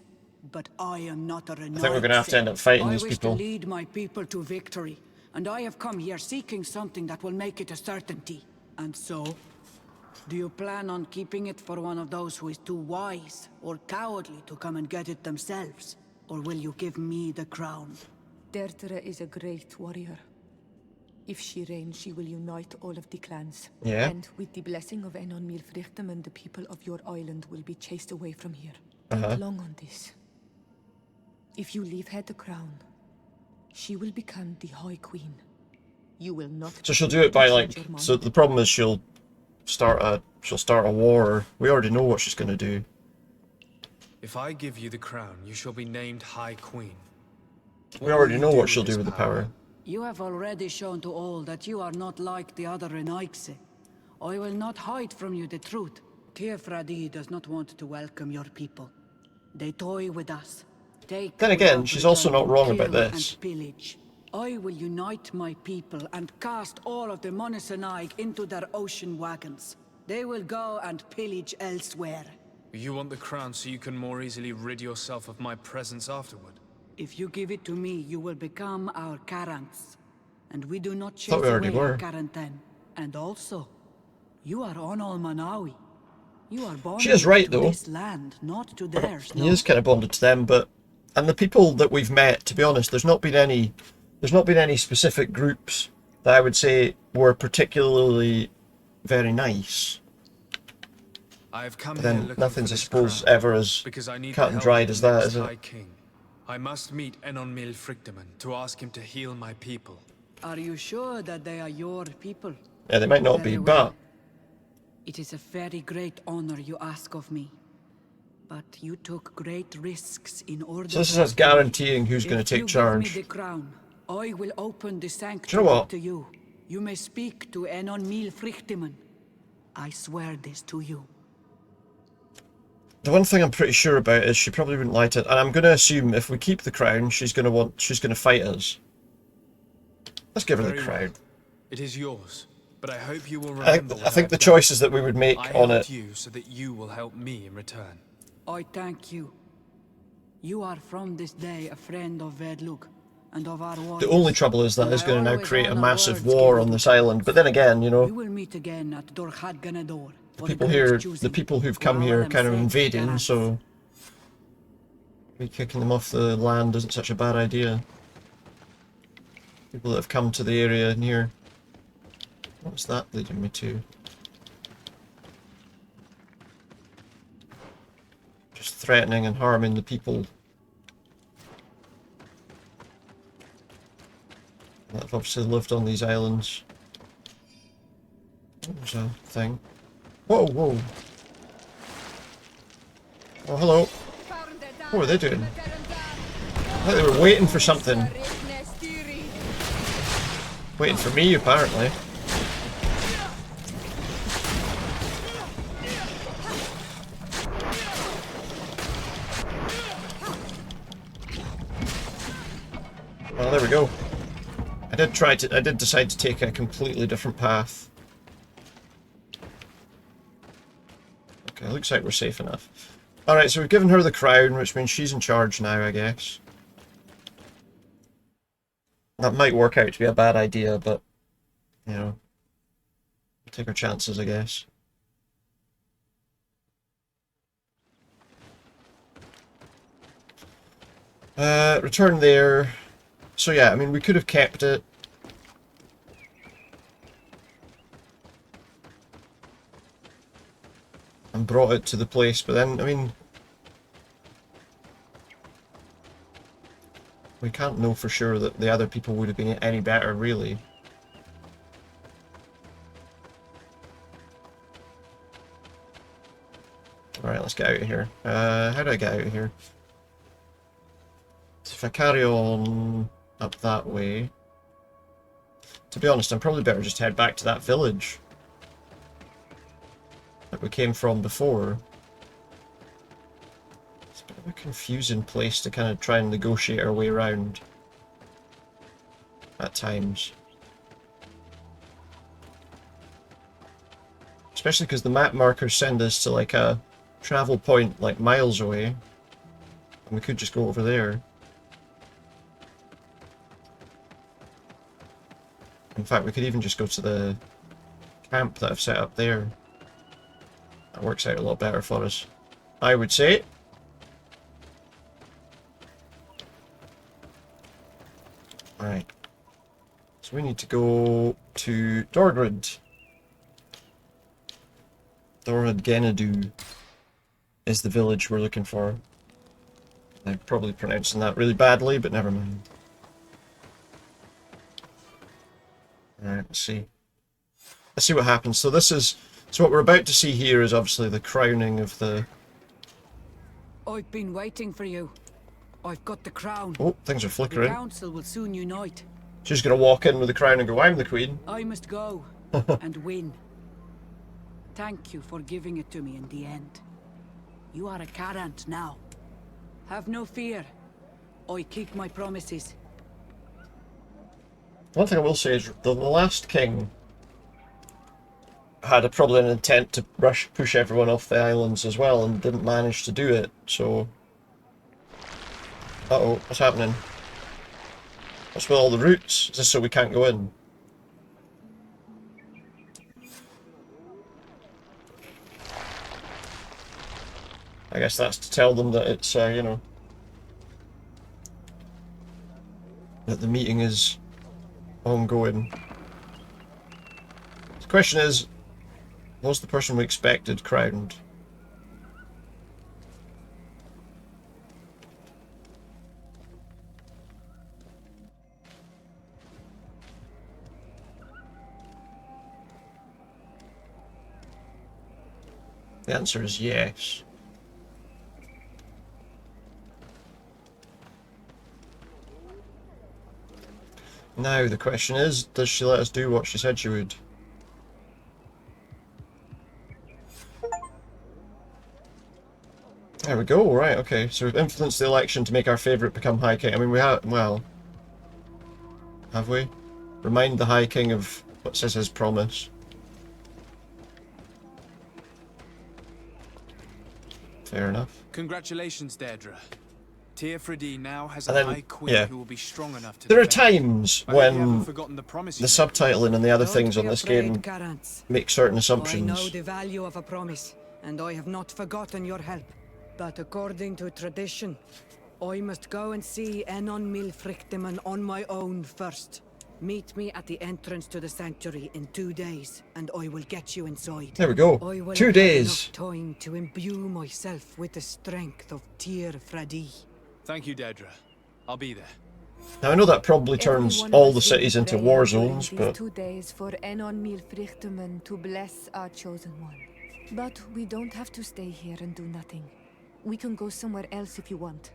but I am not a renowned. I think we're going to have to end up fighting these I wish people. to lead my people to victory, and I have come here seeking something that will make it a certainty. And so, do you plan on keeping it for one of those who is too wise or cowardly to come and get it themselves? Or will you give me the crown? Dertre is a great warrior. If she reigns, she will unite all of the clans. Yeah. And with the blessing of Enon Milfrichtem, the people of your island will be chased away from here. Think long on this. If you leave her the crown, she will become the High Queen. You will not. So she'll do it by like. So the problem is she'll start a war. We already know what she's gonna do. If I give you the crown, you shall be named High Queen. We already know what she'll do with the power. You have already shown to all that you are not like the other Renaigse. I will not hide from you the truth. Teer Fradee does not want to welcome your people. They toy with us. Take Then again, she's also not wrong about this. and pillage. I will unite my people and cast all of the Monisanaig into their ocean wagons. They will go and pillage elsewhere. You want the crown so you can more easily rid yourself of my presence afterward? If you give it to me, you will become our Karants. And we do not chase Thought we already away our were. Karanten. And also, you are Onol Manawi. You are bonded She is right, to though. this land, not to theirs. He is kind of bonded to them, but and the people that we've met, to be honest, there's not been any specific groups that I would say were particularly very nice. I have come But here then looking nothing's, for I this suppose, crown, ever as because I need cut the and help dried of as the that, next is it? High King. I must meet Enon Milfrichtem to ask him to heal my people. Are you sure that they are your people? Yeah, they might not Very be, well. but It is a very great honor you ask of me. But you took great risks in order so this is to us guaranteeing who's going to take If charge. you give me the crown, I will open the Do you sanctuary know what? to you. You may speak to Enon Milfrichtem. I swear this to you. The one thing I'm pretty sure about is she probably wouldn't like it, and I'm going to assume if we keep the crown, she's going to fight us. Let's give her the Very well. crown. It is yours, but I hope you will I remember think, what I think I've the done. choices that we would make I on helped it. you so that you will help me in return. I thank you. You are from this day a friend of Vedlug and of our warriors. The only trouble is that And is I going to now always create a honor massive words war given on to this island. But then again, you We know, will meet again at Dorkhad Ganador. the people here, the people who've come here are kind of invading, so me kicking them off the land isn't such a bad idea. People that have come to the area near. What's that leading me to? Just threatening and harming the people that have obviously lived on these islands. There's a thing. Whoa, whoa. Oh, hello. What were they doing? I think they were waiting for something. Waiting for me, apparently. Well, there we go. I did decide to take a completely different path. Okay, looks like we're safe enough. Alright, so we've given her the crown, which means she's in charge now, I guess. That might work out to be a bad idea, but, you know, take our chances, I guess. Return there. So yeah, I mean, we could have kept it. And brought it to the place, but then, I mean, we can't know for sure that the other people would have been any better, really. Alright, let's get out of here. How do I get out of here? So if I carry on up that way... To be honest, I'm probably better just head back to that village that we came from before. It's a bit of a confusing place to kind of try and negotiate our way around at times. Especially because the map markers send us to like a travel point like miles away. And we could just go over there. In fact, we could even just go to the camp that I've set up there. That works out a lot better for us, I would say. Alright. So So we need to go to Dorgrid. Dorad Genadu is the village we're looking for. I'm probably pronouncing that really badly, but never mind. Alright, let's see. Let's see what happens. So what we're about to see here is obviously the crowning of the... I've been waiting for you. I've got the crown. Oh, things are flickering. The council will soon unite. She's gonna walk in with the crown and go, I'm the queen. I must go and win. Thank you for giving it to me in the end. You are a Carant now. Have no fear. I keep my promises. One thing I will say is the last king had probably an intent to push everyone off the islands as well and didn't manage to do it, so... Uh-oh, what's happening? What's with all the routes? Is this so we can't go in? I guess that's to tell them that it's, you know... that the meeting is ongoing. The question is, was the person we expected crowned? The answer is yes. Now the question is, does she let us do what she said she would? There we go, right, okay. So we've influenced the election to make our favourite become High King. I mean, we have, well... Have we? Remind the High King of what says his promise. Fair enough. Congratulations, Deirdre. Teer Fradee now has And a then, high queen yeah. who will be strong enough to There are defend. times I hope you haven't when forgotten the promise the you made. subtitling and the other Don't things on be this afraid, game Carants. make certain I know assumptions. the value of a promise, and I have not forgotten your help. But according to tradition, I must go and see Enon Milfrichteman on my own first. Meet me at the entrance to the sanctuary in 2 days, and I will get you inside. There we go. I will 2 have days. enough time to imbue myself with the strength of Teer Fradee. Thank you, Deirdre. I'll be there. Now I know that probably turns Everyone all of the us will cities be into praying war during zones, these but 2 days for Enon Milfrichteman to bless our chosen one. But we don't have to stay here and do nothing. We can go somewhere else if you want.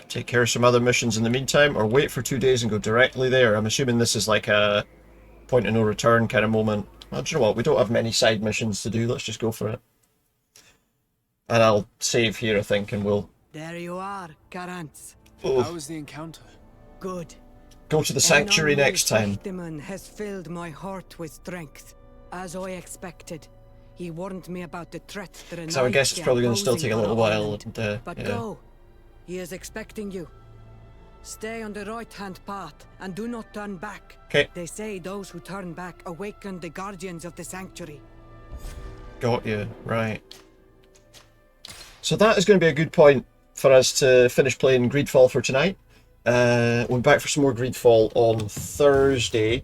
take care of some other missions in the meantime, or wait for 2 days and go directly there. I'm assuming this is like a point of no return kind of moment. Well, do you know what? We don't have many side missions to do. Let's just go for it. And I'll save here, I think, and we'll... There you are, Carants. How was the encounter? Good. Go to the sanctuary next time. Milfrichteman has filled my heart with strength, as I expected. He warned me about the threat that So I guess it's probably going to still take a little while. And, but yeah. go. He is expecting you. Stay on the right-hand path and do not turn back. Okay. They say those who turn back awaken the guardians of the sanctuary. Got you. Right. So that is going to be a good point for us to finish playing Greedfall for tonight. We'll be back for some more Greedfall on Thursday.